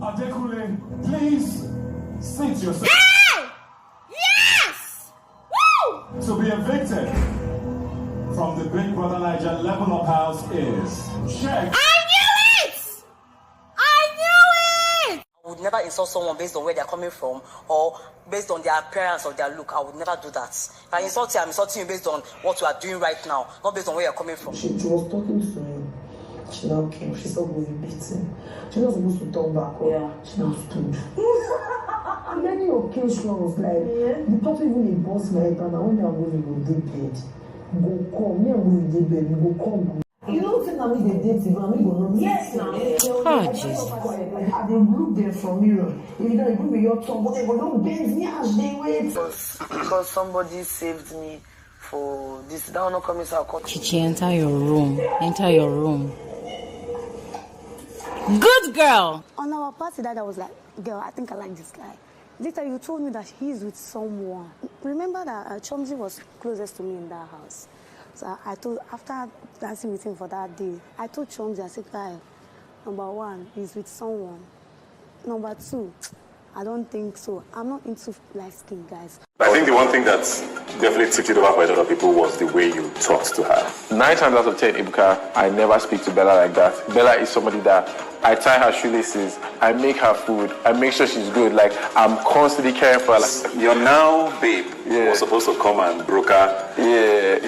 Adekule, please sit yourself. Hey! Yes! Woo! To be evicted from the Big Brother Bbnaija level up house is check. I knew it! I knew it! I would never insult someone based on where they're coming from or based on their appearance or their look. I would never do that. If I insult you, I'm insulting you based on what you are doing right now, not based on where you're coming from. She was talking to him. She now came. She saw me beating. She was supposed to turn back. Yeah. She now stood. On many occasions, like, the person even a boss like that, and when they are going to the bed, go come. Me and going to the bed, go come. You don't think I'm with the date, but I'm going to yes, now. Oh, Jesus. I didn't look there from mirror. If you don't agree with your tongue, whatever, don't bend me as they wait. Because somebody saved me for this. That will not come inside. Chichi, enter your room. Enter your room. Good girl. On our party, that I was like, girl, I think I like this guy. Later, you told me that he's with someone. Remember that Chomzi was closest to me in that house. So I told, after dancing with him for that day, I told Chomzi, I said, guy, number one, he's with someone. Number two, I don't think so. I'm not into light-skinned guys. I think the one thing that definitely tipped it over for a lot of people was the way you talked to her. 9 times out of 10, Ibuka, I never speak to Bella like that. Bella is somebody that I tie her shoelaces, I make her food, I make sure she's good. Like, I'm constantly caring for her. Like, your now babe was supposed to come and broker, a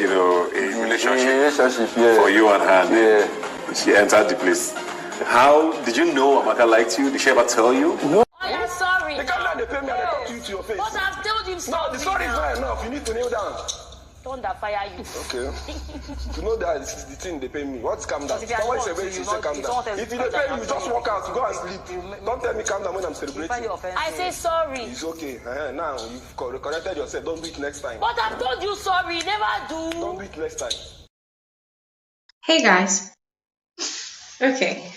relationship for you and her. Yeah. She entered the place. How did you know Amaka liked you? Did she ever tell you? No. I'm sorry. They can't let they pay me and they talk to you to your face. But I've told you so. No, the story is not enough. You need to kneel down. Thunder fire you. Okay. You know that this is the thing they pay me. What's calm down? Someone is celebrating, you say calm down. If you they pay you, just walk out, go and sleep. Don't tell me calm down when I'm celebrating. I say sorry. It's okay. Now you've corrected yourself. Don't do it next time. But I've told you sorry. Never do. Don't do it next time. Hey guys. Okay.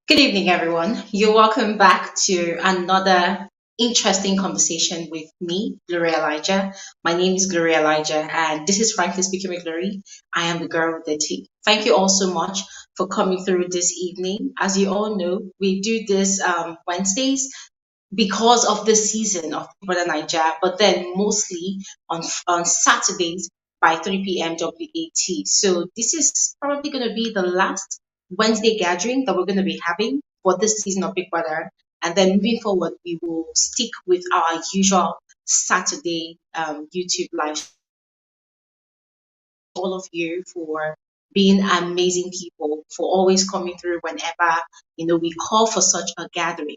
Good evening, everyone. You're welcome back to another interesting conversation with me, Bbnaija. My name is Bbnaija, and this is Frankly Speaking with Glory. I am the girl with the tea. Thank you all so much for coming through this evening. As you all know, we do this Wednesdays because of the season of Bbnaija, but then mostly on Saturdays by 3 p.m. WAT. So this is probably going to be the last Wednesday gathering that we're going to be having for this season of Big Brother, and then moving forward we will stick with our usual Saturday YouTube live. All of you for being amazing people, for always coming through whenever we call for such a gathering.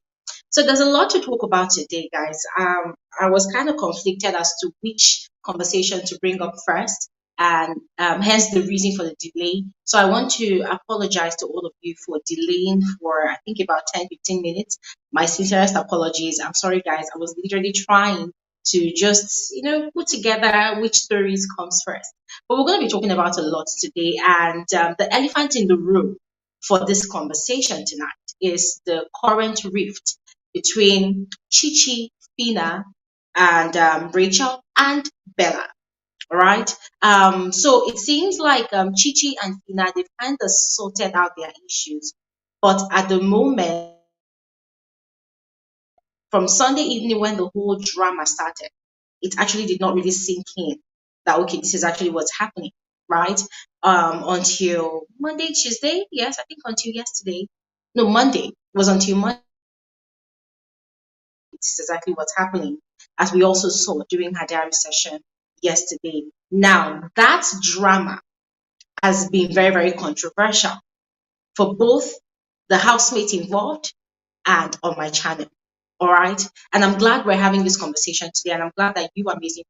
So there's a lot to talk about today, guys. I was kind of conflicted as to which conversation to bring up first, and hence the reason for the delay. So I want to apologize to all of you for delaying for I think about 10-15 minutes. My sincerest apologies. I'm sorry, guys. I was literally trying to just put together which stories comes first. But we're going to be talking about a lot today, and the elephant in the room for this conversation tonight is the current rift between Chichi, Fina, and Rachel and Bella. All right. So it seems like Chichi and Fina, they've kind of sorted out their issues, but at the moment, from Sunday evening when the whole drama started, it actually did not really sink in that okay, this is actually what's happening, right? Until Monday, Tuesday, yes, I think until yesterday. No, Monday. It was until Monday. This is exactly what's happening, as we also saw during her diary session yesterday. Now, that drama has been very, very controversial for both the housemates involved and on my channel. All right. And I'm glad we're having this conversation today, and I'm glad that you are amazing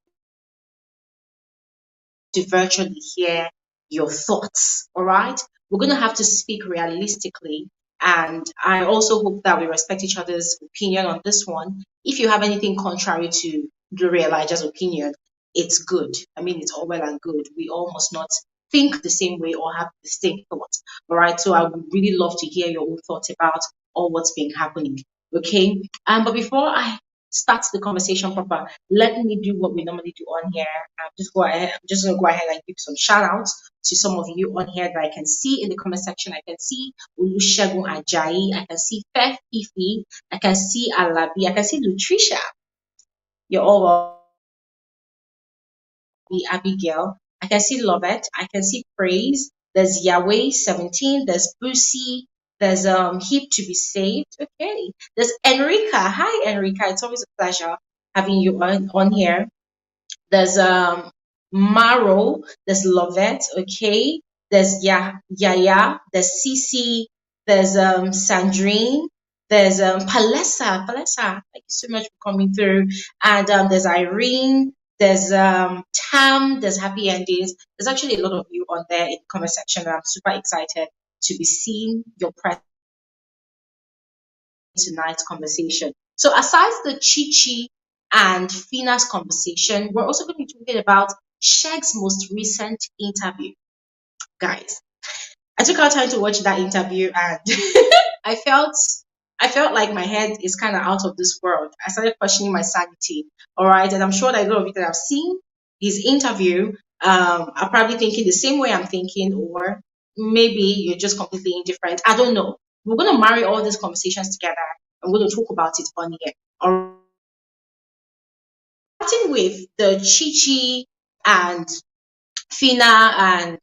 to virtually hear your thoughts. All right. We're going to have to speak realistically, and I also hope that we respect each other's opinion on this one. If you have anything contrary to Bbnaija's opinion, it's good. I mean, it's all well and good. We all must not think the same way or have the same thoughts. All right. So I would really love to hear your own thoughts about all what's been happening. Okay. But before I start the conversation proper, let me do what we normally do on here. I'm just gonna go ahead and give some shout outs to some of you on here that I can see in the comment section. I can see Olusegun Ajayi, I can see Faith Fifi, I can see Alabi, I can see Lutricia. You're all welcome. Abigail, I can see Lovett, I can see Praise, there's Yahweh 17, there's Bussy, there's Hip to be saved. Okay, there's Enrica. Hi Enrica, it's always a pleasure having you on here. There's Maro, there's Lovett, okay, there's Yaya, there's Cece, there's Sandrine, there's Palessa, thank you so much for coming through, and there's Irene, there's Tam, there's Happy Endings. There's actually a lot of you on there in the comment section, and I'm super excited to be seeing your presence in tonight's conversation. So aside the Chichi and Fina's conversation, we're also going to be talking about Sheg's most recent interview. Guys, I took our time to watch that interview, and I felt like my head is kind of out of this world. I started questioning my sanity. All right, and I'm sure that a lot of you that have seen his interview are probably thinking the same way I'm thinking, or maybe you're just completely indifferent. I don't know. We're going to marry all these conversations together, and we're going to talk about it on here. All starting with the Chichi and Fina and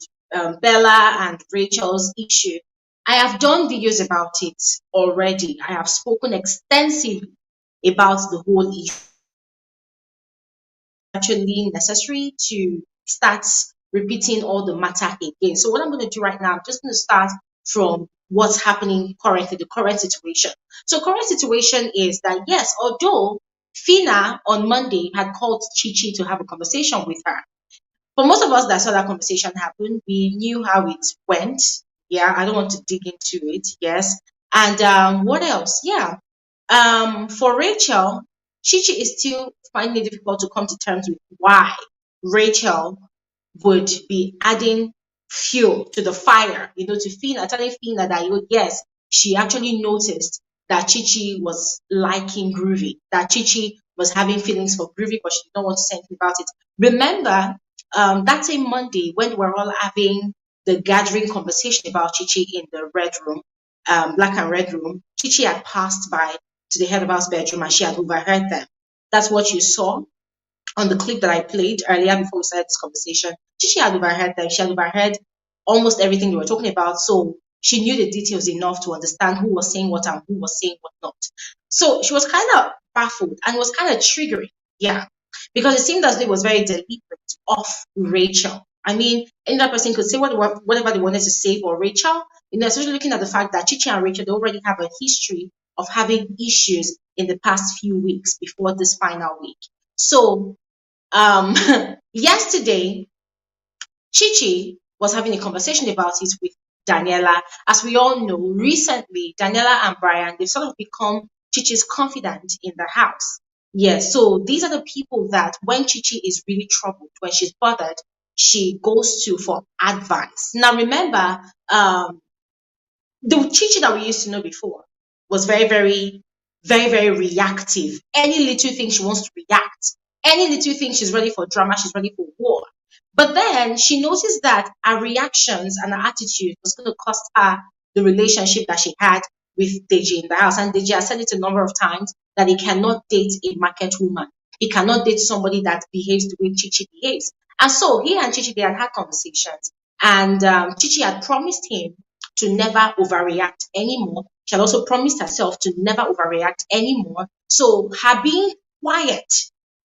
Bella and Rachel's issue. I have done videos about it already. I have spoken extensively about the whole issue. Actually necessary to start repeating all the matter again. So what I'm going to do right now, I'm just going to start from what's happening currently, the current situation. So current situation is that yes, although Fina on Monday had called Chichi to have a conversation with her, for most of us that saw that conversation happen, we knew how it went. Yeah, I don't want to dig into it. Yes. And what else? Yeah. For Rachel, Chichi is still finding it difficult to come to terms with why Rachel would be adding fuel to the fire, to Fina, telling Fina that, yes, she actually noticed that Chichi was liking Groovy, that Chichi was having feelings for Groovy, but she did not want to say anything about it. Remember, that same Monday when we were all having the gathering conversation about Chichi in the red room, black and red room, Chichi had passed by to the head of house bedroom and she had overheard them. That's what you saw on the clip that I played earlier before we started this conversation. Chichi had overheard them. She had overheard almost everything they were talking about. So she knew the details enough to understand who was saying what and who was saying what not. So she was kind of baffled and it was kind of triggering. Yeah. Because it seemed as though it was very deliberate of Rachel. I mean, any other person could say whatever they wanted to say for Rachel, especially looking at the fact that Chichi and Rachel, they already have a history of having issues in the past few weeks before this final week. So, yesterday, Chichi was having a conversation about it with Daniela. As we all know, recently, Daniela and Brian, they've sort of become Chichi's confidant in the house. Yes, so these are the people that when Chichi is really troubled, when she's bothered, she goes to for advice. Now, remember, the Chichi that we used to know before was very, very, very, very reactive. Any little thing she wants to react. Any little thing she's ready for drama, she's ready for war. But then she noticed that her reactions and her attitude was going to cost her the relationship that she had with Deji in the house. And Deji has said it a number of times that he cannot date a market woman. He cannot date somebody that behaves the way Chichi behaves. And so he and Chichi, they had conversations. And Chichi had promised him to never overreact anymore. She had also promised herself to never overreact anymore. So her being quiet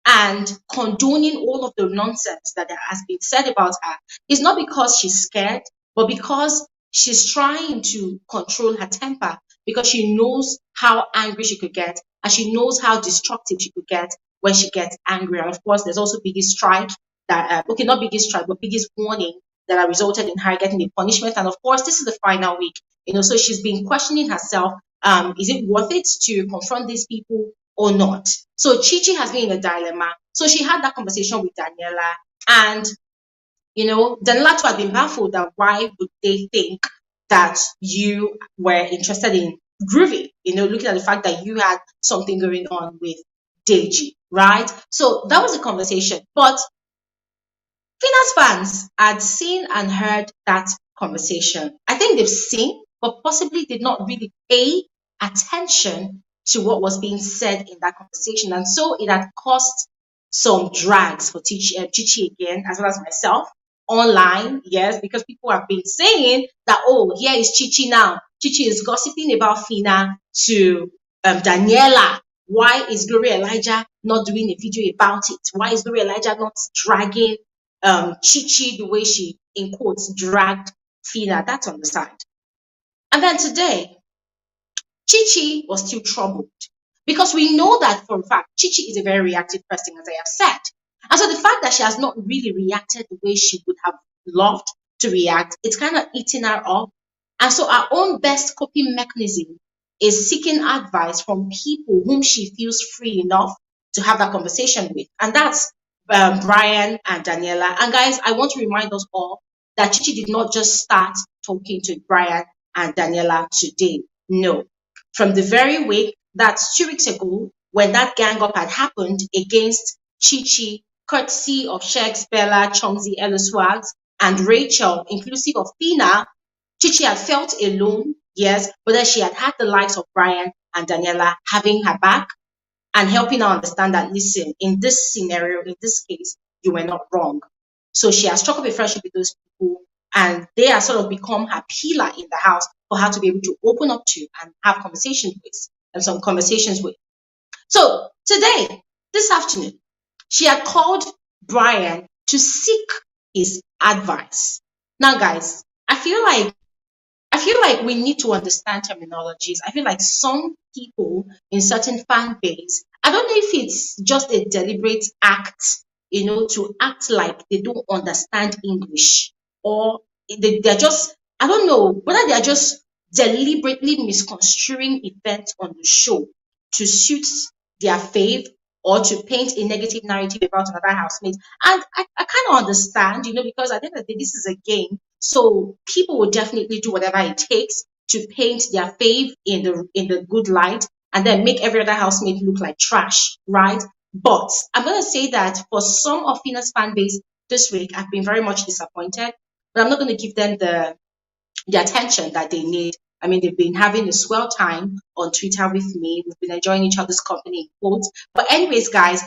and condoning all of the nonsense that has been said about her is not because she's scared, but because she's trying to control her temper, because she knows how angry she could get and she knows how destructive she could get when she gets angry. And of course, there's also biggest strike that, not biggest strike, but biggest warning that resulted in her getting the punishment. And of course, this is the final week, so she's been questioning herself. Is it worth it to confront these people or not? So Chichi has been in a dilemma. So she had that conversation with Daniela, and Daniela too had been baffled that why would they think that you were interested in Groovy, looking at the fact that you had something going on with Deji, right? So that was the conversation. But Fina's fans had seen and heard that conversation. I think they've seen, but possibly did not really pay attention to what was being said in that conversation. And so it had caused some drags for Chichi again, as well as myself, online. Yes, because people have been saying that, oh, here is Chichi now. Chichi is gossiping about Fina to Daniela. Why is Gloria Elijah not doing a video about it? Why is Gloria Elijah not dragging Chichi the way she, in quotes, dragged Fina? That's on the side. And then today, Chichi was still troubled because we know that for a fact, Chichi is a very reactive person, as I have said. And so the fact that she has not really reacted the way she would have loved to react, it's kind of eating her up. And so our own best coping mechanism is seeking advice from people whom she feels free enough to have that conversation with. And that's Brian and Daniela. And guys, I want to remind us all that Chichi did not just start talking to Brian and Daniela today. No. From the very week, that's 2 weeks ago, when that gang up had happened against Chichi, courtesy of Shex, Bella, Chomzi, Ella Swags, and Rachel, inclusive of Fina, Chichi had felt alone, yes, but then she had had the likes of Brian and Daniela having her back and helping her understand that, listen, in this scenario, in this case, you were not wrong. So she has struck up a friendship with those people, and they have sort of become her pillar in the house for her to be able to open up to and have conversations with, and some conversations with. So today, this afternoon, she had called Brian to seek his advice. Now, guys, I feel like we need to understand terminologies. I feel like some people in certain fan base, I don't know if it's just a deliberate act, to act like they don't understand English, or they're just, I don't know, whether they're just deliberately misconstruing events on the show to suit their fave or to paint a negative narrative about another housemate. And I kind of understand, because at the end of the day, this is a game. So people will definitely do whatever it takes to paint their fave in the good light and then make every other housemate look like trash, right? But I'm going to say that for some of Fina's fan base this week, I've been very much disappointed, but I'm not going to give them the attention that they need. I mean, they've been having a swell time on Twitter with me. We've been enjoying each other's company, in quotes. But anyways, guys,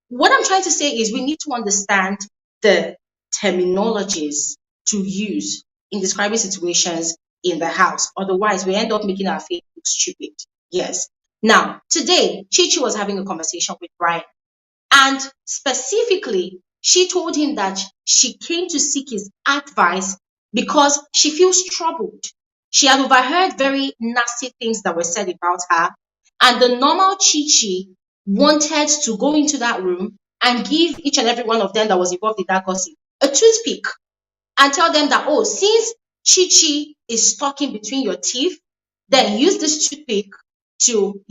what I'm trying to say is we need to understand the terminologies to use in describing situations in the house. Otherwise, we end up making our faith look stupid. Yes. Now, today, Chichi was having a conversation with Brian. And specifically, she told him that she came to seek his advice because she feels troubled. She had overheard very nasty things that were said about her. And the normal Chichi wanted to go into that room and give each and every one of them that was involved in that gossip a toothpick and tell them that, oh, since Chichi is stuck in between your teeth, then use this toothpick to,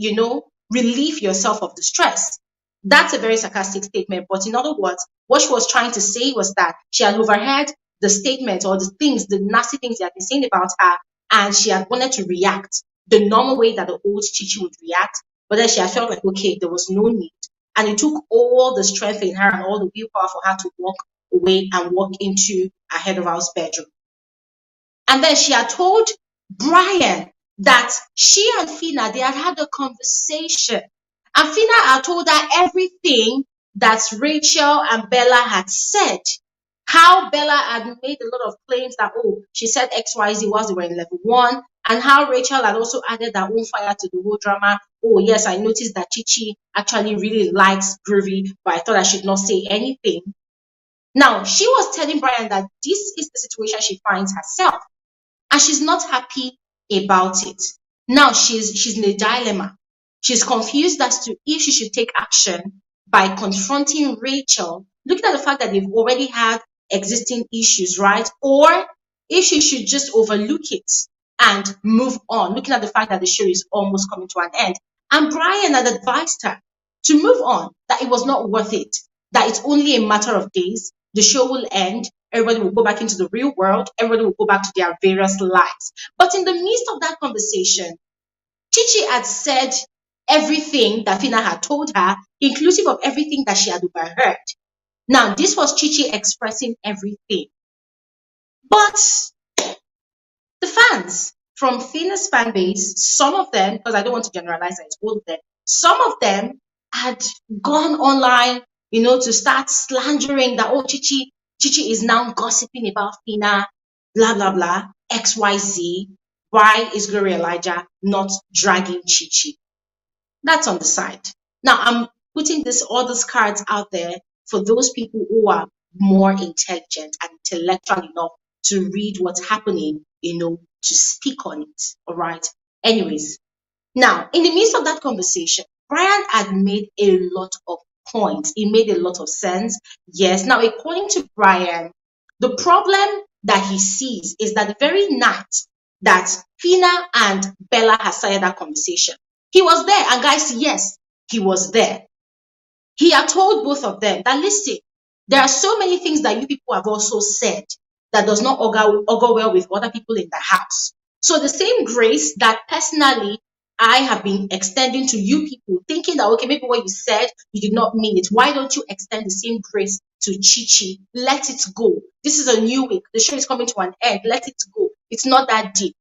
relieve yourself of the stress. That's a very sarcastic statement. But in other words, what she was trying to say was that she had overheard the statements or the nasty things they had been saying about her, and she had wanted to react the normal way that the old Chichi would react. But then she had felt like, okay, there was no need. And it took all the strength in her and all the willpower for her to walk away and walk into her head of house bedroom. And then she had told Brian that she and Fina, they had a conversation. And Fina had told her everything that Rachel and Bella had said. How Bella had made a lot of claims that, oh, she said XYZ whilst they were in level 1. And how Rachel had also added her own fire to the whole drama. Oh, yes, I noticed that Chichi actually really likes Groovy, but I thought I should not say anything. Now, she was telling Brian that this is the situation she finds herself. And she's not happy about it. Now, she's in a dilemma. She's confused as to if she should take action by confronting Rachel, looking at the fact that they've already had existing issues, right? Or if she should just overlook it and move on, looking at the fact that the show is almost coming to an end. And Brian had advised her to move on, that it was not worth it, that it's only a matter of days. The show will end. Everybody will go back into the real world. Everybody will go back to their various lives. But in the midst of that conversation, Chichi had said everything that Fina had told her, inclusive of everything that she had overheard. Now, this was Chichi expressing everything. But the fans from Fina's fan base, some of them, because I don't want to generalize that it's all of them, some of them had gone online, to start slandering that, oh, Chichi is now gossiping about Fina, blah, blah, blah, XYZ. Why is Glory Elijah not dragging Chichi? That's on the side. Now, I'm putting all these cards out there for those people who are more intelligent and intellectual enough to read what's happening, to speak on it. All right. Anyways, now, in the midst of that conversation, Brian had made a lot of points. It made a lot of sense. Yes. Now, according to Brian, the problem that he sees is that the very night that Fina and Bella had started that conversation, he was there. And guys, yes, he was there. He had told both of them that, listen, there are so many things that you people have also said that does not augur well with other people in the house. So the same grace that personally I have been extending to you people, thinking that, okay, maybe what you said, you did not mean it. Why don't you extend the same grace to Chichi? Let it go. This is a new week. The show is coming to an end. Let it go. It's not that deep.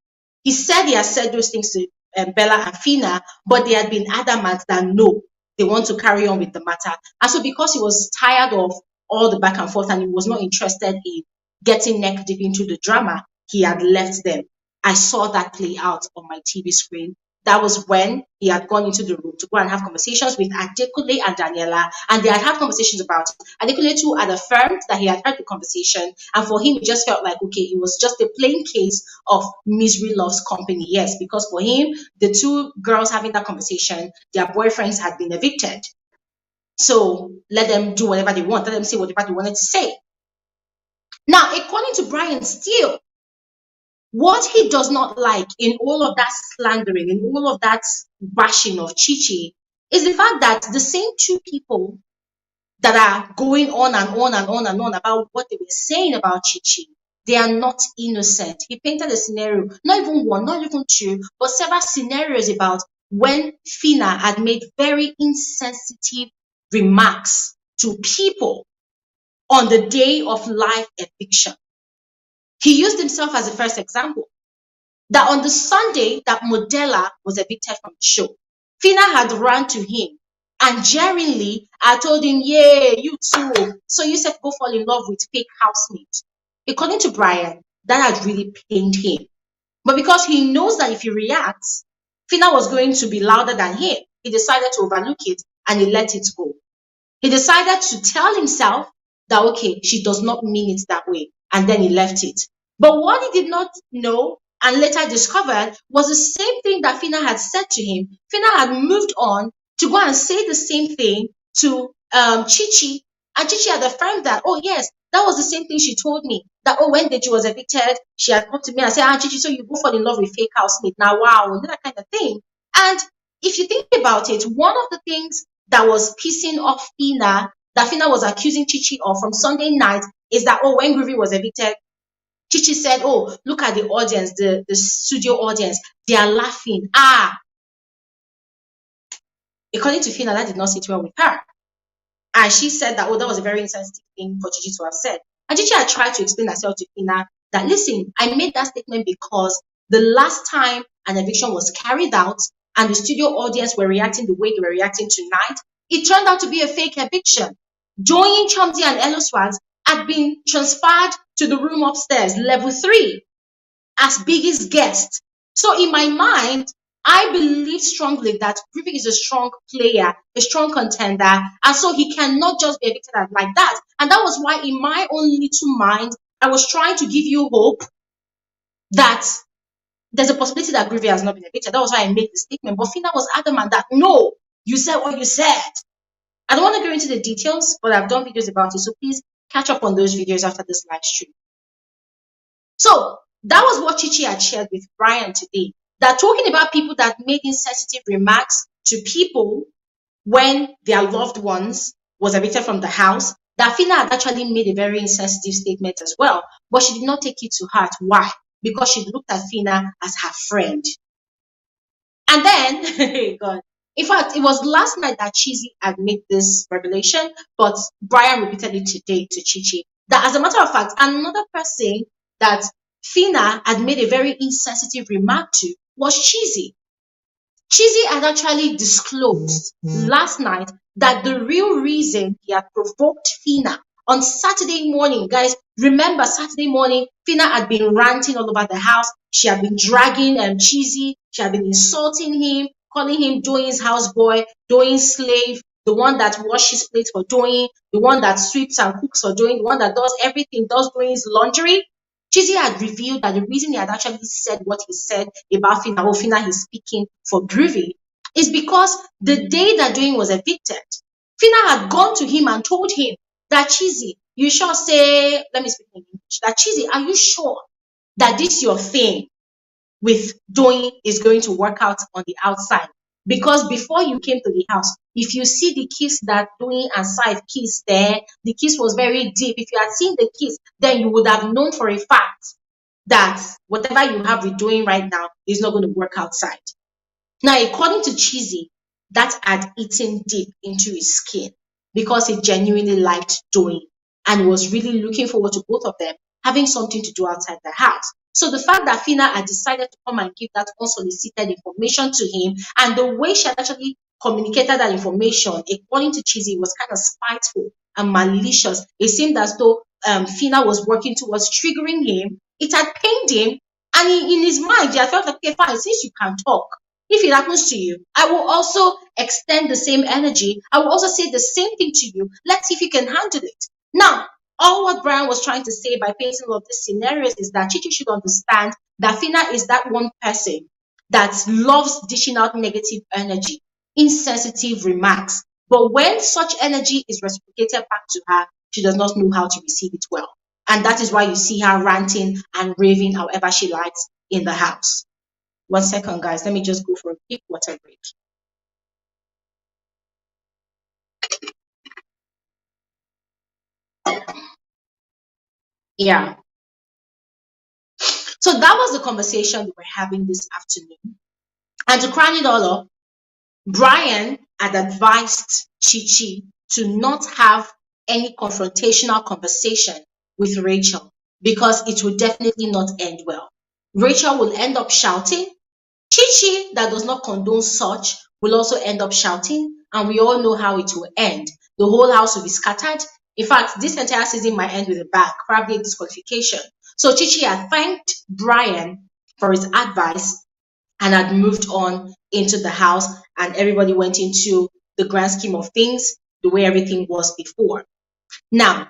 He said he has said those things to Bella and Fina, but they had been adamant that no, they want to carry on with the matter. And so because he was tired of all the back and forth and he was not interested in getting neck deep into the drama, he had left them. I saw that play out on my TV screen. That was when he had gone into the room to go and have conversations with Adekule and Daniela, and they had conversations about it. Adekule too had affirmed that he had heard the conversation, and for him, it just felt like, okay, it was just a plain case of misery loves company. Yes, because for him, the two girls having that conversation, their boyfriends had been evicted. So let them do whatever they want. Let them say whatever they wanted to say. Now, according to Brian Steele, what he does not like in all of that slandering, in all of that bashing of Chichi, is the fact that the same two people that are going on and on and on and on about what they were saying about Chichi, they are not innocent. He painted a scenario, not even one, not even two, but several scenarios about when Fina had made very insensitive remarks to people on the day of live eviction. He used himself as the first example. That on the Sunday that Modella was evicted from the show, Fina had run to him and jeeringly had told him, yeah, you too. So you said go fall in love with fake housemate. According to Brian, that had really pained him. But because he knows that if he reacts, Fina was going to be louder than him, he decided to overlook it and he let it go. He decided to tell himself that, okay, she does not mean it that way. And then he left it. But what he did not know and later discovered was the same thing that Fina had said to him. Fina had moved on to go and say the same thing to Chichi. And Chichi had affirmed that, oh yes, that was the same thing she told me. That, oh, when Deji was evicted, she had come to me and said, Chichi, so you go fall in love with fake housemate. Now, wow, that kind of thing. And if you think about it, one of the things that was pissing off Fina, that Fina was accusing Chichi of from Sunday night, is that, oh, when Groovy was evicted, Chichi said, oh, look at the audience, the studio audience. They are laughing. According to Fina, that did not sit well with her. And she said that, oh, that was a very insensitive thing for Chichi to have said. And Chichi had tried to explain herself to Fina that, listen, I made that statement because the last time an eviction was carried out and the studio audience were reacting the way they were reacting tonight, it turned out to be a fake eviction. Joyin, Chomzi, and Eloswaz had been transferred to the room upstairs, level 3, as biggest guest. So in my mind, I believe strongly that Groovy is a strong player, a strong contender, and so he cannot just be evicted like that. And that was why in my own little mind, I was trying to give you hope that there's a possibility that Groovy has not been evicted. That was why I made the statement. But Fina was adamant that, no, you said what you said. I don't want to go into the details, but I've done videos about it, so please catch up on those videos after this live stream. So that was what Chichi had shared with Brian today. That talking about people that made insensitive remarks to people when their loved ones was evicted from the house, that Fina had actually made a very insensitive statement as well, but she did not take it to heart. Why? Because she looked at Fina as her friend. And then, God, In fact, it was last night that Cheesy had made this revelation, but Brian repeated it today to Chichi. That, as a matter of fact, another person that Fina had made a very insensitive remark to was Cheesy. Cheesy had actually disclosed last night that the real reason he had provoked Fina on Saturday morning, guys, remember Saturday morning, Fina had been ranting all over the house. She had been dragging Cheesy. She had been insulting him, calling him Doyin's houseboy, Doyin's slave, the one that washes plates for Doyin, the one that sweeps and cooks for Doyin, the one that does everything, does Doyin's laundry. Chizzy had revealed that the reason he had actually said what he said about Fina, or Fina he's speaking for Groovy, is because the day that Doyin was evicted, Fina had gone to him and told him that Chizzy, you sure say, let me speak in English, that Chizzy, are you sure that this your thing with Doyin is going to work out on the outside? Because before you came to the house, if you see the kiss that Doyin and Saif kissed there, the kiss was very deep. If you had seen the kiss, then you would have known for a fact that whatever you have with Doyin right now is not going to work outside. Now, according to Cheesy, that had eaten deep into his skin because he genuinely liked Doyin and was really looking forward to both of them having something to do outside the house. So the fact that Fina had decided to come and give that unsolicited information to him, and the way she had actually communicated that information, according to Cheesy, was kind of spiteful and malicious. It seemed as though Fina was working towards triggering him. It had pained him, and in his mind, he had felt like, okay, fine, since you can talk, if it happens to you, I will also extend the same energy. I will also say the same thing to you. Let's see if you can handle it. Now, all what Brian was trying to say by painting all of these scenarios is that Chichi should understand that Fina is that one person that loves dishing out negative energy, insensitive remarks. But when such energy is reciprocated back to her, she does not know how to receive it well. And that is why you see her ranting and raving however she likes in the house. 1 second, guys. Let me just go for a quick water break. Yeah. So that was the conversation we were having this afternoon. And to crown it all up, Brian had advised Chichi to not have any confrontational conversation with Rachel because it would definitely not end well. Rachel will end up shouting. Chichi, that does not condone such, will also end up shouting, and we all know how it will end. The whole house will be scattered. In fact, this entire season might end with a bang, probably a disqualification. So Chichi had thanked Brian for his advice and had moved on into the house, and everybody went into the grand scheme of things the way everything was before. Now,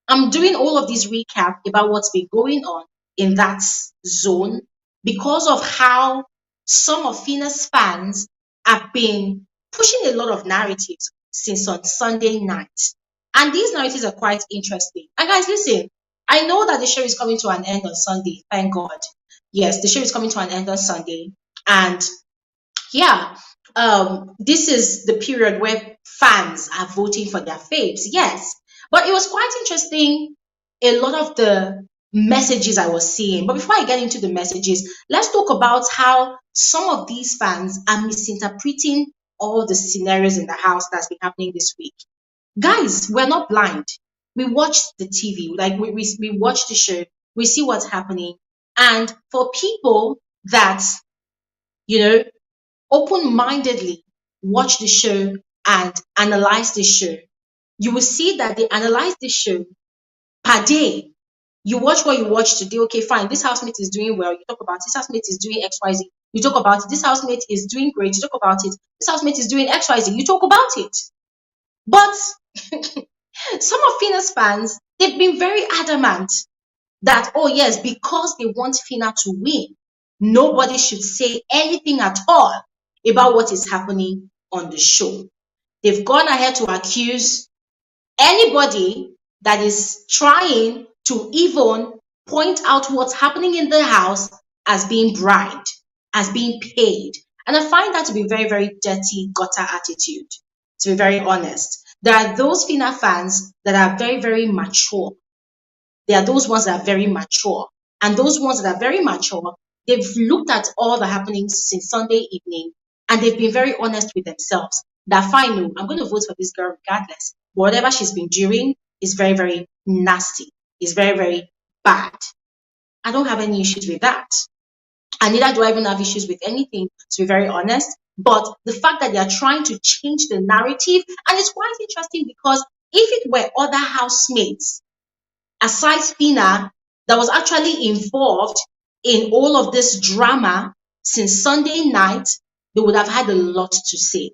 I'm doing all of this recap about what's been going on in that zone because of how some of Fina's fans have been pushing a lot of narratives since on Sunday night. And these narratives are quite interesting. And guys, listen, I know that the show is coming to an end on Sunday. Thank God. Yes, the show is coming to an end on Sunday. And yeah, this is the period where fans are voting for their faves. Yes. But it was quite interesting, a lot of the messages I was seeing. But before I get into the messages, let's talk about how some of these fans are misinterpreting all the scenarios in the house that's been happening this week. Guys, we're not blind. We watch the TV, like we watch the show, we see what's happening. And for people that, open-mindedly watch the show and analyze the show, you will see that they analyze the show per day. You watch what you watch today. Okay, fine. This housemate is doing well. You talk about this housemate is doing XYZ. You talk about it. This housemate is doing great. You talk about it. This housemate is doing XYZ. You talk about it. But some of Fina's fans, they've been very adamant that, oh yes, because they want Fina to win, nobody should say anything at all about what is happening on the show. They've gone ahead to accuse anybody that is trying to even point out what's happening in the house as being bribed, as being paid. And I find that to be very, very dirty gutter attitude, to be very honest. There are those Fina fans that are very, very mature. There are those ones that are very mature. And those ones that are very mature, they've looked at all the happenings since Sunday evening, And they've been very honest with themselves that fine, no, I'm going to vote for this girl regardless. But whatever she's been doing is very, very nasty. It's very, very bad. I don't have any issues with that. And neither do I even have issues with anything, to be very honest. But the fact that they are trying to change the narrative, and it's quite interesting because if it were other housemates, aside Fina, that was actually involved in all of this drama since Sunday night, they would have had a lot to say.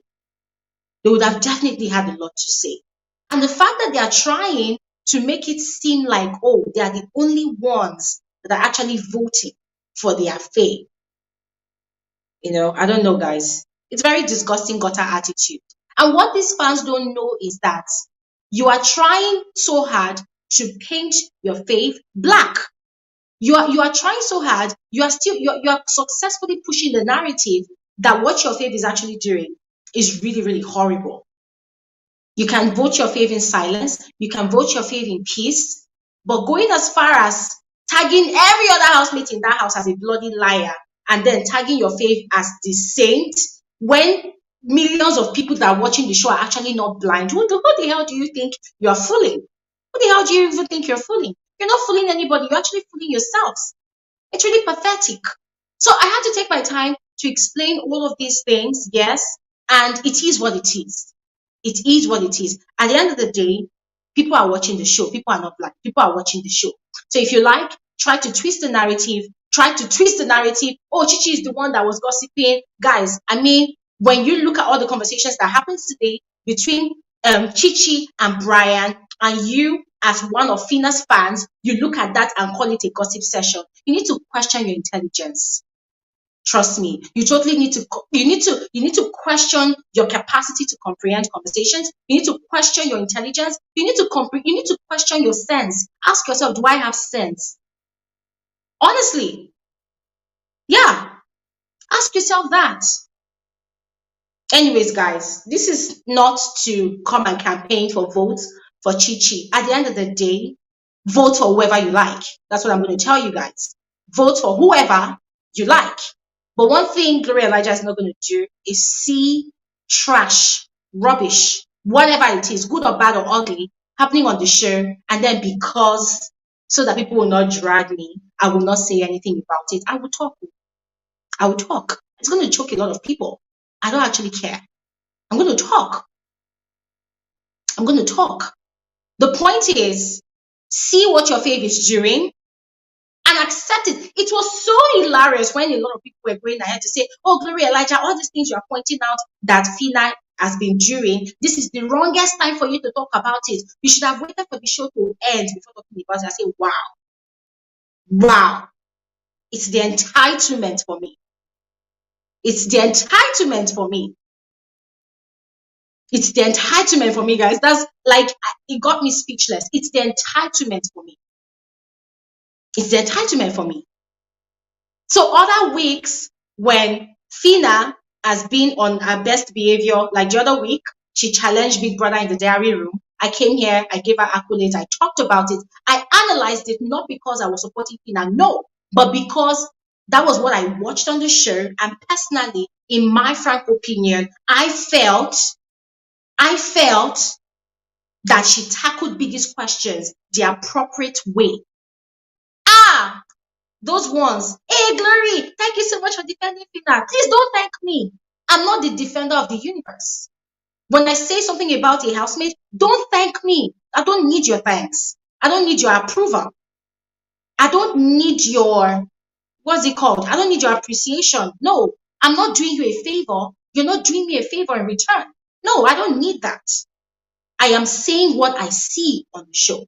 They would have definitely had a lot to say. And the fact that they are trying to make it seem like, oh, they are the only ones that are actually voting for their faith. I don't know, guys. It's very disgusting gutter attitude. And what these fans don't know is that you are trying so hard to paint your faith black. You are trying so hard. You are successfully pushing the narrative that what your faith is actually doing is really, really horrible. You can vote your faith in silence. You can vote your faith in peace. But going as far as tagging every other housemate in that house as a bloody liar and then tagging your faith as the saint when millions of people that are watching the show are actually not blind. Who the hell do you think you are fooling? Who the hell do you even think you're fooling? You're not fooling anybody. You're actually fooling yourselves. It's really pathetic. So I had to take my time to explain all of these things, yes, and it is what it is. It is what it is. At the end of the day, people are watching the show. People are not blind. People are watching the show. So if you like, try to twist the narrative. Try to twist the narrative. Oh, Chichi is the one that was gossiping. Guys, I mean, when you look at all the conversations that happens today between Chichi and Brian, and you as one of Fina's fans, you look at that and call it a gossip session. You need to question your intelligence. Trust me, you totally need to question your capacity to comprehend conversations. You need to question your intelligence. You need to question your sense. Ask yourself, do I have sense? Honestly, yeah, ask yourself that. Anyways, guys, this is not to come and campaign for votes for Chichi. At the end of the day, vote for whoever you like. That's what I'm going to tell you guys. Vote for whoever you like. But one thing Bbnaija is not going to do is see trash, rubbish, whatever it is, good or bad or ugly, happening on the show, and then so that people will not drag me, I will not say anything about it. I will talk. It's going to choke a lot of people. I don't actually care. I'm going to talk. The point is, see what your faith is doing and accept it. It was so hilarious when a lot of people were going ahead to say, oh, Bbnaija, all these things you are pointing out that Fina has been doing, this is the wrongest time for you to talk about it. You should have waited for the show to end before talking about it. I say, wow. It's the entitlement for me. It's the entitlement for me, guys. That's like, it got me speechless. It's the entitlement for me. So other weeks when Fina has been on her best behavior, like the other week, she challenged Big Brother in the diary room. I came here, I gave her accolades, I talked about it. I analyzed it, not because I was supporting Fina, no, but because that was what I watched on the show. And personally, in my frank opinion, I felt that she tackled Biggie's questions the appropriate way. Those ones. Hey, Glory, thank you so much for defending Fina. Please don't thank me. I'm not the defender of the universe. When I say something about a housemate, don't thank me. I don't need your thanks. I don't need your approval. I don't need your, what's it called? I don't need your appreciation. No, I'm not doing you a favor. You're not doing me a favor in return. No, I don't need that. I am saying what I see on the show.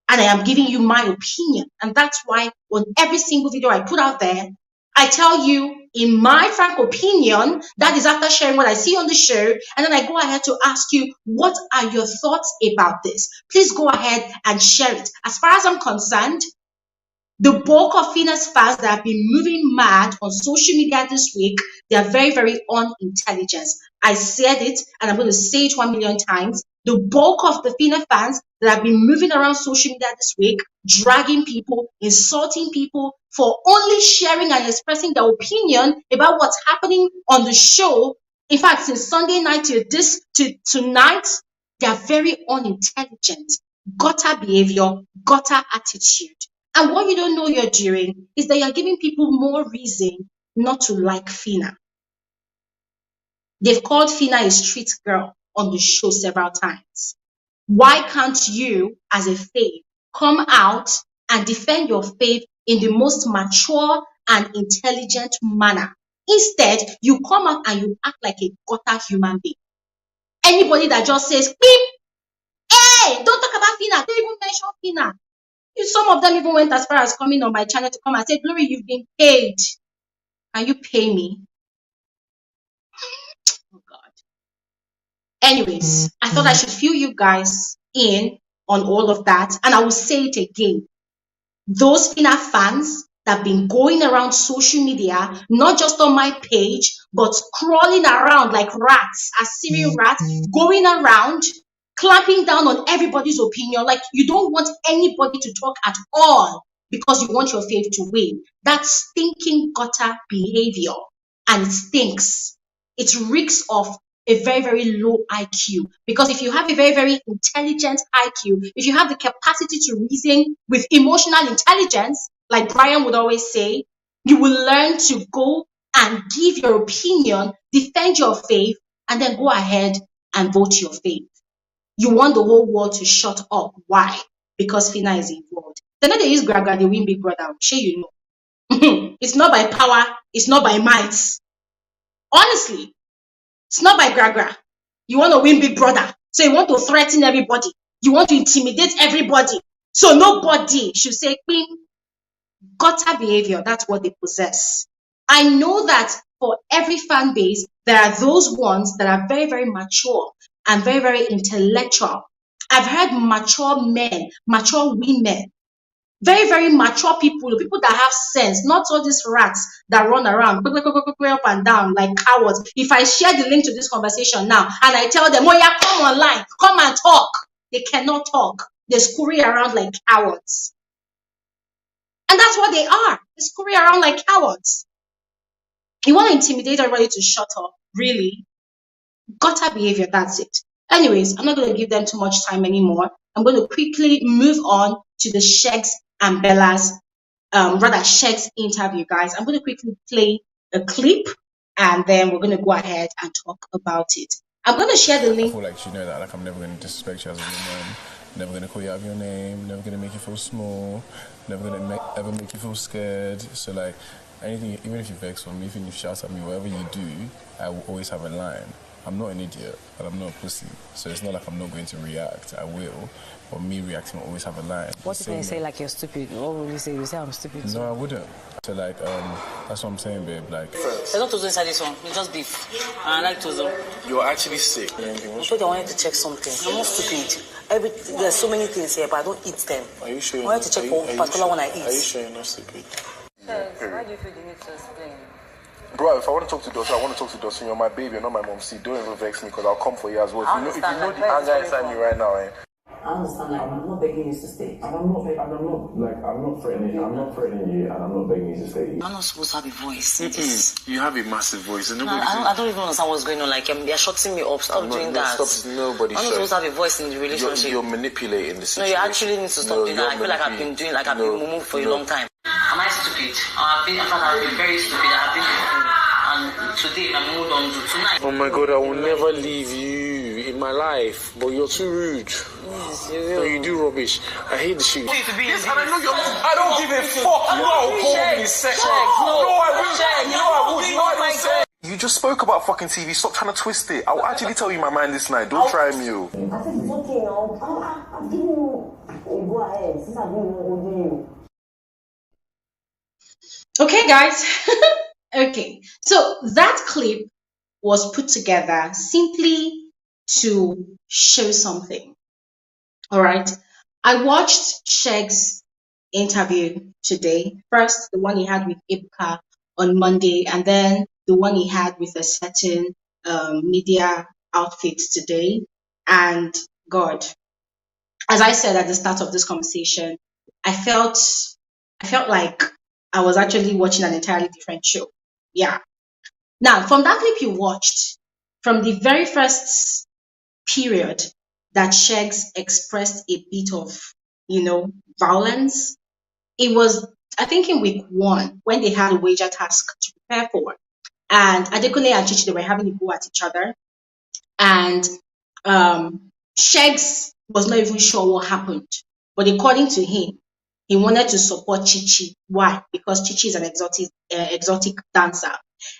And I am giving you my opinion. And that's why on every single video I put out there, I tell you, in my frank opinion, that is after sharing what I see on the show. And then I go ahead to ask you, what are your thoughts about this? Please go ahead and share it. As far as I'm concerned, the bulk of Fina's fans that have been moving mad on social media this week, they are very, very unintelligent. I said it, and I'm going to say it 1 million times. the bulk of the Fina fans that have been moving around social media this week, dragging people, insulting people for only sharing and expressing their opinion about what's happening on the show. In fact, since Sunday night to tonight, they are very unintelligent, gutter behavior, gutter attitude. And what you don't know you're doing is that you're giving people more reason not to like Fina. They've called Fina a street girl on the show several times. Why can't you, as a fave, come out and defend your fave in the most mature and intelligent manner? Instead, you come out and you act like a gutter human being. Anybody that just says, beep, hey, don't talk about Fina, don't even mention Fina. Some of them even went as far as coming on my channel to come and say, Glory, you've been paid. Can you pay me? Oh God. Anyways, I thought I should fill you guys in on all of that. And I will say it again. Those Fina fans that have been going around social media, not just on my page, but crawling around like rats, Assyrian rats, going around, clamping down on everybody's opinion. Like you don't want anybody to talk at all because you want your fave to win. That's stinking gutter behavior. And it stinks. It reeks of a very, very low IQ. Because if you have a very, very intelligent IQ, if you have the capacity to reason with emotional intelligence, like Brian would always say, you will learn to go and give your opinion, defend your faith, and then go ahead and vote your faith. You want the whole world to shut up. Why? Because Fina is involved. Then they use Gragra, they win Big Brother. I'm sure you know. It's not by power, it's not by might. Honestly, it's not by Gragra. You want to win Big Brother. So you want to threaten everybody. You want to intimidate everybody. So nobody should say, Queen, gutter behavior. That's what they possess. I know that for every fan base, there are those ones that are very, very mature and very, very intellectual. I've heard mature men, mature women, very, very mature people that have sense, not all these rats that run around up and down like cowards. If I share the link to this conversation now and I tell them, oh yeah, come online, come and talk, they cannot talk. They scurry around like cowards. And that's what they are. They scurry around like cowards. You want to intimidate everybody to shut up? Really? Gutter behavior, that's it. Anyways, I'm not going to give them too much time anymore. I'm going to quickly move on to the Shegs and Bella's, Shegs interview, guys. I'm going to quickly play a clip and then we're going to go ahead and talk about it. I'm going to share the link. I feel like you know that like I'm never going to disrespect you as a woman, never going to call you out of your name, never going to make you feel small, never going to ever make you feel scared. So like anything, even if you vex on me, even if you shout at me, whatever you do, I will always have a line. I'm not an idiot, but I'm not a pussy. So it's not like I'm not going to react. I will. But me reacting will always have a line. What if they say like you're stupid? What would you say? You say I'm stupid too? No, I wouldn't. So like, that's what I'm saying, babe. Like, there's no Tozo inside this one. It's just beef. And I like Tozo. You're actually sick. I thought I wanted to check something. I'm not stupid. There's so many things here, but I don't eat them. Are you sure? I wanted to check one particular one I eat. Are you sure you're not stupid? Why do you feel the need to explain? Bro, if I want to talk to Dawson, I want to talk to Dawson. You're my baby, you're not my mom. See, don't even vex me because I'll come for you as well. If you know the anger inside me right now, I understand, like, I'm not begging you to stay. I'm not threatening you, and I'm not begging you to stay. I'm not supposed to have a voice. You have a massive voice. And nobody I don't even understand what's going on. Like, you're shutting me up. Stop doing that. Stop, nobody. I'm not supposed to have a voice in the relationship. You're manipulating the situation. No, you actually need to stop doing that. I feel like I've been doing, like, I've been moving for a long time. Am I stupid? I've been very stupid. I've been and today I'm moved on to tonight. Oh my God, I will never leave you in my life, but you're too rude. Yes, No, you do rubbish. I hate the shit. Yes, and I know you're. I don't give a fuck. You know I'll call me sexual. No, I will. You just spoke about fucking TV. Stop trying to twist it. I'll actually tell you my mind this night. Don't try me, you. I think it's okay now. I'm giving you a go ahead since I've been holding you. Okay, guys. Okay, so that clip was put together simply to show something. All right, I watched Sheg's interview today. First, the one he had with Bbnaija on Monday, and then the one he had with a certain media outfit today. And God. As I said at the start of this conversation, I felt like I was actually watching an entirely different show. Yeah. Now, from that clip you watched, from the very first period that Shegs expressed a bit of, violence, it was, I think, in week 1 when they had a wager task to prepare for. And Adekunle and Chichi, they were having a go at each other. And Shegs was not even sure what happened. But according to him, he wanted to support Chichi. Why? Because Chichi is an exotic dancer.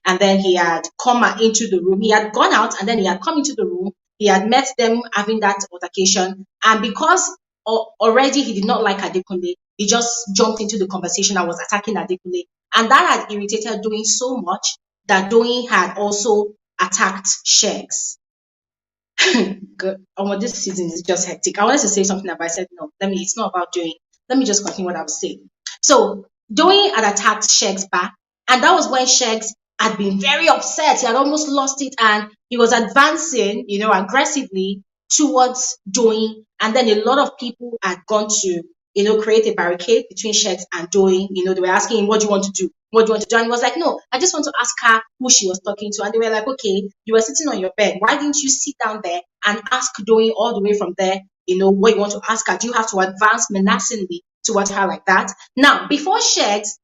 And then he had come into the room. He had gone out and then he had come into the room. He had met them having that altercation. And because already he did not like Adekunle, he just jumped into the conversation and was attacking Adekunle. And that had irritated Doyin so much that Doyin had also attacked Shegs. This season is just hectic. I wanted to say something but I said no. It's not about Doyin. Let me just continue what I was saying. So Doyin had attacked Shegs back, and that was when Shegs had been very upset. He had almost lost it, and he was advancing, aggressively towards Doyin. And then a lot of people had gone to, create a barricade between Shegs and Doyin. They were asking him, what do you want to do? What do you want to do? And he was like, no, I just want to ask her who she was talking to. And they were like, okay, you were sitting on your bed. Why didn't you sit down there and ask Doyin all the way from there, what you want to ask her? Do you have to advance menacingly towards her like that? Now, before Shegs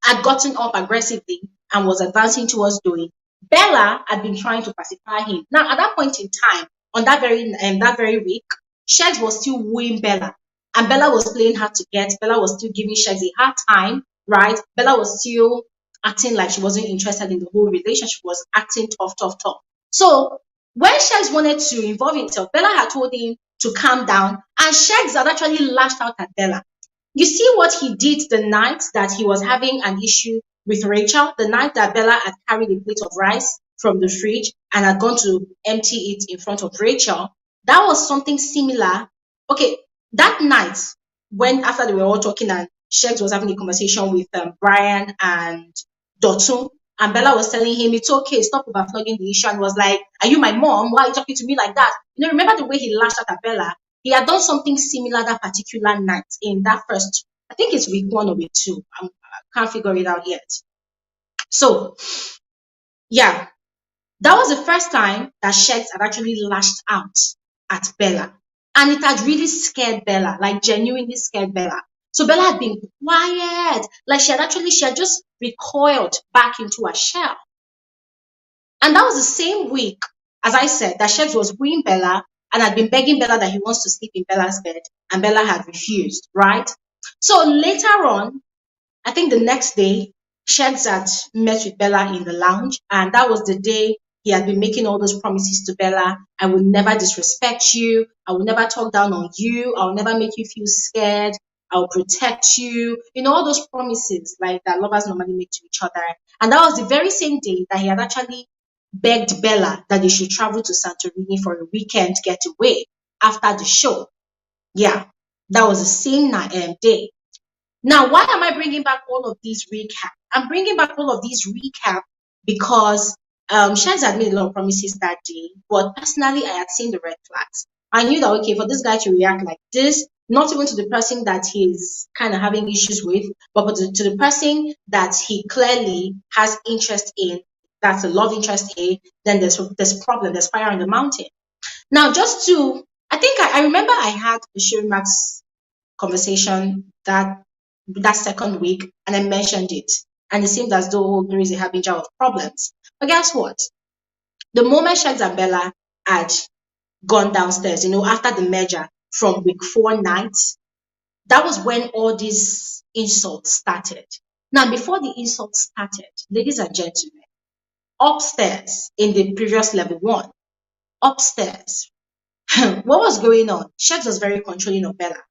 had gotten up aggressively and was advancing towards Doyin, Bella had been trying to pacify him. Now, at that point in time, on that very week, Shegs was still wooing Bella. And Bella was playing hard to get. Bella was still giving Shegs a hard time, right? Bella was still acting like she wasn't interested in the whole relationship, was acting tough. So when Shegs wanted to involve himself, Bella had told him to calm down, and Shegs had actually lashed out at Bella. You see what he did the night that he was having an issue with Rachel, the night that Bella had carried a plate of rice from the fridge and had gone to empty it in front of Rachel. That was something similar. Okay, that night, when after they were all talking and Shegs was having a conversation with Brian and Dotun, and Bella was telling him, it's okay, stop overflogging the issue, and was like, are you my mom? Why are you talking to me like that? Remember the way he lashed out at Bella? He had done something similar that particular night in that first, I think it's week 1 or week 2. I can't figure it out yet. So, yeah, that was the first time that Shegs had actually lashed out at Bella. And it had really scared Bella, like genuinely scared Bella. So Bella had been quiet. Like she had just recoiled back into her shell. And that was the same week, as I said, that Shegs was wooing Bella and had been begging Bella that he wants to sleep in Bella's bed, and Bella had refused, right? So later on, I think the next day, Shegs had met with Bella in the lounge, and that was the day he had been making all those promises to Bella. I will never disrespect you. I will never talk down on you. I will never make you feel scared. I will protect you. All those promises like that lovers normally make to each other. And that was the very same day that he had actually begged Bella that they should travel to Santorini for a weekend getaway after the show. Yeah, that was the same day. Now, why am I bringing back all of these recap? I'm bringing back all of these recap because Shegs had made a lot of promises that day, but personally, I had seen the red flags. I knew that, okay, for this guy to react like this, not even to the person that he's kind of having issues with, but to the person that he clearly has interest in, that's a love interest in, then there's problem, there's fire on the mountain. Now, I think I remember I had a Sherry Max conversation that second week, and I mentioned it, and it seemed as though there is a harbinger of problems. But guess what? The moment Shegs and Bella had gone downstairs, after the merger from week 4 nights, that was when all these insults started. Now, before the insults started, ladies and gentlemen, upstairs in the previous level 1, upstairs, what was going on? Shegs was very controlling of Bella.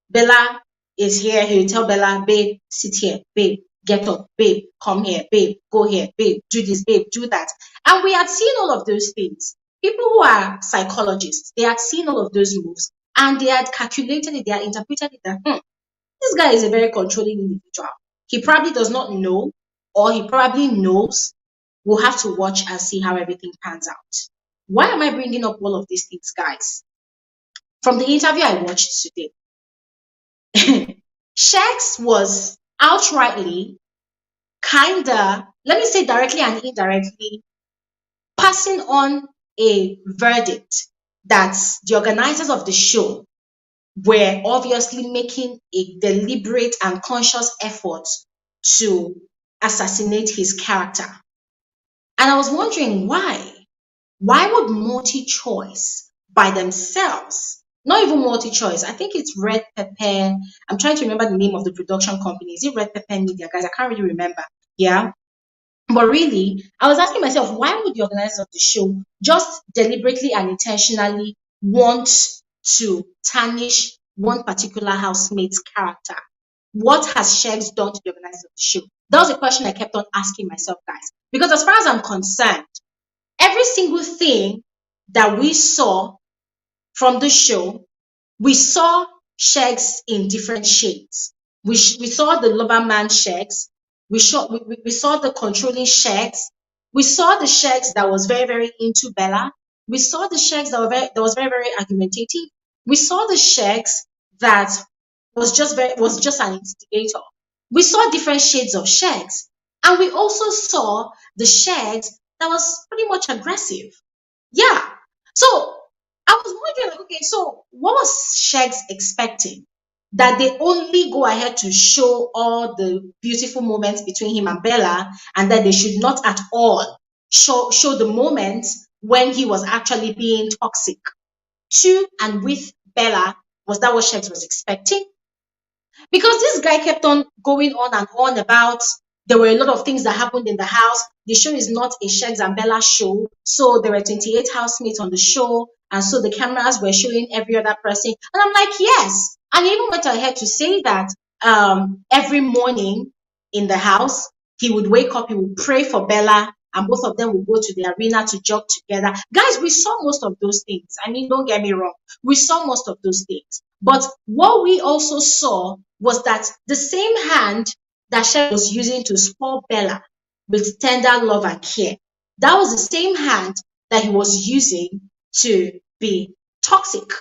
Bella is here. He will tell Bella, babe, sit here, babe, get up, babe, come here, babe, go here, babe, do this, babe, do that. And we had seen all of those things. People who are psychologists, they had seen all of those moves and they had calculated it, they had interpreted it that, this guy is a very controlling individual. He probably does not know, or he probably knows. We'll have to watch and see how everything pans out. Why am I bringing up all of these things, guys? from the interview I watched today, Shex was outrightly, kinda, let me say directly and indirectly, passing on a verdict that the organizers of the show were obviously making a deliberate and conscious effort to assassinate his character. And I was wondering why. Why would multi-choice by themselves, not even multi-choice, I think it's Red Pepper, I'm trying to remember the name of the production company. Is it Red Pepper Media, guys? I can't really remember. Yeah. But really, I was asking myself, why would the organizers of the show just deliberately and intentionally want to tarnish one particular housemate's character? What has Shegs done to the organizers of the show? That was a question I kept on asking myself, guys. Because as far as I'm concerned, every single thing that we saw from the show, we saw Shegs in different shades. We saw the lover man Shegs. We saw the controlling Shegs. We saw the Shegs that was very, very into Bella. We saw the Shegs that was very, very argumentative. We saw the Shegs that was just an instigator. We saw different shades of Shegs. And we also saw the Shegs that was pretty much aggressive. Yeah. So I was wondering, like, okay, so what was Shegs expecting? That they only go ahead to show all the beautiful moments between him and Bella, and that they should not at all show the moments when he was actually being toxic to and with Bella. Was that what Shegs was expecting? Because this guy kept on going on and on about there were a lot of things that happened in the house. The show is not a Shegs and Bella show. So there were 28 housemates on the show. And so the cameras were showing every other person. And I'm like, yes. And he even went ahead to say that every morning in the house, he would wake up, he would pray for Bella, and both of them would go to the arena to jog together. Guys, we saw most of those things. I mean, don't get me wrong. We saw most of those things. But what we also saw was that the same hand that Shegs was using to spoil Bella with tender love and care, that was the same hand that he was using to be toxic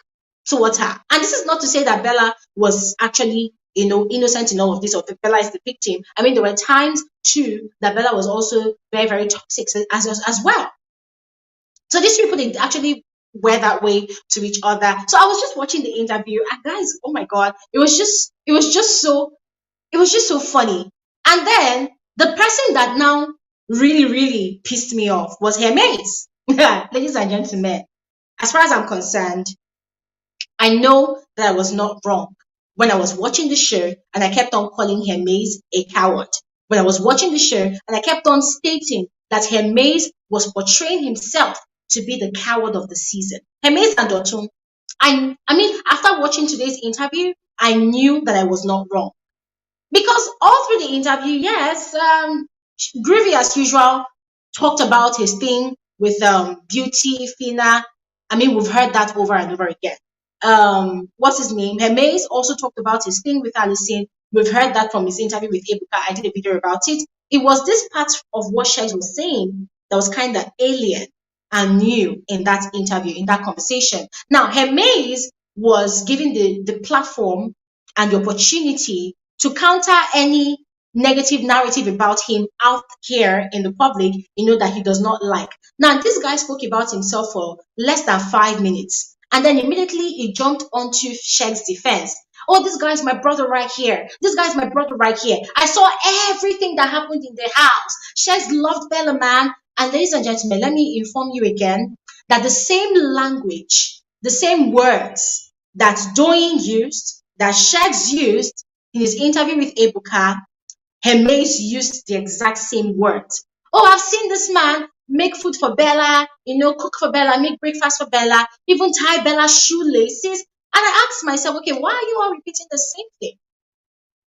towards her. And this is not to say that Bella was actually, innocent in all of this, or that Bella is the victim. I mean, there were times too that Bella was also very, very toxic as well. So these people, they actually were that way to each other. So I was just watching the interview, and guys, oh my god, it was just so funny. And then the person that now really, really pissed me off was Hermes. Ladies and gentlemen, as far as I'm concerned, I know that I was not wrong when I was watching the show and I kept on calling Hermes a coward. When I was watching the show and I kept on stating that Hermes was portraying himself to be the coward of the season. Hermes and Dotun. I mean, after watching today's interview, I knew that I was not wrong. Because all through the interview, yes, Groovy as usual talked about his thing with Beauty, Fina. I mean, we've heard that over and over again. What's his name? Hermes also talked about his thing with Alison. We've heard that from his interview with Ebuka. I did a video about it. It was this part of what Shegs was saying that was kind of alien and new in that interview, in that conversation. Now, Hermes was given the platform and the opportunity to counter any negative narrative about him out here in the public, that he does not like. Now, this guy spoke about himself for less than 5 minutes. And then immediately he jumped onto Shegs' defense. Oh, this guy's my brother right here. This guy's my brother right here. I saw everything that happened in the house. Shegs loved Bella, man. And ladies and gentlemen, let me inform you again that the same language, the same words that Doyin used, that Shegs used in his interview with Ebuka, Hermes used the exact same words. Oh, I've seen this man make food for Bella, cook for Bella, make breakfast for Bella, even tie Bella's shoelaces. And I asked myself, okay, why are you all repeating the same thing?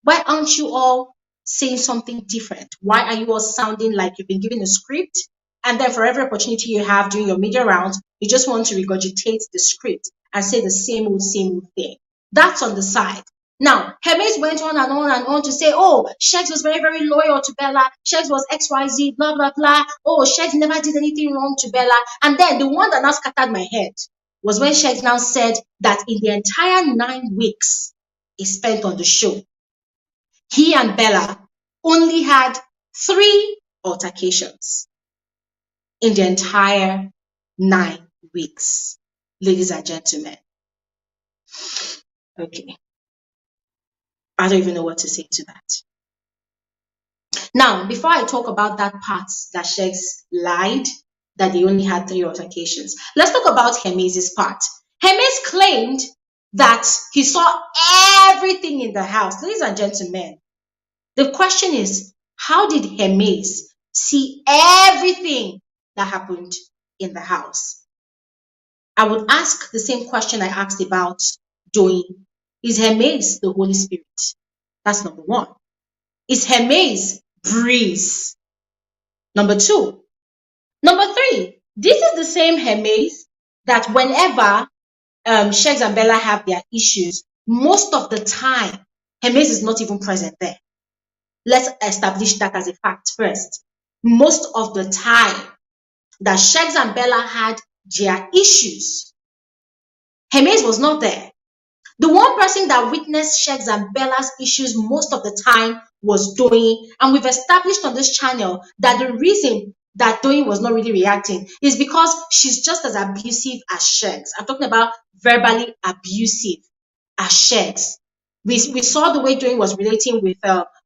Why aren't you all saying something different? Why are you all sounding like you've been given a script? And then for every opportunity you have during your media rounds, you just want to regurgitate the script and say the same old thing. That's on the side. Now, Hermes went on and on and on to say, oh, Shegs was very, very loyal to Bella. Shegs was XYZ, blah, blah, blah. Oh, Shegs never did anything wrong to Bella. And then the one that now scattered my head was when Shegs now said that in the entire 9 weeks he spent on the show, he and Bella only had 3 altercations in the entire 9 weeks, ladies and gentlemen. Okay. I don't even know what to say to that. Now, before I talk about that part that Shegs lied, that they only had 3 altercations, let's talk about Hermes' part. Hermes claimed that he saw everything in the house. Ladies and gentlemen, the question is, how did Hermes see everything that happened in the house? I would ask the same question I asked about Doyin. Is Hermes the Holy Spirit? That's number 1. Is Hermes breeze? Number 2. Number 3, this is the same Hermes that whenever Shegs and Bella have their issues, most of the time, Hermes is not even present there. Let's establish that as a fact first. Most of the time that Shegs and Bella had their issues, Hermes was not there. The one person that witnessed Shegs and Bella's issues most of the time was Doyin. And we've established on this channel that the reason that Doyin was not really reacting is because she's just as abusive as Shegs. I'm talking about verbally abusive as Shegs. We saw the way Doyin was relating with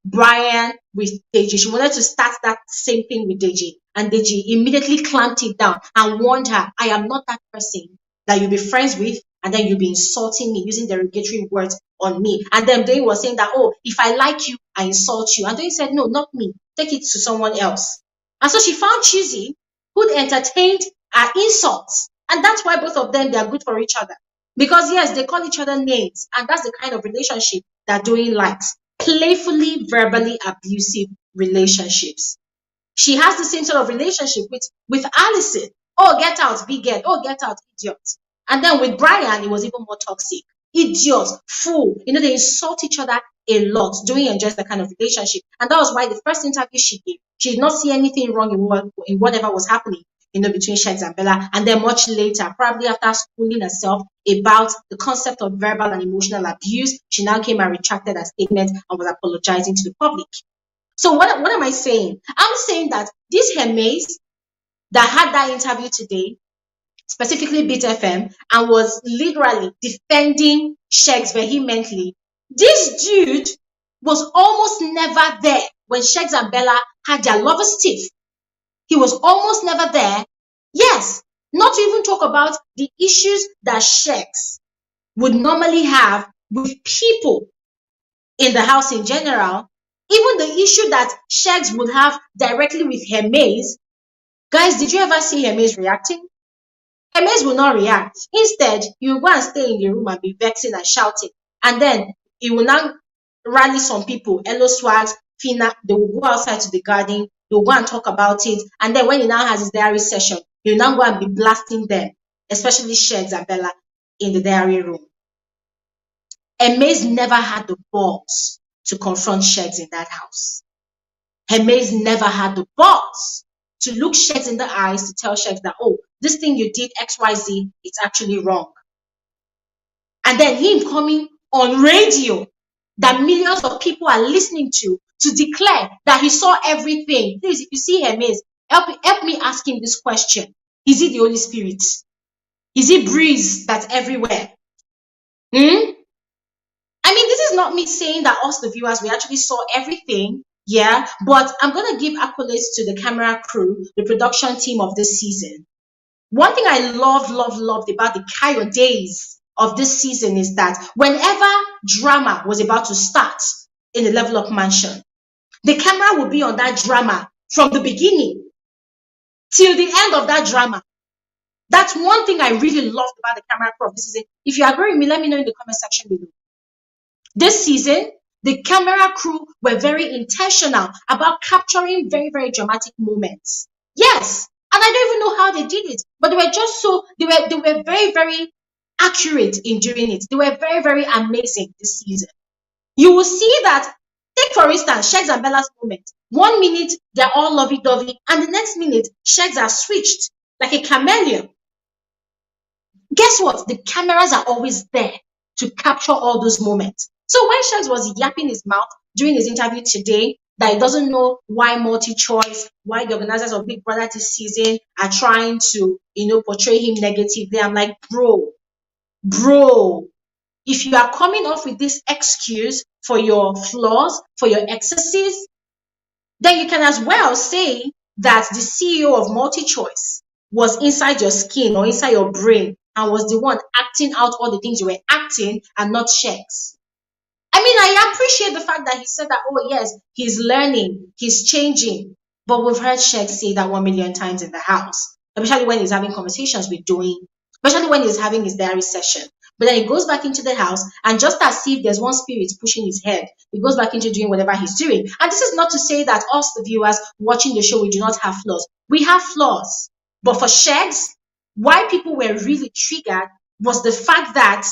Brian, with Deji. She wanted to start that same thing with Deji. And Deji immediately clamped it down and warned her, I am not that person that you'll be friends with, and then you'll be insulting me, using derogatory words on me. And then Doyin was saying that, oh, if I like you, I insult you. And Doyin said, no, not me. Take it to someone else. And so she found Chizzy, who'd entertained her insults. And that's why both of them, they are good for each other. Because yes, they call each other names. And that's the kind of relationship that Doyin likes. Playfully, verbally abusive relationships. She has the same sort of relationship with Allison. Oh, get out, big head. Oh, get out, idiot. And then with Brian, it was even more toxic. Idiot, fool. You know, they insult each other a lot. Doyin enjoys that kind of relationship. And that was why the first interview she gave, she did not see anything wrong in whatever was happening, you know, between Shegs and Bella. And then much later, probably after schooling herself about the concept of verbal and emotional abuse, she now came and retracted her statement and was apologizing to the public. So what am I saying? I'm saying that this Hermes that had that interview today, specifically Beat FM, and was literally defending Shegs vehemently, this dude was almost never there when Shegs and Bella had their lovers' tiff. He was almost never there. Yes, not to even talk about the issues that Shegs would normally have with people in the house in general. Even the issue that Shegs would have directly with Hermes. Guys, did you ever see Hermes reacting? Hermes will not react. Instead, he will go and stay in the room and be vexing and shouting. And then he will now rally some people, Elo Swags, Fina, they will go outside to the garden, they will go and talk about it. And then when he now has his diary session, he will now go and be blasting them, especially Shegs and Bella in the diary room. Hermes never had the balls to confront Shegs in that house. Hermes never had the balls to look Shegs in the eyes to tell Shegs that, oh, this thing you did, XYZ, it's actually wrong. And then him coming on radio that millions of people are listening to declare that he saw everything. Please, if you see Hermes, help me ask him this question. Is he the Holy Spirit? Is he breeze that's everywhere? I mean, this is not me saying that us, the viewers, we actually saw everything. Yeah, but I'm going to give accolades to the camera crew, the production team of this season. One thing I loved about the Kayo days of this season is that whenever drama was about to start in the Level Up Mansion, the camera would be on that drama from the beginning till the end of that drama. That's one thing I really loved about the camera crew of this season. If you agree with me, let me know in the comment section below. This season, the camera crew were very intentional about capturing very, very dramatic moments. Yes, and I don't even know how they did it, but they were just so, they were very, very accurate in doing it. They were very, very amazing this season. You will see that, take for instance, Shegs and Bella's moment. 1 minute, they're all lovey-dovey, and the next minute, Shegs are switched like a chameleon. guess what? The cameras are always there to capture all those moments. So when Shegs was yapping his mouth during his interview today, that he doesn't know why multi-choice, why the organizers of Big Brother this season are trying to, portray him negatively. I'm like, bro, if you are coming off with this excuse for your flaws, for your excesses, then you can as well say that the CEO of MultiChoice was inside your skin or inside your brain and was the one acting out all the things you were acting and not Shegs. I mean, I appreciate the fact that he said that, oh yes, he's learning, he's changing. But we've heard Shegs say that 1 million times in the house, especially when he's having conversations with Doing, especially when he's having his diary session. But then he goes back into the house, and just as if there's one spirit pushing his head, he goes back into doing whatever he's doing. And this is not to say that us, the viewers watching the show, we do not have flaws. We have flaws. But for Shegs, why people were really triggered was the fact that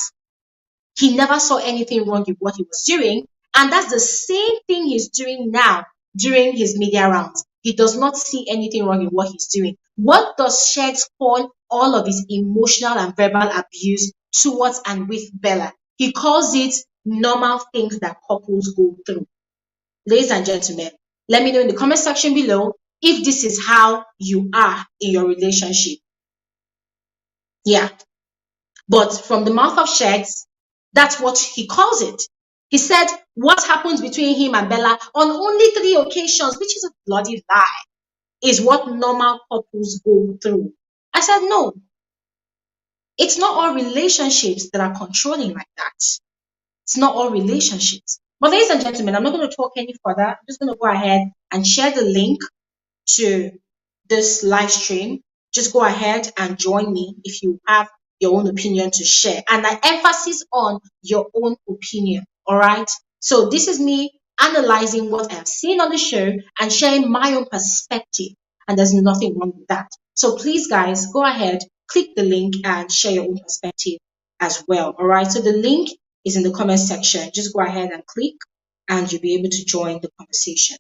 he never saw anything wrong with what he was doing. And that's the same thing he's doing now during his media rounds. He does not see anything wrong with what he's doing. What does Shegs call all of his emotional and verbal abuse towards and with Bella? He calls it normal things that couples go through. Ladies and gentlemen, let me know in the comment section below if this is how you are in your relationship. Yeah. But from the mouth of Shegs, that's what he calls it. He said what happens between him and Bella on only 3 occasions, which is a bloody lie, is what normal couples go through. I said, no. It's not all relationships that are controlling like that. It's not all relationships. But ladies and gentlemen, I'm not going to talk any further. I'm just going to go ahead and share the link to this live stream. Just go ahead and join me if you have your own opinion to share. And I emphasis on your own opinion. All right. So this is me analyzing what I have seen on the show and sharing my own perspective. And there's nothing wrong with that. So please, guys, go ahead, click the link and share your own perspective as well. All right. So the link is in the comment section. Just go ahead and click and you'll be able to join the conversation.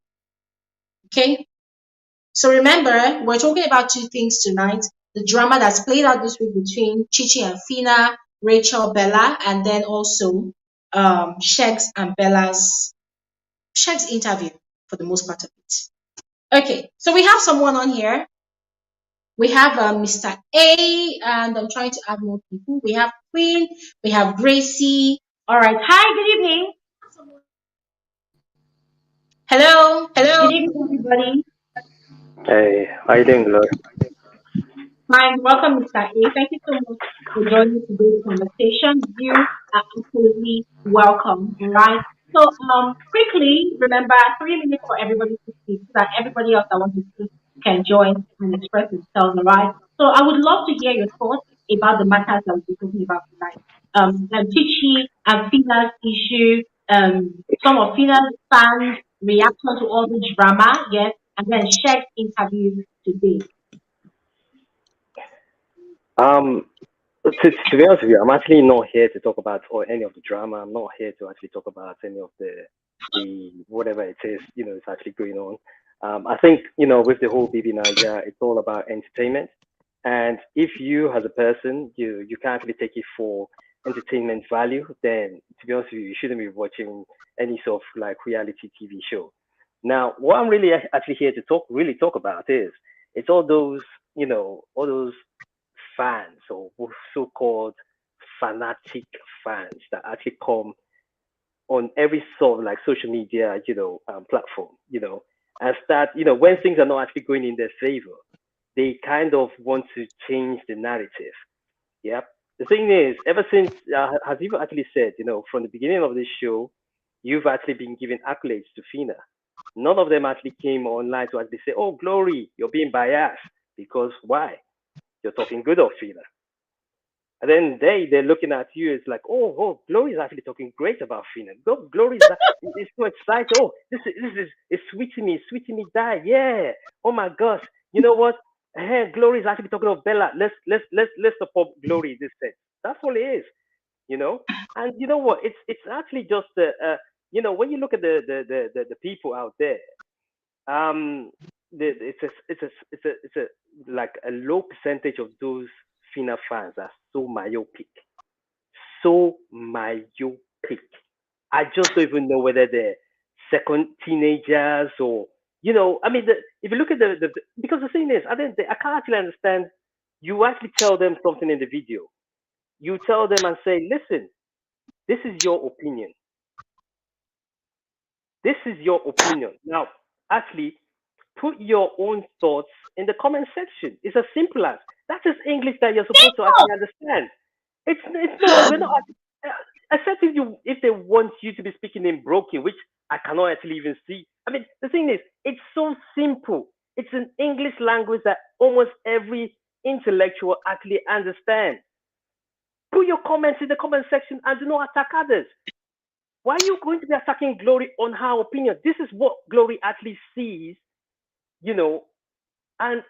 Okay. So remember, we're talking about 2 things tonight. The drama that's played out this week between Chichi and Fina, Rachel, Bella, and then also Shegs and Bella's interview for the most part of it. Okay, so we have someone on here. We have Mr. A, and I'm trying to add more people. We have Queen, we have Gracie. All right, hi, good evening. Hello. Good evening, everybody. Hey, how you doing, Lord? Hi, welcome, Mr. A. Thank you so much for joining today's conversation. You are absolutely welcome. All right. So, quickly, remember 3 minutes for everybody to speak so that everybody else that wants to speak can join and express themselves. All right. So, I would love to hear your thoughts about the matters that we'll be talking about tonight. Chichi and Fina's issue, some of Fina's fans' reaction to all the drama, yes, and then Shek's interview today. To be honest with you, I'm actually not here to talk about any of the drama. I'm not here to actually talk about any of the whatever it is, it's actually going on. I think, with the whole Bbnaija, it's all about entertainment. And if you as a person, you can't actually take it for entertainment value, then to be honest with you shouldn't be watching any sort of like reality TV show. Now, what I'm really actually here to talk about is it's all those, all those fans or so-called fanatic fans that actually come on every sort of like social media, platform, and start, when things are not actually going in their favor, they kind of want to change the narrative. Yep. The thing is, ever since, as you've actually said, from the beginning of this show, you've actually been giving accolades to Fina. None of them actually came online to actually say, "Oh, Glory, you're being biased." Because why? You're talking good of Fina. And then they're looking at you. It's like, oh, Glory is actually talking great about Fina. Glory is so excited. Oh, this is it's sweeting me, die. Yeah. Oh my gosh. You know what? Hey, Glory is actually talking of Bella. Let's support Glory this set. That's all it is. And you know what? It's actually just when you look at the people out there, it's a like a low percentage of those Fina Fina fans are so myopic. So myopic. I just don't even know whether they're second teenagers or, I mean, if you look at because the thing is, I can't actually understand. You actually tell them something in the video. You tell them and say, listen, this is your opinion. This is your opinion. Now, actually, put your own thoughts in the comment section. It's as simple as that is English that you're supposed to actually understand. It's not. We're not. Except if they want you to be speaking in broken, which I cannot actually even see. I mean, the thing is, it's so simple. It's an English language that almost every intellectual actually understands. Put your comments in the comment section and do not attack others. Why are you going to be attacking Glory on her opinion? This is what Glory actually sees, and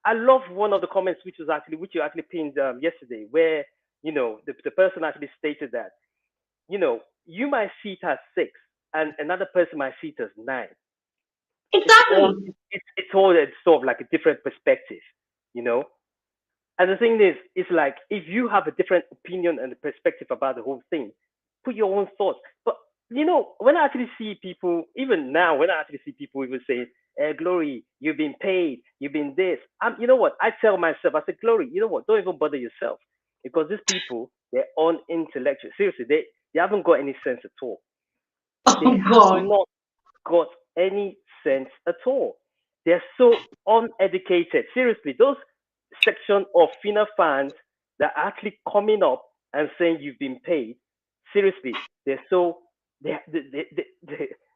I love one of the comments which you actually pinned yesterday, where the person actually stated that you might see it as 6 and another person might see it as 9. Exactly. It's all sort of like a different perspective, And the thing is, it's like if you have a different opinion and perspective about the whole thing, put your own thoughts. But when I actually see people, even now, when I actually see people even saying, Glory, you've been paid, you've been this. You know what? I tell myself, I say, Glory, you know what? Don't even bother yourself. Because these people, they're unintellectual. Seriously, they haven't got any sense at all. They have not got any sense at all. They're so uneducated. Seriously, those section of Fina fans that are actually coming up and saying you've been paid. Seriously, they're so they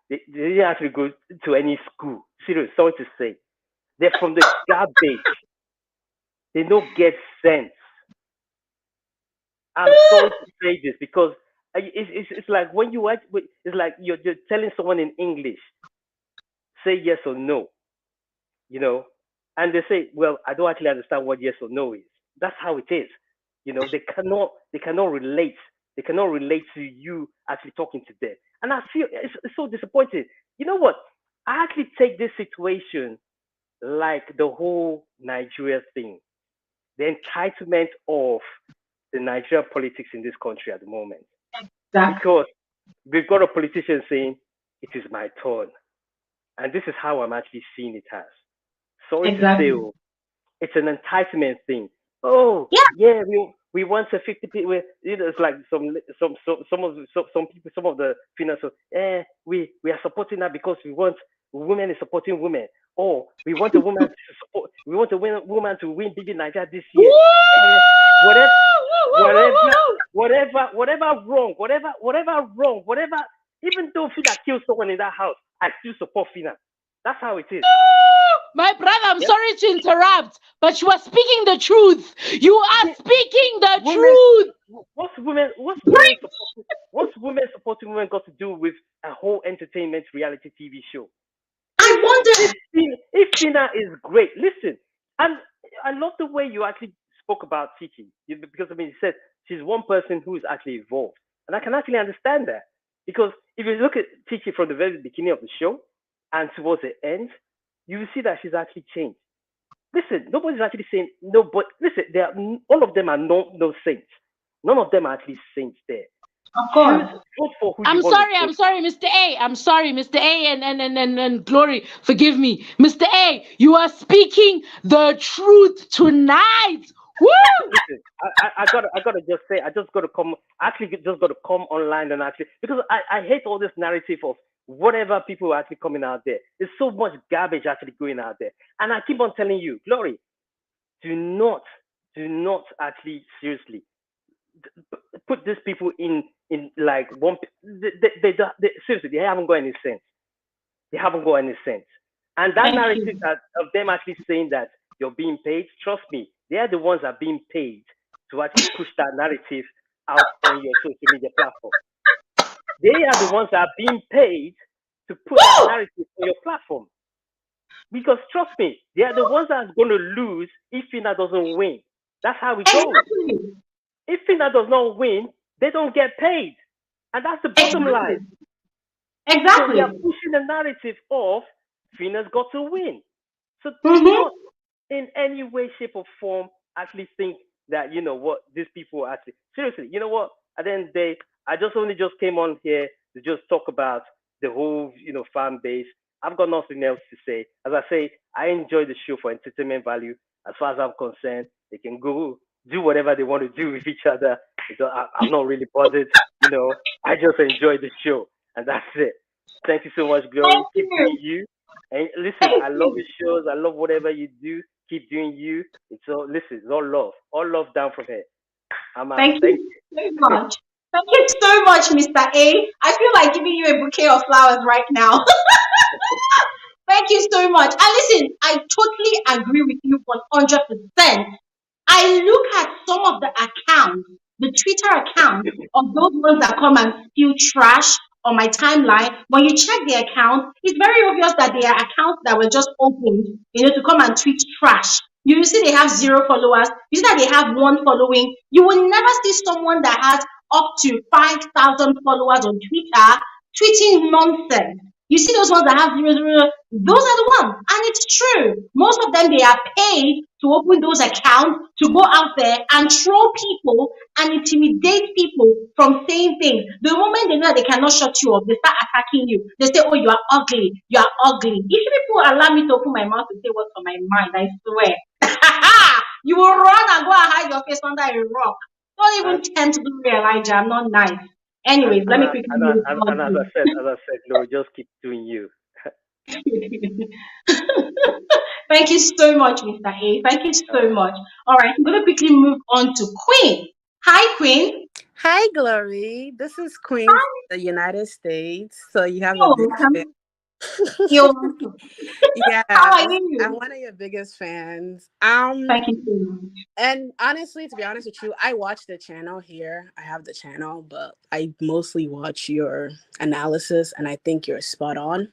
didn't actually go to any school. Seriously, sorry to say, they're from the garbage. They don't get sense. I'm sorry to say this because it's like when it's like you're telling someone in English, say yes or no, and they say, well, I don't actually understand what yes or no is. That's how it is. They cannot relate. They cannot relate to you actually talking to them. And I feel it's so disappointing. You know what? I actually take this situation like the whole Nigeria thing, the entitlement of the Nigerian politics in this country at the moment. Because we've got a politician saying, it is my turn. And this is how I'm actually seeing it as. Sorry to say, it's an entitlement thing. Oh, yeah, we want a 50 people. It's like some people, some of the financial. We are supporting that because we want women is supporting women. Or we want a woman to support. We want a woman to win Bbnaija this year. Whatever wrong. Even though Fina kills someone in that house, I still support Fina. That's how it is. My brother, I'm sorry to interrupt, but you are speaking the truth. You are speaking the truth. What's women supporting women got to do with a whole entertainment reality TV show? I wonder if Fina is great. Listen, and I love the way you actually spoke about Titi, because you said she's one person who is actually evolved, and I can actually understand that, because if you look at Titi from the very beginning of the show and towards the end, you will see that she's actually changed. Listen, nobody's actually saying no, but listen, all of them are no saints. None of them are actually saints there. Of course. I'm sorry, Mr. A. I'm sorry, Mr. A. And Glory, forgive me. Mr. A, you are speaking the truth tonight. Woo! Listen, I gotta just say, I just gotta come online and actually, because I hate all this narrative of whatever people are actually coming out there. There's so much garbage actually going out there. And I keep on telling you, Glory, do not actually seriously put these people in like one. They seriously, they haven't got any sense. They haven't got any sense. And that narrative of them actually saying that you're being paid, trust me, they are the ones that are being paid to actually push that narrative out on your social media platform. They are the ones that are being paid to put that narrative on your platform. Because trust me, they are the ones that are going to lose if Fina doesn't win. That's how it goes. If Fina does not win, they don't get paid. And that's the bottom line. Exactly. So they are pushing the narrative of Fina's got to win. So do not in any way, shape, or form actually think that what these people are actually seriously. You know what? At the end of the day, I just came on here to just talk about the whole fan base. I've got nothing else to say. As I say, I enjoy the show for entertainment value. As far as I'm concerned, they can go do whatever they want to do with each other. I'm not really bothered. I just enjoy the show, and that's it. Thank you so much, Glory. Thank Keep doing you. you. And listen, Thank I love you. your shows. I love whatever you do. Keep doing you. It's all love. All love down from here. I'm out. Thank Thank you so much. Thank you so much, Mr. A. I feel like giving you a bouquet of flowers right now. Thank you so much. And listen, I totally agree with you 100%. I look at some of the accounts, the Twitter accounts of those ones that come and spew trash on my timeline. When you check the account, it's very obvious that they are accounts that were just opened, to come and tweet trash. You will see they have zero followers. You see that they have one following. You will never see someone that has up to 5,000 followers on Twitter tweeting nonsense. You see those ones that have zero, zero, zero, those are the ones. And it's true. Most of them, they are paid to open those accounts to go out there and troll people and intimidate people from saying things. The moment they know that they cannot shut you up, they start attacking you. They say, oh, you are ugly. You are ugly. If people allow me to open my mouth to say what's on my mind, I swear. You will run and go and hide your face under a rock. Don't even you. tempt me, Elijah. I'm not nice. Anyways, let me quickly move on. And as I said, Glory, just keep doing you. Thank you so much, Mr. A. Thank you so much. All right, I'm going to quickly move on to Queen. Hi, Queen. Hi, Glory. This is Queen from Hi, the United States. So you have a you're big fan. welcome. You're welcome. How are Yes, I'm you? one of your biggest fans. Thank you so much. And honestly, to be honest with you, I watch the channel here. I have the channel, but I mostly watch your analysis, and I think you're spot on.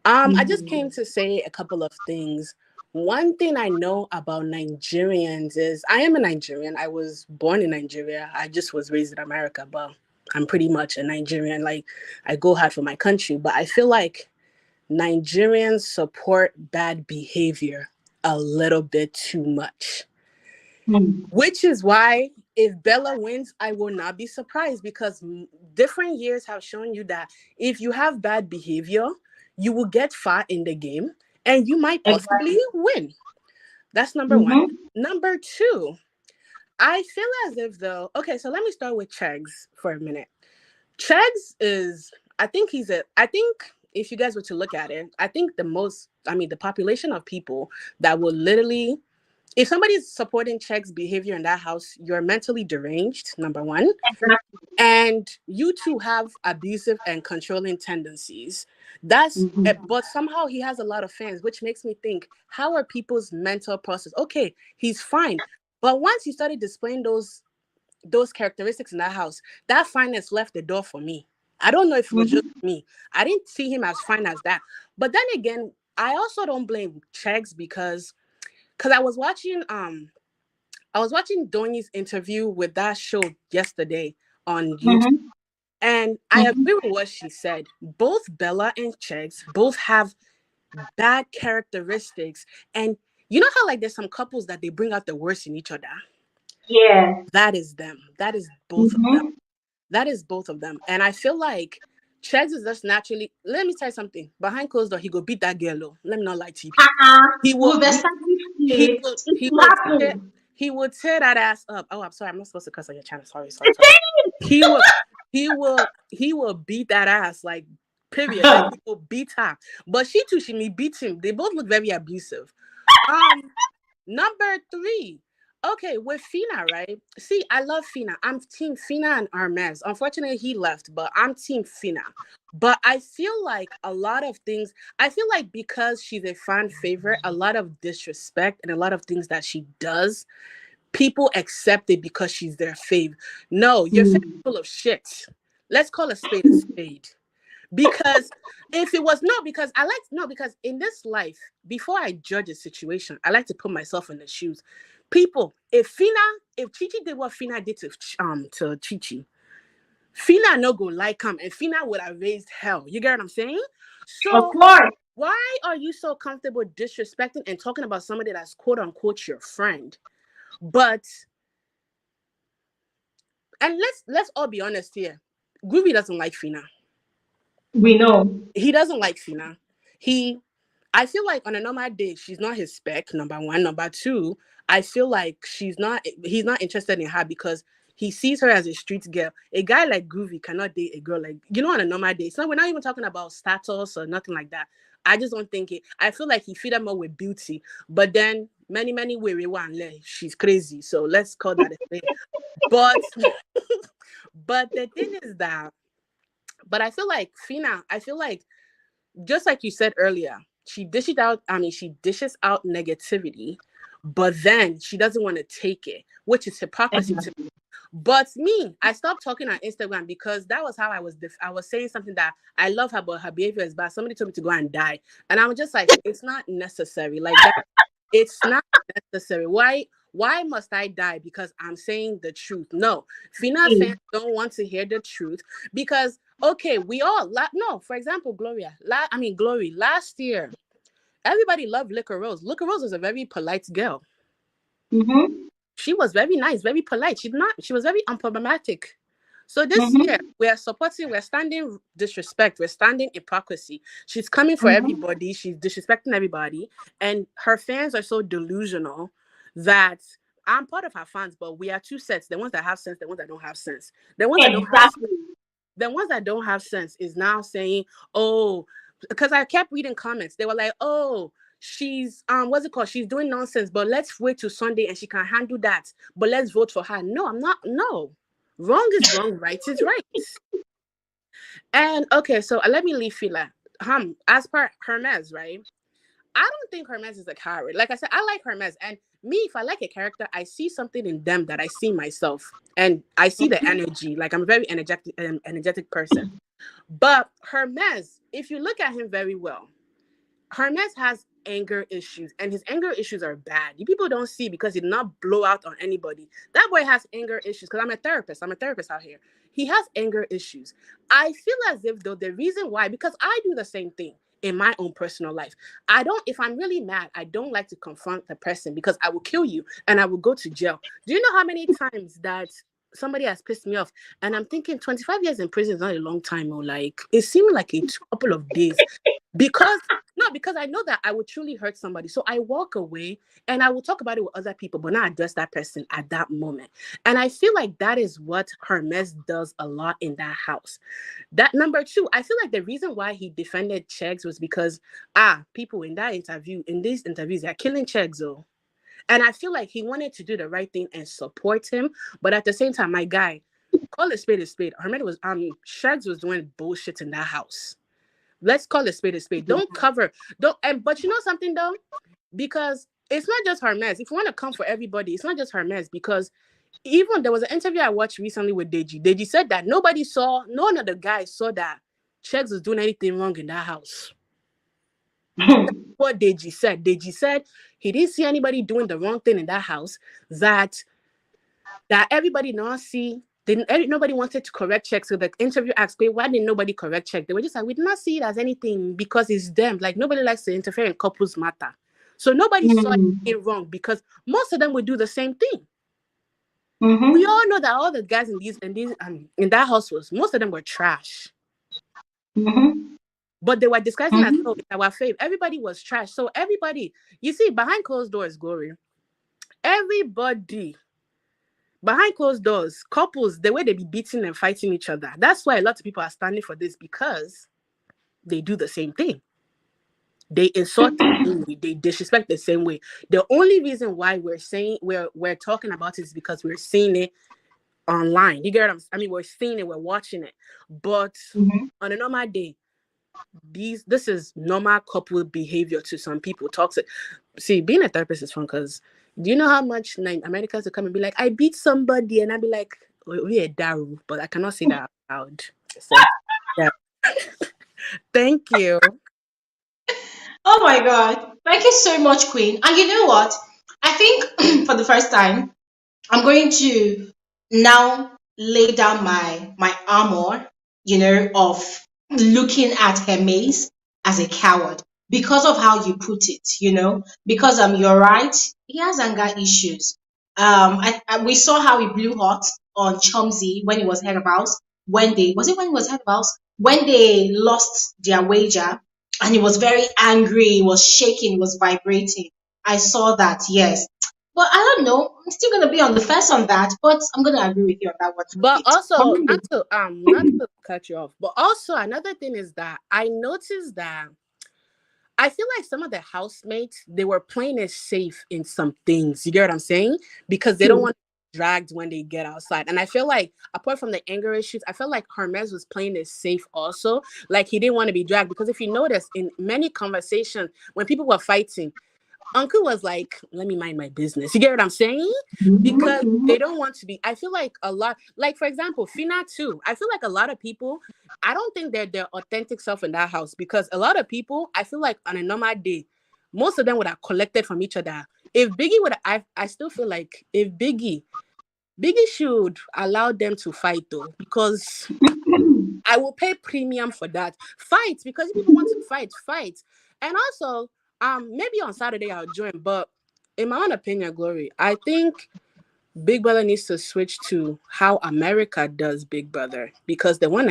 I just came Mhm. to say a couple of things. One thing I know about Nigerians is I am a Nigerian. I was born in Nigeria. I just was raised in America, but I'm pretty much a Nigerian. Like, I go hard for my country, but I feel like Nigerians support bad behavior a little bit too much. Mm. Which is why if Bella wins, I will not be surprised because different years have shown you that if you have bad behavior, you will get far in the game and you might possibly Exactly. win. That's number one. Mm-hmm. Number two, I feel as if though, okay, so let me start with Chegs for a minute. Chegs is, I think if you guys were to look at it, I think the population of people that will literally if somebody's supporting Check's behavior in that house, you're mentally deranged, number one. Exactly. And you two have abusive and controlling tendencies. Mm-hmm. But somehow he has a lot of fans, which makes me think, how are people's mental process? Okay, he's fine. But once he started displaying those characteristics in that house, that fineness left the door for me. I don't know if it was just Mm-hmm. me. I didn't see him as fine as that. But then again, I also don't blame Chegs because I was watching Donnie's interview with that show yesterday on YouTube, Mm-hmm. and I Mm-hmm. agree with what she said. Both Bella and Chegs both have bad characteristics, and you know how like there's some couples that they bring out the worst in each other. Yeah. That is them. That is both of them. Mm-hmm. That is both of them, and I feel like Chegs is just naturally. Let me tell you something. Behind closed door, he go beat that girl. Oh. Let me not lie to you people. Uh-uh. He will. We've established He it. will It he will will tear, happen. he will tear that ass up. Oh, I'm sorry, I'm not supposed to cuss on your channel. Sorry. He will he will beat that ass like period. Like he will beat her. But she may beat him. They both look very abusive. Um Number three. Okay, with Fina, right? See, I love Fina. I'm team Fina and Hermes. Unfortunately, he left, but I'm team Fina. But I feel like a lot of things, I feel like because she's a fan favorite, a lot of disrespect and a lot of things that she does, people accept it because she's their fave. No, your fave is Mm. full of shit. Let's call a spade a spade. Because if it was no, because I like no, because in this life, before I judge a situation, I like to put myself in the shoes. People, if Chichi did what Fina did to Chichi, Fina no go like him, and Fina would have raised hell. You get what I'm saying? Of So course. why are you so comfortable disrespecting and talking about somebody that's quote unquote your friend? But And let's all be honest here. Groovy doesn't like Fina. We know. He doesn't like Fina. I feel like on a normal day, she's not his spec, number one. Number two, I feel like he's not interested in her because he sees her as a street girl. A guy like Groovy cannot date a girl like, on a normal day. So we're not even talking about status or nothing like that. I just don't think it. I feel like he feed her more with beauty. But then many weary one, she's crazy. So let's call that a thing. But but the thing is that, but I feel like Fina, just like you said earlier, she dishes out negativity, but then she doesn't want to take it, which is hypocrisy to me. But me, I stopped talking on Instagram because that was how I was saying something that I love her, but her behavior is bad. Somebody told me to go and die. And I was just like, it's not necessary. Like that, it's not necessary. Why must I die because I'm saying the truth? No, Fina fans don't want to hear the truth because, okay, we all, no, for example, Glory, last year, everybody loved Liquor Rose. Liquor Rose was a very polite girl. Mm-hmm. She was very nice, very polite. She was very unproblematic. So this year, we're standing disrespect, we're standing hypocrisy. She's coming for everybody, she's disrespecting everybody, and her fans are so delusional that I'm part of her fans, but we are two sets, the ones that have sense, the ones that don't have sense. The ones that don't have sense is now saying, oh, because I kept reading comments. They were like, oh, she's she's doing nonsense, but let's wait till Sunday and she can handle that. But let's vote for her. No, I'm not. No. Wrong is wrong, right is right. And okay, so let me leave Fila. As per Hermes, right? I don't think Hermes is a coward. Like I said, I like Hermes. And me, if I like a character, I see something in them that I see myself. And I see the energy. Like I'm a very energetic person. But Hermes, if you look at him very well, Hermes has anger issues, and his anger issues are bad. You people don't see because he did not blow out on anybody. That boy has anger issues because I'm a therapist out here. He has anger issues. I feel as if though the reason why, because I do the same thing in my own personal life. If I'm really mad, I don't like to confront the person because I will kill you and I will go to jail. Do you know how many times that somebody has pissed me off and I'm thinking 25 years in prison is not a long time, or like it seemed like a couple of days because I know that I would truly hurt somebody. So I walk away and I will talk about it with other people, but not address that person at that moment. And I feel like that is what Hermes does a lot in that house. That number two, I feel like the reason why he defended Chegs was because people in these interviews, they're killing Chegs though. And I feel like he wanted to do the right thing and support him. But at the same time, my guy, call a spade a spade. Hermes was Shags was doing bullshit in that house. Let's call a spade a spade. But you know something though? Because it's not just Hermes. If you want to come for everybody, it's not just Hermes. Because even there was an interview I watched recently with Deji. Deji said that none of the guys saw that Chegs was doing anything wrong in that house. That's what Deji said. Deji said he didn't see anybody doing the wrong thing in that house. That everybody not see. Nobody wanted to correct Check. So the interview asked, why didn't nobody correct Check? They were just like, we did not see it as anything because it's them. Like nobody likes to interfere in couples matter. So nobody saw it wrong because most of them would do the same thing. We all know that all the guys in that house most of them were trash. But they were disguising as our fave. Everybody was trash. So everybody, you see, behind closed doors, Glory, everybody behind closed doors, couples, the way they be beating and fighting each other. That's why a lot of people are standing for this, because they do the same thing. They insult the same way, they disrespect the same way. The only reason why we're talking about it is because we're seeing it online. You get what I mean? We're seeing it, we're watching it. But on a normal day, this is normal couple behavior to some people. Toxic. See, being a therapist is fun because do you know how much Americans will come and be like, I beat somebody, and I'll be like, we are daru, but I cannot say that out loud. So, yeah. Thank you. Oh my God. Thank you so much, Queen. And you know what? I think for the first time, I'm going to now lay down my armor, of looking at Hermes as a coward because of how you put it, because you're right. He has anger issues. we saw how he blew hot on Chumsy when he was head of house. When they was it when he was head of house when they lost their wager, and he was very angry. He was shaking. He was vibrating. I saw that. Yes, but I don't know. I'm still gonna be on the fence on that, but I'm gonna agree with you on that one for a But bit. also, not to cut you off, but also another thing is that I noticed that I feel like some of the housemates, they were playing it safe in some things. You get what I'm saying? Because they don't True. want to be dragged when they get outside. And I feel like, apart from the anger issues, I feel like Hermes was playing it safe also. Like he didn't want to be dragged. Because if you notice, in many conversations, when people were fighting, Uncle was like, let me mind my business. You get what I'm saying? Because they don't want to be. I feel like a lot, like for example, Fina too. I feel like a lot of people, I don't think they're their authentic self in that house because a lot of people, I feel like on a normal day, most of them would have collected from each other. If Biggie would, I still feel like if Biggie should allow them to fight though, because I will pay premium for that. Fight because if people want to fight, fight. And also, maybe on Saturday I'll join. But in my own opinion, Glory, I think Big Brother needs to switch to how America does Big Brother because the one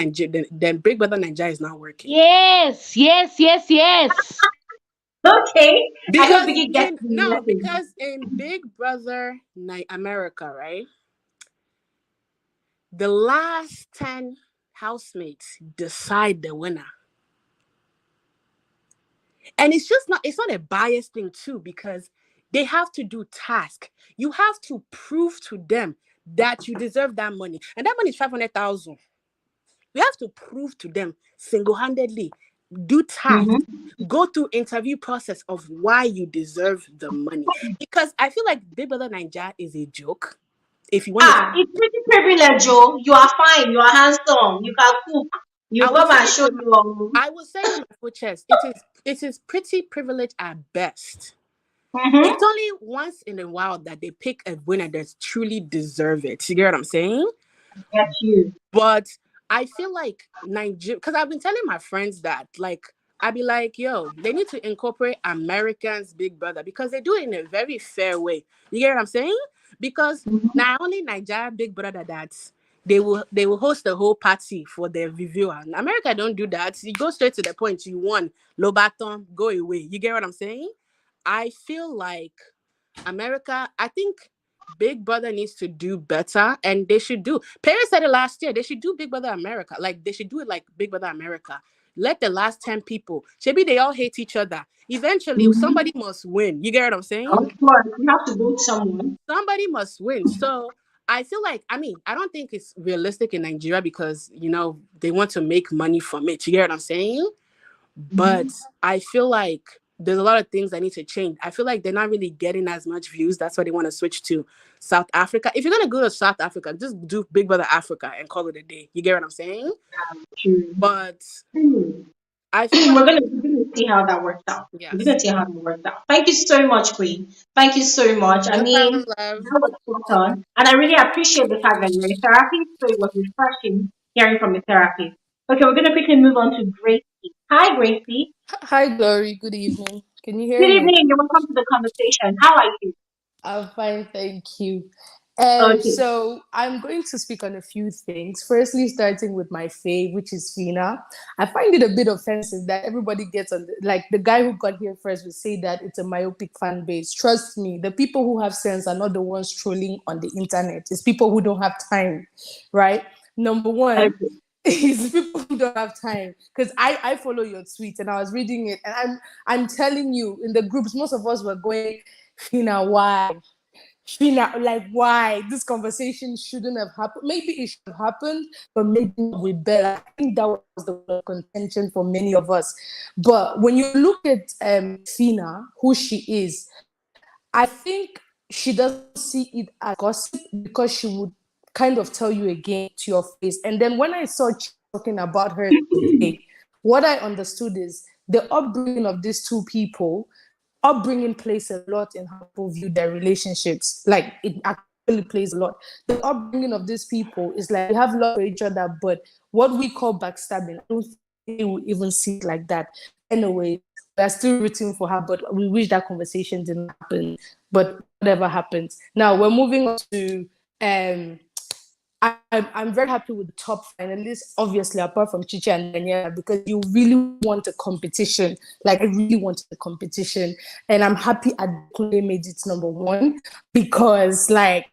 then Big Brother Nigeria is not working. Yes, yes, yes, yes. Okay. I hope Because Biggie gets the message. because in Big Brother America, right? The last 10 housemates decide the winner. And it's not a biased thing too, because they have to do task. You have to prove to them that you deserve that money. And that money is 500,000. You have to prove to them single-handedly, do task, go through interview process of why you deserve the money. Because I feel like Big Brother Nigeria is a joke. If you want to, It's pretty privilege, Joe. You are fine. You are handsome. You can cook. I You will come say and it show with your. I will say with my full chest, it is pretty privileged at best. Mm-hmm. It's only once in a while that they pick a winner that truly deserve it. You get what I'm saying? Get you. But I feel like Nigeria, because I've been telling my friends that, like, I'd be like, yo, they need to incorporate Americans Big Brother because they do it in a very fair way. You get what I'm saying? Because not only Nigeria Big Brother that they will host the whole party for their reviewer. In America don't do that. You go straight to the point. You won, low baton, go away. You get what I'm saying? I feel like America, I think Big Brother needs to do better and they should do. Perry said it last year. They should do Big Brother America. Like they should do it like Big Brother America. Let the last 10 people. Maybe they all hate each other. Eventually, somebody must win. You get what I'm saying? Of course, you have to vote someone. Somebody must win. So I feel like, I don't think it's realistic in Nigeria because, they want to make money from it. You get what I'm saying? But I feel like there's a lot of things that need to change. I feel like they're not really getting as much views. That's why they want to switch to South Africa. If you're going to go to South Africa, just do Big Brother Africa and call it a day. You get what I'm saying? True. But I feel like, We're gonna see how that works out. yes. We're gonna see how that works out. Thank you so much, Queen. Thank you so much. I No mean, problem, love. that was spot on, and I really appreciate the fact that you're a therapist. So it was refreshing hearing from a therapist. Okay, we're gonna quickly move on to Gracie. Hi, Gracie. Hi, Glory. Good evening. Can you hear Good me? evening. You're welcome to the conversation. How are you? I'm fine, thank you. Okay. So I'm going to speak on a few things. Firstly, starting with my fave, which is Fina. I find it a bit offensive that everybody gets on, like the guy who got here first would say that it's a myopic fan base. Trust me, the people who have sense are not the ones trolling on the internet. It's people who don't have time, right? Number one. Okay. It's people who don't have time because I follow your tweet and I was reading it and I'm telling you in the groups most of us were going, Fina, why? Fina, like why? This conversation shouldn't have happened. Maybe it should have happened, but maybe not with Bella. I think that was the contention for many of us. But when you look at Fina, who she is, I think she doesn't see it as gossip because she would kind of tell you again to your face. And then when I saw talking about her today, what I understood is the upbringing of these two people, upbringing plays a lot in how people view their relationships. Like it actually plays a lot. The upbringing of these people is like we have love for each other, but what we call backstabbing, I don't think they would even see it like that. Anyway, we're still rooting for her, but we wish that conversation didn't happen. But whatever happens. Now we're moving on to I'm very happy with the top finalists, obviously, apart from Chichi and Daniela, because you really want a competition. Like, I really wanted a competition. And I'm happy Adekunle made it number one, because, like,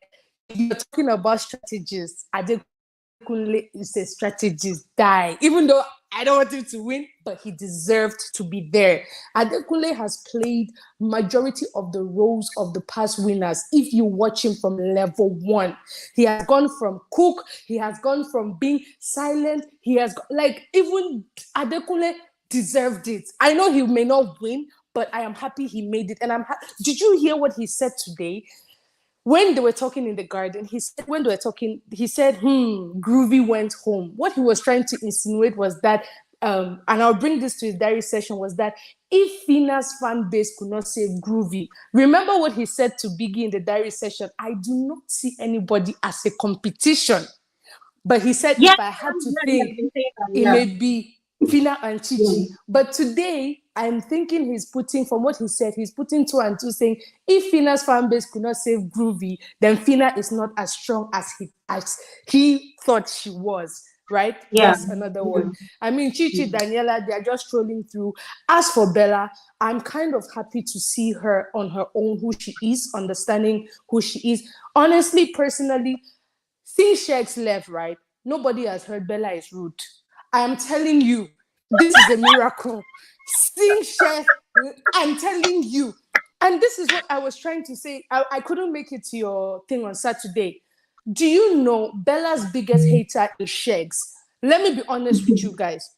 you're talking about strategies. Adekunle is a strategist guy. Even though I don't want him to win, but he deserved to be there. Adekunle has played majority of the roles of the past winners. If you watch him from level one, he has gone from cook, he has gone from being silent, he has like, even Adekunle deserved it. I know he may not win, but I am happy he made it. And did you hear what he said today? When they were talking in the garden, he said, Groovy went home. What he was trying to insinuate was that, and I'll bring this to his diary session, was that if Fina's fan base could not save Groovy, remember what he said to Biggie in the diary session, I do not see anybody as a competition. But he said, if I had to think, it may be Fina and Chichi. But today, I'm thinking he's putting, from what he said, he's putting 2 and 2, saying, if Fina's fan base could not save Groovy, then Fina is not as strong as he thought she was, right? That's another one. I mean, Chichi, Daniela, they're just strolling through. As for Bella, I'm kind of happy to see her on her own, who she is, understanding who she is. Honestly, personally, since Shex left, right, nobody has heard Bella is rude. I am telling you, this is a miracle. Since Shex, I'm telling you. And this is what I was trying to say. I couldn't make it to your thing on Saturday. Do you know Bella's biggest hater is Shex? Let me be honest with you guys.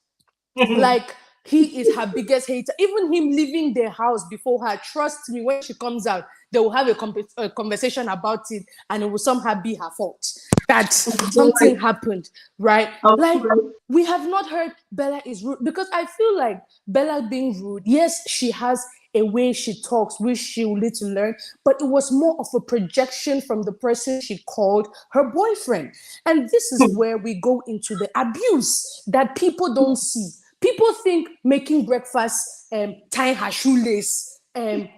Like, he is her biggest hater. Even him leaving their house before her, trust me, when she comes out, they will have a conversation about it, and it will somehow be her fault that something happened, right? Like, we have not heard Bella is rude, because I feel like Bella being rude, yes, she has a way she talks, which she will need to learn, but it was more of a projection from the person she called her boyfriend. And this is where we go into the abuse that people don't see. People think making breakfast, tying her shoelace,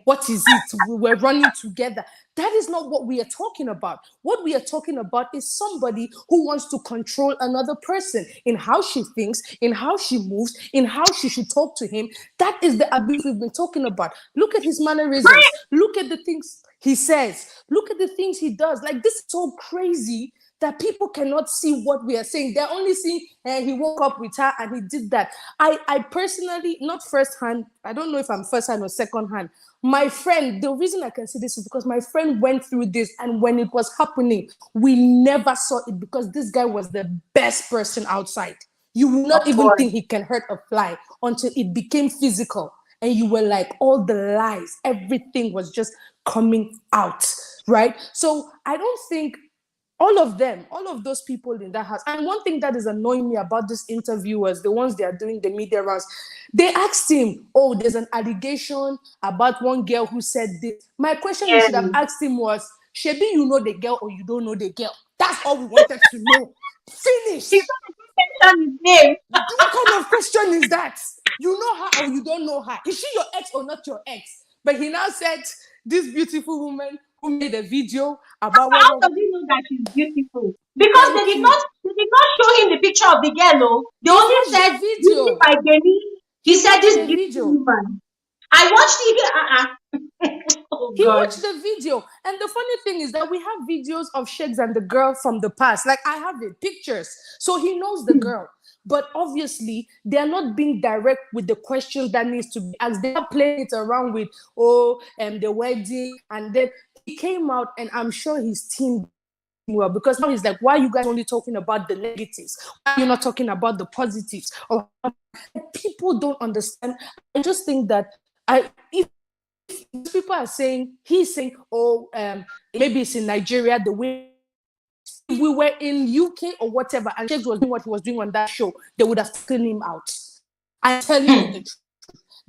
what is it? We're running together. That is not what we are talking about. What we are talking about is somebody who wants to control another person in how she thinks, in how she moves, in how she should talk to him. That is the abuse we've been talking about. Look at his mannerisms. Look at the things he says. Look at the things he does. Like, this is so crazy that people cannot see what we are saying. They're only seeing, he woke up with her and he did that. I personally, not firsthand, I don't know if I'm firsthand or secondhand. My friend, the reason I can say this is because my friend went through this, and when it was happening, we never saw it, because this guy was the best person outside. You will not even think he can hurt a fly until it became physical. And you were like, all the lies, everything was just coming out, right? So I don't think all of those people in that house. And one thing that is annoying me about this interviewers, the ones they are doing the media rounds, they asked him, oh, there's an allegation about one girl who said this. My question you should have asked him was, Shebi, you know the girl or you don't know the girl? That's all we wanted to know. Finish. What kind of question is that? You know her or you don't know her? Is she your ex or not your ex? But he now said, this beautiful woman who made a video about how does he know that she's beautiful? Because they did not show him the picture of the girl. No, they only said beauty by Benny. He said this beautiful woman. I watched it. Oh, he watched the video, and the funny thing is that we have videos of Shegs and the girl from the past. Like, I have the pictures, so he knows the girl. But obviously, they are not being direct with the questions that needs to be asked. They are playing it around with, the wedding, and then he came out, and I'm sure his team well, because now he's like, why are you guys only talking about the negatives? Why are you not talking about the positives? Or people don't understand. I just think that if people are saying, he's saying, maybe it's in Nigeria, the way we were in UK or whatever, and Shegs was doing what he was doing on that show, they would have taken him out. I'm telling you the truth.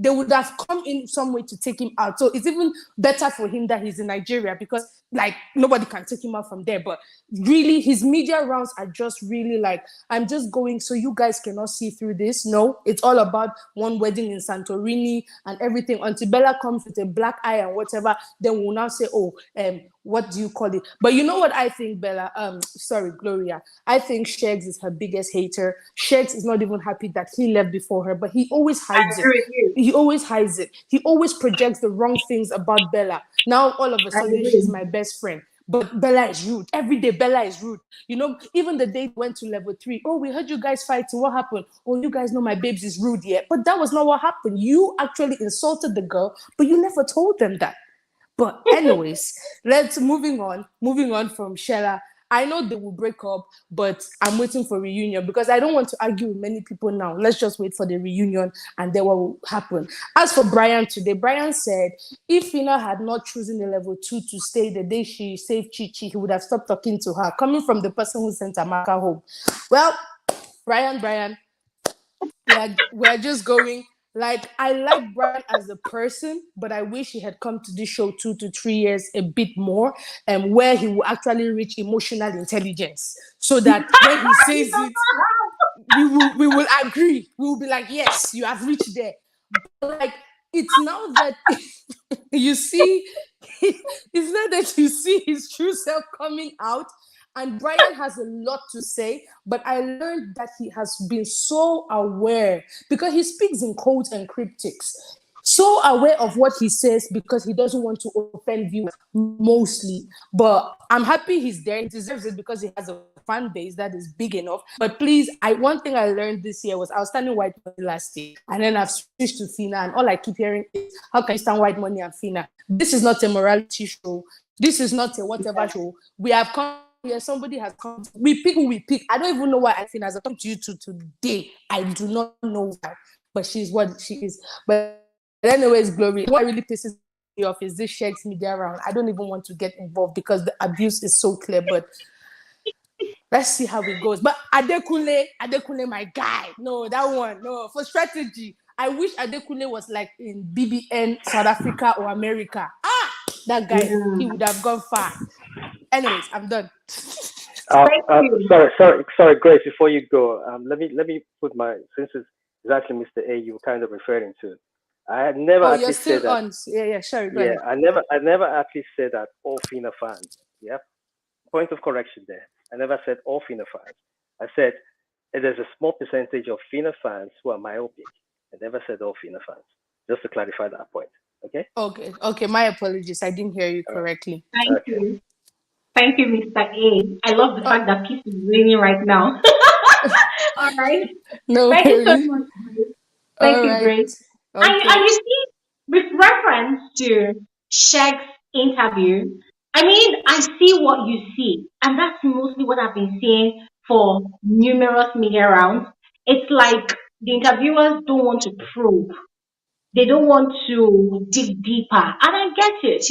They would have come in some way to take him out. So it's even better for him that he's in Nigeria, because like nobody can take him out from there. But really, his media rounds are just really like, I'm just going so you guys cannot see through this. No, it's all about one wedding in Santorini and everything. Until Bella comes with a black eye and whatever, then we'll now say, oh, what do you call it? But you know what I think, Bella? Gloria. I think Shegs is her biggest hater. Shegs is not even happy that he left before her, but he always hides it. He always hides it. He always projects the wrong things about Bella. Now all of a sudden she's my best friend. But Bella is rude. Every day Bella is rude. You know, even the day we went to level 3. Oh, we heard you guys fighting. What happened? Oh, you guys know my babes is rude yet. But that was not what happened. You actually insulted the girl, but you never told them that. But anyways, let's moving on from Shella. I know they will break up, but I'm waiting for reunion because I don't want to argue with many people now. Let's just wait for the reunion and then what will happen. As for Brian today, Brian said if Fina had not chosen the level 2 to stay the day she saved Chichi, he would have stopped talking to her, coming from the person who sent Amaka home. Well, Brian, we're just going. Like, I like Brian as a person, but I wish he had come to this show 2 to 3 years a bit more, and where he will actually reach emotional intelligence, so that when he says it, we will agree. We will be like, yes, you have reached there. But like, it's now that you see, it's not that you see his true self coming out. And Brian has a lot to say, but I learned that he has been so aware because he speaks in codes and cryptics. So aware of what he says because he doesn't want to offend viewers mostly. But I'm happy he's there. He deserves it because he has a fan base that is big enough. But please, one thing I learned this year was I was standing white money last year, and then I've switched to Fina, and all I keep hearing is, how can you stand white money and Fina? This is not a morality show. This is not a whatever show. We have come. Yeah, somebody has come. We pick who we pick. I don't even know why Athena has come to you today. I do not know why, but she's what she is. But anyways, Glory, what really pisses me off is this Shegs media round. I don't even want to get involved because the abuse is so clear. But let's see how it goes. But Adekunle, my guy. No, that one. No, for strategy. I wish Adekunle was like in BBN, South Africa or America. That guy, he would have gone far. Anyways, I'm done. Sorry, Grace. Before you go, let me put since it's exactly Mr. A you were kind of referring to. I had never. Oh, you're still on. Yeah, sure. Go ahead. I never actually said that all Fina fans. Yeah. Point of correction there. I never said all Fina fans. I said there's a small percentage of Fina fans who are myopic. I never said all Fina fans. Just to clarify that point. Okay. Okay. My apologies. I didn't hear you correctly. Thank you. Thank you, Mr. A. I love the fact that peace is raining right now. All right. No, thank you so much. Thank you, Grace. Okay. And you see, with reference to Sheg's interview, I mean, I see what you see. And that's mostly what I've been seeing for numerous media rounds. It's like the interviewers don't want to probe. They don't want to dig deeper. And I get it,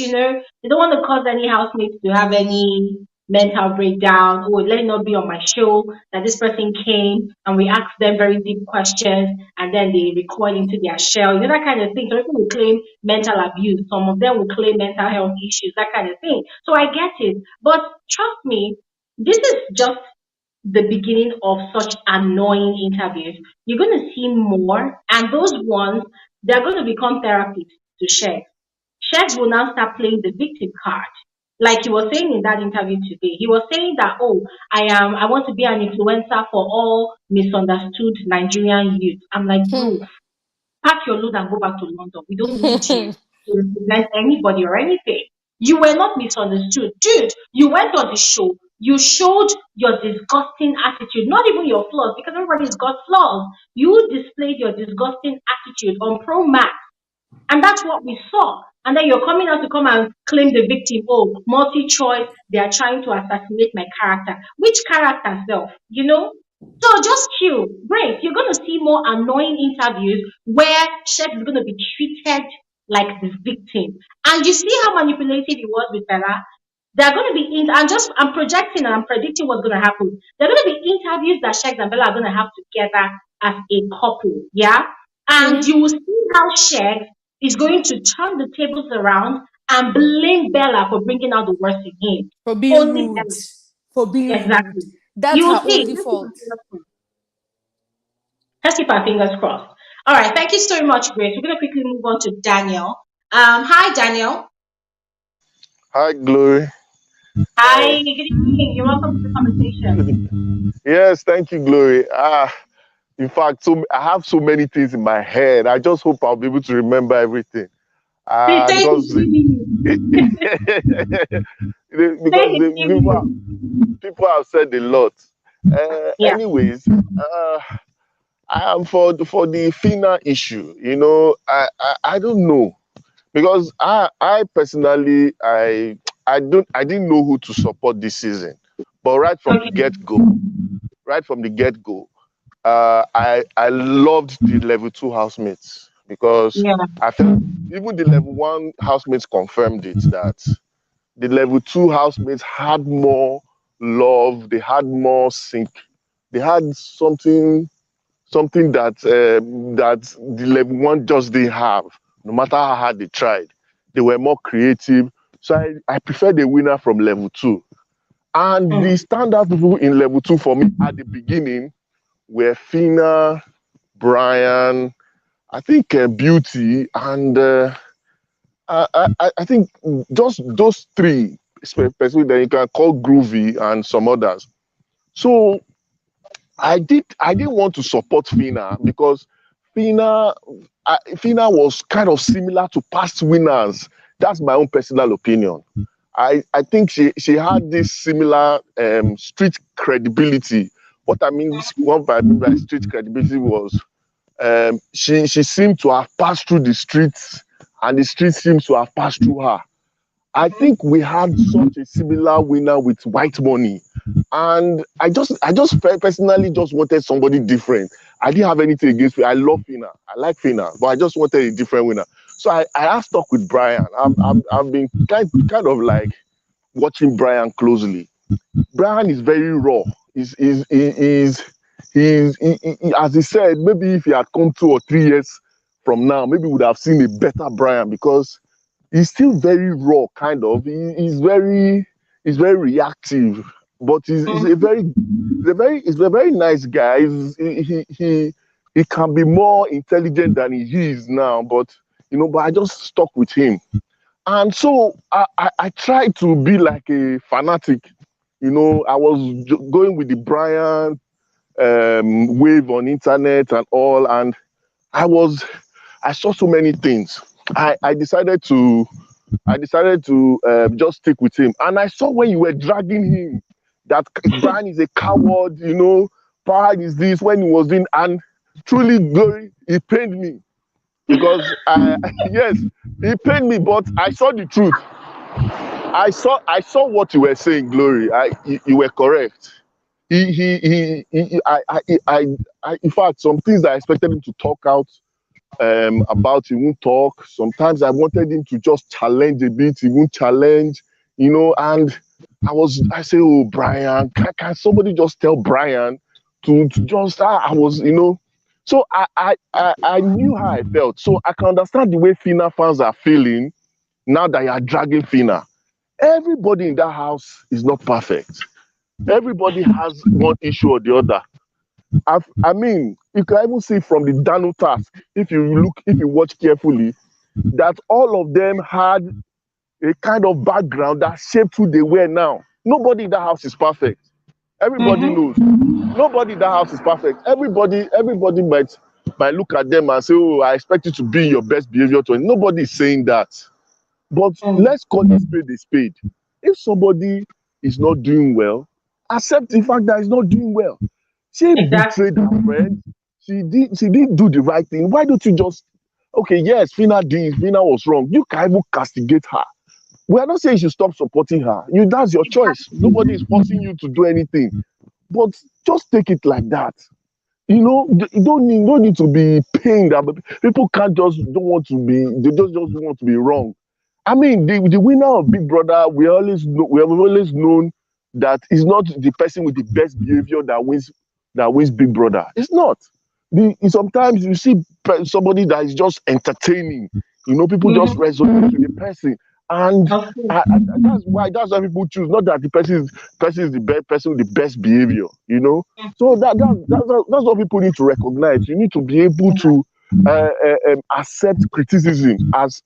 They don't want to cause any housemates to have any mental breakdown. Oh, let it not be on my show that this person came and we asked them very deep questions and then they recoil into their shell. That kind of thing. Some people will claim mental abuse. Some of them will claim mental health issues, that kind of thing. So I get it. But trust me, this is just the beginning of such annoying interviews. You're going to see more, and those ones, they're going to become therapists to Shegs. Shegs will now start playing the victim card. Like he was saying in that interview today, he was saying that, I want to be an influencer for all misunderstood Nigerian youth. I'm like, bro, pack your load and go back to London. We don't need you to represent anybody or anything. You were not misunderstood. Dude, you went on the show. You showed your disgusting attitude, not even your flaws, because everybody's got flaws. You displayed your disgusting attitude on Pro Max. And that's what we saw. And then you're coming out to come and claim the victim. Oh, multi-choice, they are trying to assassinate my character. Which character self, So just chill. Great. You're going to see more annoying interviews where Shegs is going to be treated like the victim. And you see how manipulative he was with Bella? There are going to be, I'm projecting and I'm predicting what's going to happen. There are going to be interviews that Shegs and Bella are going to have together as a couple. Yeah. And you will see how Shegs is going to turn the tables around and blame Bella for bringing out the worst in him. For being Only rude. Bella. For being Exactly. rude. That's You her will see. only fault. Let's keep our fingers crossed. All right. Thank you so much, Grace. We're going to quickly move on to Daniel. Hi, Daniel. Hi, Glory. Hi. Good evening. You're welcome to the conversation. Yes, thank you, Glory. In fact, I have so many things in my head. I just hope I'll be able to remember everything. Because people have said a lot. Anyways, I am for the FINA issue. You know, I don't know, because I personally I didn't know who to support this season, but right from the get go, I loved the level 2 housemates, because I felt even the level 1 housemates confirmed it, that the level 2 housemates had more love, they had more sync, they had something that that the level 1 just didn't have. No matter how hard they tried, they were more creative. So I prefer the winner from level 2. And the standout people in level 2 for me at the beginning were Fina, Brian, I think Beauty, and I think just those 3, especially that you can call Groovy and some others. So I didn't want to support Fina, because Fina was kind of similar to past winners. That's my own personal opinion. I think she had this similar street credibility. What I mean by street credibility was she seemed to have passed through the streets, and the streets seems to have passed through her. I think we had such a similar winner with White Money, and I just personally just wanted somebody different. I didn't have anything against her. I love Fina, I like Fina, but I just wanted a different winner. So I have stuck with Brian. I've been kind of like watching Brian closely. Brian is very raw. He's as he said, maybe if he had come 2 or 3 years from now, maybe we would have seen a better Brian, because he's still very raw, kind of. He's very reactive, but he's a very nice guy. He can be more intelligent than he is now, but but I just stuck with him. And so I tried to be like a fanatic. I was going with the Brian wave on internet and all, and I saw so many things. I decided to just stick with him. And I saw when you were dragging him that Brian is a coward, Brian is this, when he was doing, and truly, Glory, it pained me, because yes, it pained me, but I saw the truth. I saw what you were saying, Glory. You were correct. In fact, some things I expected him to talk out about, he won't talk. Sometimes I wanted him to just challenge a bit, he won't challenge, and I say, oh, Brian, can somebody just tell Brian to just, I was, so I knew how I felt. So I can understand the way Fina fans are feeling now that you are dragging Fina. Everybody in that house is not perfect. Everybody has one issue or the other. I mean, you can even see from the Dano task, if you watch carefully, that all of them had a kind of background that shaped who they were now. Nobody in that house is perfect. Everybody knows. Nobody in that house is perfect. Everybody might look at them and say, oh, I expect you to be your best behavior. Nobody is saying that. But let's call a spade a spade. If somebody is not doing well, accept the fact that he's not doing well. She betrayed her friend. She didn't do the right thing. Why don't you just, okay, yes, Fina was wrong. You can even castigate her. We are not saying you should stop supporting her. That's your choice. Nobody is forcing you to do anything. But just take it like that. You don't need to be pained. People they just want to be wrong. I mean, the winner of Big Brother, we have always known that it's not the person with the best behavior that wins Big Brother. It's not. Sometimes you see somebody that is just entertaining. People just resonate with the person, And Okay. that's why people choose. Not that the person is the best person with the best behavior, you know. So that's what people need to recognize. You need to be able to accept criticism as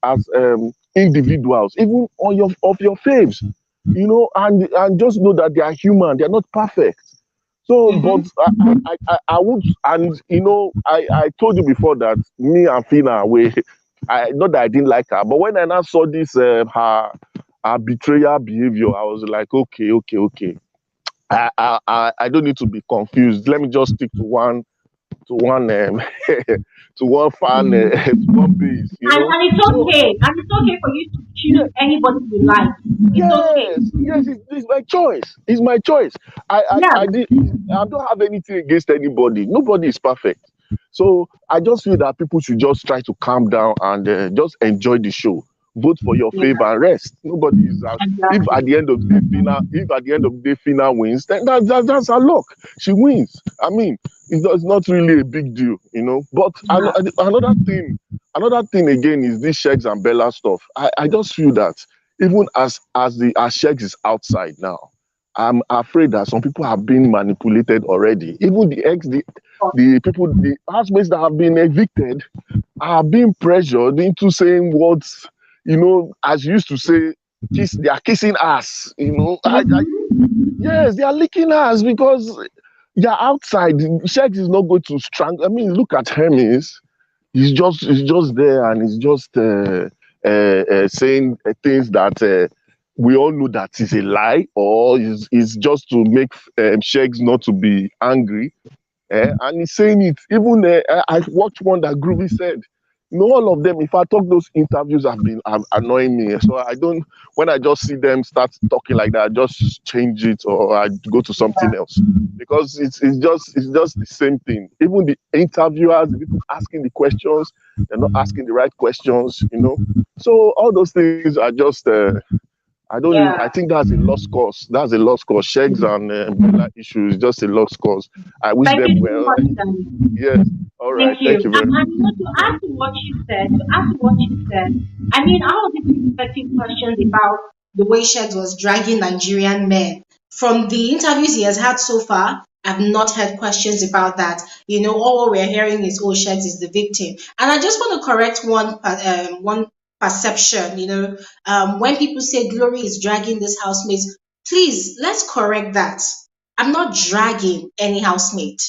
individuals, even on your faves, you know, and just know that they are human. They are not perfect. So, but I would, and you know, I told you before that me and Fina, I not that I didn't like her, but when I now saw this her betrayal behavior, I was like, okay. I don't need to be confused. Let me just stick to one to one fan to one base, you know. And it's So okay. And it's okay for you to choose anybody you like. It's okay. yes, it's my choice. It's my choice. Yeah. I don't have anything against anybody. Nobody is perfect. So I just feel that people should just try to calm down and just enjoy the show. Vote for your Yeah. favor and rest. Nobody is out. If Exactly. at the end of the day, if at the end of the day Fina wins, then that's her luck. She wins. I mean, it's not really a big deal, you know. But another thing again is this Shegs and Bella stuff. I just feel that even as Shegs is outside now, I'm afraid that some people have been manipulated already. Even the people, the housemates that have been evicted are being pressured into saying what, you know, as you used to say, they are kissing ass, you know. Yes, they are licking ass because they're outside. Shegs is not going to strangle. I mean, look at Hermes. He's just there and he's just saying things that we all know that is a lie, or is just to make Shegs not to be angry. And he's saying it. Even I watched one that Groovy said, you know, all of them, if I talk, those interviews have been annoying me. So I don't, when I just see them start talking like that, I just change it or I go to something else because it's just the same thing. Even the interviewers, the people asking the questions, they're not asking the right questions, you know. So all those things are just I think that's a lost cause. That's a lost cause. Shegs and Bella issue is just a lost cause. I wish Thank them you so well. much, Danny. Yes. All Thank right. you. Thank you very much. And you know, to add to what you said, I mean, I was even expecting questions about the way Shegs was dragging Nigerian men. From the interviews he has had so far, I've not heard questions about that. You know, all we're hearing is, oh, Shegs is the victim. And I just want to correct one perception. You know, when people say Glory is dragging this housemates, please let's correct that. I'm not dragging any housemate.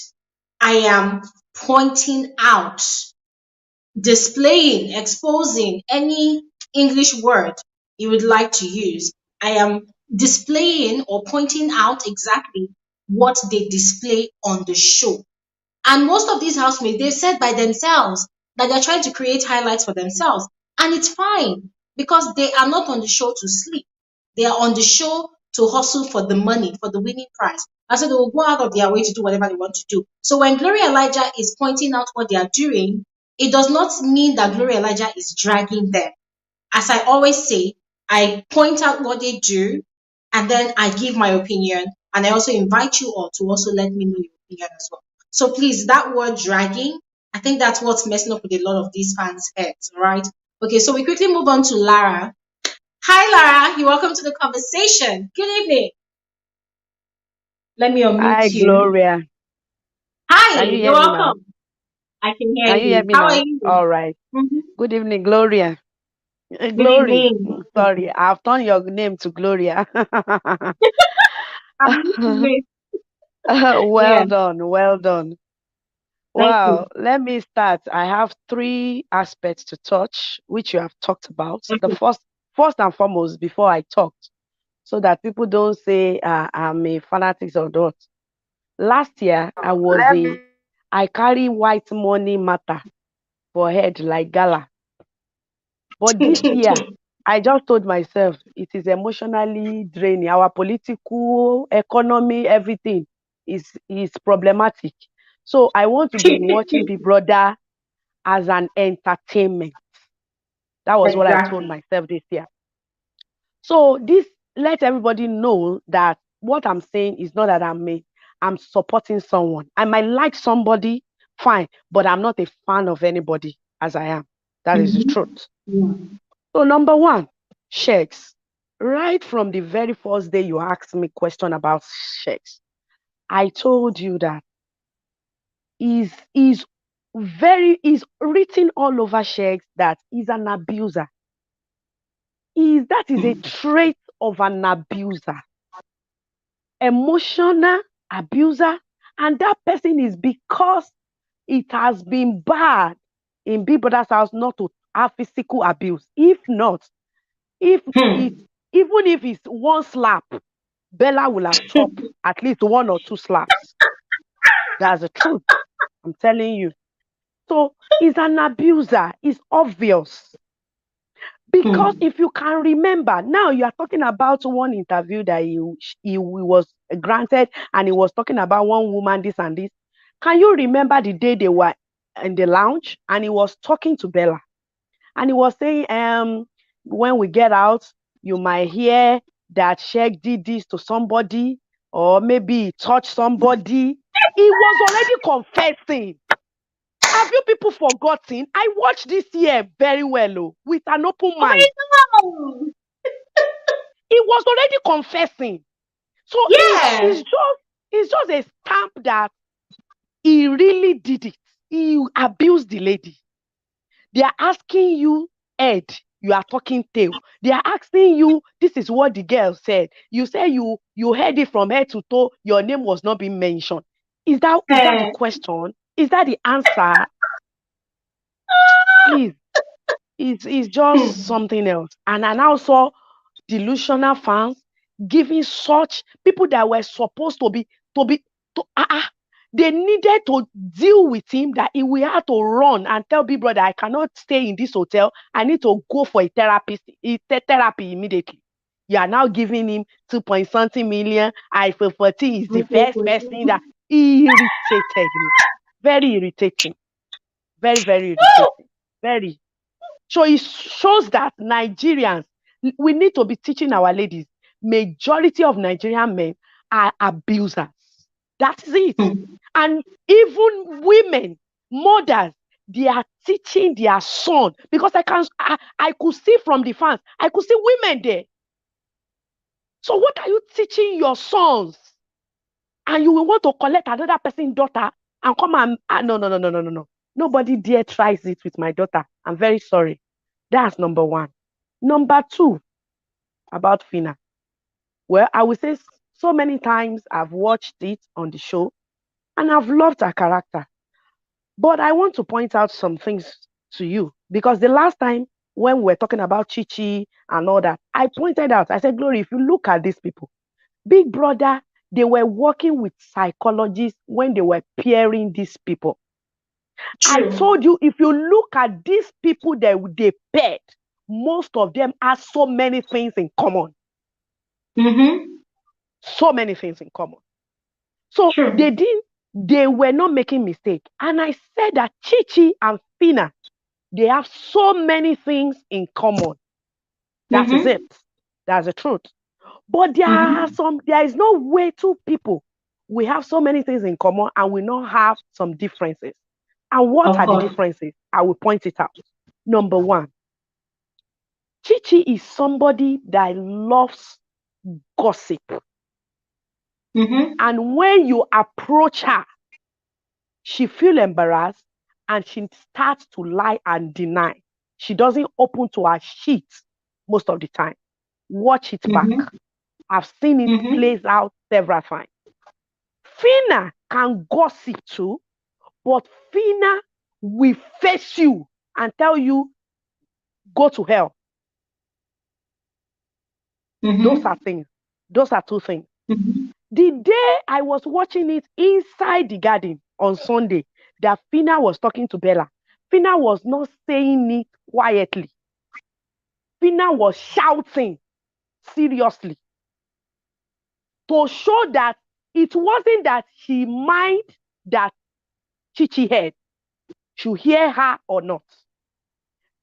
I am pointing out, displaying, exposing any English word you would like to use. I am displaying or pointing out exactly what they display on the show. And most of these housemates, they've said by themselves that they're trying to create highlights for themselves. And it's fine because they are not on the show to sleep. They are on the show to hustle for the money, for the winning prize. And so they will go out of their way to do whatever they want to do. So when Gloria Elijah is pointing out what they are doing, it does not mean that Gloria Elijah is dragging them. As I always say, I point out what they do and then I give my opinion. And I also invite you all to also let me know your opinion as well. So please, that word dragging, I think that's what's messing up with a lot of these fans' heads, all right? Okay, so we quickly move on to Lara. Hi, Lara. You're welcome to the conversation. Good evening. Let me Hi, unmute you. Gloria. Hi, Can you you're hear me now? welcome. I can hear Can you hear you. me How are now? you? All right. Mhm. Good evening, Gloria. Good Glory. evening. Sorry, I've turned your name to Gloria. I'm used to it. Yeah, Well done. Well done. thank Well, you. let me start. I have three aspects to touch, which you have talked about. The Okay. first and foremost, before I talked, so that people don't say I'm a fanatic or not. Last year, I carry white money matter for head like gala. But this year, I just told myself it is emotionally draining. Our political, economy, everything is problematic. So I want to be watching Big Brother as an entertainment. That was what I told Exactly. myself this year. So this let everybody know that what I'm saying is not that I'm supporting someone. I might like somebody, fine, but I'm not a fan of anybody as I am. That is the truth. Yeah. So number one, Sheiks, right from the very first day you asked me question about Sheiks, I told you that is written all over Sheiks that he's an abuser. That is a trait of an abuser, emotional abuser, and that person is because it has been bad in Big Brother's house not to have physical abuse. If not, if it even if it's one slap, Bella will have chopped at least 1 or 2 slaps. That's the truth. I'm telling you. So he's an abuser. It's obvious. Because if you can remember, now you are talking about one interview that he was granted, and he was talking about one woman, this and this. Can you remember the day they were in the lounge and he was talking to Bella? And he was saying, when we get out, you might hear that Sheikh did this to somebody, or maybe he touched somebody. He was already confessing. Have you people forgotten? I watched this year very well, with an open mind. He was already confessing. So it's just a stamp that he really did it. He abused the lady. They are asking you head, you are talking tail. They are asking you, this is what the girl said. You say you heard it from head to toe, your name was not being mentioned. Is that the question? Is that the answer? Please. It's just something else. And I now saw delusional fans giving such people that were supposed to be they needed to deal with him, that he will have to run and tell Big Brother, I cannot stay in this hotel. I need to go for a therapy immediately. You are now giving him 2-point-something million. I feel 40 is the first person that irritated me. Very irritating. Very, very irritating. Very. So it shows that Nigerians, we need to be teaching our ladies. Majority of Nigerian men are abusers. That's it. And even women, mothers, they are teaching their son, because I could see from the fans, I could see women there. So what are you teaching your sons? And you will want to collect another person's daughter and come and no. Nobody dare tries it with my daughter. I'm very sorry. That's number 1. Number 2, about Fina. Well, I will say so many times I've watched it on the show and I've loved her character. But I want to point out some things to you, because the last time when we were talking about Chichi and all that, I pointed out, I said, Glory, if you look at these people, Big Brother, they were working with psychologists when they were pairing these people. True. I told you, if you look at these people that they paired, most of them have so many things in common. So many things in common. So true. They were not making mistake. And I said that Chichi and Fina, they have so many things in common. That is it. That's the truth. But there is no way two people, we have so many things in common and we not have some differences. And what are the differences? I will point it out. Number 1, Chichi is somebody that loves gossip. And when you approach her, she feels embarrassed and she starts to lie and deny. She doesn't open to her sheets most of the time. Watch it back. I've seen it plays out several times. Fina can gossip too, but Fina will face you and tell you, go to hell. Those are things. Those are 2 things. The day I was watching it inside the garden on Sunday, that Fina was talking to Bella, Fina was not saying it quietly. Fina was shouting seriously to show that it wasn't that she mind that Chichi heard, should hear her or not.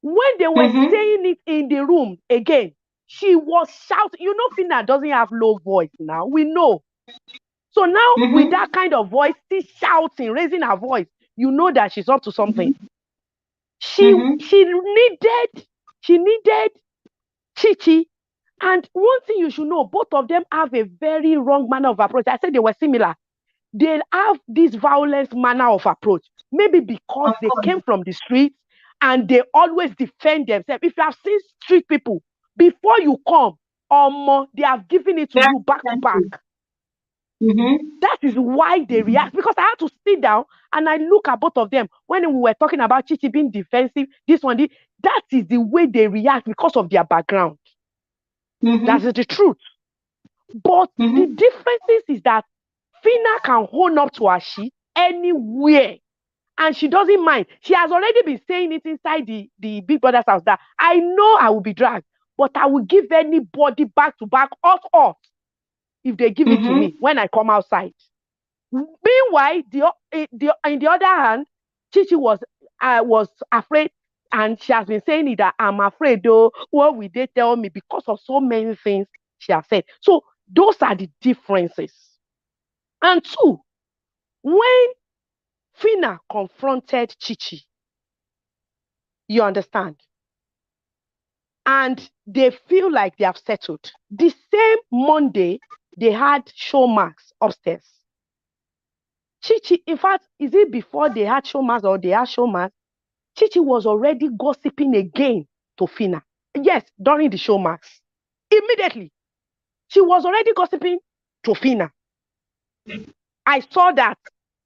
When they were saying it in the room again, she was shouting. You know, Fina doesn't have low voice now. We know. So now with that kind of voice, she's shouting, raising her voice, you know that she's up to something. She needed Chichi. And one thing you should know, both of them have a very wrong manner of approach. I said they were similar. They have this violent manner of approach. Maybe because they came from the streets and they always defend themselves. If you have seen street people, before you come, they have given it to you back to back. That is why they react. Because I had to sit down and I look at both of them. When we were talking about Chichi being defensive, that is the way they react because of their background. That is the truth. But the differences is that Fina can hold up to her shit anywhere. And she doesn't mind. She has already been saying it inside the Big Brother's house that I know I will be dragged, but I will give anybody back to back hot if they give it to me when I come outside. Meanwhile, in the other hand, Chichi was afraid, and she has been saying it that I'm afraid though. What will they tell me? Because of so many things she has said. So those are the differences. And two, when Fina confronted Chichi, you understand, and they feel like they have settled. The same Monday, they had showmax upstairs. Chichi, in fact, is it before they had showmax or they had showmax? Chichi was already gossiping again to Fina. Yes, during the showmax. Immediately, she was already gossiping to Fina. I saw that.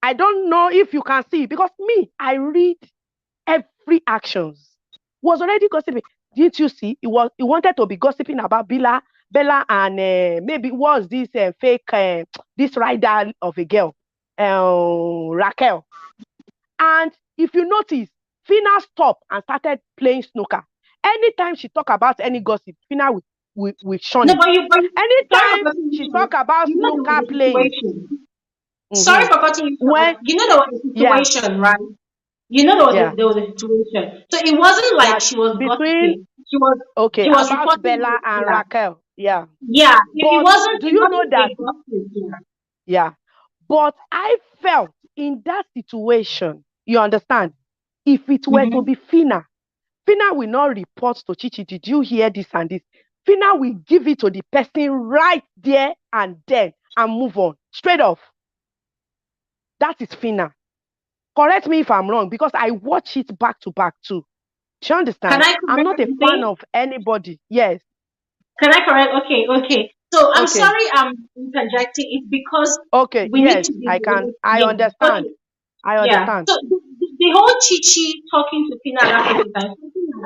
I don't know if you can see, because me, I read every actions. Was already gossiping. Didn't you see? He wanted to be gossiping about Bella and maybe was this fake this rider of a girl, Raquel. And if you notice, Fina stopped and started playing snooker. Anytime she talk about any gossip, Fina will shun it. Anytime she talk about snooker playing. Sorry for cutting you short. You know there was a situation, right? You know there was a situation. So it wasn't like she was gossiping. She was about Bella and Raquel. Yeah. Yeah. It wasn't. Do you know that? Yeah. But I felt in that situation, you understand, if it were to be Fina will not report to Chichi, did you hear this and this? Fina will give it to the person right there and then and move on. Straight off. That is Fina. Correct me if I'm wrong, because I watch it back to back too. Do you understand? I'm not a fan of anybody. Yes. Can I correct? Okay. So I'm sorry I'm interjecting. It's because we need to be I understand. I understand. So the whole Chichi talking to Fina something that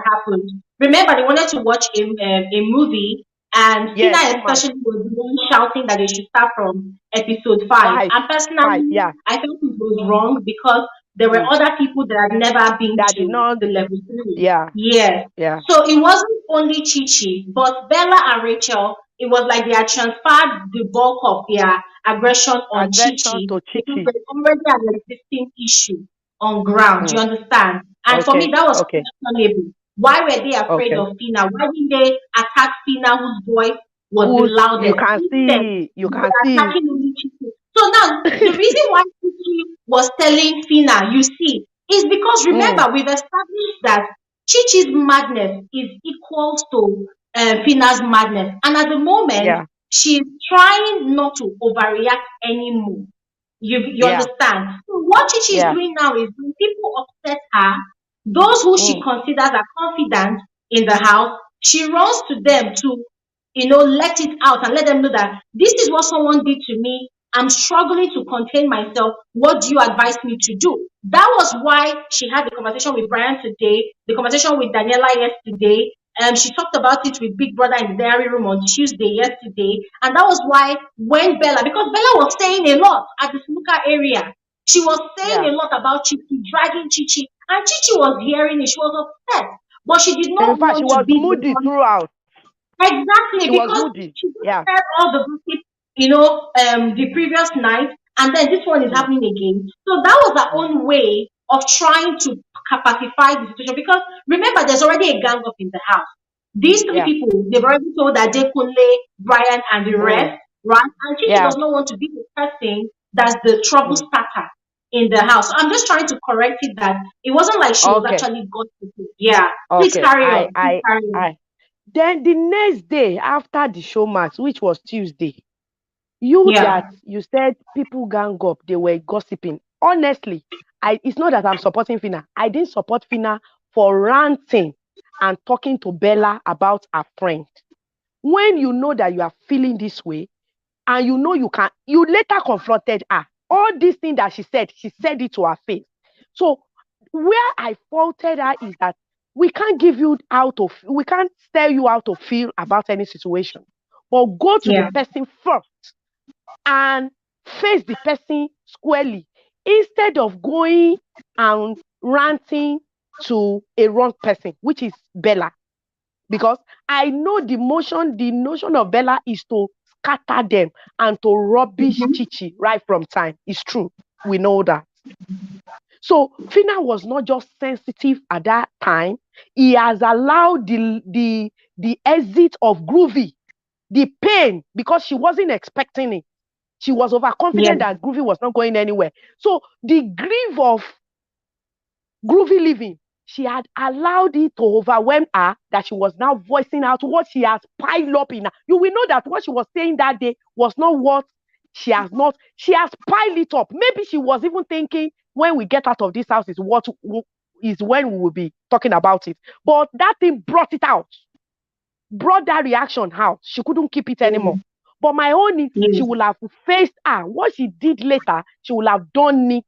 happened. Remember, they wanted to watch a movie, and Fina especially was the one shouting that they should start from episode 5. And personally, I felt it was wrong because there were other people that had never been to the level 3. Yeah. So it wasn't only Chichi, but Bella and Rachel. It was like they had transferred the bulk of their aggression on Chichi. To Chichi. It was already an existing issue on ground. You understand? And for me, that was questionable. Why were they afraid of Fina? Why didn't they attack Fina, whose voice was the loudest? You can see. So now, the reason why Chichi was telling Fina, you see, is because remember, we've established that Chichi's madness is equal to Fina's madness. And at the moment, she's trying not to overreact anymore. You understand? So what Chichi is doing now is when people upset her, those who she considers are confident in the house, she runs to them to, let it out and let them know that this is what someone did to me. I'm struggling to contain myself. What do you advise me to do? That was why she had the conversation with Brian today, the conversation with Daniela yesterday. She talked about it with Big Brother in the diary room on Tuesday yesterday. And that was why when because Bella was saying a lot at the snooker area. She was saying a lot about Chichi, dragging Chichi. And Chichi was hearing it. She was upset. But she did not want to be moody throughout. Exactly. Because she heard all the gossip, the previous night. And then this one is happening again. So that was her own way of trying to pacify the situation. Because remember, there's already a gang up in the house. These 3 people, they've already told that Adekunle, Brian, and the rest, right? And Chichi does not want to be the person that's the trouble starter in the house. So I'm just trying to correct it that it wasn't like she was actually gossiping. Yeah. Please carry on. Then the next day after the show max, which was Tuesday, that you said people gang up, they were gossiping. Honestly, it's not that I'm supporting Fina. I didn't support Fina for ranting and talking to Bella about her friend. When you know that you are feeling this way, and you know you later confronted her. All these things that she said it to her face. So where I faulted her is that we can't tell you how to feel about any situation, but go to the person first and face the person squarely instead of going and ranting to a wrong person, which is Bella. Because I know the notion of Bella is to scatter them and to rubbish Chichi right from time. It's true. We know that. So Fina was not just sensitive at that time. He has allowed the exit of Groovy, the pain, because she wasn't expecting it. She was overconfident that Groovy was not going anywhere. So the grief of Groovy leaving, she had allowed it to overwhelm her, that she was now voicing out what she has piled up in her. You will know that what she was saying that day was not what she has piled it up. Maybe she was even thinking, when we get out of this house is when we will be talking about it. But that thing brought it out, brought that reaction out. She couldn't keep it anymore. But my own is, she will have faced her. What she did later, she will have done it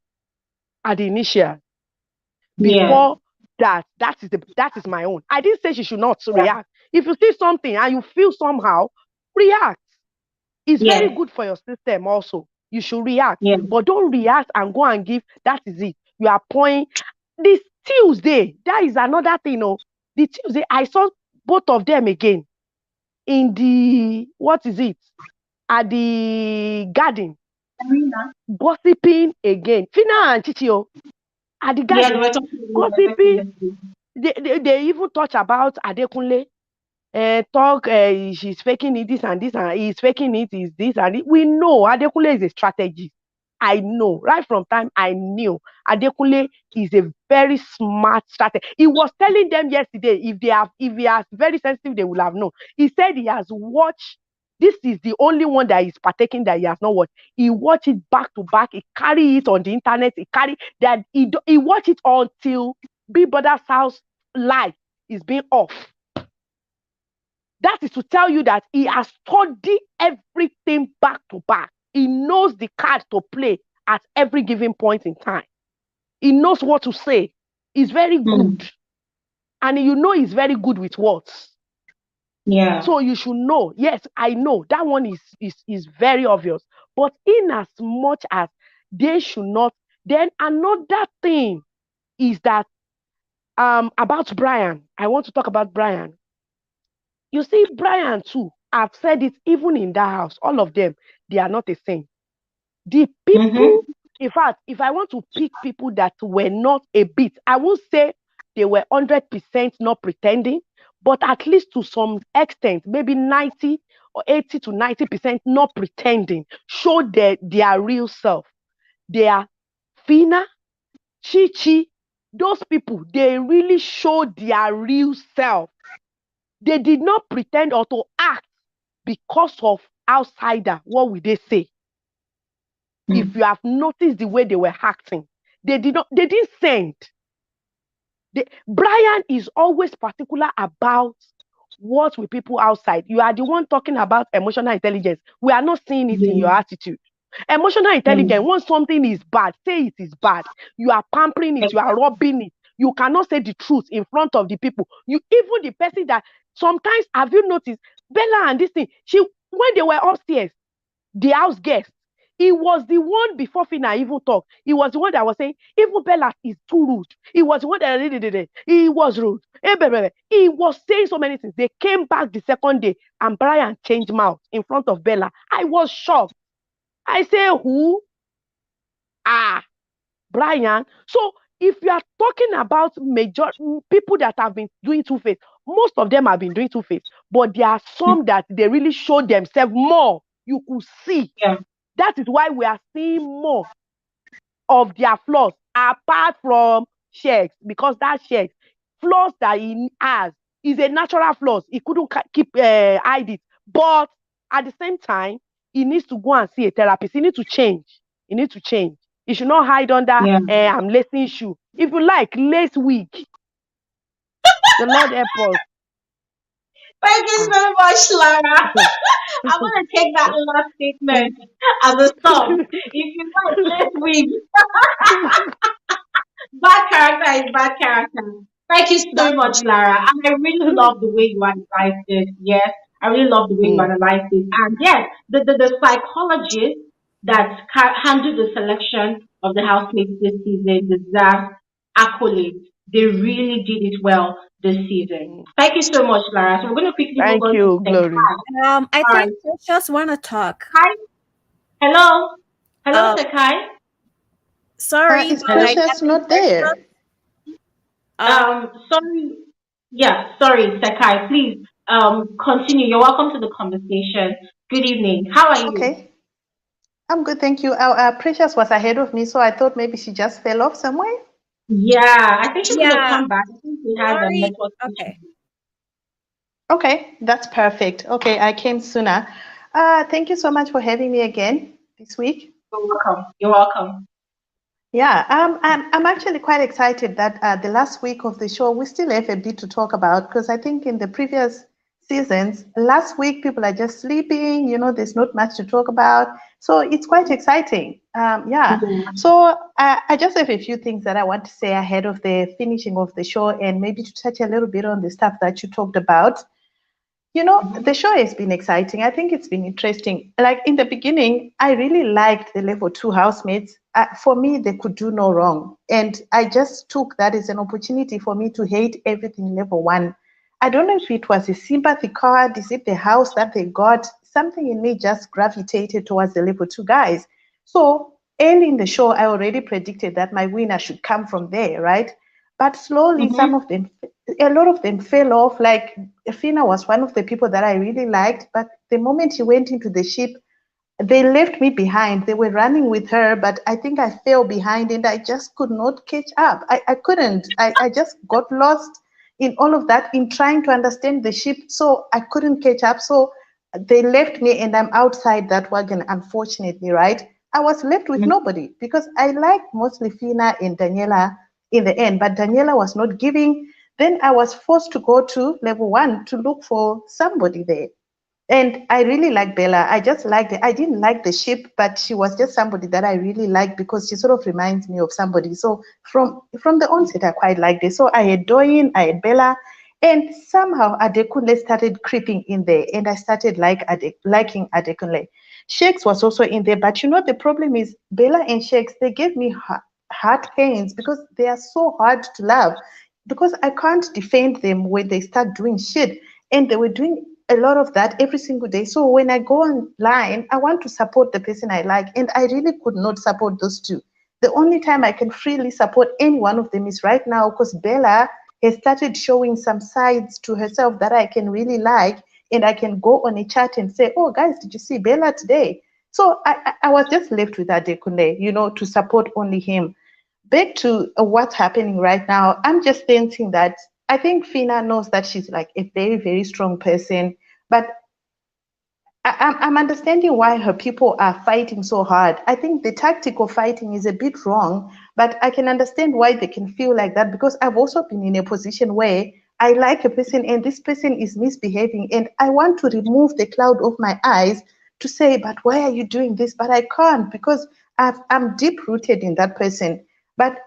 at the initial. Before that is my own. I didn't say she should not react. If you see something and you feel somehow, react. It's very good for your system also. You should react. But don't react and go and give. That is it. You are pointing. This Tuesday, that is another thing. The Tuesday, I saw both of them again in the, what is it? At the garden. Gossiping again. Fina and Chichio. At the garden. Gossiping. They even touch about Adekunle. She's faking it, this and this, and he's faking it, is this and it. We know Adekunle is a strategist. I know right from time I knew Adekunle is a very smart strategist. He was telling them yesterday, if they are very sensitive, they will have known. He said he has watched. This is the only one that is partaking that he has not watched. He watched it back to back. He carry it on the internet. He watch it until Big Brother's house live is being off. That is to tell you that he has studied everything back to back. He knows the card to play at every given point in time. He knows what to say. He's very good. And you know he's very good with words. So you should know. Yes, I know. That one is very obvious. But in as much as they should not, then another thing is that about Brian. I want to talk about Brian. You see, Brian too, I've said it even in that house, all of them, they are not the same. The people, in fact, if I want to pick people that were not a bit, I won't say they were 100% not pretending, but at least to some extent, maybe 90 or 80 to 90% not pretending, show their real self. They are Fina, Chichi, those people, they really show their real self. They did not pretend or to act because of outsider. What will they say? If you have noticed the way they were acting, they didn't send. Brian is always particular about what with people outside. You are the one talking about emotional intelligence. We are not seeing it in your attitude. Emotional intelligence, when something is bad, say it is bad. You are pampering it, you are robbing it. You cannot say the truth in front of the people. Even the person that sometimes, have you noticed, Bella and this thing, when they were upstairs, the house guest, he was the one before Fina even talked. He was the one that was saying, even Bella is too rude. He was the one that he was rude. He was saying so many things. They came back the second day and Brian changed mouth in front of Bella. I was shocked. I say, who? Brian. So if you are talking about major people that have been doing Two-Face, most of them have been doing Two-Face, but there are some that they really show themselves more. You could see. That is why we are seeing more of their flaws, apart from Shakes, because that Shakes, flaws that he has, It's a natural flaws. He couldn't keep hide it. But at the same time, he needs to go and see a therapist. He needs to change. He needs to change. He should not hide under I'm lacing shoe. If you like, lace wig. The Lord help us. Thank you so much, Lara. I'm gonna take that last statement as a stop. If you like, let's win. Bad character is bad character. Thank you so much, Lara. And I really love the way you analyzed it. Yes, I really love the way you analyzed it. And yes, the psychologist that handled the selection of the housemates this season deserves accolades. They really did it well this season. Thank you so much, Lara. So we're going to quickly move Thank on you, to Glory. Sekai. I All right. think Precious wanna talk. Hi. Hello. Hello, Sekai. Sorry, Is but I Precious think not there? Sorry. Yeah, sorry, Sekai. Please, continue. You're welcome to the conversation. Good evening. How are you? Okay. I'm good, thank you. Precious was ahead of me, so I thought maybe she just fell off somewhere. Yeah, I think she's gonna Yeah. come back. I think we have a network issue. Okay, that's perfect. Okay, I came sooner. Thank you so much for having me again this week. You're welcome. You're welcome. Yeah, I'm actually quite excited that the last week of the show we still have a bit to talk about because I think in the previous seasons, last week people are just sleeping. You know, there's not much to talk about, so it's quite exciting. Yeah. So I just have a few things that I want to say ahead of the finishing of the show, and maybe to touch a little bit on the stuff that you talked about. You know, the show has been exciting. I think it's been interesting. Like in the beginning, I really liked the level 2 housemates. For me, they could do no wrong. And I just took that as an opportunity for me to hate everything level 1. I don't know if it was a sympathy card, is it the house that they got? Something in me just gravitated towards the level 2 guys. So early in the show, I already predicted that my winner should come from there, right? But slowly, a lot of them fell off. Like Fina was one of the people that I really liked, but the moment she went into the ship, they left me behind. They were running with her, but I think I fell behind and I just could not catch up. I couldn't. I just got lost in all of that in trying to understand the ship. So I couldn't catch up. So they left me and I'm outside that wagon, unfortunately, right? I was left with nobody because I liked mostly Fina and Daniela in the end, but Daniela was not giving. Then I was forced to go to level 1 to look for somebody there. And I really like Bella. I just liked it. I didn't like the ship, but she was just somebody that I really liked because she sort of reminds me of somebody. So from the onset, I quite liked it. So I had Doyin, I had Bella, and somehow Adekunle started creeping in there, and I started liking Adekunle. Shakes was also in there, but you know the problem is Bella and Shakes, they gave me heart pains because they are so hard to love because I can't defend them when they start doing shit. And they were doing a lot of that every single day. So when I go online, I want to support the person I like, and I really could not support those two. The only time I can freely support any one of them is right now because Bella has started showing some sides to herself that I can really like, and I can go on a chat and say, oh, guys, did you see Bella today? So I was just left with Adekunle, you know, to support only him. Back to what's happening right now, I'm just thinking that I think Fina knows that she's like a very, very strong person, but I'm understanding why her people are fighting so hard. I think the tactic of fighting is a bit wrong, but I can understand why they can feel like that because I've also been in a position where I like a person and this person is misbehaving, and I want to remove the cloud off my eyes to say, but why are you doing this? But I can't because I'm deep rooted in that person. But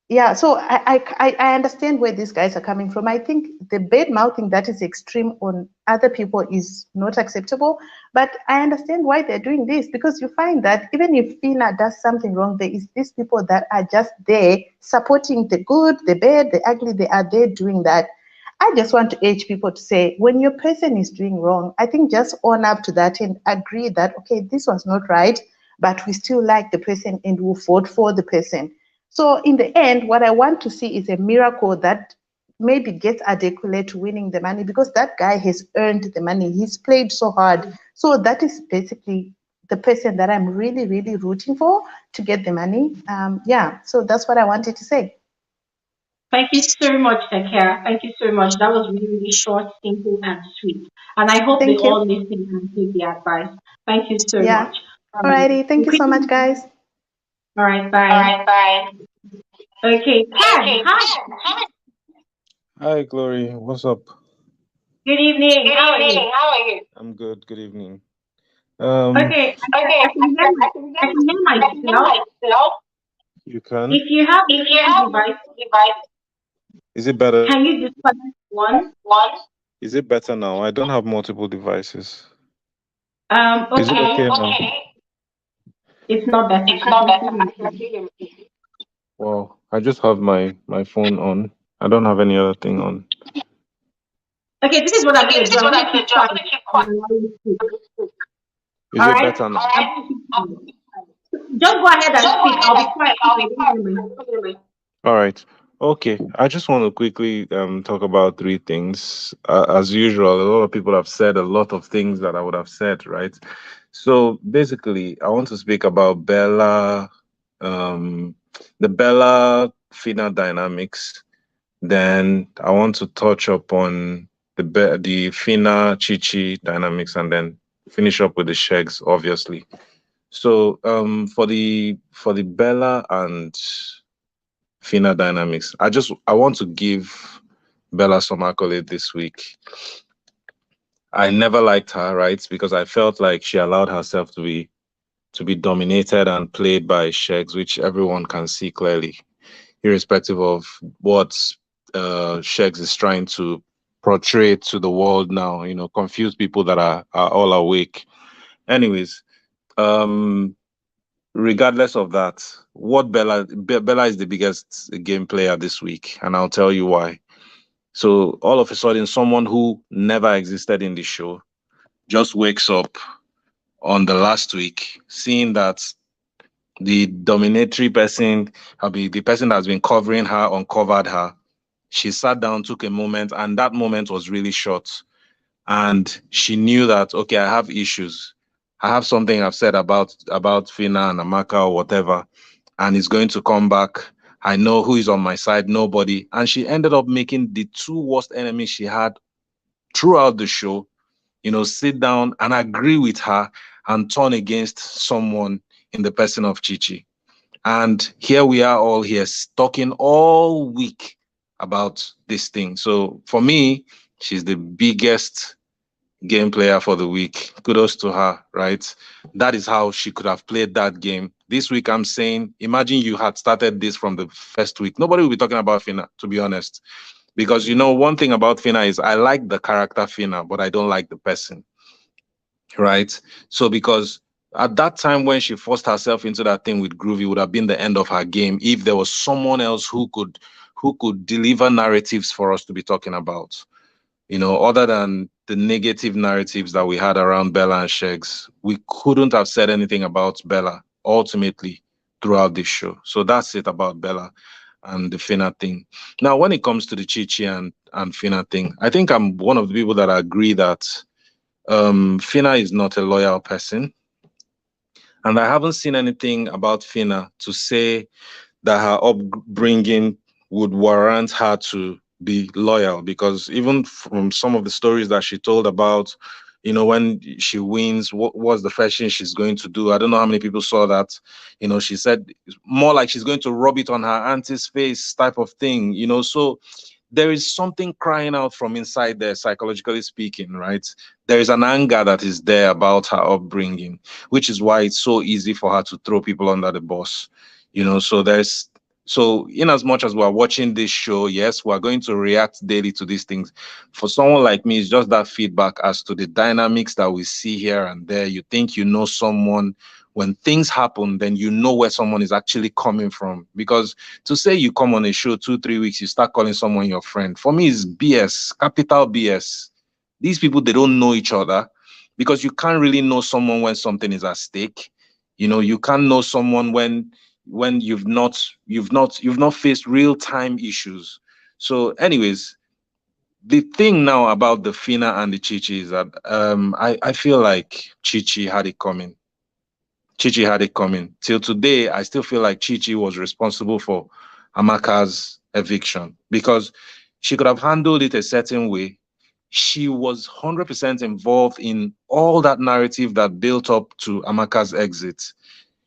yeah, so I understand where these guys are coming from. I think the bad mouthing that is extreme on other people is not acceptable, but I understand why they're doing this because you find that even if Fina does something wrong, there is these people that are just there supporting the good, the bad, the ugly. They are there doing that. I just want to urge people to say, when your person is doing wrong, I think just own up to that and agree that, okay, this was not right, but we still like the person and we'll vote for the person. So in the end, what I want to see is a miracle that maybe gets Adekunle to winning the money because that guy has earned the money. He's played so hard. So that is basically the person that I'm really, really rooting for to get the money. Yeah, so that's what I wanted to say. Thank you so much, Takara. Thank you so much. That was really, really short, simple, and sweet. And I hope they Thank you. all listen and take the advice. Thank you so Yeah. much. Alrighty. Thank you so Quickly, much, guys. all right, All bye. right, bye. Okay, Ken, Okay, hi. Ken. Hi, Glory. What's up? Good evening. Good How are you? evening. How are you? I'm good. Good evening. Okay, Okay, I can hear I can hear myself. myself. You can? If you have If you multiple have devices, multiple devices, Is it better? can you disconnect one? one. Is it better now? I don't have multiple devices. Is it Okay. okay now? Okay. It's not better. It's I not can better. still I hear can you. still hear you. Well, I just have my phone on. I don't have any other thing on. Okay, this is what I'm Okay, going to this do. is I'm what going I'm to going keep to do. I'm quiet going to keep and quiet. allow you to speak. Is All it right? better now? I'm going to keep quiet. Just go ahead and Just go speak. ahead I'll be and quiet speak. because I'll I be don't quiet. hear myself. All right. Okay. I just want to quickly talk about three things. As usual, a lot of people have said a lot of things that I would have said, right? So basically, I want to speak about Bella, the Bella Fina dynamics. Then I want to touch upon the Fina Chichi dynamics, and then finish up with the Shegs, obviously. So for the Bella and Fina dynamics, I want to give Bella some accolade this week. I never liked her, right? Because I felt like she allowed herself to be dominated and played by Shegs, which everyone can see clearly, irrespective of what Shegs is trying to portray to the world now, confuse people that are all awake. Anyways, um, regardless of that, Bella is the biggest game player this week, and I'll tell you why. So all of a sudden, someone who never existed in the show just wakes up on the last week, seeing that the dominatory person, the person that's been covering her, uncovered her. She sat down, took a moment, and that moment was really short. And she knew that, okay, I have issues. I have something I've said about Fina and Amaka or whatever, and it's going to come back. I know who is on my side, nobody. And she ended up making the two worst enemies she had throughout the show, sit down and agree with her and turn against someone in the person of Chichi. And here we are all here talking all week about this thing. So for me, she's the biggest game player for the week. Kudos to her, right? That is how she could have played that game. This week, I'm saying, imagine you had started this from the first week. Nobody will be talking about Fina, to be honest. Because one thing about Fina is I like the character Fina, but I don't like the person, right? So because at that time when she forced herself into that thing with Groovy would have been the end of her game if there was someone else who could deliver narratives for us to be talking about. Other than the negative narratives that we had around Bella and Shegs, we couldn't have said anything about Bella ultimately throughout this show. So that's it about Bella and the Fina thing. Now, when it comes to the Chichi and Fina thing, I think I'm one of the people that agree that Fina is not a loyal person. And I haven't seen anything about Fina to say that her upbringing would warrant her to be loyal, because even from some of the stories that she told about, when she wins, what's the first thing she's going to do? I don't know how many people saw that. She said more like she's going to rub it on her auntie's face type of thing, so there is something crying out from inside there, psychologically speaking, right? There is an anger that is there about her upbringing, which is why it's so easy for her to throw people under the bus. So in as much as we're watching this show, yes, we're going to react daily to these things. For someone like me, it's just that feedback as to the dynamics that we see here and there. You think you know someone. When things happen, then you know where someone is actually coming from. Because to say you come on a show 2-3 weeks, you start calling someone your friend, for me is BS, capital BS. These people, they don't know each other, because you can't really know someone when something is at stake. You can't know someone when you've not faced real time issues. So anyways, the thing now about the Fina and the Chichi is that I feel like Chichi had it coming. Chichi had it coming. Till today, I still feel like Chichi was responsible for Amaka's eviction, because she could have handled it a certain way. She was 100% involved in all that narrative that built up to Amaka's exit.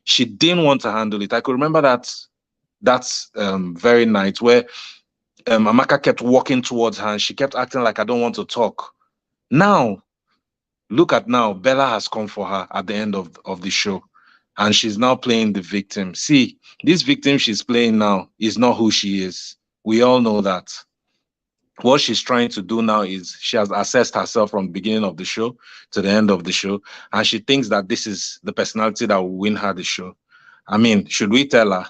She didn't want to handle it. I could remember that very night where Amaka kept walking towards her and she kept acting like, I don't want to talk. Now, look at now, Bella has come for her at the end of the show. And she's now playing the victim. See, this victim she's playing now is not who she is. We all know that. What she's trying to do now is she has assessed herself from the beginning of the show to the end of the show. And she thinks that this is the personality that will win her the show. I mean, should we tell her?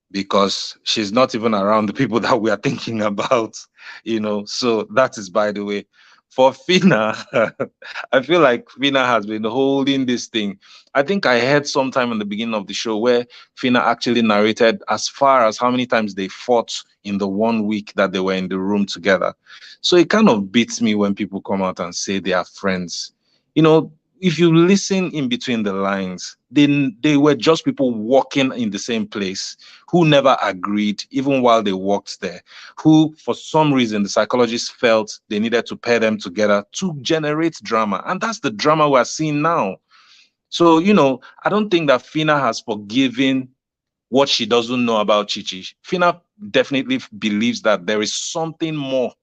Because she's not even around the people that we are thinking about, you know. So that is, by the way. For Fina, I feel like Fina has been holding this thing. I think I heard sometime in the beginning of the show where Fina actually narrated as far as how many times they fought in the 1 week that they were in the room together. So it kind of beats me when people come out and say they are friends. You know, if you listen in between the lines, they were just people walking in the same place who never agreed, even while they walked there, who, for some reason, the psychologists felt they needed to pair them together to generate drama. And that's the drama we're seeing now. So, you know, I don't think that Fina has forgiven what she doesn't know about Chichi. Fina definitely believes that there is something more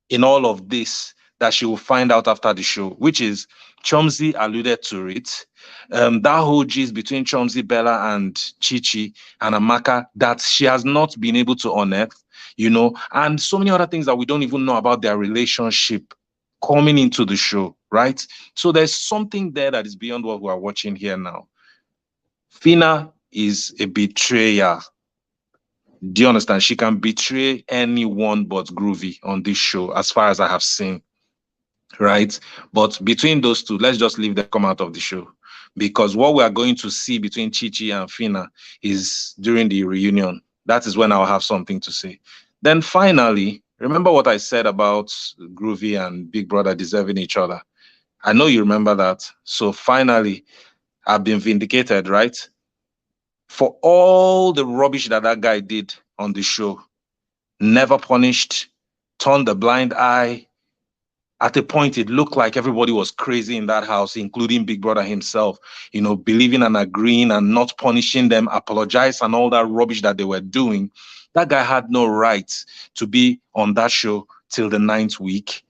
in all of this that she will find out after the show, which is Chomzi alluded to it. That whole gist between Chomzi, Bella, and Chichi and Amaka that she has not been able to unearth, you know, and so many other things that we don't even know about their relationship coming into the show, right? So there's something there that is beyond what we are watching here now. Fina is a betrayer. Do you understand? She can betray anyone but Groovy on this show, as far as I have seen. Right? But between those two, let's just leave them come out of the show. Because what we are going to see between Chichi and Fina is during the reunion. That is when I'll have something to say. Then finally, remember what I said about Groovy and Big Brother deserving each other. I know you remember that. So finally, I've been vindicated, right? For all the rubbish that guy did on the show, never punished, turned a blind eye. At a point, it looked like everybody was crazy in that house, including Big Brother himself, you know, believing and agreeing and not punishing them, apologize and all that rubbish that they were doing. That guy had no right to be on that show till the 9th week.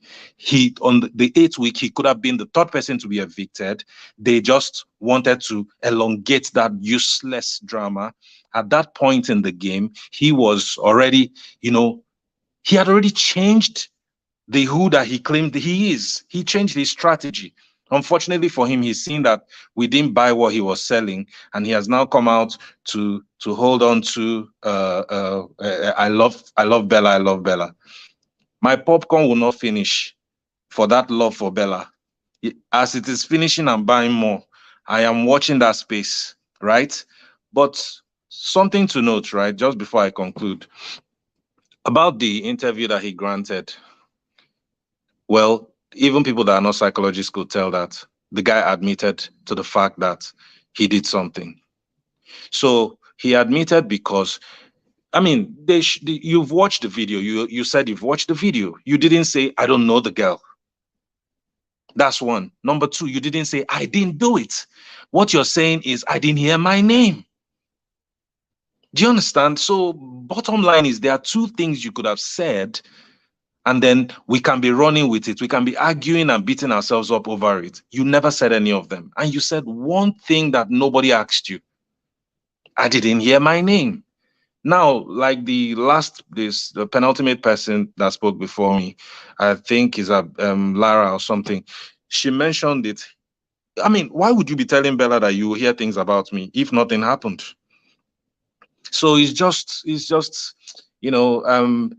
On the 8th week, he could have been the third person to be evicted. They just wanted to elongate that useless drama. At that point in the game, he was already, you know, he had already changed the who that he claimed he is. He changed his strategy. Unfortunately for him, he's seen that we didn't buy what he was selling, and he has now come out to hold on to I love Bella, I love Bella. My popcorn will not finish for that love for Bella. As it is finishing, I'm buying more. I am watching that space, right? But something to note, right, just before I conclude, about the interview that he granted. Well, even people that are not psychologists could tell that the guy admitted to the fact that he did something. So he admitted because, I mean, you've watched the video. You said you've watched the video. You didn't say, I don't know the girl. That's one. Number two, you didn't say, I didn't do it. What you're saying is, I didn't hear my name. Do you understand? So bottom line is there are two things you could have said, and then we can be running with it. We can be arguing and beating ourselves up over it. You never said any of them. And you said one thing that nobody asked you. I didn't hear my name. Now, like the penultimate person that spoke before me, I think is Lara or something. She mentioned it. I mean, why would you be telling Bella that you will hear things about me if nothing happened? So it's just, you know,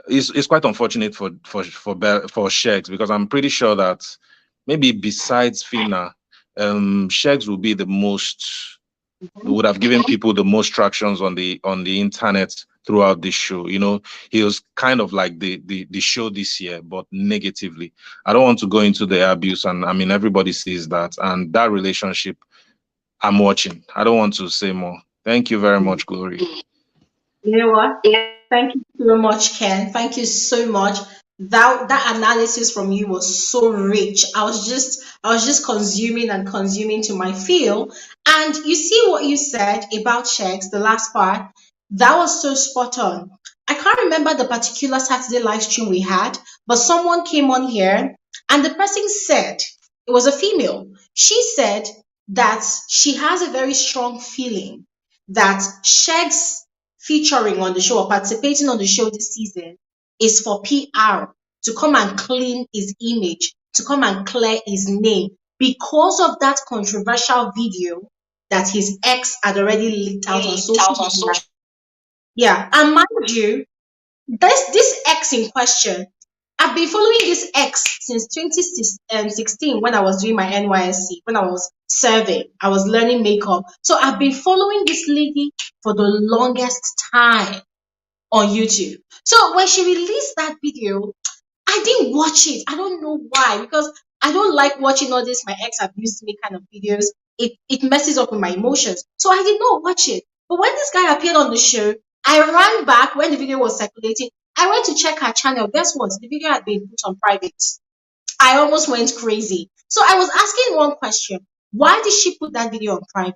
it's quite unfortunate for Shegs, because I'm pretty sure that maybe besides Fina, Shegs will be the most, would have given people the most tractions on the internet throughout this show. You know, he was kind of like the show this year, but negatively. I don't want to go into the abuse, and I mean everybody sees that, and that relationship I'm watching. I don't want to say more. Thank you very much, Glory. You know what? Thank you so much, Ken. Thank you so much. That analysis from you was so rich. I was just consuming and consuming to my feel. And you see what you said about checks, the last part, that was so spot on. I can't remember the particular Saturday live stream we had, but someone came on here and the person said, it was a female. She said that she has a very strong feeling that Sheg's featuring on the show or participating on the show this season is for PR, to come and clean his image, to come and clear his name because of that controversial video that his ex had already leaked out on social media. Yeah, and mind you, this ex in question, I've been following this ex since 2016 when I was doing my NYSC, when I was serving, I was learning makeup. So I've been following this lady for the longest time on YouTube. So when she released that video, I didn't watch it. I don't know why, because I don't like watching all this my ex abused me kind of videos. It messes up with my emotions. So I did not watch it. But when this guy appeared on the show, I ran back when the video was circulating. I went to check her channel. Guess what? The video had been put on private. I almost went crazy. So I was asking one question. Why did she put that video on private?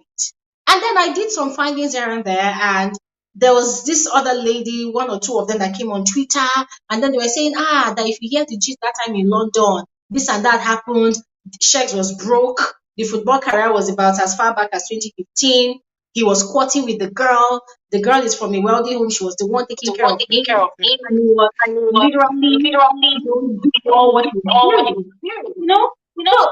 And then I did some findings here and there, and there was this other lady, one or two of them that came on Twitter, and then they were saying, that if you hear the gist that time in London, this and that happened, Shegs was broke, the football career was about as far back as 2015, he was courting with the girl is from a wealthy home, she was the one taking care of him, and he was literally doing all what he was doing, you know? So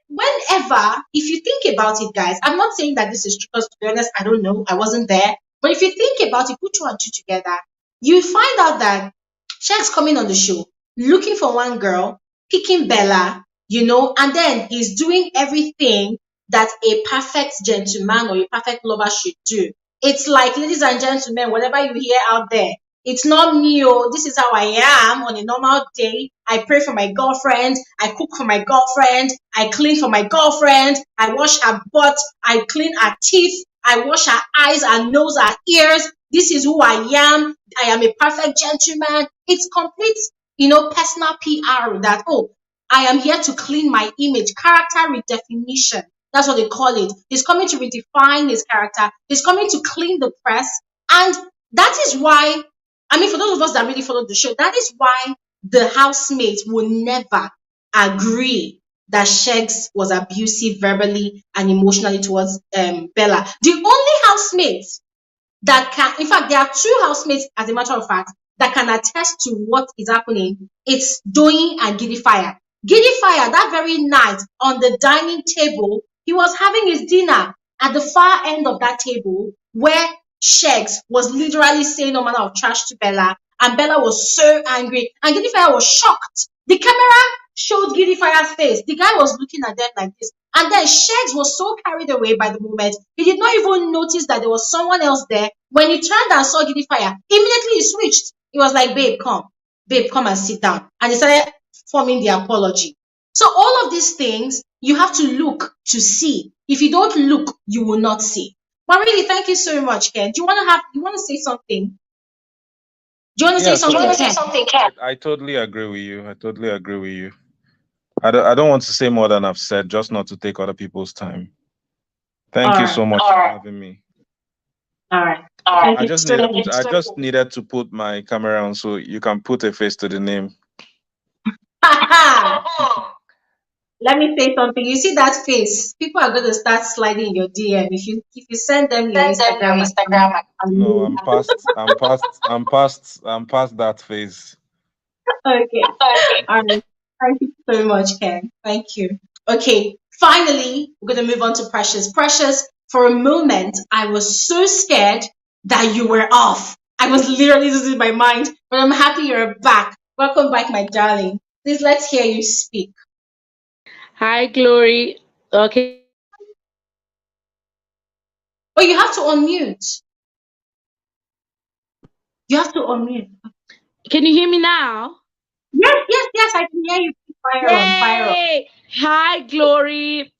whenever, if you think about it, guys, I'm not saying that this is true because, to be honest, I don't know. I wasn't there. But if you think about it, put two and two together, you find out that Shaq's coming on the show, looking for one girl, picking Bella, and then he's doing everything that a perfect gentleman or a perfect lover should do. It's like, ladies and gentlemen, whatever you hear out there, it's not me. Oh, this is how I am on a normal day. I pray for my girlfriend. I cook for my girlfriend. I clean for my girlfriend. I wash her butt. I clean her teeth. I wash her eyes, her nose, her ears. This is who I am. I am a perfect gentleman. It's complete, personal PR that, I am here to clean my image, character redefinition. That's what they call it. He's coming to redefine his character. He's coming to clean the press. And that is why, for those of us that really follow the show, that is why the housemates will never agree that Shegs was abusive verbally and emotionally towards Bella. The only housemate that can, in fact, there are two housemates, as a matter of fact, that can attest to what is happening. It's Doyin and Giddy Fire. Giddy Fire, that very night on the dining table, he was having his dinner at the far end of that table where Shegs was literally saying all manner of trash to Bella, and Bella was so angry, and Giddy Fire was shocked. The camera showed Giddy Fire's face. The guy was looking at them like this. And then Shegs was so carried away by the moment, he did not even notice that there was someone else there. When he turned and saw Giddy Fire, immediately he switched. He was like, babe, come and sit down. And he started forming the apology. So all of these things, you have to look to see. If you don't look, you will not see. But really, thank you so much, Ken. Do you want to say something? Do you want to say something, Ken? I totally agree with you. I don't want to say more than I've said, just not to take other people's time. Thank you so much for having me. All right. I just needed to put my camera on so you can put a face to the name. Let me say something. You see that face? People are going to start sliding in your DM if you send them your Instagram. No, I'm past that phase. Okay. All right. Thank you so much, Ken. Thank you. Okay. Finally, we're going to move on to Precious. Precious, for a moment, I was so scared that you were off. I was literally losing my mind, but I'm happy you're back. Welcome back, my darling. Please, let's hear you speak. Hi, Glory. Okay. Oh, you have to unmute. You have to unmute. Can you hear me now? Yes, I can hear you. Fire on. Hi, Glory.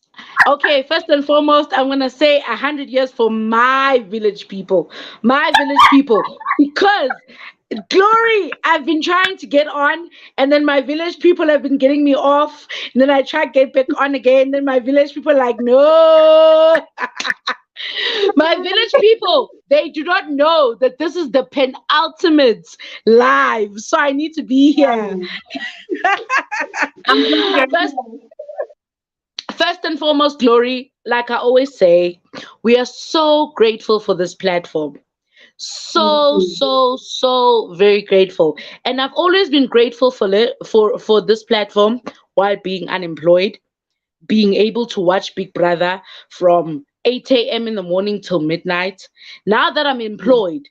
Okay, first and foremost, I'm gonna say 100 years for my village people, because Glory, I've been trying to get on, and then my village people have been getting me off, and then I try to get back on again, then my village people are like, no. My village people, they do not know that this is the penultimate live, so I need to be here. First, first and foremost, Glory, like I always say, we are so grateful for this platform. So very grateful. And I've always been grateful for this platform while being unemployed, being able to watch Big Brother from 8 a.m. in the morning till midnight. Now that I'm employed,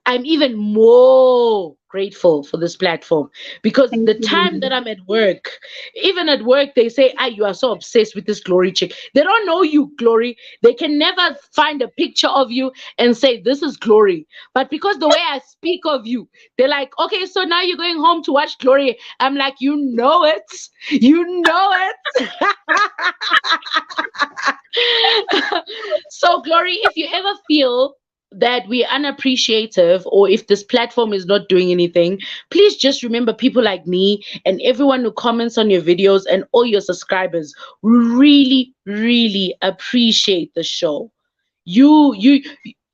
I'm even more grateful for this platform because the time that I'm at work, even at work, they say, ah, you are so obsessed with this Glory chick. They don't know you, Glory. They can never find a picture of you and say, this is Glory. But because the way I speak of you, they're like, okay, so now you're going home to watch Glory. I'm like, you know it. You know it. So, Glory, if you ever feel that we're unappreciative or if this platform is not doing anything, please just remember people like me and everyone who comments on your videos and all your subscribers really appreciate the show. You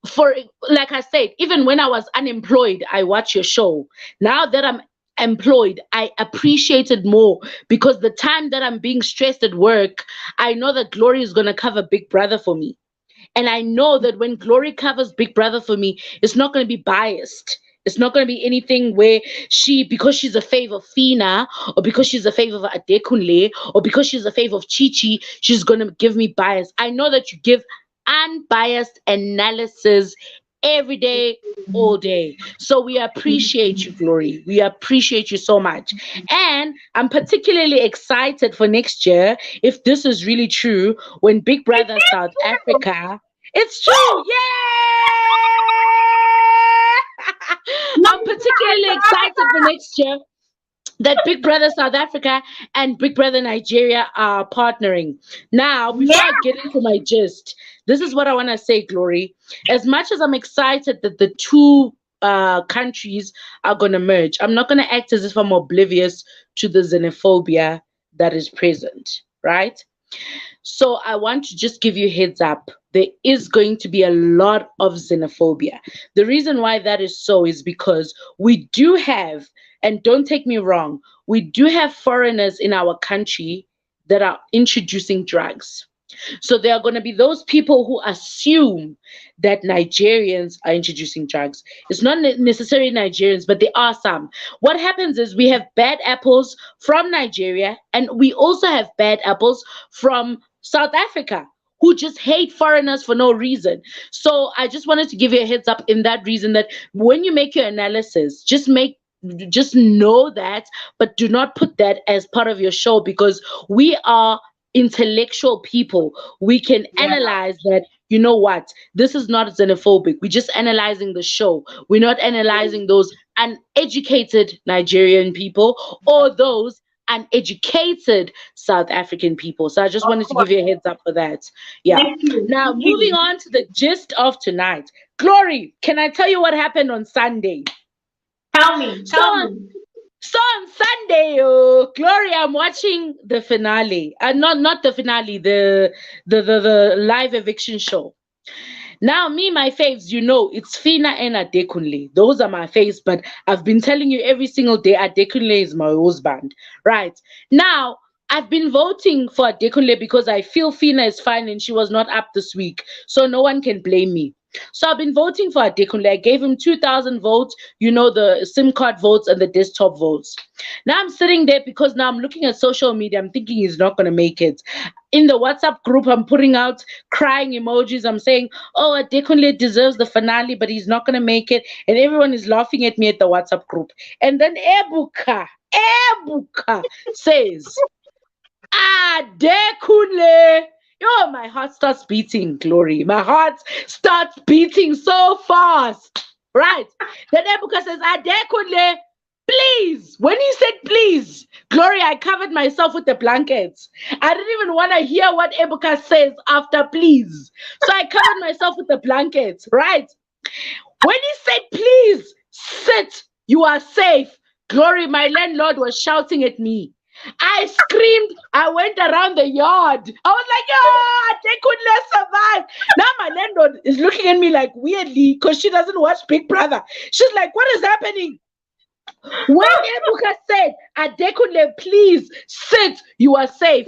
for like I said, even when I was unemployed, I watch your show. Now that I'm employed, I appreciate it more because the time that I'm being stressed at work, I know that Glory is going to cover Big Brother for me. And I know that when Glory covers Big Brother for me, it's not going to be biased. It's not going to be anything where because she's a favor of Fina, or because she's a favor of Adekunle, or because she's a favor of Chichi, she's going to give me bias. I know that you give unbiased analysis every day, all day. So we appreciate you, Glory. We appreciate you so much. And I'm particularly excited for next year, if this is really true, when Big Brother South Africa. It's true! Yay! I'm particularly excited for next year that Big Brother South Africa and Big Brother Nigeria are partnering. Now, before I get into my gist, this is what I want to say, Glory. As much as I'm excited that the two countries are going to merge, I'm not going to act as if I'm oblivious to the xenophobia that is present, right? So I want to just give you a heads up. There is going to be a lot of xenophobia. The reason why that is so is because we do have, and don't take me wrong, we do have foreigners in our country that are introducing drugs. So there are going to be those people who assume that Nigerians are introducing drugs. It's not necessarily Nigerians, but there are some. What happens is we have bad apples from Nigeria, and we also have bad apples from South Africa who just hate foreigners for no reason. So I just wanted to give you a heads up in that reason that when you make your analysis, just know that, but do not put that as part of your show because we are intellectual people. We can analyze that, you know what, this is not xenophobic. We're just analyzing the show. We're not analyzing those uneducated Nigerian people or those uneducated South African people. So I just wanted to give you a heads up for that. Yeah. Now, moving on to the gist of tonight. Glory, can I tell you what happened on Sunday? Tell me. So on Sunday, Glory, I'm watching the finale. Not the finale, the live eviction show. Now, me, my faves, you know, it's Fina and Adekunle. Those are my faves, but I've been telling you every single day, Adekunle is my husband. Right. Now, I've been voting for Adekunle because I feel Fina is fine and she was not up this week. So no one can blame me. So I've been voting for Adekunle. I gave him 2,000 votes, you know, the SIM card votes and the desktop votes. Now I'm sitting there because now I'm looking at social media. I'm thinking he's not going to make it. In the WhatsApp group, I'm putting out crying emojis. I'm saying, oh, Adekunle deserves the finale, but he's not going to make it. And everyone is laughing at me at the WhatsApp group. And then Ebuka says, Adekunle. Yo, my heart starts beating, Glory. My heart starts beating so fast. Right. Then Ebuka says, Adekunle, Please. When he said please, Glory, I covered myself with the blankets. I didn't even want to hear what Ebuka says after please. So I covered myself with the blankets, right? When he said, please sit, you are safe, Glory, my landlord was shouting at me. I screamed. I went around the yard. I was like, yeah, they could not survive. Now my landlord is looking at me like weirdly because she doesn't watch Big Brother. She's like, what is happening? When Ebuka said, Adekunle, please sit, you are safe.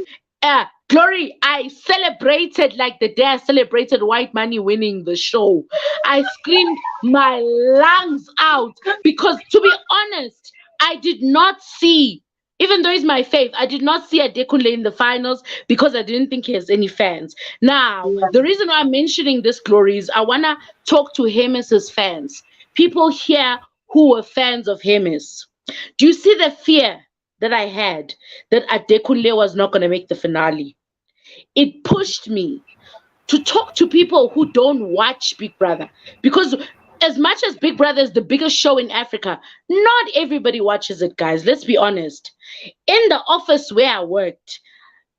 Glory, I celebrated like the day I celebrated White Money winning the show. I screamed my lungs out because, to be honest, I did not see, even though he's my fave, I did not see Adekunle in the finals because I didn't think he has any fans. Now, the reason why I'm mentioning this, Glory, is I want to talk to him as his fans. People here who were fans of Hemis. Do you see the fear that I had that Adekunle was not going to make the finale? It pushed me to talk to people who don't watch Big Brother. Because as much as Big Brother is the biggest show in Africa, not everybody watches it, guys. Let's be honest. In the office where I worked,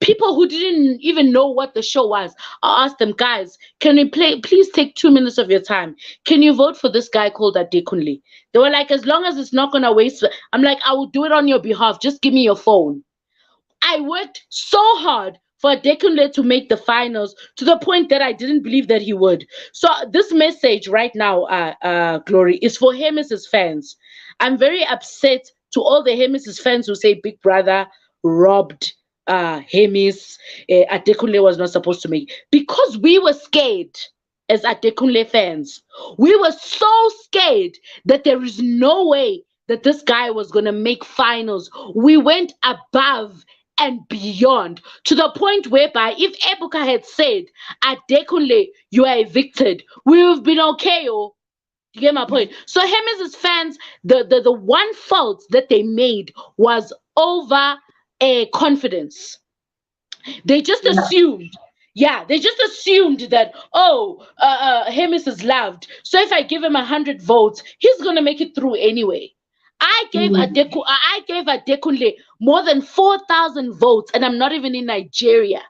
people who didn't even know what the show was, I asked them, guys, can we please take 2 minutes of your time? Can you vote for this guy called Adekunle? They were like, as long as it's not going to waste. I'm like, I will do it on your behalf. Just give me your phone. I worked so hard for Adekunle to make the finals to the point that I didn't believe that he would. So this message right now, Glory, is for Hemis' fans. I'm very upset to all the Hemis' fans who say Big Brother robbed Hemis, Adekunle was not supposed to make, because we were scared as Adekunle fans. We were so scared that there is no way that this guy was going to make finals. We went above and beyond to the point whereby if Ebuka had said, Adekunle, you are evicted, we would have been okay. Oh, you get my point? So Hemis' fans, the one fault that they made was over confidence. They just assumed. Yeah, they just assumed that, Hemis is loved. So if I give him 100 votes, he's gonna make it through anyway. I gave Adekunle more than 4,000 votes, and I'm not even in Nigeria.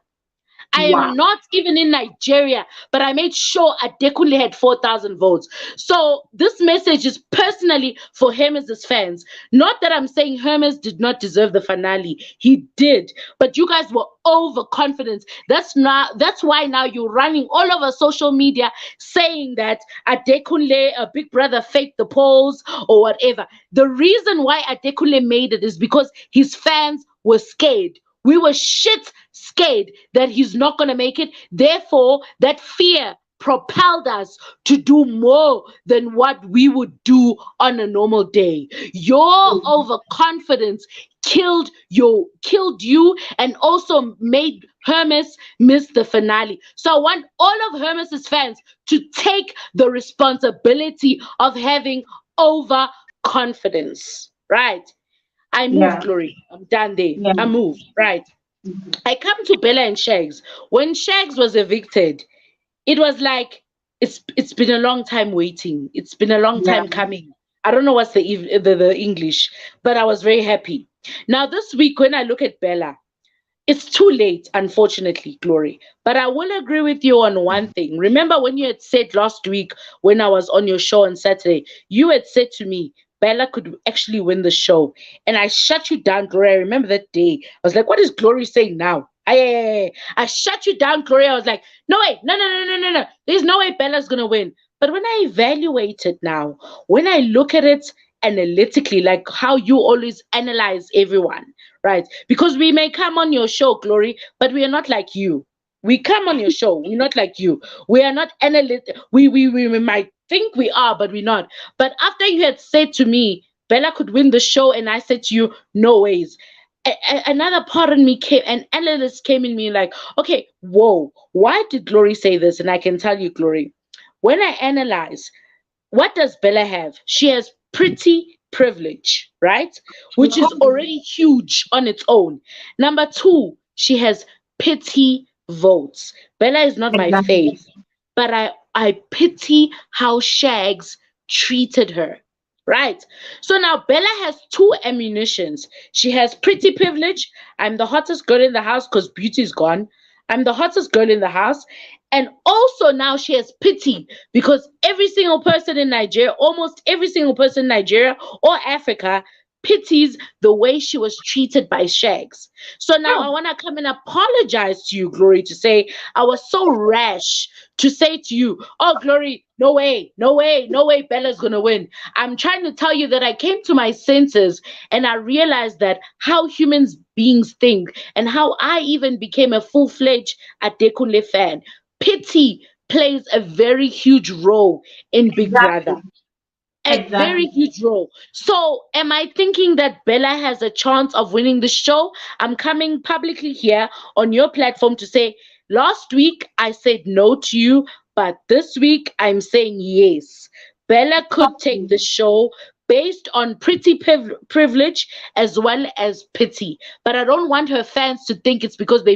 I am not even in Nigeria, but I made sure Adekunle had 4,000 votes. So this message is personally for Hermes' fans. Not that I'm saying Hermes did not deserve the finale. He did. But you guys were overconfident. That's why now you're running all over social media saying that Adekunle, a Big Brother, faked the polls or whatever. The reason why Adekunle made it is because his fans were scared. We were shit scared that he's not going to make it. Therefore, that fear propelled us to do more than what we would do on a normal day. Your overconfidence killed you and also made Hermes miss the finale. So I want all of Hermes' fans to take the responsibility of having overconfidence, right? I move, Glory. I'm done there. I move, right? I come to Bella and Shags. When Shags was evicted, it was like it's been a long time waiting. It's been a long time coming. I don't know what's the English, but I was very happy. Now this week, when I look at Bella, it's too late, unfortunately, Glory. But I will agree with you on one thing. Remember when you had said last week when I was on your show on Saturday, you had said to me, Bella could actually win the show. And I shut you down, Glory. I remember that day. I was like, what is Glory saying now? I shut you down, Glory. I was like, no way, no. There's no way Bella's going to win. But when I evaluate it now, when I look at it analytically, like how you always analyze everyone, right? Because we may come on your show, Glory, but we are not like you. We come on your show. We're not like you. We are not analytic. We might think we are, but we're not. But after you had said to me, Bella could win the show, and I said to you, no ways. Another part of me came, an analyst came in me like, okay, whoa, why did Glory say this? And I can tell you, Glory, when I analyze, what does Bella have? She has pretty privilege, right? Which is already huge on its own. Number two, she has pity votes. Bella is not my fave, but I pity how Shags treated her. Right. So now Bella has two ammunitions. She has pretty privilege. I'm the hottest girl in the house because beauty's gone. I'm the hottest girl in the house. And also now she has pity because every single person in Nigeria, almost every single person in Nigeria or Africa, pities the way she was treated by Shags. So now I want to come and apologize to you, Glory, to say I was so rash to say to you, oh, Glory, no way, no way, no way Bella's going to win. I'm trying to tell you that I came to my senses and I realized that how humans beings think and how I even became a full-fledged Adekunle fan. Pity plays a very huge role in Big Brother. Exactly. A very Exactly. huge role. So, am I thinking that Bella has a chance of winning the show? I'm coming publicly here on your platform to say, last week I said no to you, but this week I'm saying yes. Bella could take the show based on pretty privilege as well as pity. But I don't want her fans to think it's because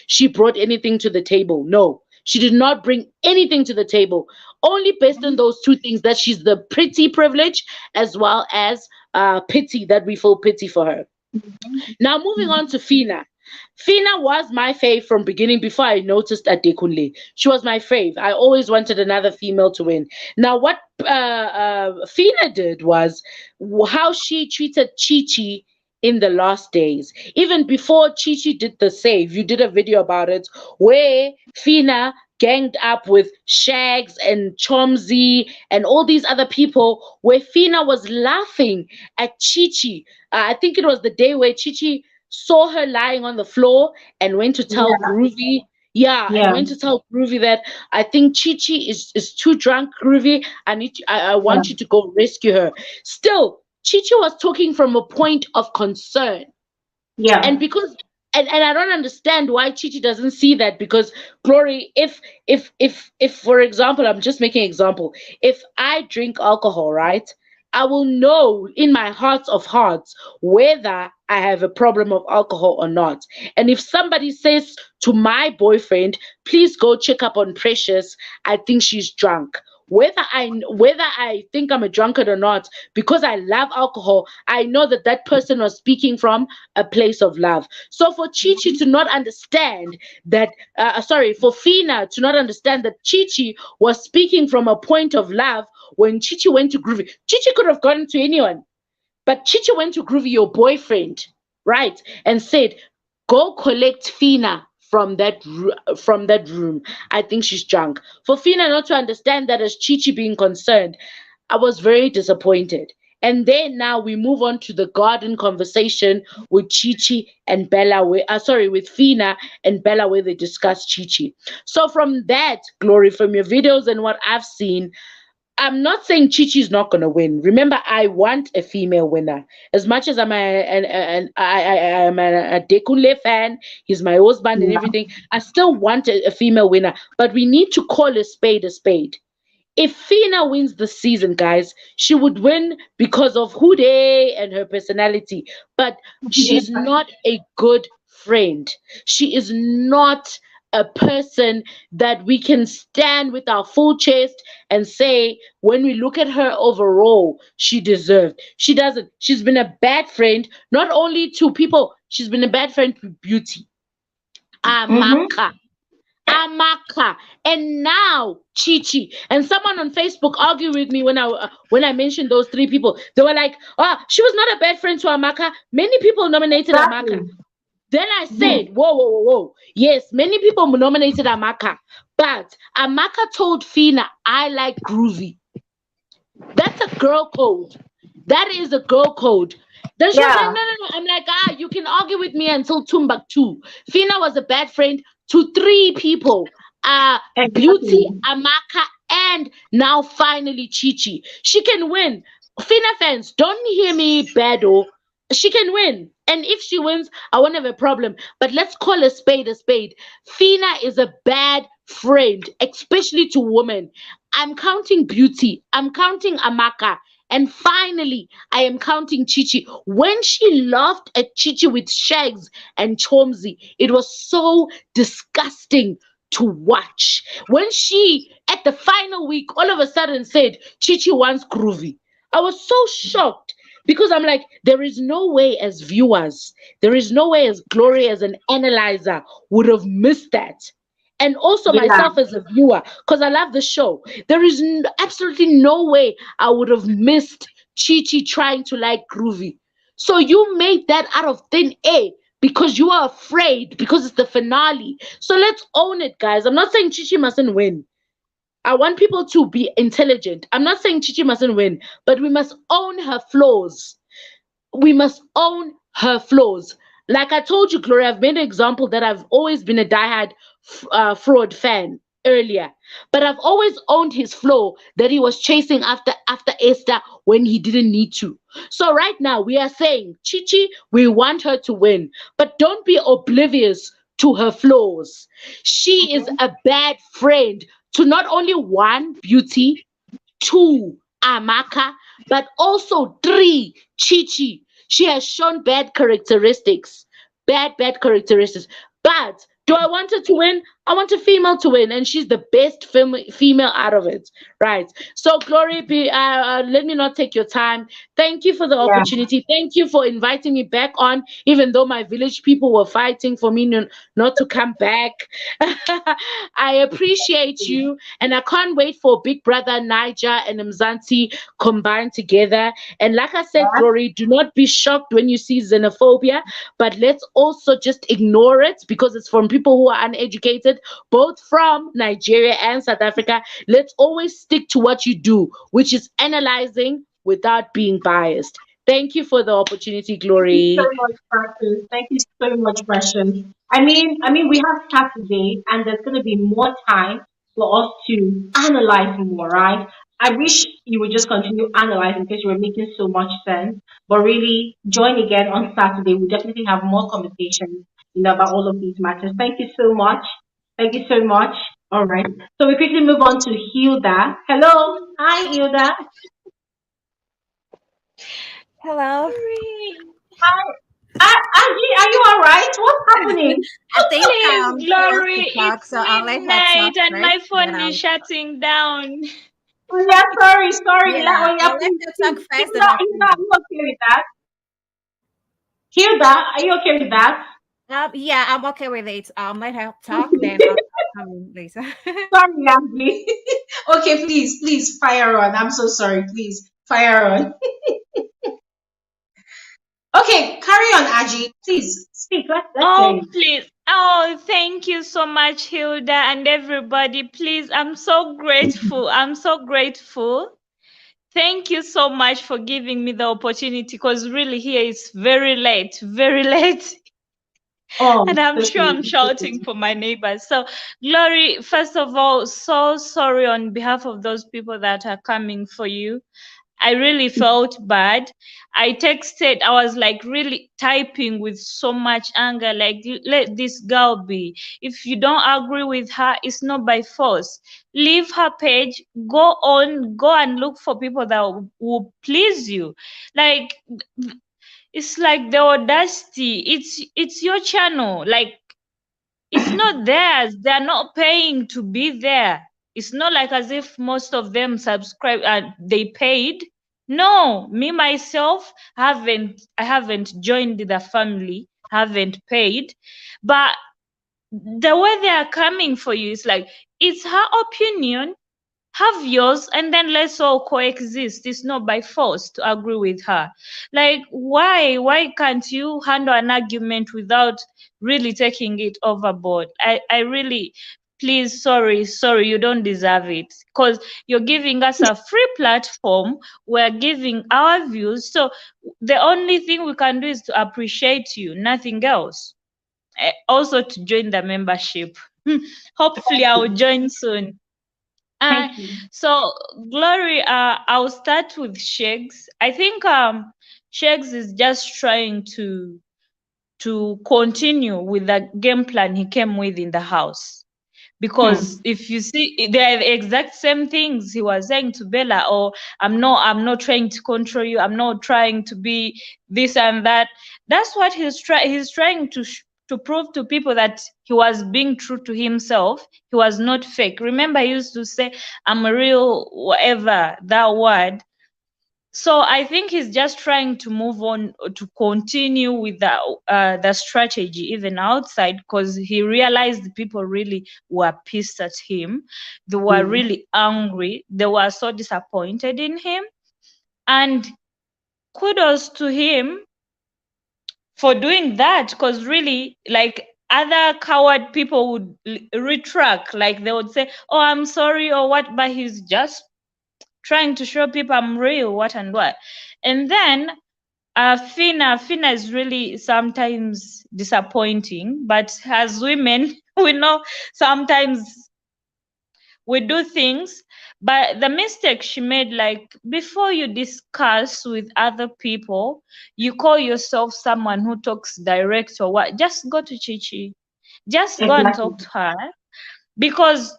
she brought anything to the table. No. She did not bring anything to the table. Only based on those two things that she's the pretty privilege as well as pity that we feel pity for her. Now moving on to Fina. Fina was my fave from beginning before I noticed Adekunle. She was my fave. I always wanted another female to win. Now what Fina did was how she treated Chi Chi in the last days. Even before Chi Chi did the save, you did a video about it where Fina ganged up with Shags and Chomzi and all these other people where Fina was laughing at Chi Chi. I think it was the day where Chi Chi saw her lying on the floor and went to tell Yeah. Groovy. Yeah, and Yeah. went to tell Groovy that I think Chi Chi is too drunk, Groovy. I Yeah. want you to go rescue her. Still, Chi Chi was talking from a point of concern. Yeah. And because and I don't understand why Chichi doesn't see that because Glory, if for example, I'm just making an example, if I drink alcohol, right, I will know in my heart of hearts whether I have a problem of alcohol or not. And if somebody says to my boyfriend, please go check up on Precious, I think she's drunk. Whether I think I'm a drunkard or not, because I love alcohol, I know that that person was speaking from a place of love. So for Chi Chi to not understand that, sorry, for Fina to not understand that Chi Chi was speaking from a point of love when Chi Chi went to Groovy. Chi Chi could have gone to anyone, but Chi Chi went to Groovy, your boyfriend, right, and said, "Go collect Fina from that room. I think she's drunk." For Fina not to understand that as Chi Chi being concerned, I was very disappointed. And then now we move on to the garden conversation with Chi Chi and Bella, with Fina and Bella, where they discuss Chi Chi. So from that, Glory, from your videos and what I've seen, I'm not saying Chi Chi's not gonna win. Remember, I want a female winner. As much as I'm a Dekunle fan, he's my husband and everything. I still want a female winner. But we need to call a spade a spade. If Fina wins the season, guys, she would win because of who they and her personality. But she's not a good friend. She is not a person that we can stand with our full chest and say, when we look at her overall, she deserved. She doesn't. She's been a bad friend, not only to people, she's been a bad friend to Beauty. Amaka. Amaka, and now Chi Chi. And someone on Facebook argued with me when I mentioned those three people. They were like, "Oh, she was not a bad friend to Amaka. Many people nominated Amaka." Then I said, "Whoa, whoa, whoa, whoa! Yes, many people nominated Amaka, but Amaka told Fina, 'I like Groovy.' That's a girl code. That is a girl code." Then she was like, Yeah. "No, no, no." I'm like, you can argue with me until Tumbuktu. Fina was a bad friend to three people. Beauty, Exactly. Amaka, and now finally Chi Chi. She can win. Fina fans, don't hear me bad, oh. She can win. And if she wins, I won't have a problem. But let's call a spade a spade. Fina is a bad friend, especially to women. I'm counting Beauty. I'm counting Amaka. And finally, I am counting Chichi. When she laughed at Chichi with Shags and Chomzi, it was so disgusting to watch. When she, at the final week, all of a sudden said, Chichi wants Groovy. I was so shocked because I'm like, there is no way as viewers, there is no way as Glory as an analyzer would have missed that. And also Yeah. myself as a viewer, because I love the show. There is absolutely no way I would have missed Chi Chi trying to like Groovy. So you made that out of thin air because you are afraid because it's the finale. So let's own it, guys. I'm not saying Chi Chi mustn't win. I want people to be intelligent. I'm not saying Chichi mustn't win, but we must own her flaws. We must own her flaws. Like I told you, Gloria, I've made an example that I've always been a diehard fraud fan earlier, but I've always owned his flaw that he was chasing after Esther when he didn't need to. So right now we are saying, Chichi, we want her to win, but don't be oblivious to her flaws. She is a bad friend to not only one, Beauty, two, Amaka, but also three, Chichi. She has shown bad characteristics. Bad characteristics. But do I want her to win? I want a female to win, and she's the best female out of it. Right. So, Glory, let me not take your time. Thank you for the Yeah. opportunity. Thank you for inviting me back on, even though my village people were fighting for me not to come back. I appreciate you, and I can't wait for Big Brother Niger and Mzansi combined together. And like I said, Glory, do not be shocked when you see xenophobia, but let's also just ignore it because it's from people who are uneducated, both from Nigeria and South Africa. Let's always stick to what you do, which is analyzing without being biased. Thank you for the opportunity, Thank you so Glory. much, Precious. Thank you so much, Precious. We have Saturday, and there's going to be more time for us to analyze more, right? I wish you would just continue analyzing because you were making so much sense. But really, join again on Saturday. We'll definitely have more conversations, about all of these matters. Thank you so much. Thank you so much. All right. So we quickly move on to Hilda. Hello. Hi, Hilda. Hello. Hi. Angie, are you all right? What's happening? I think Please, she wants to Glory, talk, it's so I'll let her talk midnight and first, my then phone is I'll shutting down. Oh, yeah, sorry. yeah, Oh, yeah, I'll let please, her talk please. first, then Hilda, I'll Hilda, are you okay with that? Hilda, are you okay with that? yeah, I'm okay with it. I'll let her talk, then I'll come in later. Sorry, Angie. Okay, please, fire on. I'm so sorry. Please, fire on. Okay, carry on, Angie. Please, speak. Let's hear Oh, you. please. Oh, thank you so much, Hilda, and everybody. Please, I'm so grateful. I'm so grateful. Thank you so much for giving me the opportunity because really here it's very late, very late. Oh, And I'm it's sure okay. I'm shouting for my neighbors. So, Glory, first of all, so sorry on behalf of those people that are coming for you. I really felt bad. I texted, I was like really typing with so much anger, like, let this girl be. If you don't agree with her, it's not by force. Leave her page, go and look for people that will please you. Like, it's like the audacity. It's your channel. Like, it's not theirs. They're not paying to be there. It's not like as if most of them subscribe and they paid. No, me myself I haven't joined the family, haven't paid. But the way they are coming for you is like, it's her opinion, have yours, and then let's all coexist. It's not by force to agree with her. Like, why can't you handle an argument without really taking it overboard? I really, please, sorry, you don't deserve it because you're giving us a free platform. We're giving our views, so the only thing we can do is to appreciate you, nothing else. Also to join the membership. Hopefully I'll join soon. uh, Thank you. so Glory, I'll start with Shegs. I think Shegs is just trying to continue with the game plan he came with in the house. Because if you see, they're the exact same things he was saying to Bella, or I'm not trying to control you, I'm not trying to be this and that. That's what he's trying to prove to people, that he was being true to himself. He was not fake. Remember, he used to say, I'm a real whatever, that word. So I think he's just trying to move on, to continue with the strategy even outside, because he realized the people really were pissed at him. They were really angry. They were so disappointed in him. And kudos to him for doing that, because really, like, other coward people would retract, like they would say, oh, I'm sorry or what, but he's just trying to show people I'm real, what and what. And then Fina is really sometimes disappointing, but as women, we know sometimes we do things. But the mistake she made, like, before you discuss with other people, you call yourself someone who talks direct or what, just go to Chichi. Just go and talk to her, because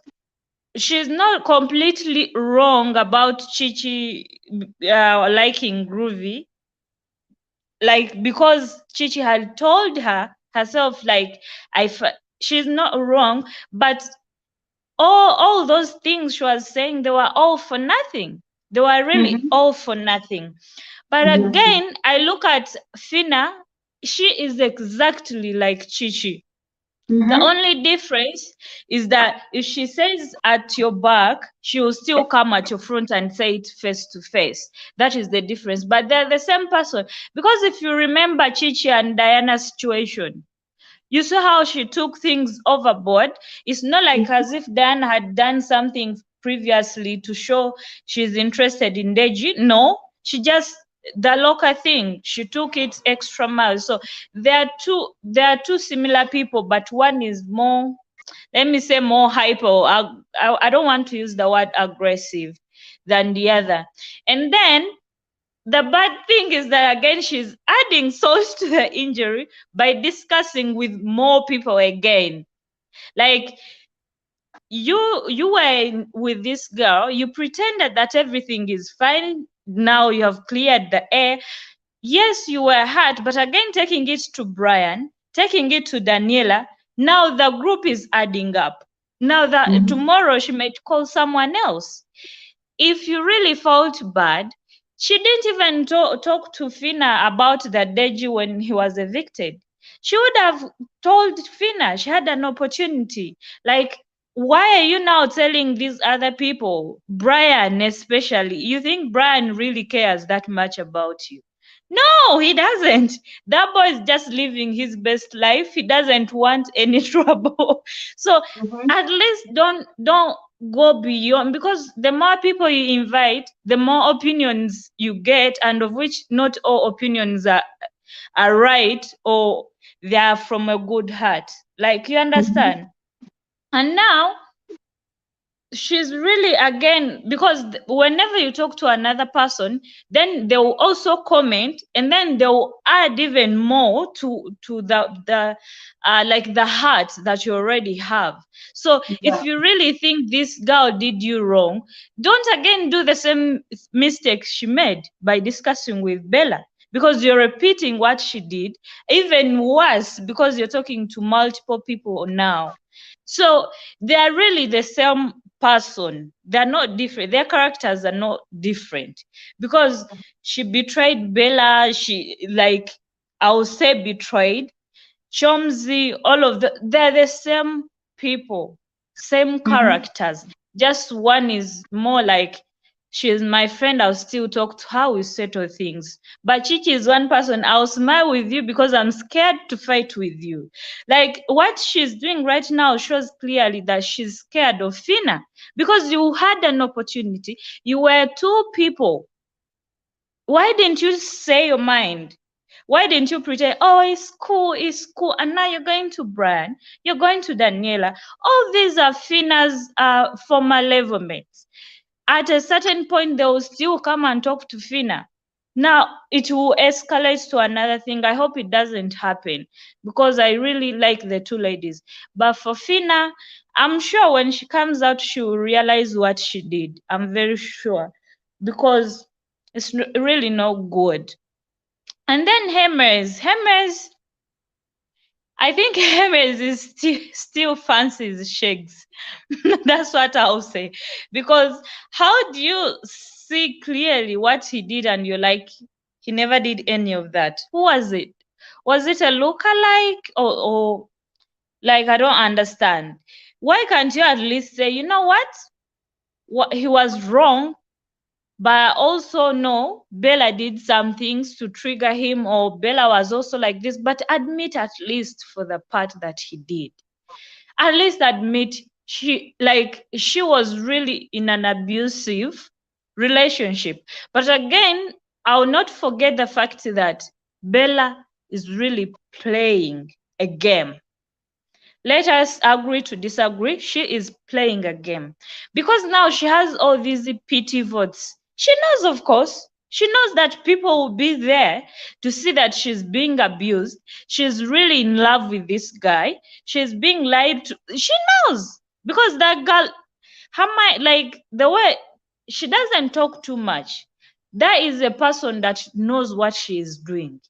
she's not completely wrong about Chichi liking Groovy. Like, because Chichi had told her herself, like, she's not wrong, but all those things she was saying, they were all for nothing. They were really all for nothing. But again, I look at Fina, she is exactly like Chichi. The only difference is that if she says at your back, she will still come at your front and say it face to face. That is the difference. But they're the same person. Because if you remember Chichi and Diana's situation, you saw how she took things overboard. It's not like as if Diana had done something previously to show she's interested in Deji. No, she just, the local thing, she took it extra miles. So there are two similar people, but one is more, let me say, more hyper. I don't want to use the word aggressive than the other. And then the bad thing is that again she's adding salt to the injury by discussing with more people again. Like, you were with this girl, you pretended that everything is fine. Now you have cleared the air. Yes, you were hurt, but again, taking it to Brian, taking it to Daniela, now the group is adding up. Now that tomorrow she might call someone else. If you really felt bad, she didn't even talk to Fina about the Deji when he was evicted. She would have told Fina. She had an opportunity. Like, why are you now telling these other people, Brian especially? You think Brian really cares that much about you? No, he doesn't. That boy is just living his best life. He doesn't want any trouble. So at least don't go beyond, because the more people you invite, the more opinions you get, and of which not all opinions are right, or they are from a good heart. Like, you understand? And now she's really, again, because whenever you talk to another person, then they will also comment, and then they will add even more to the like the heart that you already have. So if you really think this girl did you wrong, don't again do the same mistake she made by discussing with Bella, because you're repeating what she did. Even worse, because you're talking to multiple people now. So they are really the same person. They're not different. Their characters are not different, because she betrayed Bella. She, like, I would say, betrayed Chomzi. All of they're the same people, same characters. Just one is more like, she's my friend, I'll still talk to her, we settle things. But Chichi is one person, I'll smile with you because I'm scared to fight with you. Like, what she's doing right now shows clearly that she's scared of Fina, because you had an opportunity. You were two people. Why didn't you say your mind? Why didn't you pretend, oh, it's cool, and now you're going to Brian, you're going to Daniela. All these are Fina's former level mates. At a certain point, they will still come and talk to Fina. Now it will escalate to another thing. I hope it doesn't happen, because I really like the two ladies. But for Fina, I'm sure when she comes out, she will realize what she did. I'm very sure, because it's really not good. And then Hermes, I think Hermes is still fancies shakes. That's what I'll say. Because how do you see clearly what he did and you're like, he never did any of that? Who was it? Was it a lookalike, or like, I don't understand. Why can't you at least say, you know what he was wrong, but also no, Bella did some things to trigger him, or Bella was also like this, but admit at least for the part that he did. At least admit she was really in an abusive relationship. But again, I'll not forget the fact that Bella is really playing a game. Let us agree to disagree. She is playing a game because now she has all these pity votes. She knows, of course, she knows that people will be there to see that she's being abused. She's really in love with this guy. She's being lied to. She knows because that girl, her mind, like the way she doesn't talk too much. That is a person that knows what she is doing.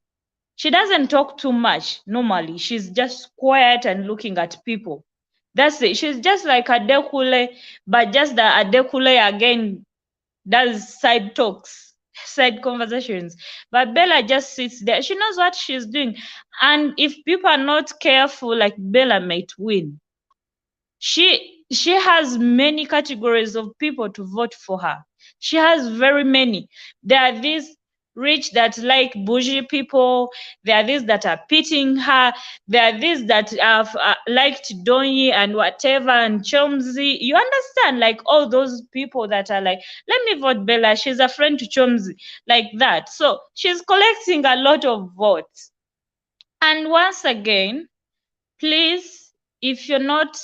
She doesn't talk too much normally. She's just quiet and looking at people. That's it. She's just like Adekule, but just the Adekule again does side talks, side conversations. But Bella just sits there. She knows what she's doing. And if people are not careful, like Bella might win. She has many categories of people to vote for her. She has very many. There are these rich that like bougie people. There are these that are pitying her. There are these that have liked Donyi and whatever and Chomzi. You understand? Like all those people that are like, let me vote Bella. She's a friend to Chomzi. Like that. So she's collecting a lot of votes. And once again, please, if you're not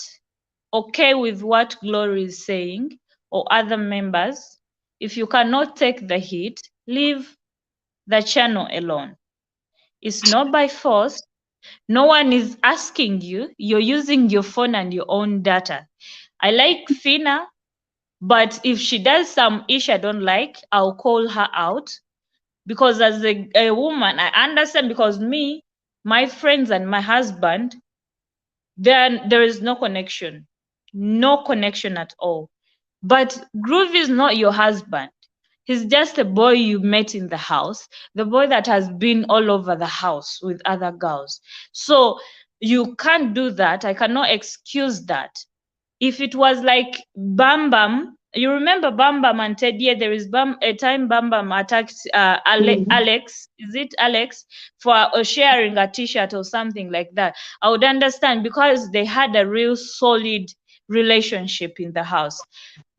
okay with what Glory is saying or other members, if you cannot take the heat, leave the channel alone. It's not by force. No one is asking you. You're using your phone and your own data. I like Fina, but if she does some ish I don't like, I'll call her out. Because as a woman, I understand, because me, my friends and my husband, then there is no connection. No connection at all. But Groovy is not your husband. He's just a boy you met in the house, the boy that has been all over the house with other girls. So you can't do that. I cannot excuse that. If it was like Bam Bam, you remember Bam Bam and Ted? Yeah, there is a time Bam Bam attacked Alex. Is it Alex for sharing a T-shirt or something like that? I would understand because they had a real solid relationship in the house.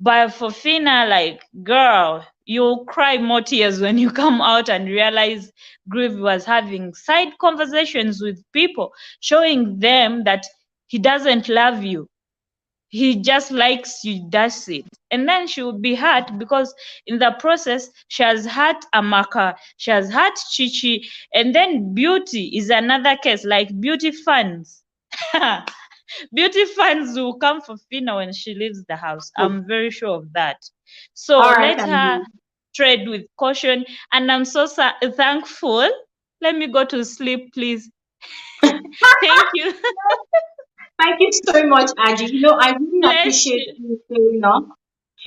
But for Fina, like, girl, you'll cry more tears when you come out and realize Groove was having side conversations with people, showing them that he doesn't love you. He just likes you, that's it. And then she will be hurt because in the process, she has hurt Amaka, she has hurt Chichi, and then Beauty is another case, like Beauty fans. Beauty fans will come for Fina when she leaves the house. I'm very sure of that. So All right, let her tread with caution. And I'm so thankful. Let me go to sleep, please. Thank you. Thank you so much, Aji. You know, I really appreciate you staying up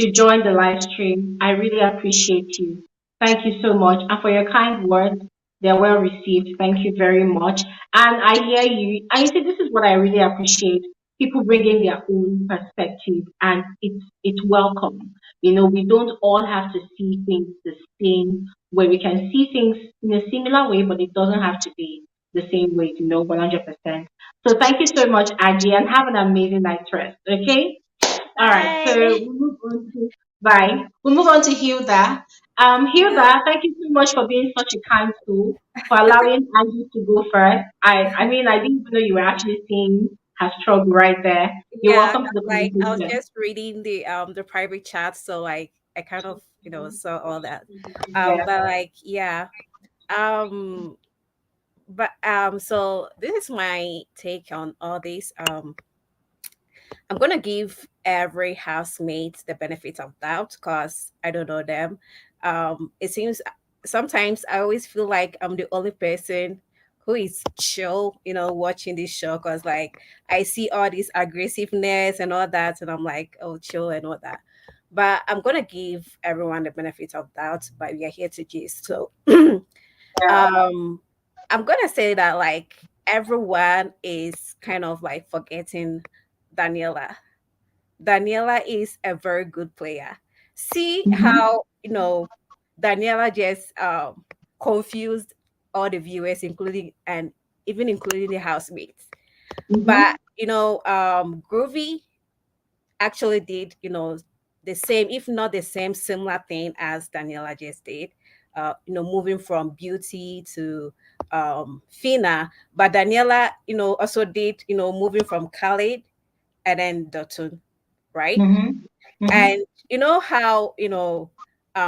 to join the live stream. I really appreciate you. Thank you so much. And for your kind words, they're well received. Thank you very much. And I hear you. And you see, this is what I really appreciate. People bringing their own perspective, and it's welcome. You know, we don't all have to see things the same way. We can see things in a similar way, but it doesn't have to be the same way, 100%. So thank you so much, Aji, and have an amazing night's rest. Okay. All right. So we'll move on to bye. We'll move on to Hilda. Hilda, thank you so much for being such a kind soul, for allowing Aji to go first. I mean, I didn't even know you were actually seeing her struggle right there. You're Yeah, welcome to the like I was conversation. just reading the private chat, so I kind of saw all that. Yeah. But like yeah, um, so this is my take on all this. I'm gonna give every housemate the benefit of doubt because I don't know them. It seems sometimes I always feel like I'm the only person who is chill, watching this show because like I see all this aggressiveness and all that, and I'm like, oh, chill and all that. But I'm gonna give everyone the benefit of doubt, but we are here to gist. So um I'm gonna say that like everyone is kind of like forgetting Daniela. Daniela is a very good player. See how Daniela just confused all the viewers, including and even including the housemates. But Groovy actually did, the same, if not the same, similar thing as Daniela just did. Moving from beauty to Fina, but Daniela, also did, moving from Khalid and then Dotun, right? And you know how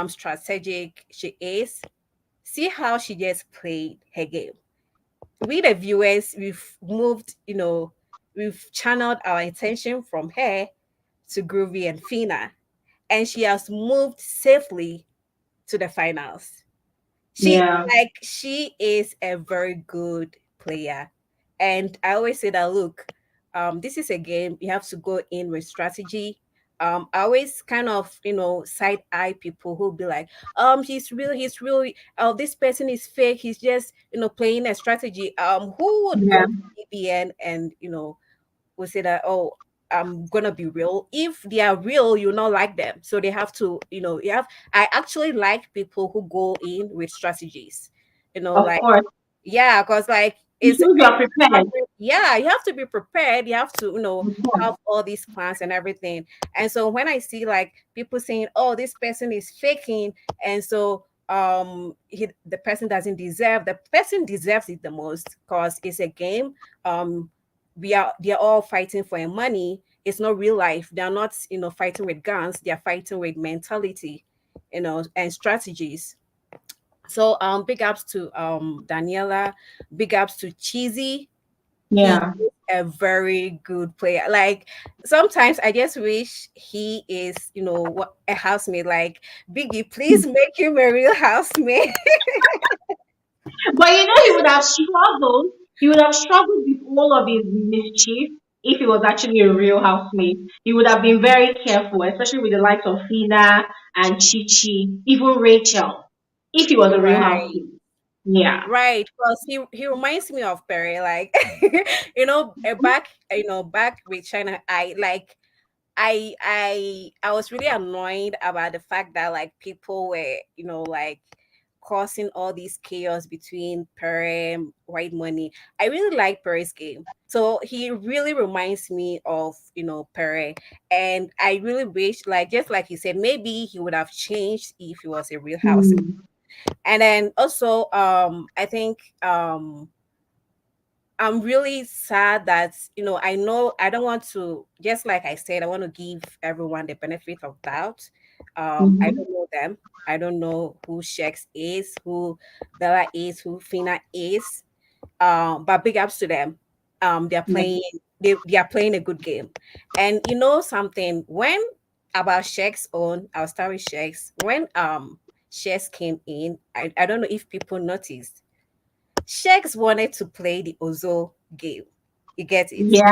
strategic she is. See how she just played her game. We the viewers, we've channeled our attention from her to Groovy and Fina, and she has moved safely to the finals. She is a very good player. And I always say that look, this is a game, you have to go in with strategy. I always kind of, side eye people who'll be like, he's real, this person is fake, he's just, playing a strategy. Who would go to BBN and, will say that, oh, I'm gonna be real. If they are real, you not like them. So they have to, I actually like people who go in with strategies. Of course. Yeah, because like You are prepared. yeah, you have to be prepared. You have to, have all these plans and everything. And so when I see like people saying, "Oh, this person is faking," and so the person doesn't deserve, the person deserves it the most because it's a game. They're all fighting for money. It's not real life. They're not, fighting with guns. They're fighting with mentality, and strategies. So big ups to Daniela, big ups to Cheesy. He Yeah. is a very good player. Like sometimes I just wish he is, a housemate. Like Biggie, please make him a real housemate. But he would have struggled. He would have struggled with all of his mischief if he was actually a real housemate. He would have been very careful, especially with the likes of Fina and Chichi, even Rachel, if he was a real Right. housemate. Yeah. Right, because he reminds me of Perry, like back with China, I was really annoyed about the fact that like people were, like causing all these chaos between Perry and White Money. I really like Perry's game. So he really reminds me of, Perry. And I really wish, like, just like you said, maybe he would have changed if he was a real house. And then also, I think I'm really sad that, I know I don't want to, just like I said, I want to give everyone the benefit of doubt. I don't know them. I don't know who Shex is, who Bella is, who Fina is. But big ups to them. They're playing, they are playing a good game. And you know something, when about Shex own, I'll start with Shex. When Shex came in, I don't know if people noticed. Shex wanted to play the Ozo game. You get it? Yeah.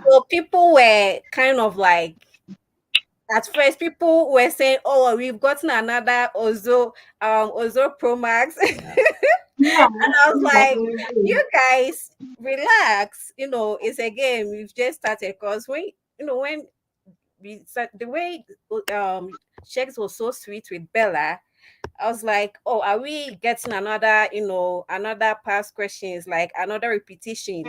So people were kind of like, at first, people were saying, "Oh, we've gotten another Ozo Pro Max," and Yeah. I was like, "You guys, relax. It's a game. We've just started. Cause when we start, the way Shex was so sweet with Bella, I was like, oh, are we getting another past questions, like another repetition?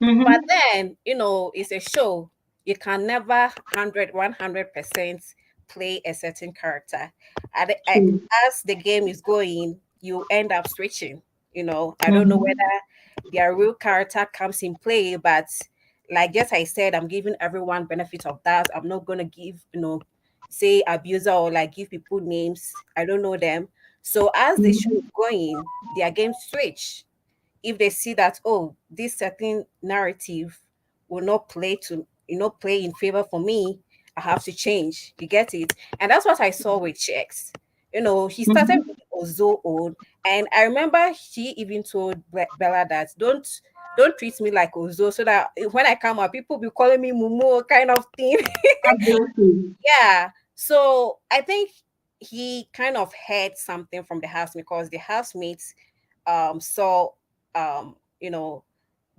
But then, it's a show. You can never 100% play a certain character. As the game is going, you end up switching. I don't know whether their real character comes in play, but like just I said, I'm giving everyone benefit of that. I'm not gonna give, say abuser or like give people names. I don't know them. So as the show is going, their game switch. If they see that, oh, this certain narrative will not play in favor for me, I have to change. You get it? And that's what I saw with Chex. He started with Ozo own, and I remember she even told Bella that don't don't treat me like Ozo, so that when I come out, people be calling me Mumu kind of thing. Exactly. Yeah. So I think he kind of heard something from the housemate, because the housemates saw you know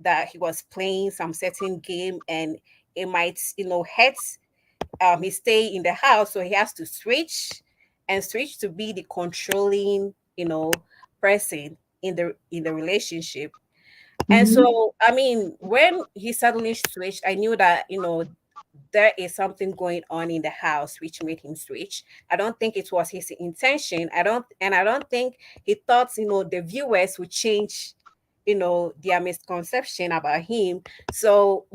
that he was playing some certain game, and it might hurt his stay in the house, so he has to switch to be the controlling person in the relationship. And Mm-hmm. so, I mean, when he suddenly switched, I knew that, there is something going on in the house which made him switch. I don't think it was his intention. I don't think he thought, the viewers would change, their misconception about him. So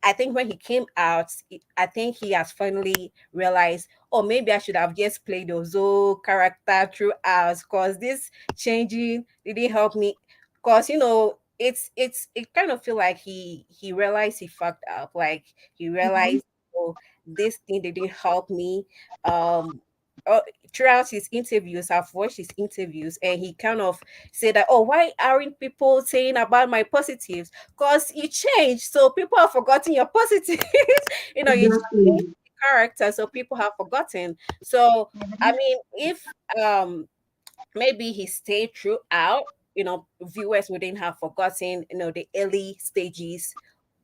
I think when he came out, I think he has finally realized, oh, maybe I should have just played Ozo character throughout, because this changing didn't help me. Because it kind of feel like he realized he fucked up. Like he realized, oh, this thing didn't help me. Um, uh, Throughout his interviews, I've watched his interviews, and he kind of said that, oh, why aren't people saying about my positives? Because you changed, so people have forgotten your positives. You changed Exactly. the character, so people have forgotten. So I mean, if maybe he stayed throughout, viewers wouldn't have forgotten, the early stages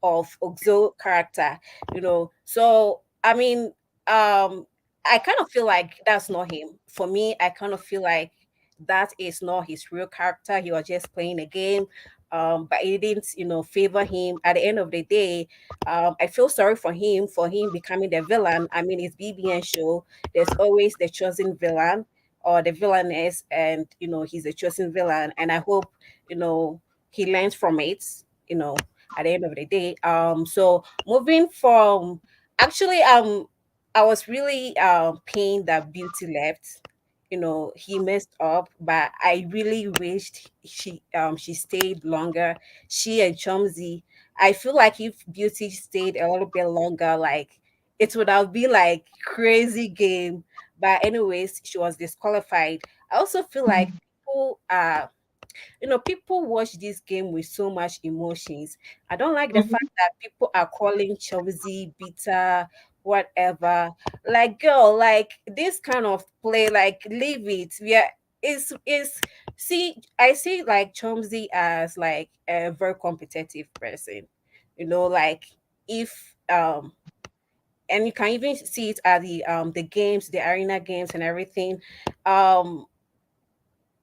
of Oxo character, So I mean, I kind of feel like that's not him. For me, I kind of feel like that is not his real character. He was just playing a game. But it didn't, favor him. At the end of the day, I feel sorry for him becoming the villain. I mean, it's BBN show. There's always the chosen villain or the villainess, and he's a chosen villain. And I hope he learns from it. You know, at the end of the day. So moving from actually, I was really pained that Beauty left. He messed up, but I really wished she stayed longer. She and Chumsy. I feel like if Beauty stayed a little bit longer, like it would have been like crazy game. But anyways, she was disqualified. I also feel like people watch this game with so much emotions. I don't like the Mm-hmm. fact that people are calling Chelsea bitter, whatever. Like, girl, like this kind of play, like leave it. Yeah, it's see, I see like Chomsy as like a very competitive person. Like if and you can even see it at the games, the arena games and everything. Um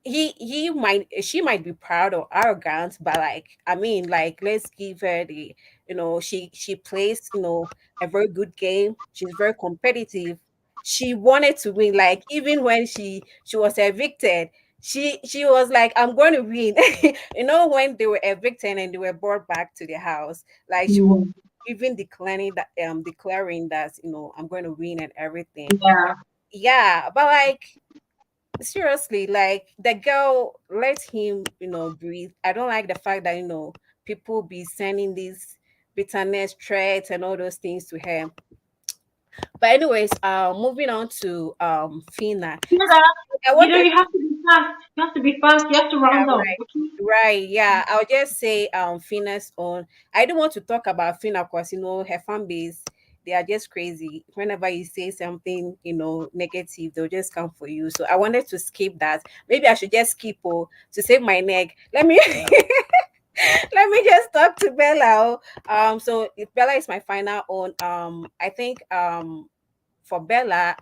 he might she might be proud or arrogant, but like I mean, like let's give her the she plays a very good game. She's very competitive. She wanted to win, like even when she was evicted, she was like, I'm going to win. When they were evicted and they were brought back to the house, like she was Mm. even declaring that I'm going to win and everything. Yeah. Yeah, but like seriously, like the girl, let him breathe. I don't like the fact that people be sending these bitterness threats and all those things to her. But anyways, moving on to Fina. Sarah, I wanted you have to be fast. You have to be fast. You have to yeah, round up. right. Okay. Right, yeah. I'll just say Fina's own. I don't want to talk about Fina because her fan base, they are just crazy. Whenever you say something, negative, they'll just come for you. So I wanted to skip that. Maybe I should just skip to save my neck. Let me let me just talk to Bella. So if Bella is my final own, I think for Bella,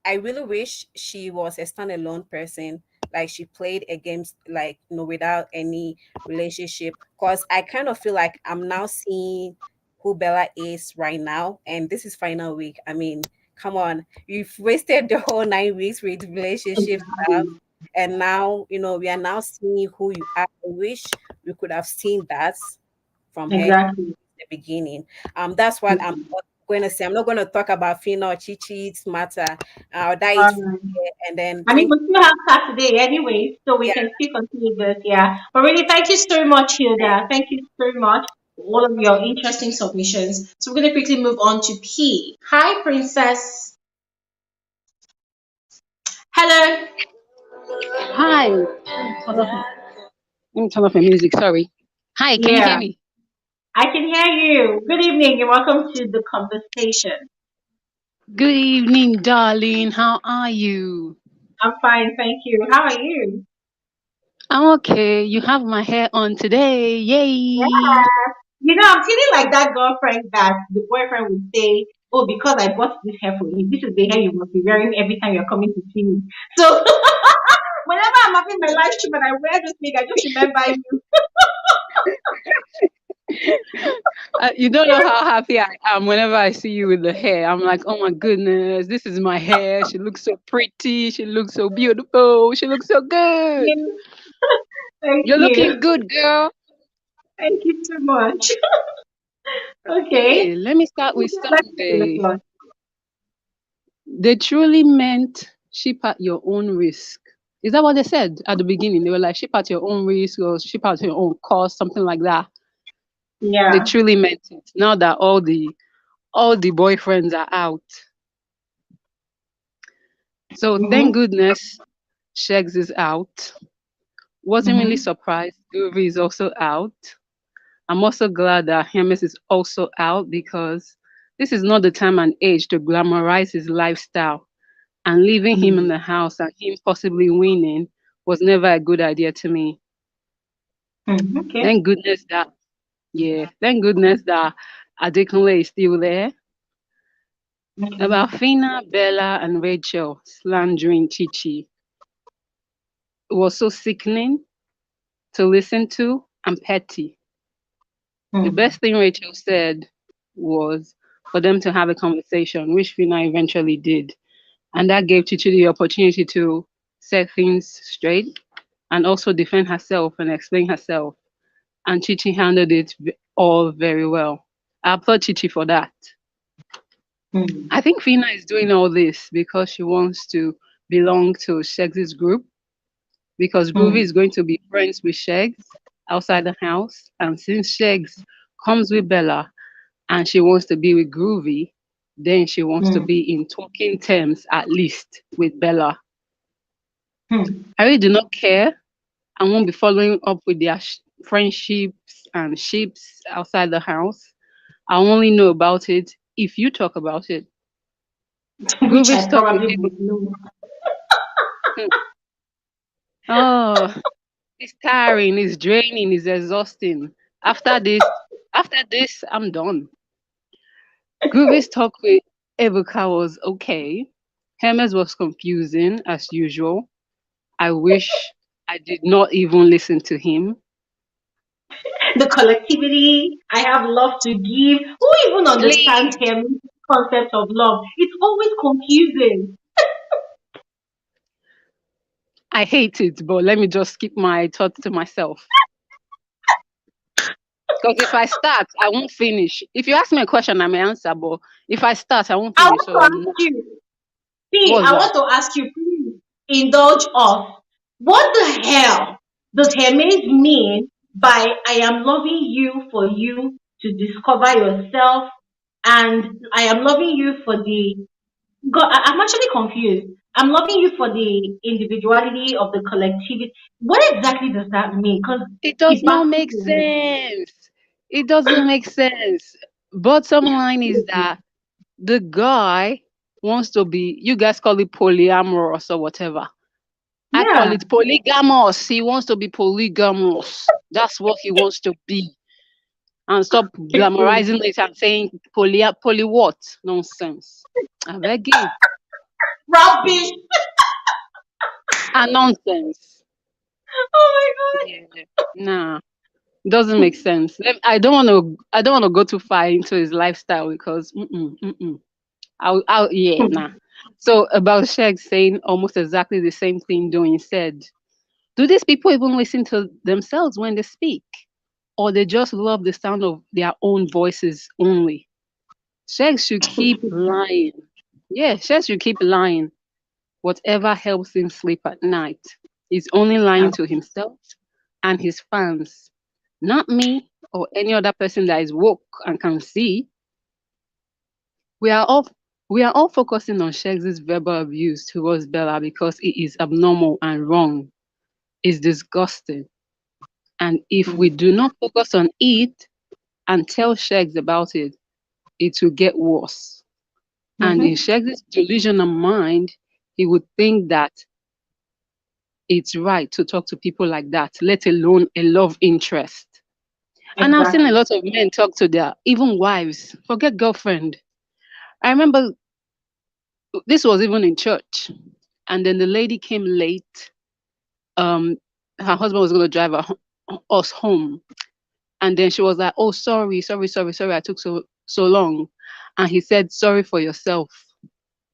I really wish she was a standalone person. Like she played against like without any relationship. Cause I kind of feel like I'm now seeing who Bella is right now, and this is final week. I mean, come on, you've wasted the whole 9 weeks with relationship stuff, Exactly. and now we are now seeing who you are. I wish we could have seen that from her Exactly. the beginning. That's what I'm going to say. I'm not going to talk about Fina or Chichi's matter. I'll die it from Um, here. And then I mean, thank we still have Saturday anyway, so we yeah, can still continue this. Yeah. But really, thank you so much, Hilda. Thank you so much for all of your interesting submissions. So we're going to quickly move on to P. Hi, Princess. Hello. Hi. Let me turn off my music. Sorry. Hi, can you hear Yeah, me? I can hear you. Good evening and welcome to the conversation. Good evening, darling. How are you? I'm fine, thank you. How are you? I'm okay. You have my hair on today. Yeah. Yay. I'm feeling like that girlfriend that the boyfriend would say, "Oh, because I bought this hair for you, this is the hair you must be wearing every time you're coming to see me." So whenever I'm having my live stream and I wear this thing, I just remember you. You don't know how happy I am whenever I see you with the hair. I'm like, oh my goodness, this is my hair. She looks so pretty. She looks so beautiful. She looks so good. Yeah, thank You're looking you. good, girl. Thank you so much. Okay, Okay. let me start with Let's see this something. one. They truly meant ship at your own risk. Is that what they said at the beginning? They were like, ship at your own risk or ship at your own cost, something like that. They Yeah. truly meant it. Now that all the boyfriends are out. So thank Mm-hmm. goodness Shegs is out. Wasn't really Mm-hmm. surprised. Groovy is also out. I'm also glad that Hermes is also out because this is not the time and age to glamorize his lifestyle. And leaving him in the house and him possibly winning was never a good idea to me. Okay. Thank goodness that, yeah, thank goodness that Adekunle is still there. Okay. About Fina, Bella, and Rachel slandering Chichi, it was so sickening to listen to and petty. The best thing Rachel said was for them to have a conversation, which Fina eventually did. And that gave Chichi the opportunity to set things straight and also defend herself and explain herself. And Chichi handled it all very well. I applaud Chichi for that. I think Fina is doing all this because she wants to belong to Shegs' group because Groovy is going to be friends with Shegs outside the house. And since Shegs comes with Bella and she wants to be with Groovy, then she wants to be in talking terms at least with Bella. I really do not care. I won't be following up with their friendships and ships outside the house. I only know about it if you talk about it. Which Groovy's I talk with probably Ebu. would know. Oh, it's tiring, it's draining, it's exhausting. After this, I'm done. Groovy's talk with Ebuka was okay. Hermes was confusing as usual. I wish I did not even listen to him. The collectivity, I have love to give. Who even understands Please. him concept of love? It's always confusing. I hate it, but let me just keep my thoughts to myself. Because if I start, I won't finish. If you ask me a question, I may answer, but if I start, I won't I finish. want to So, ask you, see, what's I that? want to ask you, please indulge us. What the hell does Hermes mean by I am loving you for you to discover yourself and I am loving you for the God, I'm actually confused. I'm loving you for the individuality of the collectivity. What exactly does that mean? Because It does it not baffles make me. sense. It doesn't make sense. Bottom line is that the guy wants to be, you guys call it polyamorous or whatever. I call Yeah. it polygamous. He wants to be polygamous. That's what he wants to be. And stop glamorizing it and saying poly what? Nonsense. I beg you. Rubbish. Nonsense. Oh my Yeah. Nah. Doesn't make sense. I don't want to go too far into his lifestyle because yeah, God. nah. So about Sheg saying almost exactly the same thing Doing said. Do these people even listen to themselves when they speak? Or they just love the sound of their own voices only? Sheg should keep lying. Yeah, Sheg should keep lying. Whatever helps him sleep at night. He's only lying to himself and his fans, not me or any other person that is woke and can see. We are all we are all focusing on Sheg's verbal abuse towards Bella because it is abnormal and wrong. It's disgusting. And if we do not focus on it and tell Shegs about it, it will get worse. And in Shegs' delusional mind, he would think that it's right to talk to people like that, let alone a love interest. And I've seen a lot of men talk to their even wives, forget girlfriend. I remember this was even in church, and then the lady came late. Her husband was going to drive us home, and then she was like, "Oh, sorry, I took so long," and he said, "Sorry for yourself."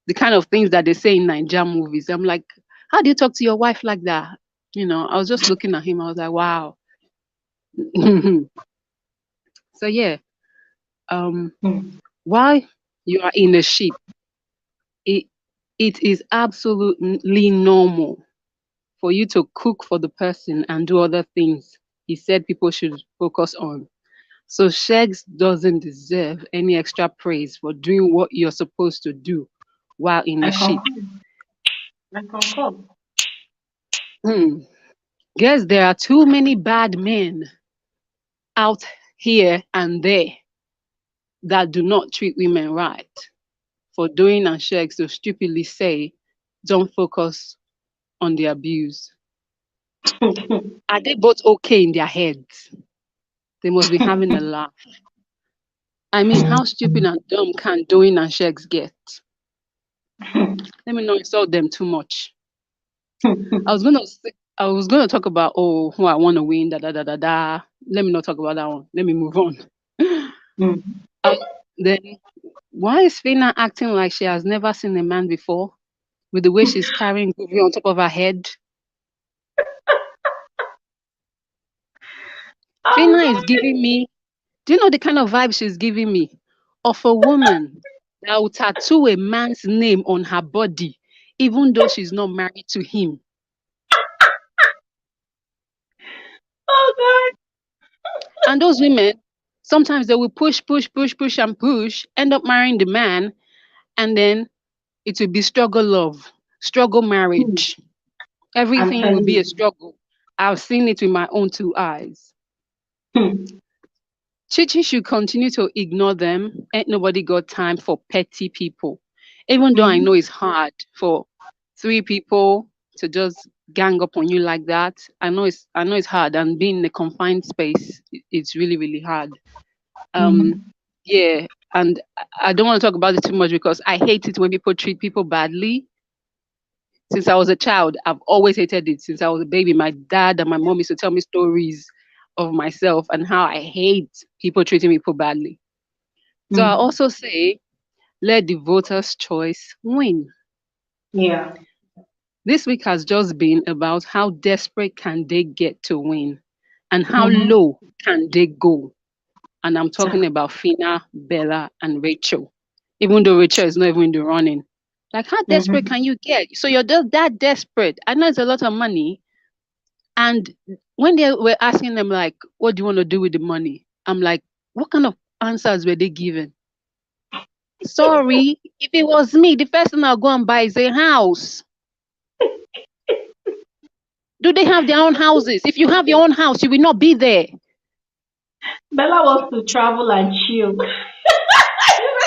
The kind of things that they say in Nigerian movies. I'm like, how do you talk to your wife like that? I was just looking at him. I was like, wow. So yeah, while you are in a ship, it is absolutely normal for you to cook for the person and do other things he said people should focus on. So Shegs doesn't deserve any extra praise for doing what you're supposed to do while in a ship. I concur. Guess there are too many bad men out here and there that do not treat women right for doing and Shegs to stupidly say, don't focus on the abuse. Are they both okay in their heads? They must be having a laugh. I mean, how stupid and dumb can doing and Shegs get? Let me not insult them too much. I was gonna talk about who I want to win, da da da da da. Let me not talk about that one. Let me move on. Then why is Fina acting like she has never seen a man before, with the way she's carrying Goovy on top of her head? Fina is giving me. Do you know the kind of vibe she's giving me? Of a woman that will tattoo a man's name on her body, even though she's not married to him. Oh God. And those women, sometimes they will push, end up marrying the man, and then it will be struggle love, struggle marriage. Everything will be a struggle. I've seen it with my own two eyes. Chichi should continue to ignore them. Ain't nobody got time for petty people. Even though I know it's hard for 3 people to just gang up on you like that. I know it's hard, and being in a confined space, it's really, really hard. Yeah, and I don't want to talk about it too much because I hate it when people treat people badly. Since I was a child, I've always hated it. Since I was a baby, my dad and my mom used to tell me stories of myself and how I hate people treating people badly. So I also say, let the voters' choice win. Yeah. This week has just been about how desperate can they get to win and how low can they go. And I'm talking about Fina, Bella, and Rachel. Even though Rachel is not even in the running. Like, how desperate can you get? So you're just that desperate. I know it's a lot of money. And when they were asking them, like, what do you want to do with the money? I'm like, what kind of answers were they given? Sorry, if it was me, the first thing I'll go and buy is a house. Do they have their own houses? If you have your own house, you will not be there. Bella wants to travel and chill.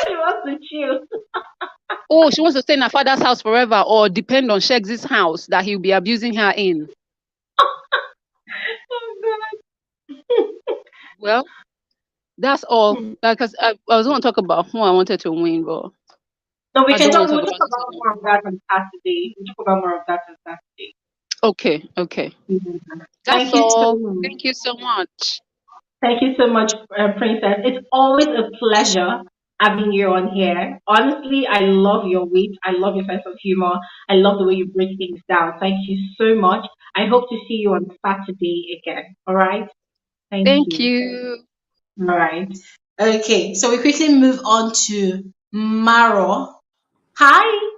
She wants to chill. Oh, she wants to stay in her father's house forever or depend on Shegs' house that he'll be abusing her in. Oh, God. Well, that's all. Because I was going to talk about who I wanted to win, but No, we I can don't talk. want to We'll talk talk about about it. more of that on Saturday. We'll talk about more of that on Saturday. Okay. That's Thank you so all. much. Thank you so much. Thank you so much, Princess. It's always a pleasure having you on here. Honestly, I love your wit. I love your sense of humor. I love the way you break things down. Thank you so much. I hope to see you on Saturday again. All right. Thank you. All right. Okay. So we quickly move on to Maro. Hi.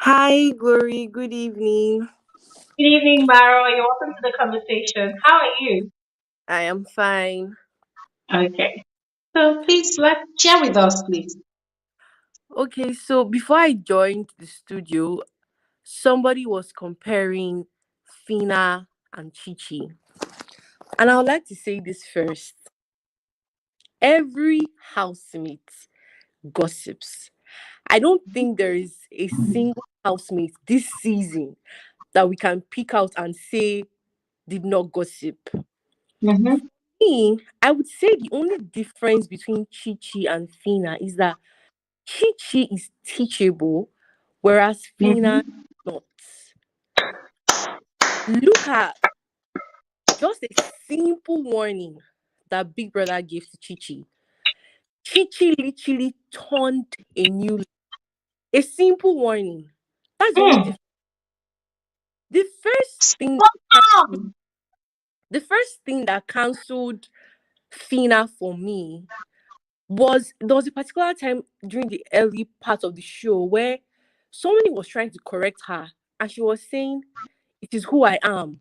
Hi, Glory. Good evening. Good evening, Maro. You're welcome to the conversation. How are you? I am fine. Okay. So please let's share with us, please. Okay, so before I joined the studio, somebody was comparing Fina and Chichi. And I would like to say this first. Every housemate gossips. I don't think there is a single housemate this season that we can pick out and say did not gossip. Mm-hmm. Me, I would say the only difference between Chi and Fina is that Chi is teachable, whereas Fina Mm-hmm. not. Look at just a simple warning that Big Brother gave to Chi. Chi literally turned a new leaf. A simple warning. That's the only difference. The first thing the first thing that cancelled Fina for me was there was a particular time during the early part of the show where somebody was trying to correct her and she was saying, "It is who I am."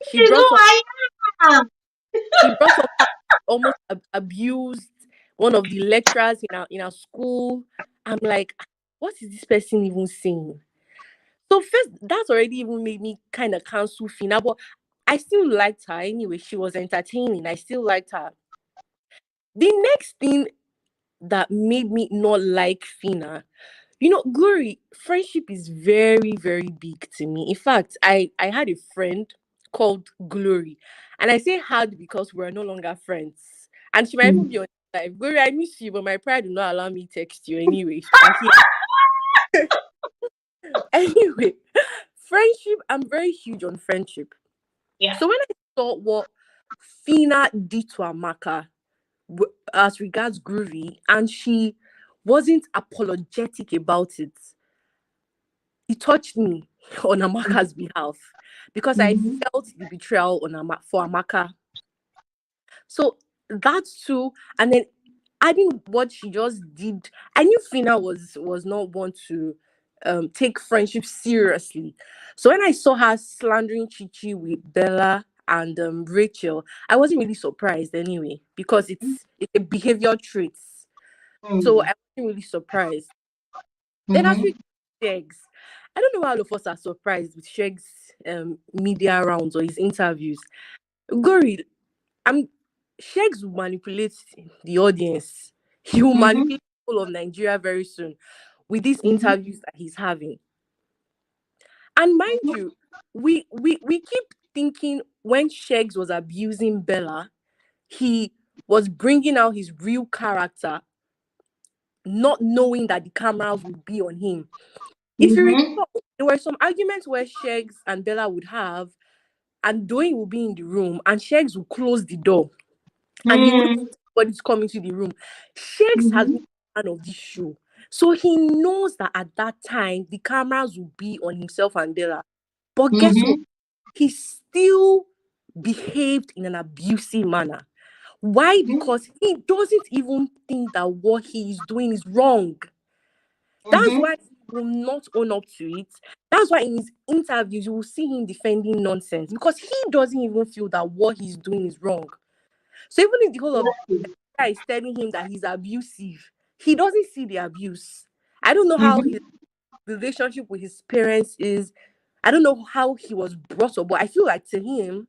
She This is who brought up I am. she brought up how she almost abused one of the lecturers in our school. I'm like, what is this person even saying? So first, that's already even made me kind of cancel Fina, but I still liked her anyway. She was entertaining. I still liked her. The next thing that made me not like Fina, Glory, friendship is very, very big to me. In fact, I had a friend called Glory, and I say had because we're no longer friends. And she might even be on live. Glory, I miss you, but my pride will not allow me to text you anyway. She can hear. Anyway, friendship, I'm very huge on friendship. Yeah. So when I saw what Fina did to Amaka as regards Groovy, and she wasn't apologetic about it, it touched me on Amaka's behalf because I Mm-hmm. felt the betrayal for Amaka. So that's too, and then adding what she just did, I knew Fina was not one to take friendship seriously. So when I saw her slandering Chichi with Bella and Rachel, I wasn't really surprised anyway because it's a behavior trait. So I wasn't really surprised. Then as Mm-hmm. we Shegs, I don't know how all of us are surprised with Shegs' media rounds or his interviews. Gory, I'm Shegs will manipulate the audience. He will Mm-hmm. manipulate all of Nigeria very soon with these Mm-hmm. interviews that he's having. And mind you, we keep thinking when Shegs was abusing Bella, he was bringing out his real character, not knowing that the cameras would be on him. If you Mm-hmm. recall, there were some arguments where Shegs and Bella would have, and Doing will be in the room, and Shegs will close the door, and he wouldn't want anybody to come into the room. Shegs has Mm-hmm. been a fan of this show, so he knows that at that time the cameras will be on himself and Bella. But guess what? Mm-hmm. He still behaved in an abusive manner. Why? Because he doesn't even think that what he is doing is wrong. That's Mm-hmm. why he will not own up to it. That's why in his interviews you will see him defending nonsense because he doesn't even feel that what he's doing is wrong. So even if the whole of the guy is telling him that he's abusive, he doesn't see the abuse. I don't know how his relationship with his parents is. I don't know how he was brought up, but I feel like to him,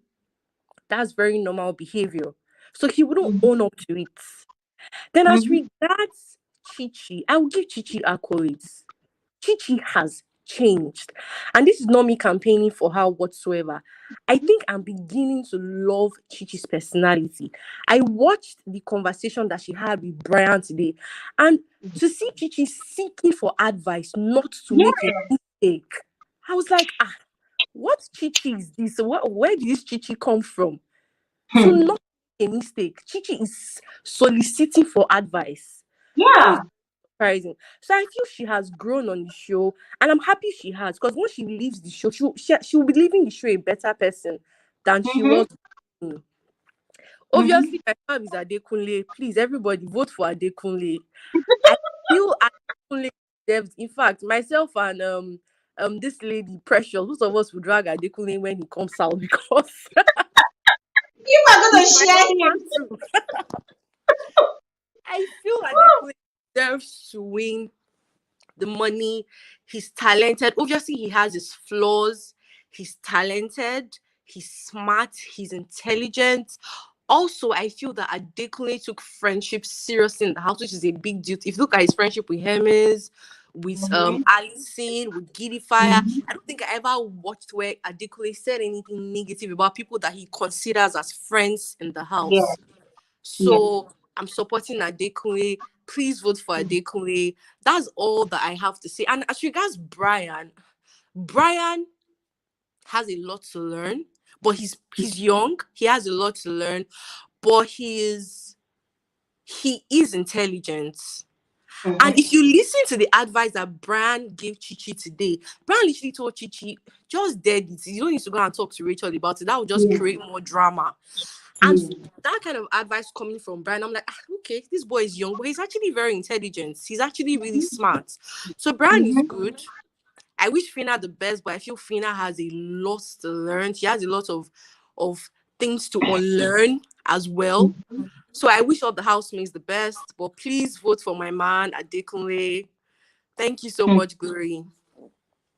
that's very normal behavior. So he wouldn't own up to it. Then as Mm-hmm. regards Chichi, I will give Chichi accolades. Chichi has changed. And this is not me campaigning for her whatsoever. I think I'm beginning to love Chichi's personality. I watched the conversation that she had with Brian today, and to see Chichi seeking for advice, not to Yeah. make a mistake, I was like, what Chichi is this? Where did this Chichi come from? To not make a mistake. Chichi is soliciting for advice. That was Yeah. surprising. So I feel she has grown on the show, and I'm happy she has because once she leaves the show, she will be leaving the show a better person than she Mm-hmm. was. Obviously, my mom is Adekunle. Please, everybody vote for Adekunle. I feel Adekunle deserves. In fact, myself and this lady Precious, most of us would drag Adekunle when he comes out because You are gonna he's my share number him. two. I feel Adekunle deserves to win the money. He's talented. Obviously, he has his flaws. He's talented. He's smart. He's intelligent. Also, I feel that Adekunle took friendship seriously in the house, which is a big deal. If you look at his friendship with Hermes, with Alison, with Giddy Fire, I don't think I ever watched where Adekunle said anything negative about people that he considers as friends in the Yeah. house. So I'm supporting Adekunle. Please vote for Adekunle. That's all that I have to say. And as regards Brian has a lot to learn, but he's young. He has a lot to learn, but he is intelligent. And if you listen to the advice that Brian gave Chichi today, Brian literally told Chichi, just dead it. You don't need to go and talk to Rachel about it. That will just create more drama. And that kind of advice coming from Brian, I'm like, okay, this boy is young, but he's actually very intelligent. He's actually really smart. So Brian is good. I wish Fina the best, but I feel Fina has a lot to learn. She has a lot of things to unlearn as well. So I wish all the housemates the best, but please vote for my man, Adekunle. Thank you so much, Glory.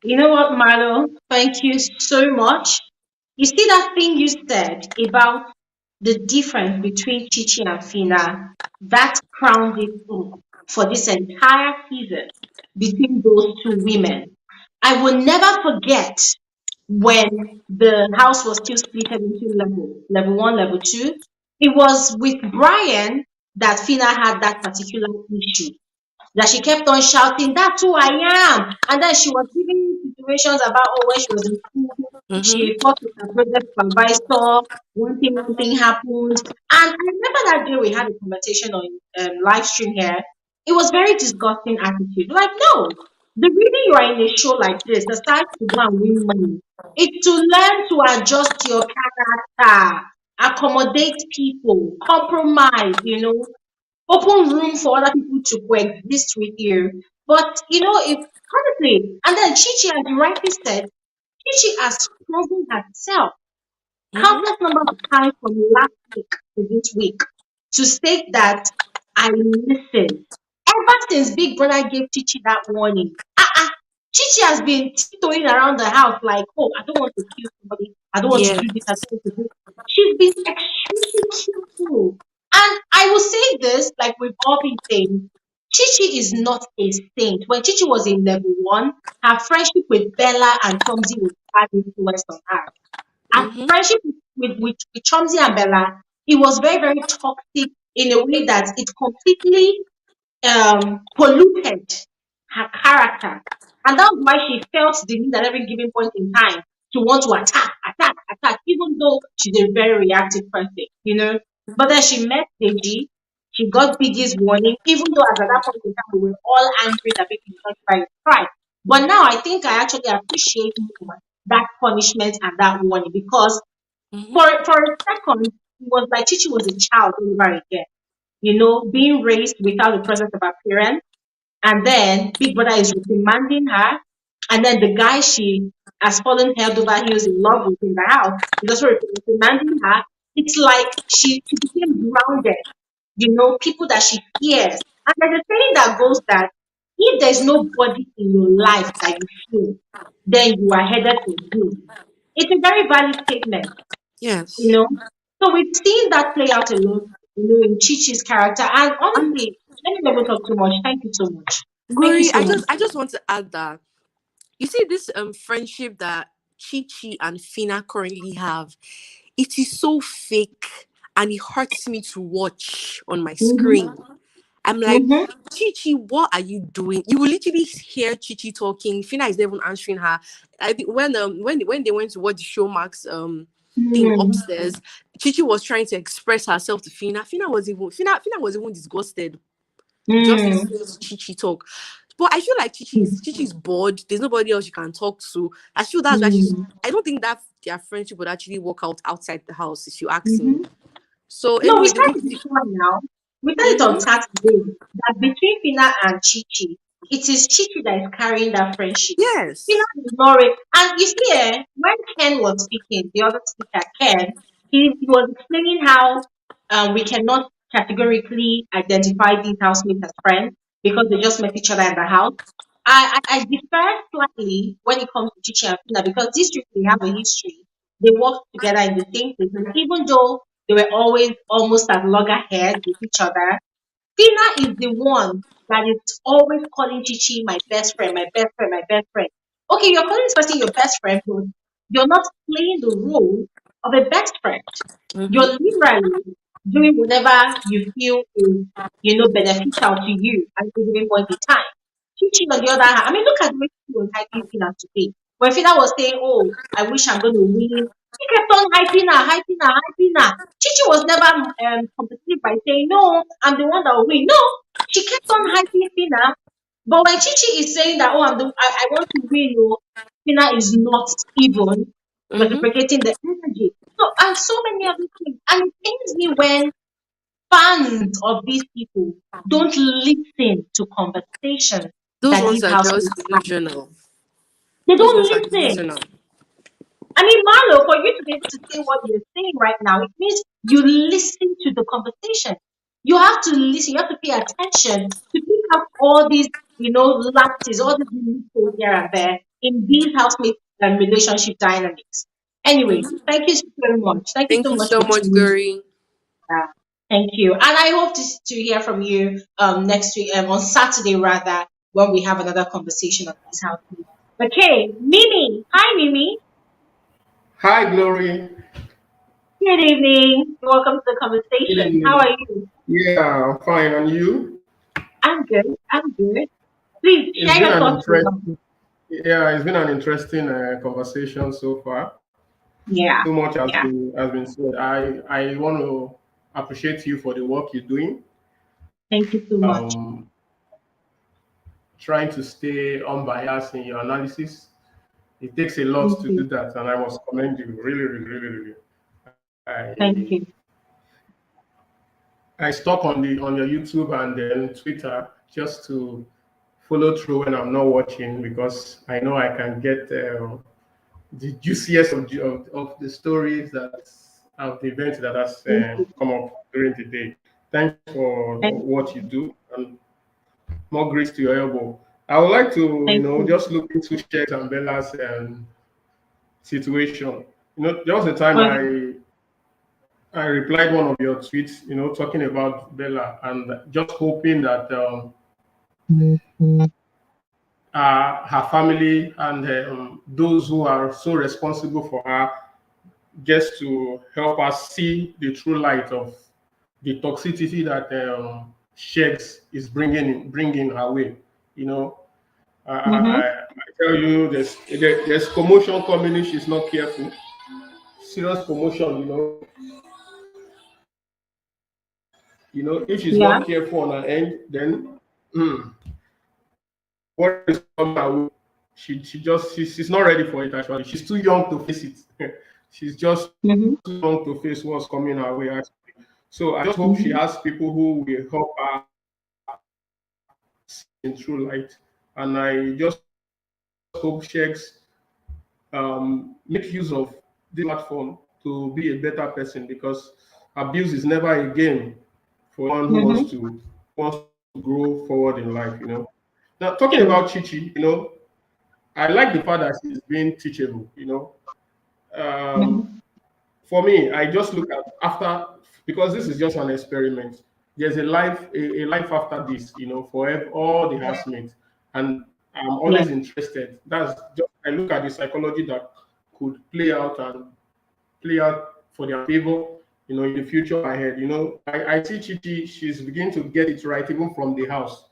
You know what, Marlo? Thank you so much. You see that thing you said about the difference between Chichi and Fina? That crowned it all for this entire season between those two women. I will never forget when the house was still split into level one, level two. It was with Brian that Fina had that particular issue that she kept on shouting, "That's who I am." And then she was giving situations about, oh, when she was in school, she fought with her project supervisor, one thing happened. And I remember that day we had a conversation on live stream here. It was very disgusting attitude. Like, no, the reason you are in a show like this, aside to go and win money, is to learn to adjust your character, accommodate people, compromise, open room for other people to coexist with you. But if honestly, and then Chichi, as you rightly said, Chichi has proven herself countless number of times from last week to this week to state that I listen. Ever since Big Brother gave Chichi that warning, Chichi has been tiptoeing around the house like, oh, I don't want to kill somebody. I don't want to Yeah. do this. I don't want to do this. She's been extremely careful. And I will say this, like we've all been saying, Chichi is not a saint. When Chichi was in level one, her friendship with Bella and Tomzi was bad influence on her. And friendship with Chomzi and Bella, it was very, very toxic in a way that it completely polluted her character. And that's why she felt the need at every given point in time to want to attack, even though she's a very reactive person. But then she met Deji, she got Biggie's warning, even though at that point in time we were all angry that Biggie was not by his pride. But now I think I actually appreciate more that punishment and that warning because for a second, it was like Chichi was a child all over again, being raised without the presence of her parents. And then Big Brother is reprimanding her. And then the guy she has fallen head over heels in love with in the house is also reprimanding her. It's like she became grounded, people that she fears. And there's a saying that goes that if there's nobody in your life that you fear, then you are headed for doom. It's a very valid statement. Yes. So we've seen that play out a lot, in Chichi's character. And honestly, let me never talk too much. Thank you so much. Thank you Glory, so much. I just want to add that you see this friendship that Chichi and Fina currently have, it is so fake and it hurts me to watch on my screen. I'm like, Chichi, what are you doing? You will literally hear Chichi talking. Fina is not even answering her. I think when they went to watch the Showmax thing upstairs, Chichi was trying to express herself to Fina. Fina was even disgusted just listening to Chichi talk. But I feel like Chichi's bored. There's nobody else you can talk to. I feel that's why I don't think that their friendship would actually work out outside the house, if you ask me. So No, we anyway, started this one now. We started on Saturday that between Fina and Chichi, it is Chichi that is carrying that friendship. Yes. Fina is not and you see, when Ken was speaking, the other speaker, Ken, he was explaining how we cannot categorically identify these housemates as friends because they just met each other in the house. I differ slightly when it comes to Chichi and Fina because these two they have a history. they worked together in the same place. And even though they were always almost at loggerheads with each other, Tina is the one that is always calling Chichi my best friend, my best friend, my best friend. Okay, you're calling this person your best friend, but you're not playing the role of a best friend. You're literally doing whatever you feel is, beneficial to you at a given point in time. Chichi, on the other hand, I mean, look at the way she was hyping Fina today. When Fina was saying, "Oh, I wish I'm going to win," she kept on hyping her, hyping her, hyping her. Chichi was never competitive by saying, "No, I'm the one that will win." No, she kept on hyping Fina. But when Chichi is saying that, "Oh, I want to win," Fina is not even reciprocating the energy. So, and so many other things. And it pains me when fans of these people don't listen to conversations Those that ones these are just housemates have. delusional. They Those don't ones are listen. delusional. I mean, Marlo, for you to be able to say what you're saying right now, it means you listen to the conversation. You have to listen, you have to pay attention to pick up all these, lapses, all these loopholes here and there in these housemate relationship dynamics. Anyway, thank you so very much. Thank you Thank so you much so for much, tuning in. Guri. Thank you. And I hope to hear from you next week, on Saturday rather, when we have another conversation on this house. Okay, Mimi. Hi, Mimi. Hi, Glory. Good evening. Welcome to the Good conversation. How are evening. you? Yeah, I'm fine. And you? I'm good. I'm good. Please It's share been your an thoughts with us. it's been an interesting conversation so far. Yeah. So much Yeah. has been said. I want to appreciate you for the work you're doing. Thank you so much. Trying to stay unbiased in your analysis. It takes a lot Thank to do you. that, and I must commend you. Really, really, really, really. Thank I you. I stalk on your YouTube and then Twitter just to follow through when I'm not watching because I know I can get the juiciest of the stories that of the events that has Thank you. come up during the day. Thanks for Thank what you do and more grace to your elbow. I would like to, Thank you. just look into Sheikh and Bella's situation. There was a time Okay. I replied one of your tweets, talking about Bella and just hoping that her family and those who are so responsible for her gets to help us see the true light of the toxicity that Sheiks is bringing her way. You know, Mm-hmm. I tell you, there's commotion coming if she's not careful. Serious commotion. If she's Yeah. not careful on her end, then what is coming her way, she's not ready for it. Actually, she's too young to face it. She's just Mm-hmm. too young to face what's coming her way. Actually. So I just hope she Mm-hmm. has people who will help her see in true light. And I just hope Sheiks make use of this platform to be a better person because abuse is never a game for one who Mm-hmm. wants to grow forward in life. Now talking True. about Chichi, I like the fact that she's being teachable. Um, Mm-hmm. for me, I just look at after because this is just an experiment. There's a life after this, for all the housemates, and I'm Yeah. always interested. That's just I look at the psychology that could play out for their favor, in the future ahead. I see Chichi, she's beginning to get it right even from the house.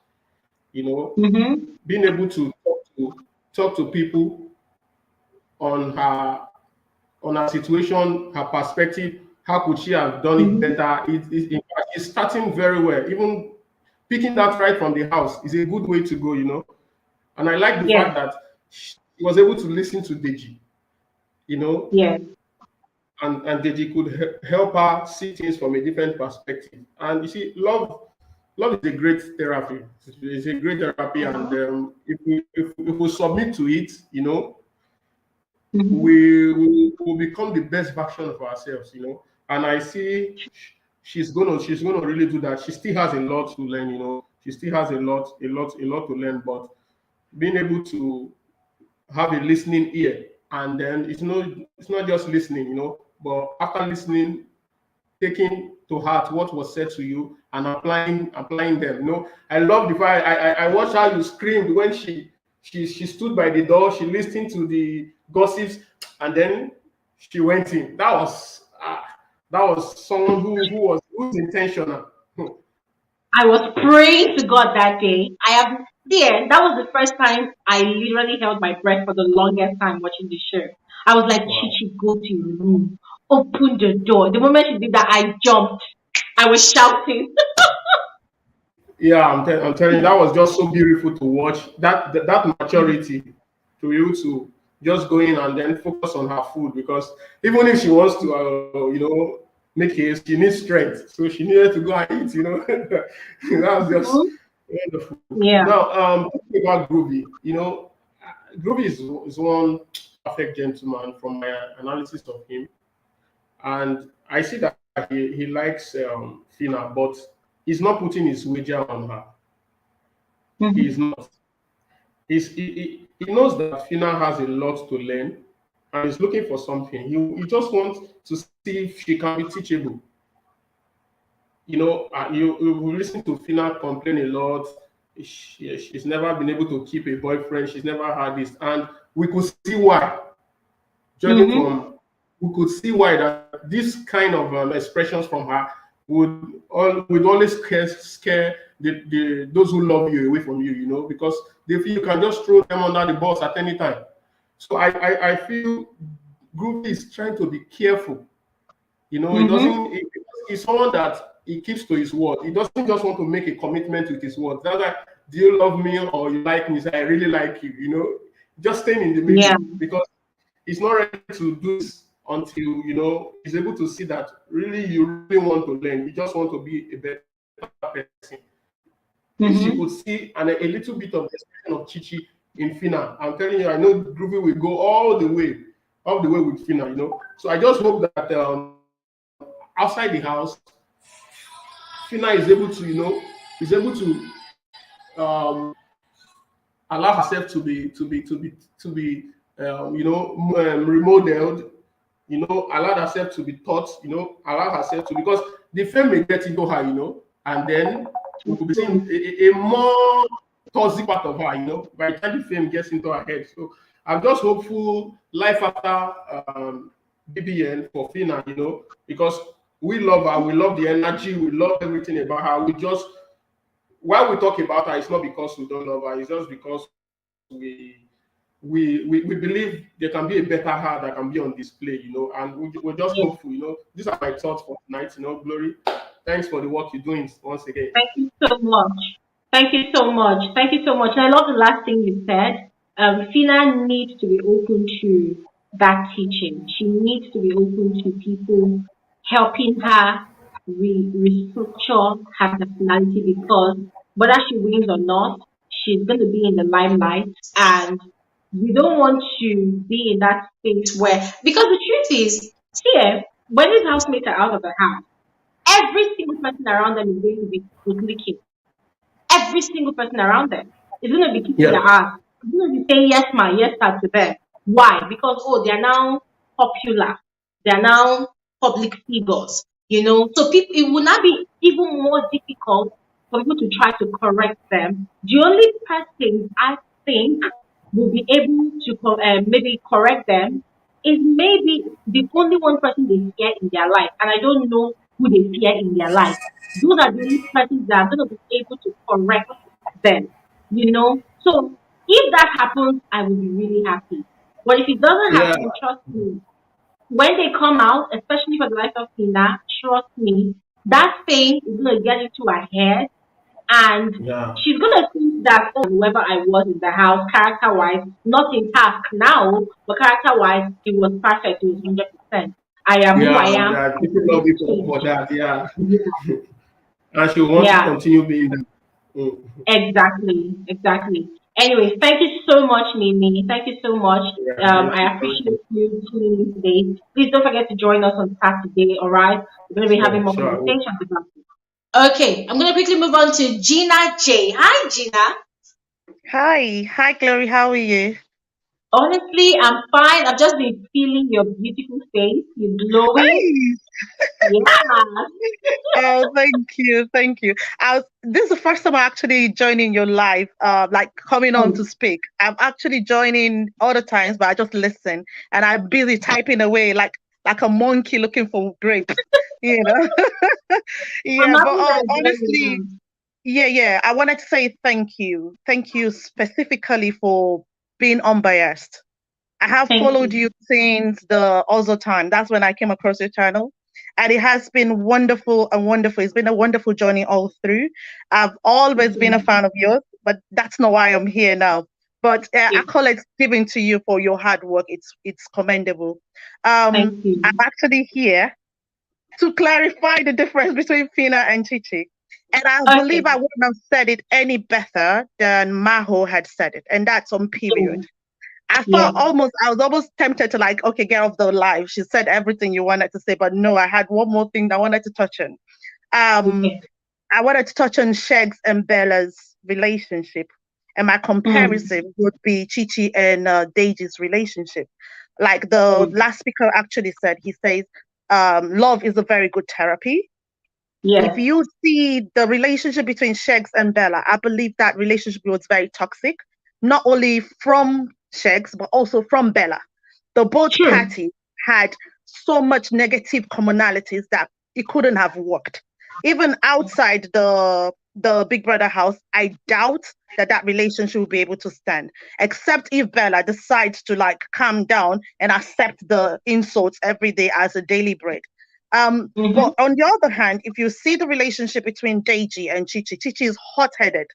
Mm-hmm. Being able to talk to people on her situation, her perspective, how could she have done it Mm-hmm. better? In fact, it's starting very well. Even picking that right from the house is a good way to go. And I like the Yeah. fact that she was able to listen to Deji, you know, Yeah. and Deji could help her see things from a different perspective. And you see, love is a great therapy. It's a great therapy, and if we submit to it, Mm-hmm. we will become the best version of ourselves. And I see she's gonna really do that. She still has a lot to learn. She still has a lot to learn, but being able to have a listening ear and then it's not just listening, but after listening, taking to heart what was said to you and applying them. I love the fact I watched how you screamed when she stood by the door, she listened to the gossips, and then she went in. That was someone who's intentional. I was praying to God that day. That was the first time I literally held my breath for the longest time watching the show. I was like, Wow. Chichi, go to your room, open the door. The moment she did that, I jumped. I was shouting. Yeah, I'm telling you, that was just so beautiful to watch. That maturity to you to just go in and then focus on her food, because even if she wants to, make it, she needs strength. So she needed to go and eat. That was just wonderful. Yeah. Now, talking about Groovy, Groovy is one perfect gentleman from my analysis of him, and I see that he likes Fina, but he's not putting his wager on her. He's not. He knows that Fina has a lot to learn and is looking for something. He just wants to see if she can be teachable. You listen to Fina complain a lot. She's never been able to keep a boyfriend. She's never had this, and we could see why. Judging from, we could see why that this kind of expressions from her would always scare those who love you away from you, because they feel you can just throw them under the bus at any time. So I feel Groovy is trying to be careful. He doesn't. He's someone that he keeps to his word. He doesn't just want to make a commitment with his word. That's like, do you love me or you like me? Say, I really like you. Just staying in the middle, Yeah. because he's not ready to do this until he's able to see that really you really want to learn. You just want to be a better person. If she could see a little bit of the expression of Chichi in Fina, I'm telling you, I know Groovy will go all the way with Fina. So I just hope that outside the house, Fina is able to allow herself to be remodeled, allow herself to be taught, allow herself to, because the fame may get into her, and then we could be seeing a more toxic part of her, by the time the fame gets into her head. So I'm just hopeful life after BBN for Fina, because we love her, we love the energy, we love everything about her. Why we talk about her, it's not because we don't love her, it's just because we believe there can be a better her that can be on display, and we're just hopeful, These are my thoughts for tonight, Glory. Thanks for the work you're doing once again. Thank you so much. Thank you so much. Thank you so much. And I love the last thing you said. Fina needs to be open to that teaching. She needs to be open to people helping her restructure her personality, because whether she wins or not, she's going to be in the limelight, and we don't want to be in that space where, because the truth is, here, when these housemates are out of the house, every single person around them is going to be clicking. Every single person around them is going to be kicking their ass. It's going to be saying yes, ma, yes, sir to them. Why? Because they are now popular. They are now public figures. So people, it will not be even more difficult for people to try to correct them. The only person I think will be able to maybe correct them is maybe the only one person they fear in their life, and I don't know who they fear in their life. Those are the only persons that are going to be able to correct them. So if that happens, I will be really happy. But if it doesn't Yeah. happen, trust me, when they come out, especially for the life of Tina, trust me, that pain is going to get into her head, and she's going to think that, whoever I was in the house, character wise, not in task now, but character wise, it was perfect, it was 100%. I am who I am. That people love you for that, and she wants to continue being that. Exactly. Anyway, thank you so much, Mimi. Thank you so much. I appreciate you tuning in today. Please don't forget to join us on Saturday, all right? We're going to be having more conversations about it. Okay, I'm going to quickly move on to Gina J. Hi, Gina. Hi, Glory. How are you? Honestly, I'm fine. I've just been feeling your beautiful face. You're glowing. Yeah. Oh, thank you, thank you. This is the first time I'm actually joining your live, like coming on to speak. I'm actually joining all the times, but I just listen and I'm busy typing away like a monkey looking for grapes, you know. I'm Yeah, but happy that you're honestly, joining. yeah. I wanted to say thank you specifically for being unbiased. I have Thank followed you. you since the Ozo time. That's when I came across your channel. And it has been wonderful and wonderful. It's been a wonderful journey all through. I've always been a fan of yours, but that's not why I'm here now. But accolades given to you for your hard work. It's commendable. Thank you. I'm actually here to clarify the difference between Fina and Chichi. And I Okay. believe I wouldn't have said it any better than Maho had said it. And that's on period. I was almost tempted to like, okay, get off the live. She said everything you wanted to say, but no, I had one more thing that I wanted to touch on. I wanted to touch on Shegs and Bella's relationship, and my comparison would be Chichi and Deji's relationship. Like the last speaker actually said, he says, love is a very good therapy. If you see the relationship between Shegs and Bella, I believe that relationship was very toxic, not only from Shegs, but also from Bella. The both parties had so much negative commonalities that it couldn't have worked. Even outside the Big Brother house, I doubt that relationship will be able to stand, except if Bella decides to like calm down and accept the insults every day as a daily bread. But on the other hand, if you see the relationship between Deji and Chichi, Chichi is hot-headed.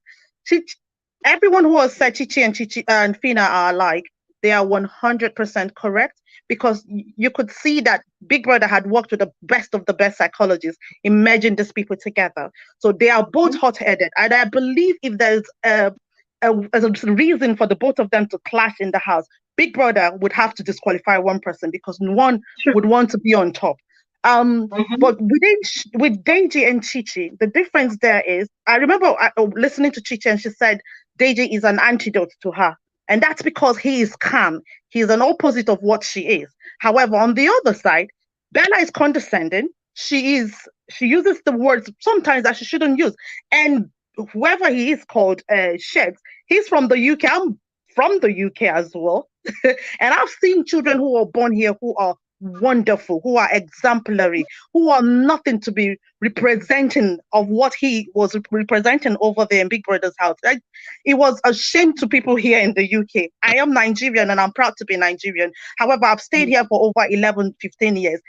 Everyone who has said Chichi and Fina are alike, they are 100% correct, because you could see that Big Brother had worked with the best of the best psychologists in merging these people together. So they are both hot-headed. And I believe if there's a reason for the both of them to clash in the house, Big Brother would have to disqualify one person because one would want to be on top. But with Deji and Chichi, the difference there is, I remember listening to Chichi and she said Deji is an antidote to her. And that's because he is calm. He's an opposite of what she is. However, on the other side, Bella is condescending. She uses the words sometimes that she shouldn't use. And whoever he is called, Shegs, he's from the UK. I'm from the UK as well. And I've seen children who are born here who are wonderful, who are exemplary, who are nothing to be representing of what he was representing over there in Big Brother's house. It was a shame to people here in the UK. I am Nigerian and I'm proud to be Nigerian. However, I've stayed here for over 11, 15 years.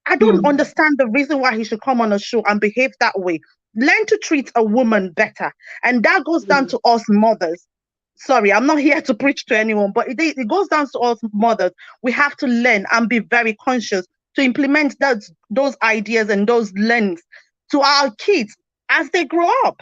I don't understand the reason why he should come on a show and behave that way. Learn to treat a woman better. And that goes down to us mothers. Sorry, I'm not here to preach to anyone, but it goes down to us mothers. We have to learn and be very conscious to implement those ideas and those learnings to our kids as they grow up.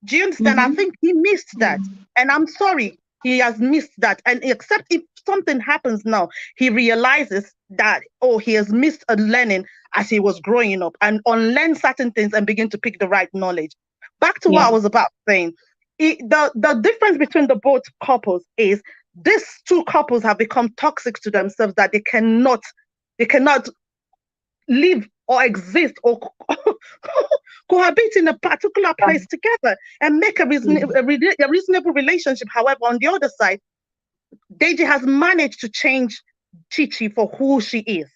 Do you understand? I think he missed that. And I'm sorry, he has missed that. And except if something happens now, he realizes that, he has missed a learning as he was growing up, and unlearn certain things and begin to pick the right knowledge. Back to what I was about saying. The difference between the both couples is these two couples have become toxic to themselves, that they cannot live or exist or cohabit in a particular place together and make a reasonable relationship. However, on the other side, Deji has managed to change Chichi for who she is.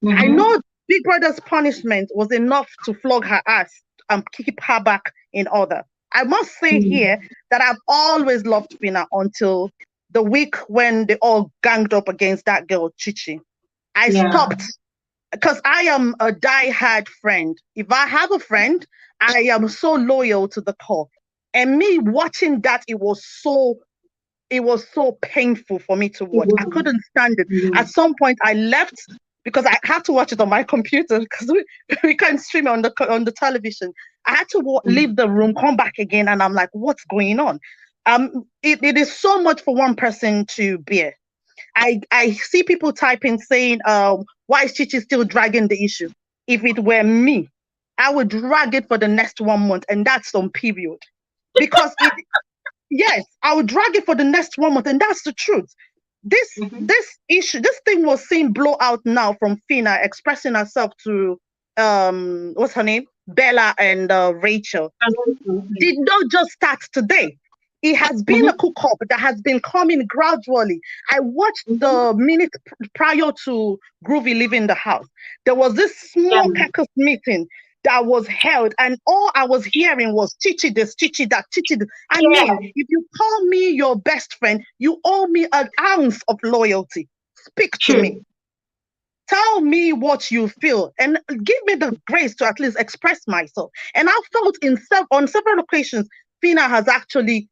I know Big Brother's punishment was enough to flog her ass and keep her back in order. I must say here that I've always loved Fina until the week when they all ganged up against that girl, Chichi. I stopped because I am a die-hard friend. If I have a friend, I am so loyal to the core. And me watching that, it was so painful for me to watch. I couldn't stand it. At some point, I left because I had to watch it on my computer because we can't stream it on the television. I had to leave the room, come back again, and I'm like, what's going on? It is so much for one person to bear. I see people typing saying, why is Chichi still dragging the issue? If it were me, I would drag it for the next 1 month, and that's on period. Because yes, I would drag it for the next 1 month, and that's the truth. This issue, this thing was seen blow out now from Fina expressing herself to what's her name? Bella and Rachel. Did not just start today. It has been a cook-up that has been coming gradually. I watched the minute prior to Groovy leaving the house. There was this small caucus meeting that was held, and all I was hearing was chichi this, chichi that, chichi this. I mean, if you call me your best friend, you owe me an ounce of loyalty. Speak to me. Tell me what you feel and give me the grace to at least express myself. And I felt on several occasions, Fina has actually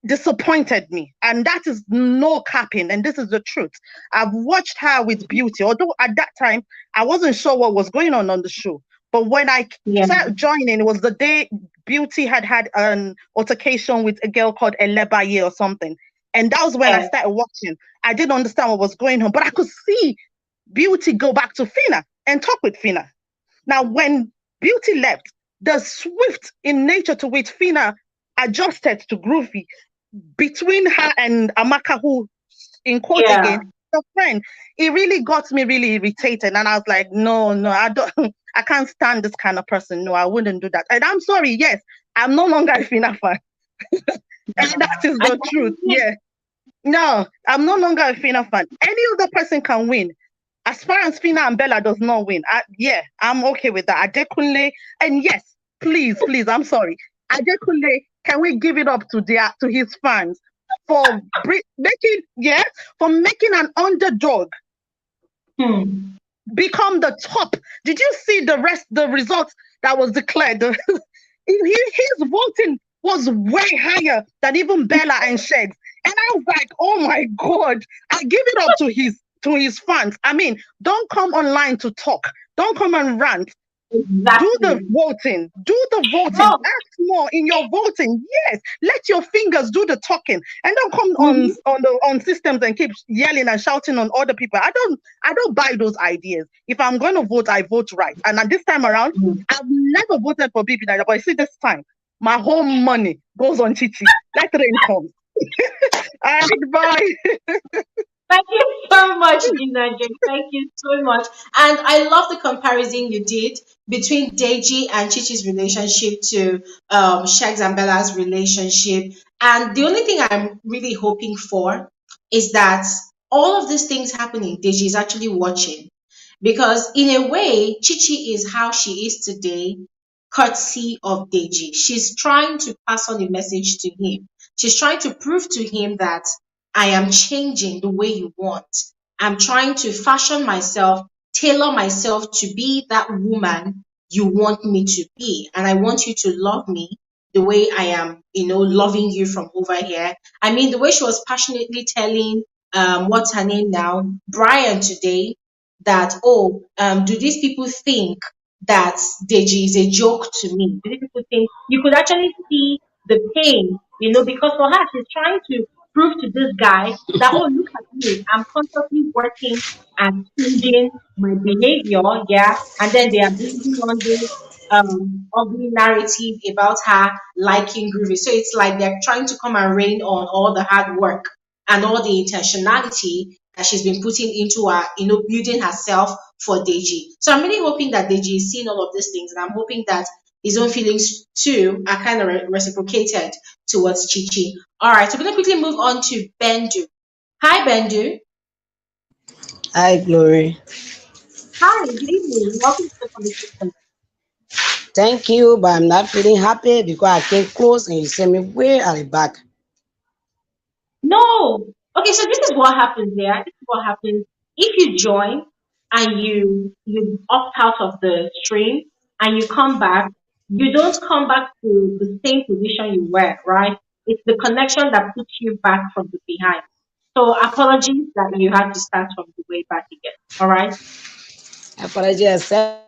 disappointed me, and that is no capping, and this is the truth. I've watched her with Beauty, although at that time I wasn't sure what was going on the show, but when I started joining, it was the day Beauty had an altercation with a girl called Elebaye or something, and that was when I started watching. I didn't understand what was going on, but I could see Beauty go back to Fina and talk with Fina. Now when Beauty left, the swift in nature to which Fina adjusted to Groovy between her and Amaka, who, in quote again, the friend, it really got me really irritated. And I was like, no, I don't, I can't stand this kind of person. No, I wouldn't do that. And I'm sorry, yes, I'm no longer a Fina fan. And that is the truth. Yeah. No, I'm no longer a Fina fan. Any other person can win. As far as Fina and Bella does not win, I'm okay with that. Adekunle, and yes, please, I'm sorry. Adekunle, can we give it up to his fans for making an underdog become the top? Did you see the results that was declared? His voting was way higher than even Bella and Shegs. And I was like, oh my God, I give it up to his fans. I mean, don't come online to talk. Don't come and rant. Exactly. Do the voting. Ask more in your voting. Yes, let your fingers do the talking, and don't come on systems and keep yelling and shouting on other people. I don't buy those ideas. If I'm going to vote, I vote right. And at this time around, I've never voted for Bbnaija, but you see, this time my whole money goes on Chichi. Let rain come. All right, bye. Thank you so much, Bbnaija. Thank you so much. And I love the comparison you did between Deji and Chichi's relationship to Shags and Bella's relationship. And the only thing I'm really hoping for is that all of these things happening, Deji is actually watching. Because in a way, Chichi is how she is today, courtesy of Deji. She's trying to pass on a message to him. She's trying to prove to him that I am changing the way you want. I'm trying to fashion myself, tailor myself to be that woman you want me to be. And I want you to love me the way I am, loving you from over here. I mean, the way she was passionately telling, what's her name now, Brian today, that, do these people think that Deji is a joke to me? Do these people think, you could actually see the pain, because for her, she's trying to prove to this guy that, look at me, I'm constantly working and changing my behavior, and then they are building on this ugly narrative about her liking Groovy. So it's like they're trying to come and rain on all the hard work and all the intentionality that she's been putting into her, building herself for Deji. So I'm really hoping that Deji is seeing all of these things, and I'm hoping that his own feelings too are kind of reciprocated towards Chichi. All right, so we're going to quickly move on to Bendu. Hi, Bendu. Hi, Glory. Hi, good evening. Welcome to the conversation. Thank you, but I'm not feeling happy because I came close and you sent me way at the back. No. Okay, so this is what happens there. This is what happens if you join and you opt out of the stream and you come back. You don't come back to the same position you were, right? It's the connection that puts you back from the behind. So apologies that you had to start from the way back again. All right. Apology accepted.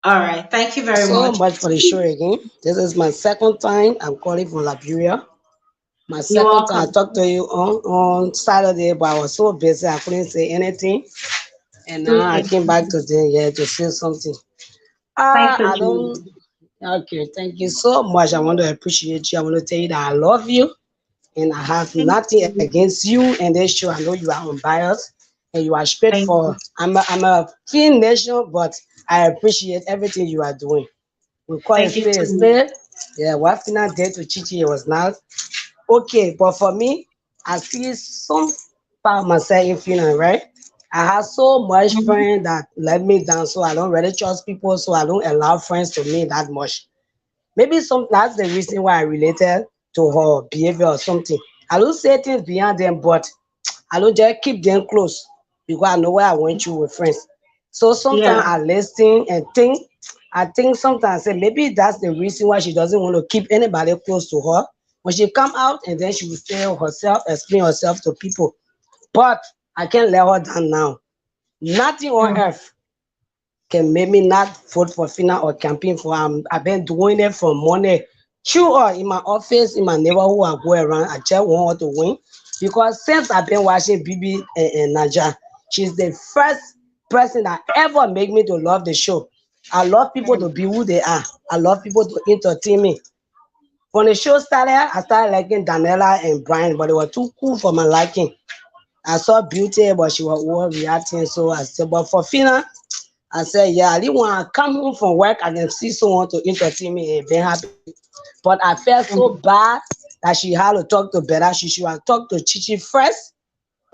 All right. Thank you very so much. much for the show again. This is my second time I'm calling from Liberia. My You're second welcome. time I talked to you on Saturday, but I was so busy I couldn't say anything. And now I came back today to say something. Thanks for I don't. Okay, thank you so much. I want to appreciate you. I want to tell you that I love you. and I have Thank nothing you. against you and this show. I know you are unbiased and you are Thank you. straightforward. I'm a clean nation, but I appreciate everything you are doing. We call it Thank you spade a so much. spade. Yeah, what Fina did to Chichi, it was not okay. But for me, I see some part of myself in Fina, right? I have so much Mhm. friend that let me down, so I don't really trust people, so I don't allow friends to me that much. Maybe some that's the reason why I related to her behavior or something. I don't say things beyond them, but I don't just keep them close because I know where I went through with friends. So sometimes Yeah. I listen and think. I think sometimes I say maybe that's the reason why she doesn't want to keep anybody close to her. When she come out and then she will say herself, explain herself to people. But I can't let her down now. Nothing on Mm. earth can make me not vote for Fina or campaign for him. I've been doing it from morning. Sure, in my office, in my neighborhood, I go around, I just want her to win. Because since I've been watching BB and Naja, she's the first person that ever made me to love the show. I love people to be who they are. I love people to entertain me. When the show started, I started liking Daniela and Brian, but they were too cool for my liking. I saw Beauty, but she was overreacting. So I said, but for Fina, I said, yeah, I didn't want to come home from work and then see someone to entertain me and be happy. But I felt so bad that she had to talk to Bella. She should have talked to Chichi first,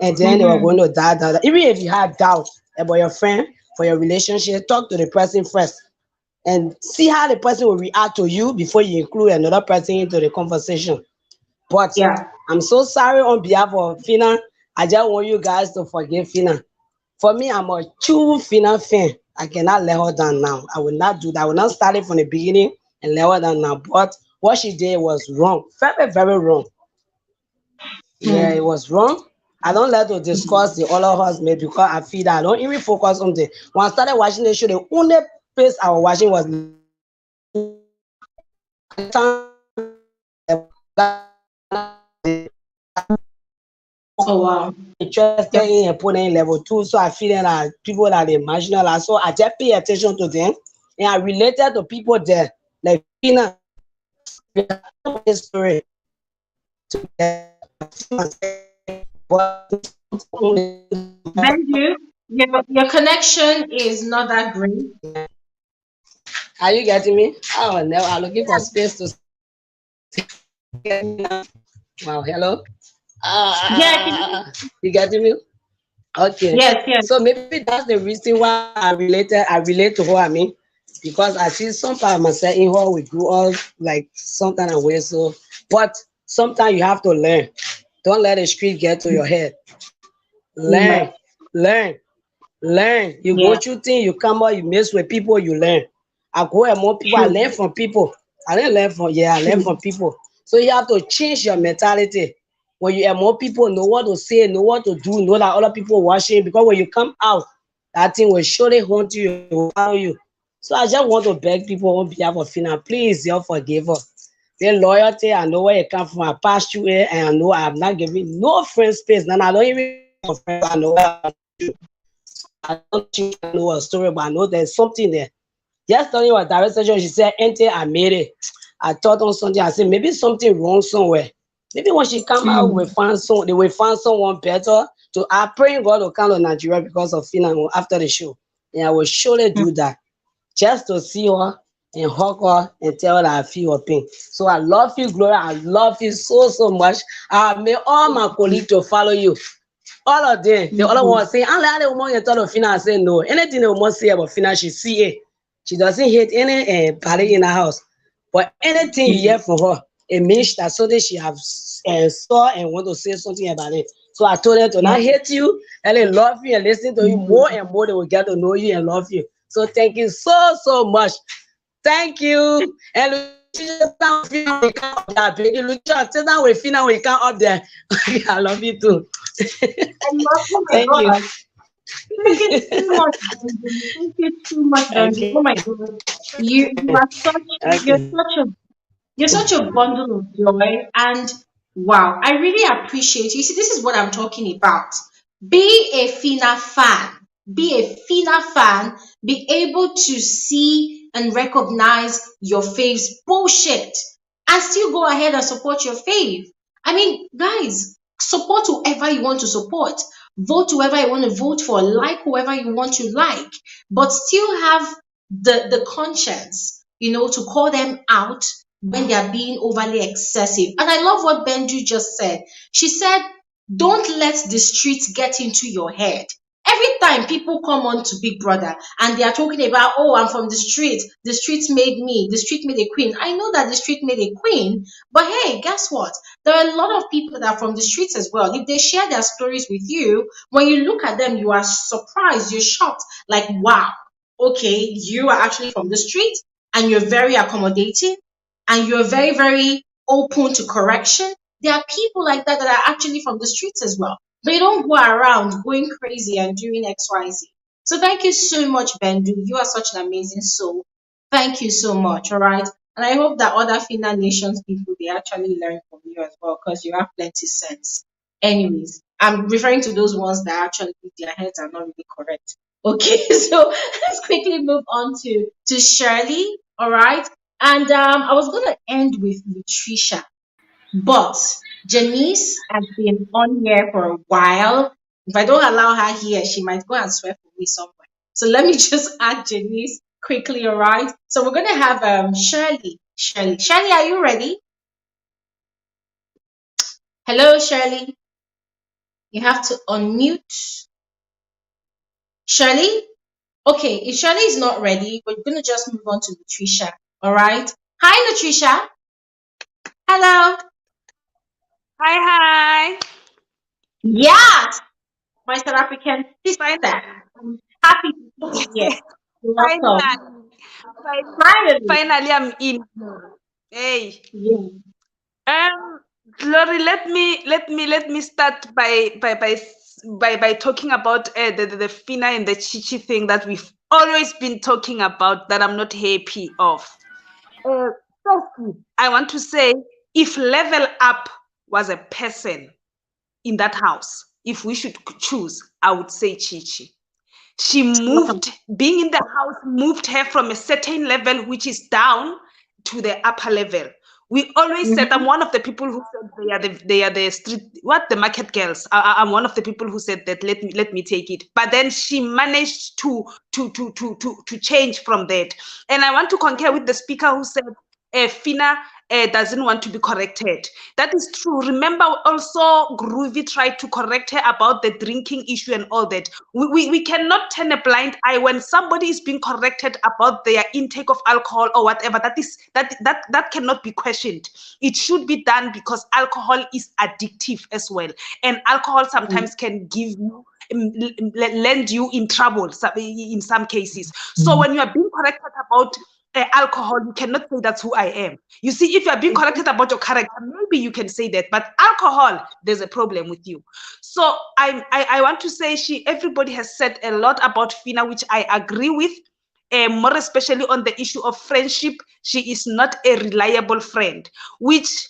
and then they were Mm-hmm. going to die. Even if you have doubt about your friend for your relationship, talk to the person first and see how the person will react to you before you include another person into the conversation. But Yeah. I'm so sorry on behalf of Fina. I just want you guys to forgive Fina. For me, I'm a true Fina fan. I cannot let her down now. I will not do that. I will not start it from the beginning and let her down now. But what she did was wrong. Very, very wrong. Yeah, Mm. it was wrong. I don't like to discuss the other husband because I feel that I don't even focus on the when I started watching the show, the only place I was watching was Oh wow. interested Yep. in and putting in level two. So I feel that people that are marginal. So I just pay attention to them and I related to people there. Like Fina, story to Benju, your connection is not that great. are you getting me? Oh no, I'm looking for space to wow, hello. Yeah, can you? You getting me? Okay. Yes, yes. So maybe that's the reason why I relate to her, I mean, because I see some part of myself in her we grew up like some kind of way. So but sometimes you have to learn. Don't let the street get to your head. Learn, Yeah. learn, learn. You go Yeah. through things, you come out, you mess with people, you learn. I go among people, I True. learn from people. I didn't learn from I learn True. from people. So you have to change your mentality. When you are more people, know what to say, know what to do, know that other people watching. Because when you come out, that thing will surely haunt you, it will follow you. So I just want to beg people on behalf of Fina, please, you forgive her. The loyalty, I know where you come from. I passed through it, and I know I have not given no friend space. And I don't even know friends. I know where I don't think I know a story, but I know there's something there. Yesterday was direct session. She said, "Enter, I made it." I thought on something. I said, maybe something wrong somewhere. Maybe when she come out, Mm. they will find someone better. To I pray God will come to Nigeria because of Fina after the show. And I will surely do that just to see her and hug her and tell her that I feel her pain. So I love you, Gloria. I love you so, so much. I may all my colleagues to follow you. All of them. The other one was saying, I like the woman you told of Fina. I say no. Anything the woman say about Fina, she see it. She doesn't hate any party in her house. But anything you hear from her, it means that something she have saw and want to say something about it. So I told her to Yeah. not hate you and they love you and listen to you more and more. They will get to know you and love you. So thank you so, so much. Thank you. And sit down with Fina when you come up there. Baby. Lucia, sit down with Fina when you come up there. I love you too. Oh my Thank you. God. Thank you so much, Benji. Thank you so much, Benji. Oh Okay. my God. You are Okay. you're such a bundle of joy, and wow, I really appreciate you. See, this is what I'm talking about. Be a FINA fan. Be a FINA fan. Be able to see and recognize your fave's bullshit and still go ahead and support your fave. I mean, guys, support whoever you want to support, vote whoever you want to vote for, like whoever you want to like, but still have the conscience, to call them out when they are being overly excessive. And I love what Benju just said. She said, don't let the streets get into your head. Every time people come on to Big Brother and they are talking about, oh, I'm from the streets made me, the street made a queen. I know that the street made a queen, but hey, guess what? There are a lot of people that are from the streets as well. If they share their stories with you, when you look at them, you are surprised, you're shocked, like, wow, okay, you are actually from the street and you're very accommodating and you're very, very open to correction. There are people like that that are actually from the streets as well. They don't go around going crazy and doing XYZ. So thank you so much, Bendu. You are such an amazing soul. Thank you so much. All right. And I hope that other Fina Nations people they actually learn from you as well because you have plenty sense. Anyways, I'm referring to those ones that actually their heads are not really correct. Okay, so let's quickly move on to Shirley. All right. And I was gonna end with Latricia. But Janice has been on here for a while. If I don't allow her here, she might go and swear for me somewhere. So let me just add Janice quickly, all right? So we're gonna have Shirley. Shirley, are you ready? Hello, Shirley. You have to unmute. Shirley? Okay, if Shirley is not ready, we're gonna just move on to Latricia. All right. Hi, Latricia. Hello. Hi. Yes, my South African sister. I'm happy to see you here. You're welcome. Finally, I'm in. Hey. Yeah. Glory, let me start by talking about the Fina and the Chichi thing that we've always been talking about that I'm not happy of. Firstly, I want to say if Level Up was a person in that house, if we should choose, I would say Chichi. She moved, being in the house moved her from a certain level, which is down, to the upper level. We always said, I'm one of the people who said they are the street, the market girls. I'm one of the people who said that, let me take it. But then she managed to change from that. And I want to concur with the speaker who said, Fina doesn't want to be corrected. That is true. Remember also Groovy tried to correct her about the drinking issue and all that. We cannot turn a blind eye when somebody is being corrected about their intake of alcohol or whatever. That cannot be questioned. It should be done because alcohol is addictive as well. And alcohol sometimes can give you land you in trouble in some cases. So when you are being corrected about alcohol, you cannot say that's who I am. You see, if you are being corrected about your character, maybe you can say that, but alcohol, there's a problem with you. So I want to say everybody has said a lot about Fina, which I agree with, more especially on the issue of friendship. She is not a reliable friend, which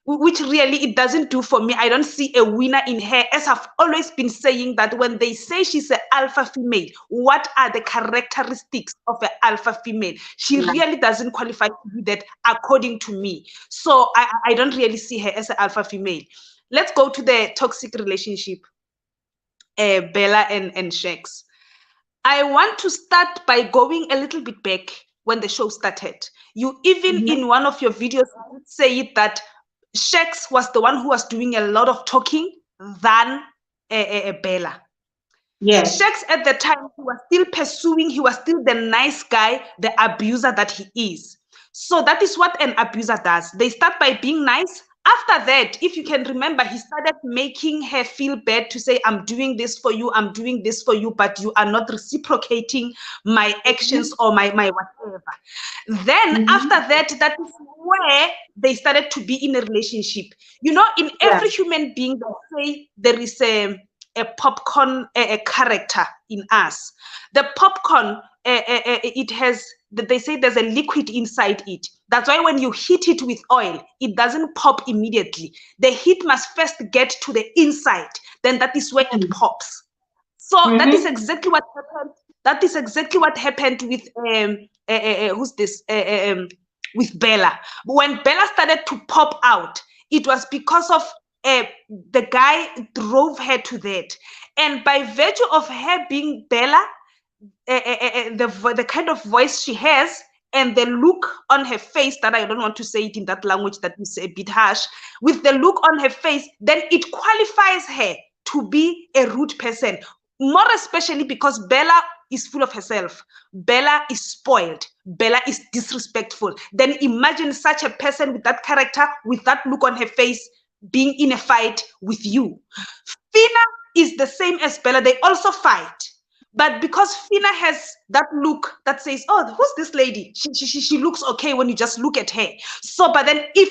which really it doesn't do for me. I don't see a winner in her, as I've always been saying that when they say she's an alpha female, what are the characteristics of an alpha female? She really doesn't qualify to be that according to me. So I don't really see her as an alpha female. Let's go to the toxic relationship, Bella and Shakes. I want to start by going a little bit back when the show started. You even in one of your videos say it that Shex was the one who was doing a lot of talking than Bella. Yes. Shex at the time, he was still pursuing, he was still the nice guy, the abuser that he is. So that is what an abuser does. They start by being nice. After that, if you can remember, he started making her feel bad to say, I'm doing this for you, I'm doing this for you, but you are not reciprocating my actions or my whatever. Then after that, that is where they started to be in a relationship. You know, in every human being, they say there is a popcorn a character in us. The popcorn, it has, they say there's a liquid inside it. That's why when you heat it with oil, it doesn't pop immediately. The heat must first get to the inside. Then that is where it pops. So that is exactly what happened. That is exactly what happened with who's this? With Bella. When Bella started to pop out, it was because of the guy drove her to that. And by virtue of her being Bella, the kind of voice she has and the look on her face, that I don't want to say it in that language that is a bit harsh, with the look on her face, then it qualifies her to be a rude person, more especially because Bella is full of herself. Bella is spoiled. Bella is disrespectful. Then imagine such a person with that character, with that look on her face, being in a fight with you. Fina is the same as Bella. They also fight. But because Fina has that look that says, oh, who's this lady? She looks okay when you just look at her. So, but then if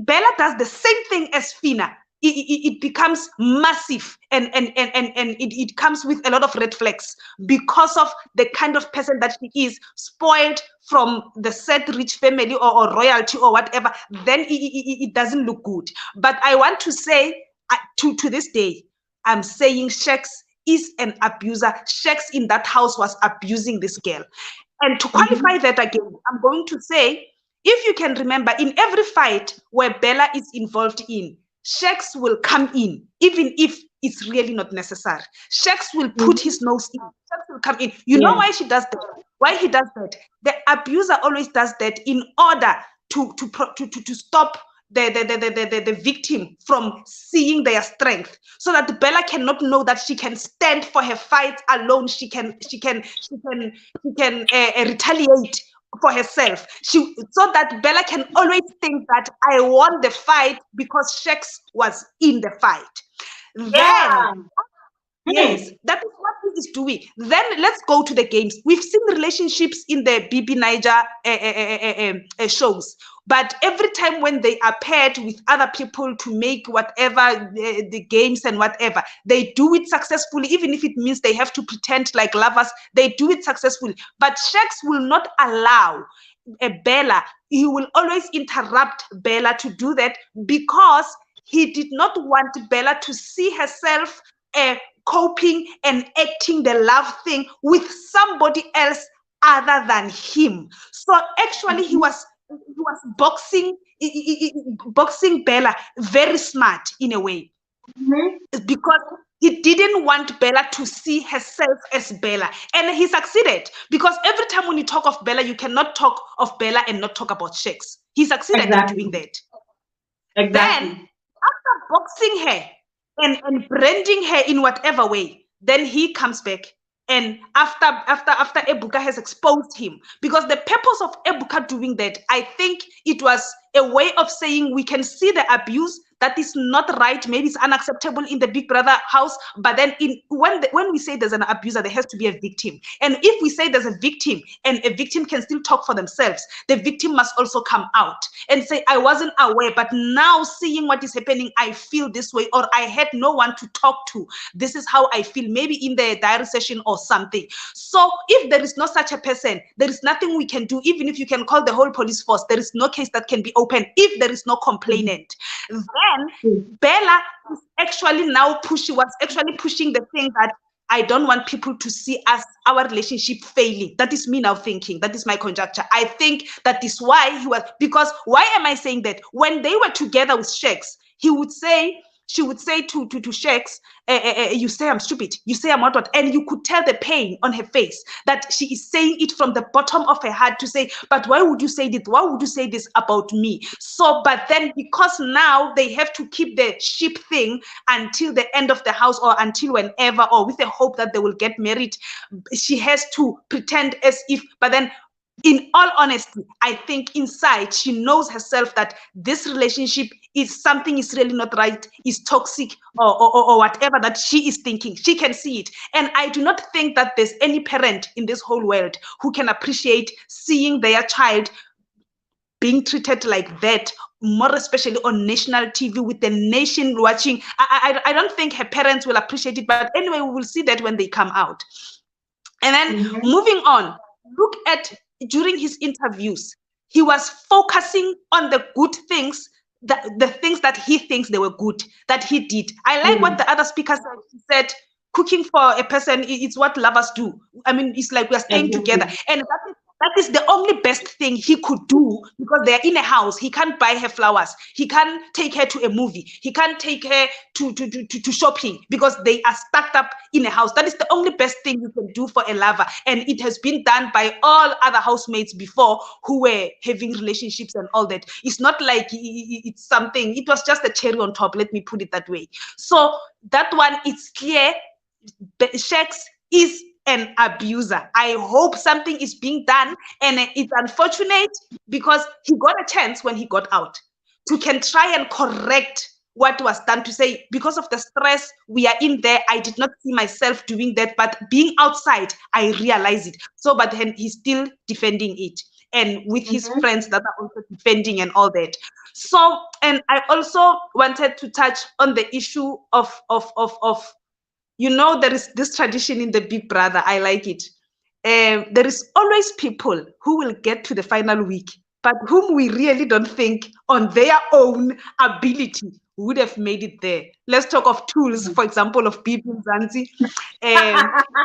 Bella does the same thing as Fina, it becomes massive and it comes with a lot of red flags because of the kind of person that she is, spoiled from the set rich family or royalty or whatever. Then it doesn't look good. But I want to say to this day, I'm saying Shex is an abuser. Shex in that house was abusing this girl. And to qualify that again, I'm going to say, if you can remember, in every fight where Bella is involved in, Shex will come in, even if it's really not necessary. Shex will put his nose in. Shex will come in. You know why she does that? Why he does that? The abuser always does that in order to stop the victim from seeing their strength, so that Bella cannot know that she can stand for her fight alone. She can retaliate for herself. So that Bella can always think that I won the fight because Shex was in the fight. Then yes, that is what he is doing. Then let's go to the games. We've seen relationships in the Bbnaija shows, but every time when they are paired with other people to make whatever the games and whatever, they do it successfully, even if it means they have to pretend like lovers. They do it successfully. But Shex will not allow Bella. He will always interrupt Bella to do that because he did not want Bella to see herself coping and acting the love thing with somebody else other than him. So actually he was boxing Bella very smart in a way, because he didn't want Bella to see herself as Bella, and he succeeded, because every time when you talk of Bella, you cannot talk of Bella and not talk about Shex. He succeeded in doing that. Then after boxing her and branding her in whatever way, then he comes back. And after Ebuka has exposed him, because the purpose of Ebuka doing that, I think it was a way of saying we can see the abuse that is not right, maybe it's unacceptable in the Big Brother house, but then when we say there's an abuser, there has to be a victim. And if we say there's a victim and a victim can still talk for themselves, the victim must also come out and say, I wasn't aware, but now seeing what is happening, I feel this way, or I had no one to talk to. This is how I feel, maybe in the diary session or something. So if there is no such a person, there is nothing we can do. Even if you can call the whole police force, there is no case that can be opened if there is no complainant. Then Bella is actually now pushing the thing that I don't want people to see our relationship failing. That is me now thinking. That is my conjecture. I think that is why he was, because why am I saying that? When they were together with Shex, she would say to Shex, you say I'm stupid, you say I'm not, and you could tell the pain on her face that she is saying it from the bottom of her heart to say, but why would you say this? Why would you say this about me? So, but then because now they have to keep the ship thing until the end of the house or until whenever, or with the hope that they will get married, she has to pretend as if, but then in all honesty, I think inside she knows herself that this relationship is something is really not right, is toxic, or whatever that she is thinking. She can see it. And I do not think that there's any parent in this whole world who can appreciate seeing their child being treated like that, more especially on national TV with the nation watching. I don't think her parents will appreciate it, but anyway, we will see that when they come out. And then moving on, look at during his interviews, he was focusing on the good things, the things that he thinks they were good, that he did. I like what the other speaker said. He said, cooking for a person, it's what lovers do. I mean, it's like we're staying together. And That is the only best thing he could do because they're in a house. He can't buy her flowers. He can't take her to a movie. He can't take her to shopping because they are stuck up in a house. That is the only best thing you can do for a lover. And it has been done by all other housemates before who were having relationships and all that. It's not like it's something, it was just a cherry on top. Let me put it that way. So that one, it's clear. Shex is an abuser. I hope something is being done, and it's unfortunate because he got a chance when he got out to can try and correct what was done, to say because of the stress we are in there, I did not see myself doing that, but being outside I realize it. So but then he's still defending it, and with his friends that are also defending and all that. So, and I also wanted to touch on the issue of you know, there is this tradition in the Big Brother. I like it. There is always people who will get to the final week, but whom we really don't think on their own ability would have made it there. Let's talk of tools, for example, of people, Zanzi.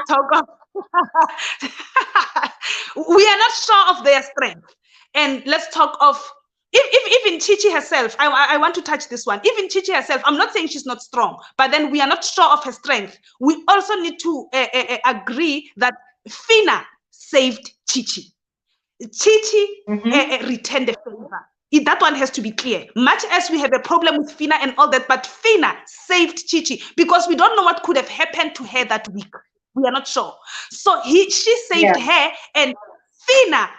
Talk of we are not sure of their strength. And let's talk of even Chichi herself, I want to touch this one. Even Chichi herself, I'm not saying she's not strong, but then we are not sure of her strength. We also need to agree that Fina saved Chichi. Chichi returned the favor. That one has to be clear. Much as we have a problem with Fina and all that, but Fina saved Chichi because we don't know what could have happened to her that week. We are not sure. So she saved her, and Fina,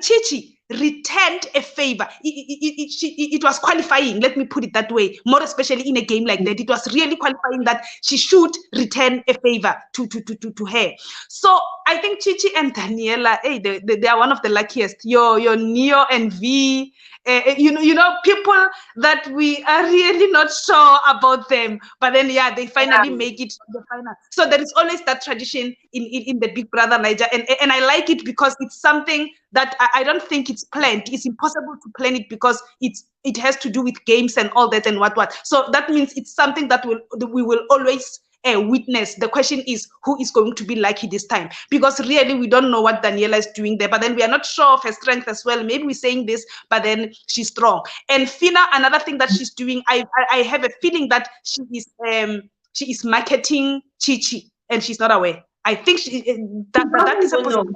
Chichi, returned a favor. It was qualifying, let me put it that way, more especially in a game like that. It was really qualifying that she should return a favor to her. So I think Chichi and Daniela, hey, they are one of the luckiest. Your Neo and V, you know, people that we are really not sure about them, but then they finally make it to the final. So there is always that tradition in the Big Brother Bbnaija, and I like it because it's something that I don't think it's planned. It's impossible to plan it because it has to do with games and all that and what. So that means it's something that we will always witness. The question is, who is going to be lucky this time? Because really we don't know what Daniela is doing there, but then we are not sure of her strength as well. Maybe we're saying this, but then she's strong. And Fina, another thing that she's doing, I have a feeling that she is marketing Chichi and she's not aware. I think that is a possibility.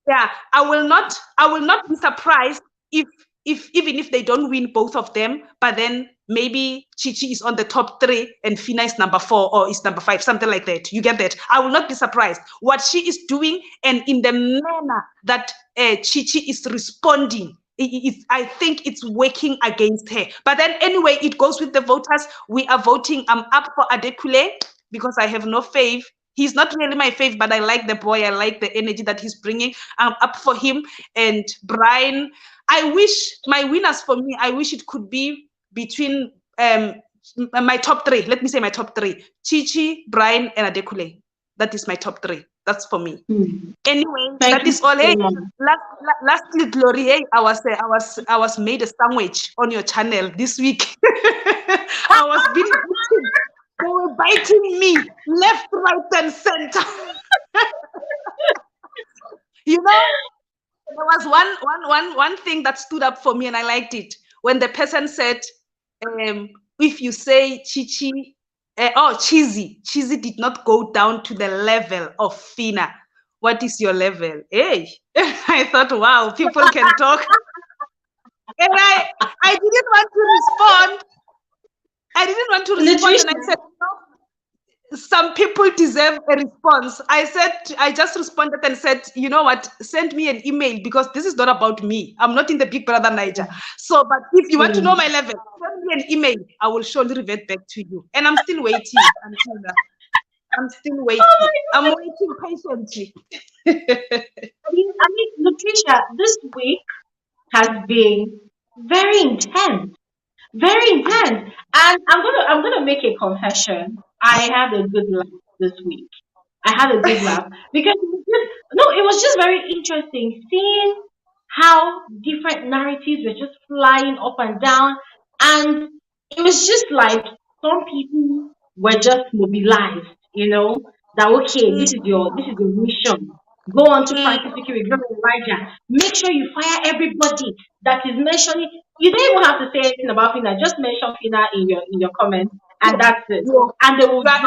Yeah, I will not be surprised if even if they don't win both of them, but then maybe Chichi is on the top 3 and Fina is number 4 or is number 5, something like that. You get that? I will not be surprised. What she is doing and in the manner that Chichi is responding, I think it's working against her. But then anyway, it goes with the voters. We are voting. I'm up for Adekule because I have no faith. He's not really my fave, but I like the boy. I like the energy that he's bringing. I'm up for him. And Brian, I wish my winners for me, I wish it could be between my top 3. Let me say my top 3. Chichi, Brian, and Adekule. That is my top 3. That's for me. Anyway, that is all. Hey, lastly, Glory, hey, I was made a sandwich on your channel this week. I was being beaten. They were biting me left, right, and center. You know, there was one thing that stood up for me, and I liked it when the person said, "If you say Chichi, Cheesy did not go down to the level of Fina. What is your level?" Hey, I thought, wow, people can talk, and I didn't want to respond. And I said, no, some people deserve a response. I just responded and said, you know what, send me an email because this is not about me. I'm not in the Big Brother Bbnaija. So, but if you want to know my level, send me an email. I will surely revert back to you. And I'm still waiting until that. I'm still waiting. I'm waiting patiently. Latricia, this week has been very intense. Very intense. And I'm gonna make a confession. I had a good laugh this week. I had a good laugh because it was just very interesting seeing how different narratives were just flying up and down, and it was just like some people were just mobilized, that okay, this is your mission. Go on to Frankie Security, go to Elijah. Make sure you fire everybody that is mentioning. You don't even have to say anything about Fina. Just mention Fina in your comments, and that's it. And they will drag.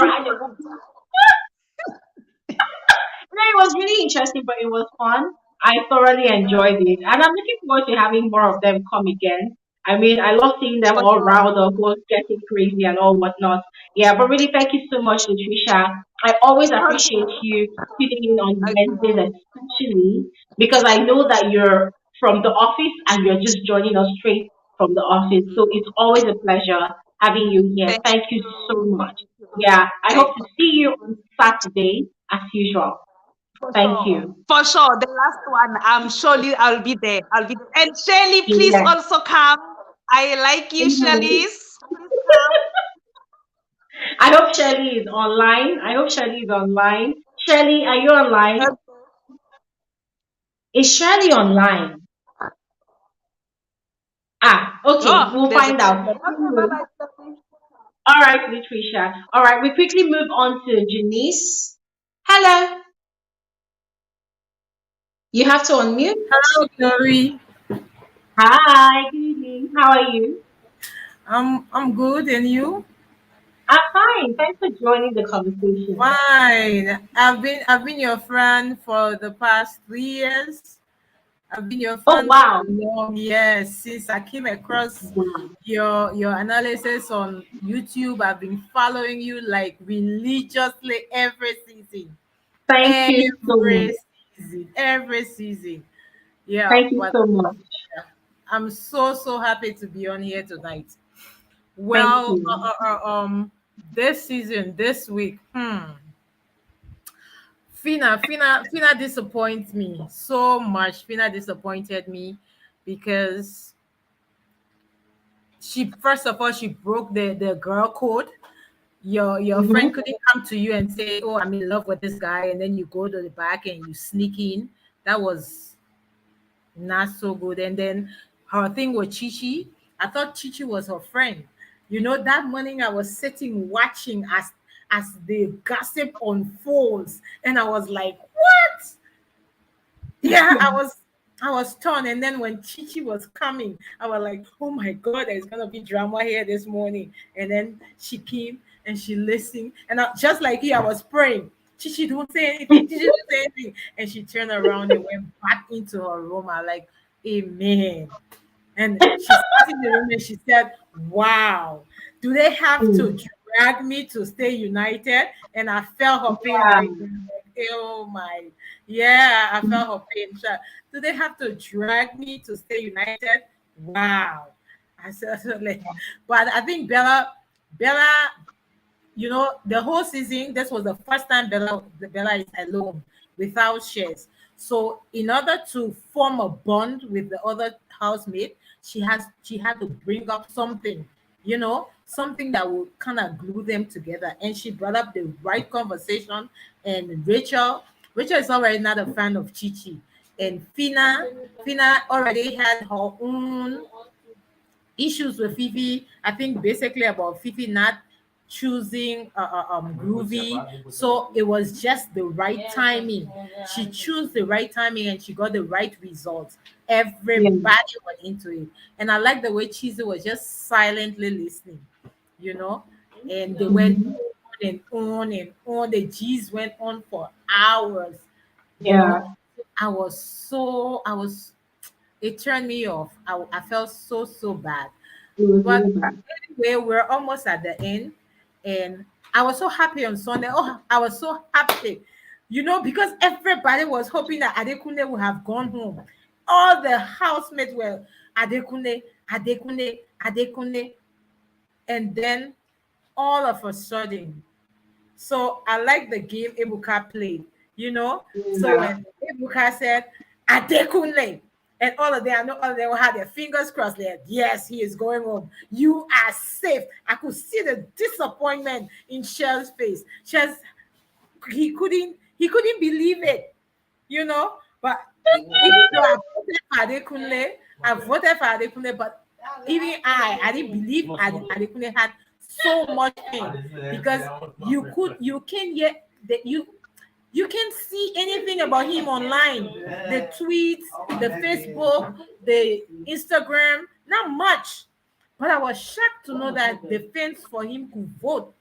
No, it was really interesting, but it was fun. I thoroughly enjoyed it, and I'm looking forward to having more of them come again. I mean, I love seeing them all riled up, all getting crazy and all whatnot. Yeah, but really, thank you so much, Latricia. I always appreciate you tuning in on Wednesdays, especially because I know that you're from the office and you're just joining us straight from the office. So it's always a pleasure having you here. Thank you so much. Yeah, I hope to see you on Saturday as usual. Thank you. For sure. The last one, surely I'll be there. And Shirley, please Yes. also come. I like you, Mhm. Shirley. Please come. I hope Shelly is online. I hope Shelly is online. Shelly, are you online? Is Shirley online? Ah, okay. Oh, We'll there's a find out. problem. Okay, bye-bye, Shirley. All right, Latricia. All right, we quickly move on to Janice. Hello. You have to unmute. Hello, Glory. Hi, good evening. How are you? I'm good, and you? I'm fine. Thanks for joining the conversation. Fine. I've been your friend for the past 3 years. I've been your Oh fan wow. for long, yes. Since I came across Wow. your analysis on YouTube, I've been following you like religiously every season. Thank you so much. Every season. Yeah, Thank you but so much. I'm so happy to be on here tonight. Thank Well, you. this season, this week, Fina disappoints me so much. Fina disappointed me because she, first of all, she broke the girl code. Your friend Mm-hmm. couldn't come to you and say, "Oh, I'm in love with this guy," and then you go to the back and you sneak in. That was not so good. And then her thing with Chichi, I thought Chichi was her friend. You know, that morning I was sitting watching as the gossip unfolds, and I was like, "What?" Yeah, I was torn. And then when Chichi was coming, I was like, "Oh my God, there's gonna be drama here this morning." And then she came and she listened, and just like you, I was praying. Chichi, don't say anything. Chichi, don't say anything. And she turned around and went back into her room. I like, Amen. And she sat in the room and she said, "Wow, do they have to Mm. drag me to stay united?" And I felt her pain Yeah. right there. Like, oh my, yeah, I felt her pain. Do they have to drag me to stay united? Wow. I said, like, but I think Bella, the whole season, this was the first time Bella is alone without shares. So in order to form a bond with the other housemate, she had to bring up something, something that would kind of glue them together. And she brought up the right conversation. And Rachel is already not a fan of Chichi. And Fina already had her own issues with Fifi. I think basically about Fifi not choosing Groovy. So it was just the right timing. She chose the right timing and she got the right results. Yeah. Everybody went into it. And I like the way Cheesy was just silently listening, you know, and they went Mhm. on and on and on. The G's went on for hours, you Yeah. know. It turned me off. I felt so bad. It was But really bad. anyway, we're almost at the end, and I was so happy on Sunday. Oh, I was so happy, because everybody was hoping that Adekunle would have gone home. All the housemates were Adekunle, Adekunle, Adekunle, and then all of a sudden, so I like the game Ebuka played, So Yeah. when Ebuka said Adekunle, and all of them, I know all of them had their fingers crossed there. Yes, he is going home. You are safe. I could see the disappointment in Shell's face. He couldn't believe it, But even though I voted for Adekunle, but even I didn't believe Adekunle had so much pain because you can hear that you You can't see anything about him online. The tweets, the Facebook, the Instagram, not much. But I was shocked to know that the fans for him could vote.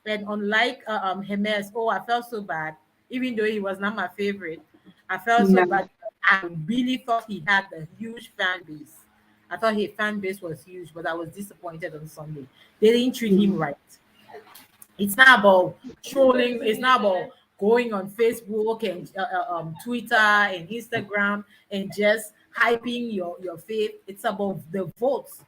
And unlike Hermes, oh, I felt so bad, even though he was not my favorite. I felt so Yeah. bad. I really thought he had a huge fan base. I thought his fan base was huge, but I was disappointed on Sunday. They didn't treat him right. It's not about trolling. It's not about going on Facebook and Twitter and Instagram and just hyping your faith. It's about the votes.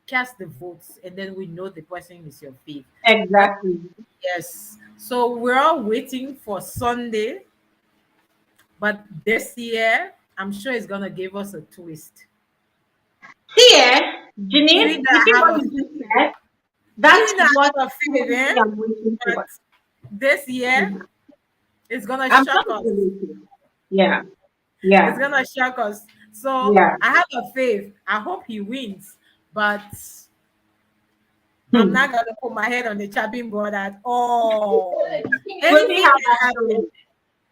Cast the votes, and then we know the person is your faith. But Exactly. yes, so we're all waiting for Sunday. But this year, I'm sure it's gonna give us a twist. Here, Even Janine, though you see I have what a you just said? That's even though what I have a faith, everything I'm waiting but for. this year Yeah. it's gonna I'm shock sure it's us. waiting. Yeah. It's Yeah. gonna shock us. So Yeah. I have a faith. I hope he wins, but I'm Hmm. not gonna put my head on the chopping board at all. We'll see Anything how can that goes. happen.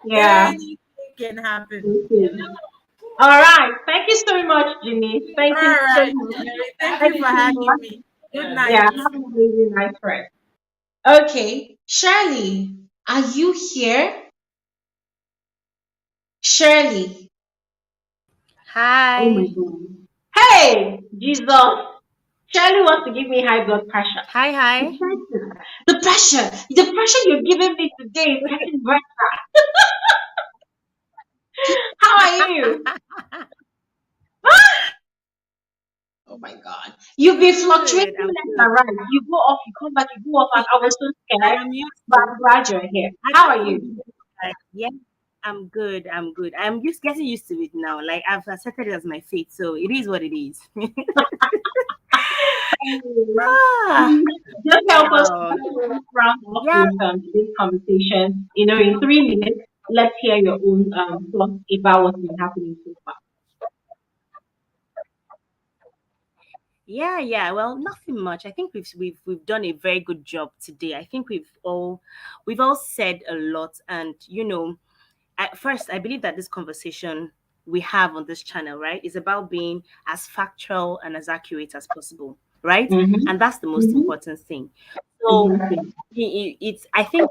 Yeah. Anything can happen. We'll see. All right. Thank you so much, Janine. All Thank you so right, much. Mary. Thank you Thank for you so having much. me. Good Yeah. night. Have an amazing night, friend. Okay. Shirley, are you here? Shirley. Oh my Hi. God. Hey, Jesus. Shirley wants to give me high blood pressure. Hi, The hi. pressure, the pressure you're giving me today is getting better. How are you? Oh my God. You've been I'm fluctuating good. I'm left good. and right. You go off, you come back, you go off, and See, I was so I scared, am used but to I'm glad you're here. I How can't are even you? believe like yeah, I'm good. I'm good. I'm just getting used to it now. Like I've accepted it as my fate. So it is what it is. Anyways, ah, please just help us wow. round off Yeah, with today's conversation. In 3 minutes, let's hear your own thoughts about what's been happening so far. yeah. Well, nothing much. I think we've done a very good job today. I think we've all said a lot, and at first, I believe that this conversation we have on this channel, right, is about being as factual and as accurate as possible, right? Mm-hmm. And that's the most Mm-hmm. important thing. So Exactly. it's I think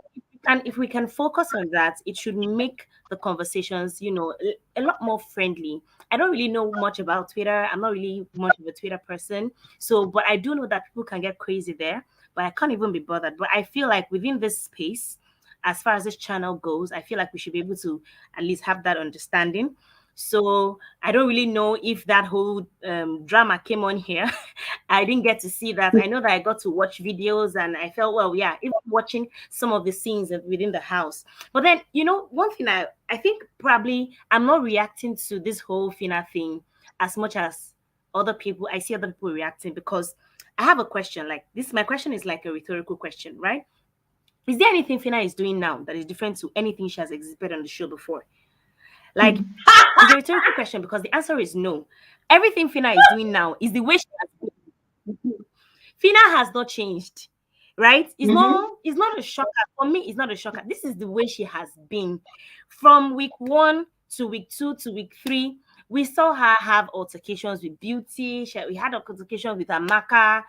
if we can focus on that, it should make the conversations, a lot more friendly. I don't really know much about Twitter. I'm not really much of a Twitter person. So, but I do know that people can get crazy there, but I can't even be bothered. But I feel like within this space, as far as this channel goes, I feel like we should be able to at least have that understanding. So I don't really know if that whole drama came on here. I didn't get to see that. I know that I got to watch videos and I felt, well, yeah, even watching some of the scenes within the house. But then, one thing I think probably I'm not reacting to this whole Fina thing as much as other people. I see other people reacting because I have a question. Like this, my question is like a rhetorical question, right? Is there anything Fina is doing now that is different to anything she has exhibited on the show before? Like, it's a rhetorical question because the answer is no. Everything Fina is doing now is the way she has been. Fina has not changed, right? It's Mm-hmm. not. It's not a shocker for me. It's not a shocker. This is the way she has been from week 1 to week 2 to week 3. We saw her have altercations with Beauty. We had altercations with Amaka.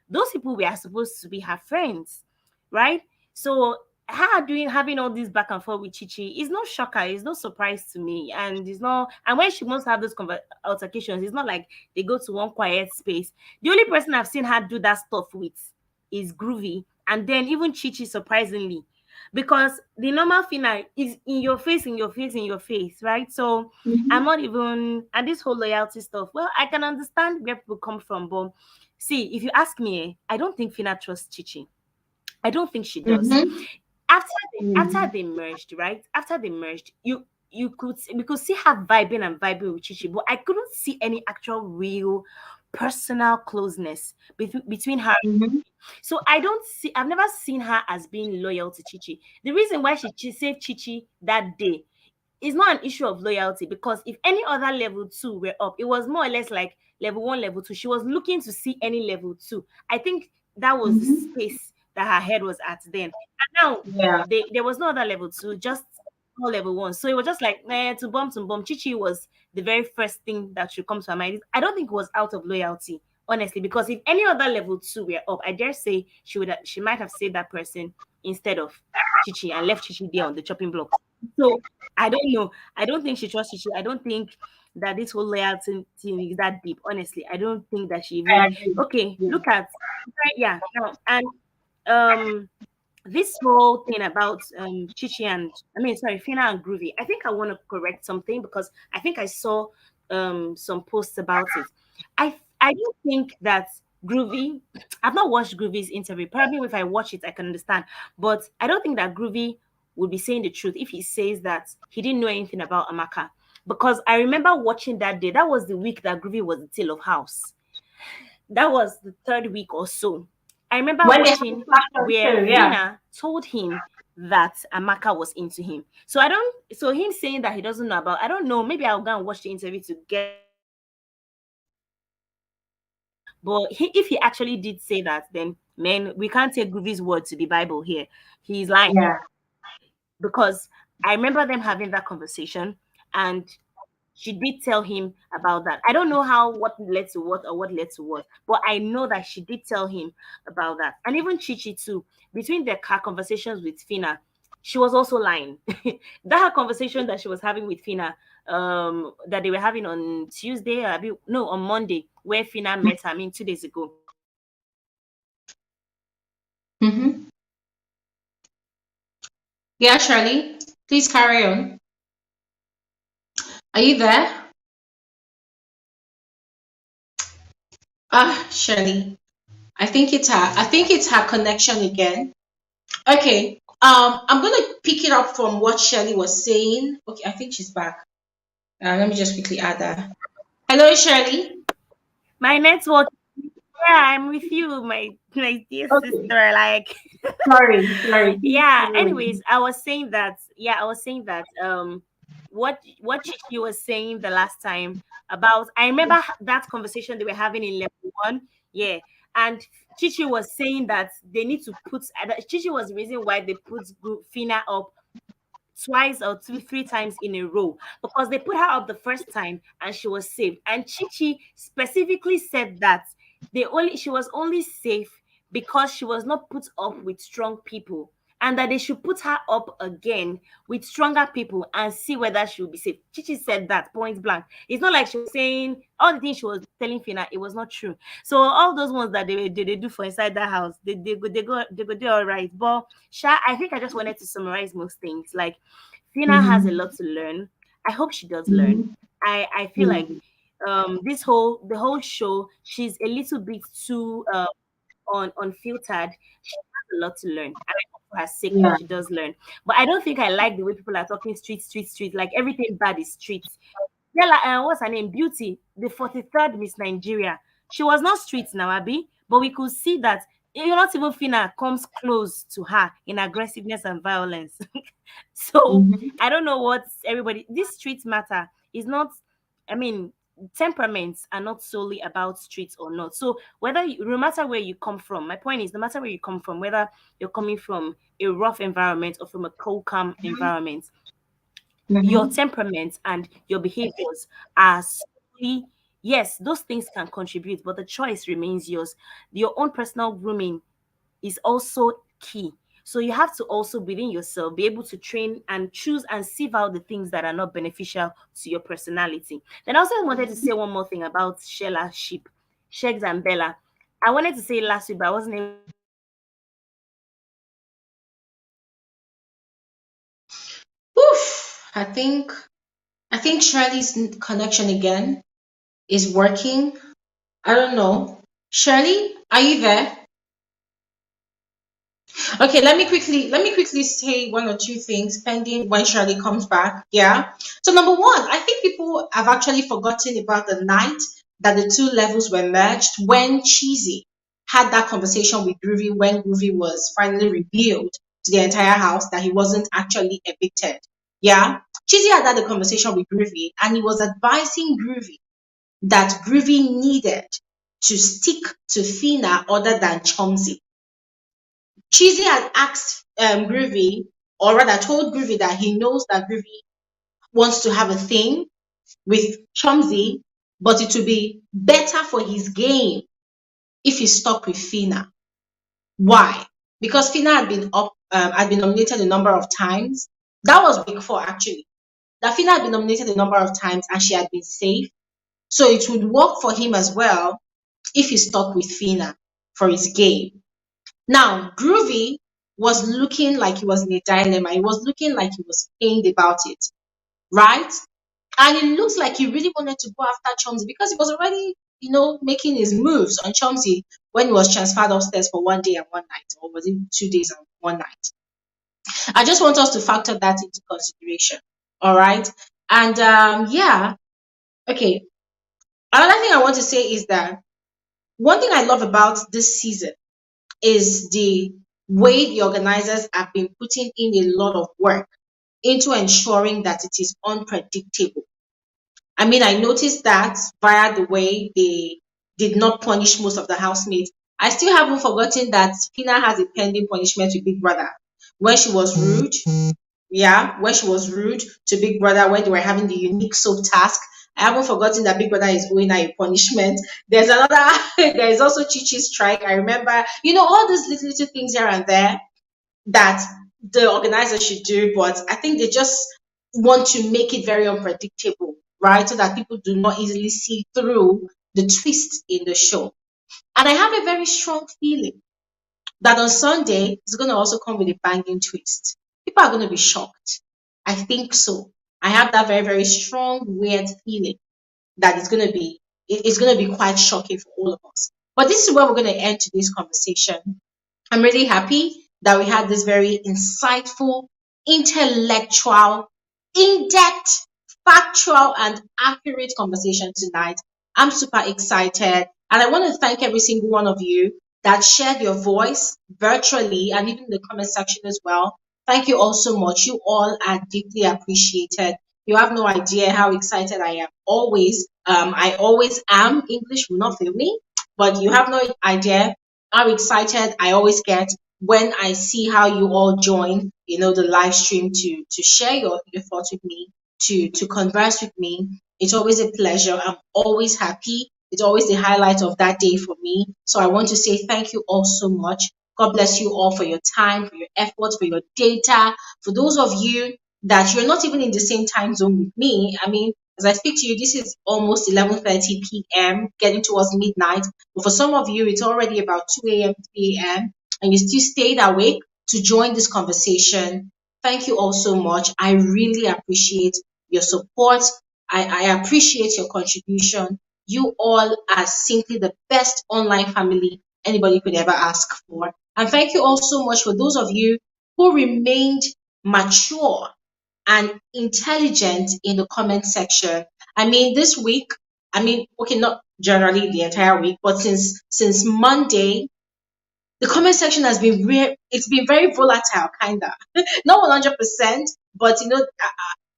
Those people were supposed to be her friends, right? So her having all this back and forth with Chichi is no shocker, it's no surprise to me. And it's not, and when she wants to have those altercations, it's not like they go to one quiet space. The only person I've seen her do that stuff with is Groovy, and then even Chichi, surprisingly, because the normal Fina is in your face, in your face, in your face, right? So I'm not even, and this whole loyalty stuff, well, I can understand where people come from, but see, if you ask me, I don't think Fina trusts Chichi. I don't think she does. Mm-hmm. After they merged, right? After they merged, we could see her vibing with Chichi, but I couldn't see any actual real personal closeness between her. Mm-hmm. So I've never seen her as being loyal to Chichi. The reason why she saved Chichi that day is not an issue of loyalty, because if any other level 2 were up, it was more or less like level 1, level 2. She was looking to see any level 2. I think that was the Mm-hmm. space that her head was at then. And now Yeah. there was no other level 2, just all level one. So it was just like, to bomb. Chichi was the very first thing that should come to my mind. I don't think it was out of loyalty, honestly, because if any other level two were up, I dare say she might have saved that person instead of Chichi and left Chichi there on the chopping block. So I don't know. I don't think she trusts Chichi. I don't think that this whole loyalty thing is that deep. Honestly, I don't think that she even. I agree. Okay, Yeah. look at yeah. No, and um this whole thing about Chichi and Fina and Groovy, I think I want to correct something because I think I saw some posts about it. I don't think that Groovy, I've not watched Groovy's interview. Probably if I watch it, I can understand. But I don't think that Groovy would be saying the truth if he says that he didn't know anything about Amaka. Because I remember watching that day. That was the week that Groovy was the tail of house. That was the third week or so. I remember When they have watching fashion where too, yeah. Fina told him that Amaka was into him. So I don't. So him saying that he doesn't know about. I don't know. Maybe I'll go and watch the interview to get. But if he actually did say that, then man, we can't take Groovy's word to be Bible here. He's lying Yeah. because I remember them having that conversation, and she did tell him about that. I don't know what led to what or what led to what, but I know that she did tell him about that. And even Chichi too, between their car conversations with Fina, she was also lying. That her conversation that she was having with Fina, that they were having on Tuesday, no, on Monday, where Fina met her, 2 days ago. Mm-hmm. Yeah, Shirley, please carry on. Are you there? Ah, Shirley. I think it's her connection again. Okay. I'm gonna pick it up from what Shirley was saying. Okay, I think she's back. Let me just quickly add that. Hello, Shirley. My network. Yeah, I'm with you, my dear sister. Like, Sorry. yeah. Anyways, I was saying that. Yeah, I was saying that. What Chichi was saying the last time about. I remember that conversation they were having in level one. Yeah, and Chichi was saying that they need to put. Chichi was the reason why they put Fina up twice or three times in a row because they put her up the first time and she was saved. And Chichi specifically said that she was only safe because she was not put up with strong people, and that they should put her up again with stronger people and see whether she will be safe. Chichi said that point blank. It's not like she was saying all the things she was telling Fina, it was not true. So all those ones that they do for inside that house, they go do all right. But I think I just wanted to summarize most things. Like Fina has a lot to learn. I hope she does learn. I feel like the whole show, she's a little bit too unfiltered. She has a lot to learn. And I hope for her sake Yeah. she does learn. But I don't think I like the way people are talking street. Like everything bad is street. Yeah, like, what's her name? Beauty, the 43rd Miss Nigeria. She was not street now, Abby, but we could see that not even Fina comes close to her in aggressiveness and violence. So I don't know what this street matter is not. I mean, temperaments are not solely about streets or not. So no matter where you come from, my point is no matter where you come from, whether you're coming from a rough environment or from a cold, calm environment, your temperament and your behaviors are solely, yes, those things can contribute, but the choice remains yours. Your own personal grooming is also key. So you have to also within yourself be able to train and choose and sieve out the things that are not beneficial to your personality. Then I also wanted to say one more thing about Shella Sheep, Shegs and Bella. I wanted to say it last week, but I wasn't able. Oof. I think Shirley's connection again is working. I don't know. Shirley, are you there? Okay, let me quickly say one or two things pending when Shirley comes back. Yeah. So number one, I think people have actually forgotten about the night that the two levels were merged when Cheesy had that conversation with Groovy when Groovy was finally revealed to the entire house that he wasn't actually evicted. Yeah. Cheesy had had a conversation with Groovy and he was advising Groovy that Groovy needed to stick to Fina other than Chomsy. Cheesy had asked Groovy or rather told Groovy that he knows that Groovy wants to have a thing with Chumsy, but it would be better for his game if he stuck with Fina. Why? Because Fina had been nominated a number of times. That was week 4 actually. That Fina had been nominated a number of times and she had been safe. So it would work for him as well if he stuck with Fina for his game. Now, Groovy was looking like he was in a dilemma. He was looking like he was pained about it, right? And it looks like he really wanted to go after Chomsy because he was already, making his moves on Chomsy when he was transferred upstairs for 1 day and 1 night, or was it 2 days and 1 night? I just want us to factor that into consideration. All right. And okay. Another thing I want to say is that one thing I love about this season is the way the organizers have been putting in a lot of work into ensuring that it is unpredictable. I mean, I noticed that via the way they did not punish most of the housemates. I still haven't forgotten that Fina has a pending punishment with Big Brother when she was rude. Yeah, when she was rude to Big Brother when they were having the unique soap task. I haven't forgotten that Big Brother is owing her a punishment. There's another, there is also Chichi's strike. I remember, all these little things here and there that the organizers should do, but I think they just want to make it very unpredictable, right? So that people do not easily see through the twist in the show. And I have a very strong feeling that on Sunday it's going to also come with a banging twist. People are going to be shocked. I think so. I have that very, very strong, weird feeling that it's going to be quite shocking for all of us. But this is where we're going to end today's conversation. I'm really happy that we had this very insightful, intellectual, in-depth, factual, and accurate conversation tonight. I'm super excited. And I want to thank every single one of you that shared your voice virtually and even in the comment section as well. Thank you all so much. You all are deeply appreciated. You have no idea how excited I am. I always am. English will not fail me, but you have no idea how excited I always get when I see how you all join, the live stream to share your thoughts with me, to converse with me. It's always a pleasure. I'm always happy. It's always the highlight of that day for me. So I want to say thank you all so much. God bless you all for your time, for your efforts, for your data. For those of you that you're not even in the same time zone with me, I mean, as I speak to you, this is almost 11:30 p.m., getting towards midnight. But for some of you, it's already about 2 a.m., 3 a.m., and you still stayed awake to join this conversation. Thank you all so much. I really appreciate your support. I appreciate your contribution. You all are simply the best online family anybody could ever ask for. And thank you all so much for those of you who remained mature and intelligent in the comment section. I mean, this week, okay, not generally the entire week, but since Monday, the comment section has been it's been very volatile, kinda. Not 100%, but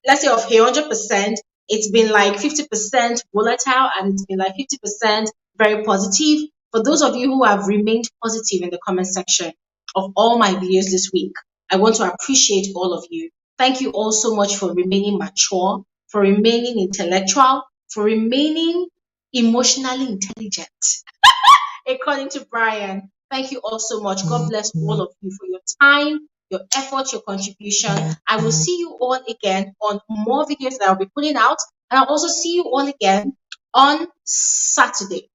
let's say of 100%, it's been like 50% volatile and it's been like 50% very positive. For those of you who have remained positive in the comment section of all my videos this week, I want to appreciate all of you. Thank you all so much for remaining mature, for remaining intellectual, for remaining emotionally intelligent. According to Brian, thank you all so much. God bless all of you for your time, your effort, your contribution. I will see you all again on more videos that I'll be putting out. And I'll also see you all again on Saturday,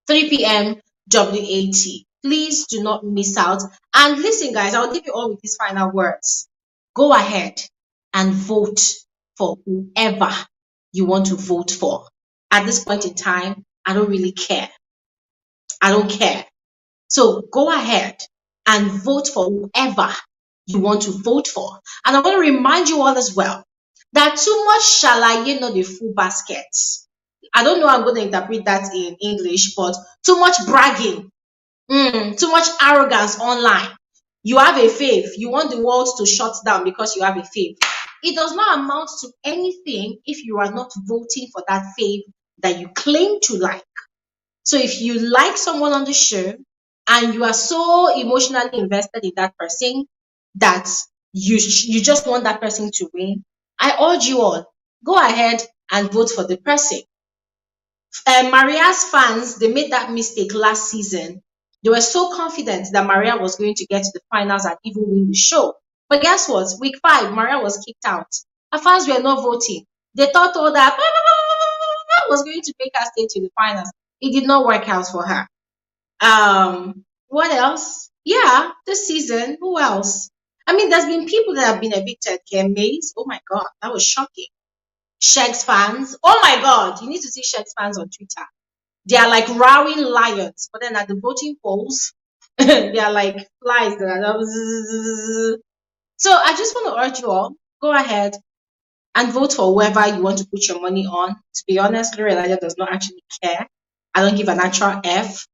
3 p.m. WAT. Please do not miss out. And listen, guys, I'll leave you all with these final words. Go ahead and vote for whoever you want to vote for. At this point in time, I don't really care. I don't care. So go ahead and vote for whoever you want to vote for. And I want to remind you all as well that too much shalaye not the full basket. I don't know how I'm going to interpret that in English, but too much bragging, too much arrogance online. You have a fave. You want the world to shut down because you have a fave. It does not amount to anything if you are not voting for that fave that you claim to like. So if you like someone on the show and you are so emotionally invested in that person that you just want that person to win, I urge you all, go ahead and vote for the person. Maria's fans, they made that mistake last season. They were so confident that Maria was going to get to the finals and even win the show. But guess what? Week 5, Maria was kicked out. Her fans were not voting. They thought all that was going to make her stay to the finals. It did not work out for her. What else? Yeah, this season, who else? I mean, there's been people that have been evicted. Maze, oh my God, that was shocking. Shegs fans, oh my God, you need to see Shegs fans on Twitter. They are like roaring lions, but then at the voting polls, they are like flies that are. So I just want to urge you all, go ahead and vote for whoever you want to put your money on. To be honest, Bbnaija does not actually care. I don't give an actual F.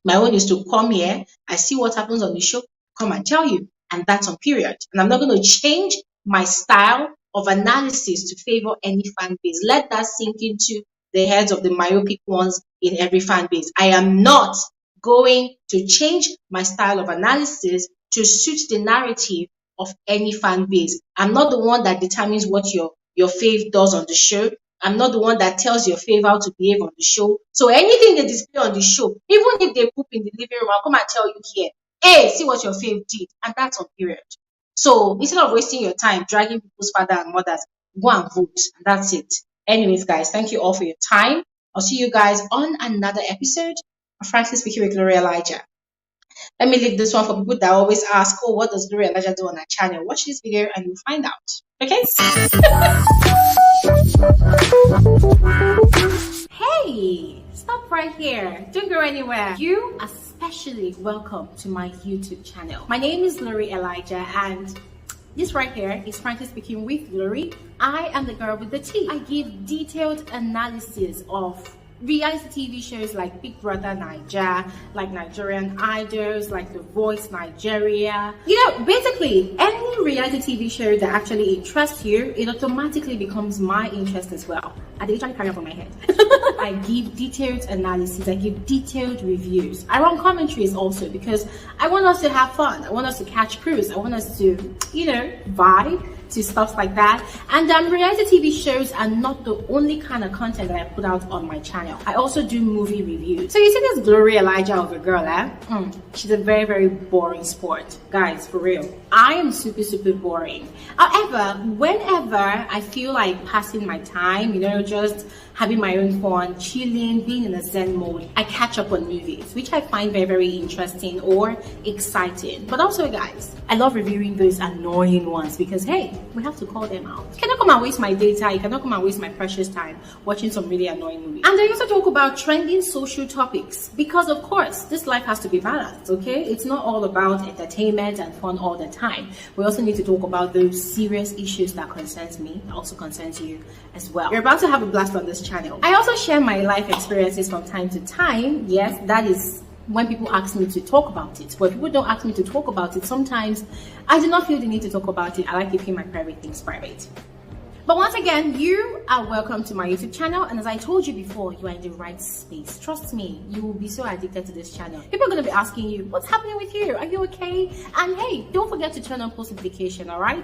My own is to come here, I see what happens on the show, come and tell you, and that's on period. And I'm not going to change my style of analysis to favor any fan base. Let that sink into the heads of the myopic ones in every fan base. I am not going to change my style of analysis to suit the narrative of any fan base. I'm not the one that determines what your fave does on the show. I'm not the one that tells your fave how to behave on the show. So anything they display on the show, even if they poop in the living room, I'll come and tell you here, hey, see what your fave did. And that's on period. So instead of wasting your time dragging people's father and mothers, go and vote. And that's it. Anyways, guys, thank you all for your time. I'll see you guys on another episode of Frankly Speaking with Bbnaija. Let me leave this one for people that always ask, oh, what does Bbnaija do on her channel? Watch this video and you'll find out. Okay? Hey, stop right here. Don't go anywhere. You are especially welcome to my YouTube channel. My name is Bbnaija, and this right here is Frankly Speaking with Glory. I am the girl with the tea. I give detailed analysis of reality TV shows like Big Brother Naija, like Nigerian Idols, like The Voice Nigeria. You know, basically any reality TV show that actually interests you, it automatically becomes my interest as well. I literally carry on my head. I give detailed analysis, I give detailed reviews. I run commentaries also because I want us to have fun. I want us to catch cruise. I want us to, you know, vibe to stuff like that. And reality TV shows are not the only kind of content that I put out on my channel. I also do movie reviews. So you see this Bbnaija of a girl, she's a very, very boring sport. Guys, for real. I am super, super boring. However, whenever I feel like passing my time, you know, just having my own fun, chilling, being in a zen mode, I catch up on movies, which I find very, very interesting or exciting. But also, guys, I love reviewing those annoying ones because, hey, we have to call them out. You cannot come and waste my data, you cannot come and waste my precious time watching some really annoying movies. And I also talk about trending social topics because, of course, this life has to be balanced, okay? It's not all about entertainment and fun all the time. We also need to talk about those serious issues that concerns me, that also concerns you as well. You're about to have a blast on this channel. I also share my life experiences from time to time. Yes, that is when people ask me to talk about it. But if people don't ask me to talk about it, sometimes I do not feel the need to talk about it. I like keeping my private things private. But once again, you are welcome to my YouTube channel. And as I told you before, you are in the right space. Trust me, you will be so addicted to this channel. People are going to be asking you, what's happening with you? Are you okay? And hey, don't forget to turn on post notification, all right?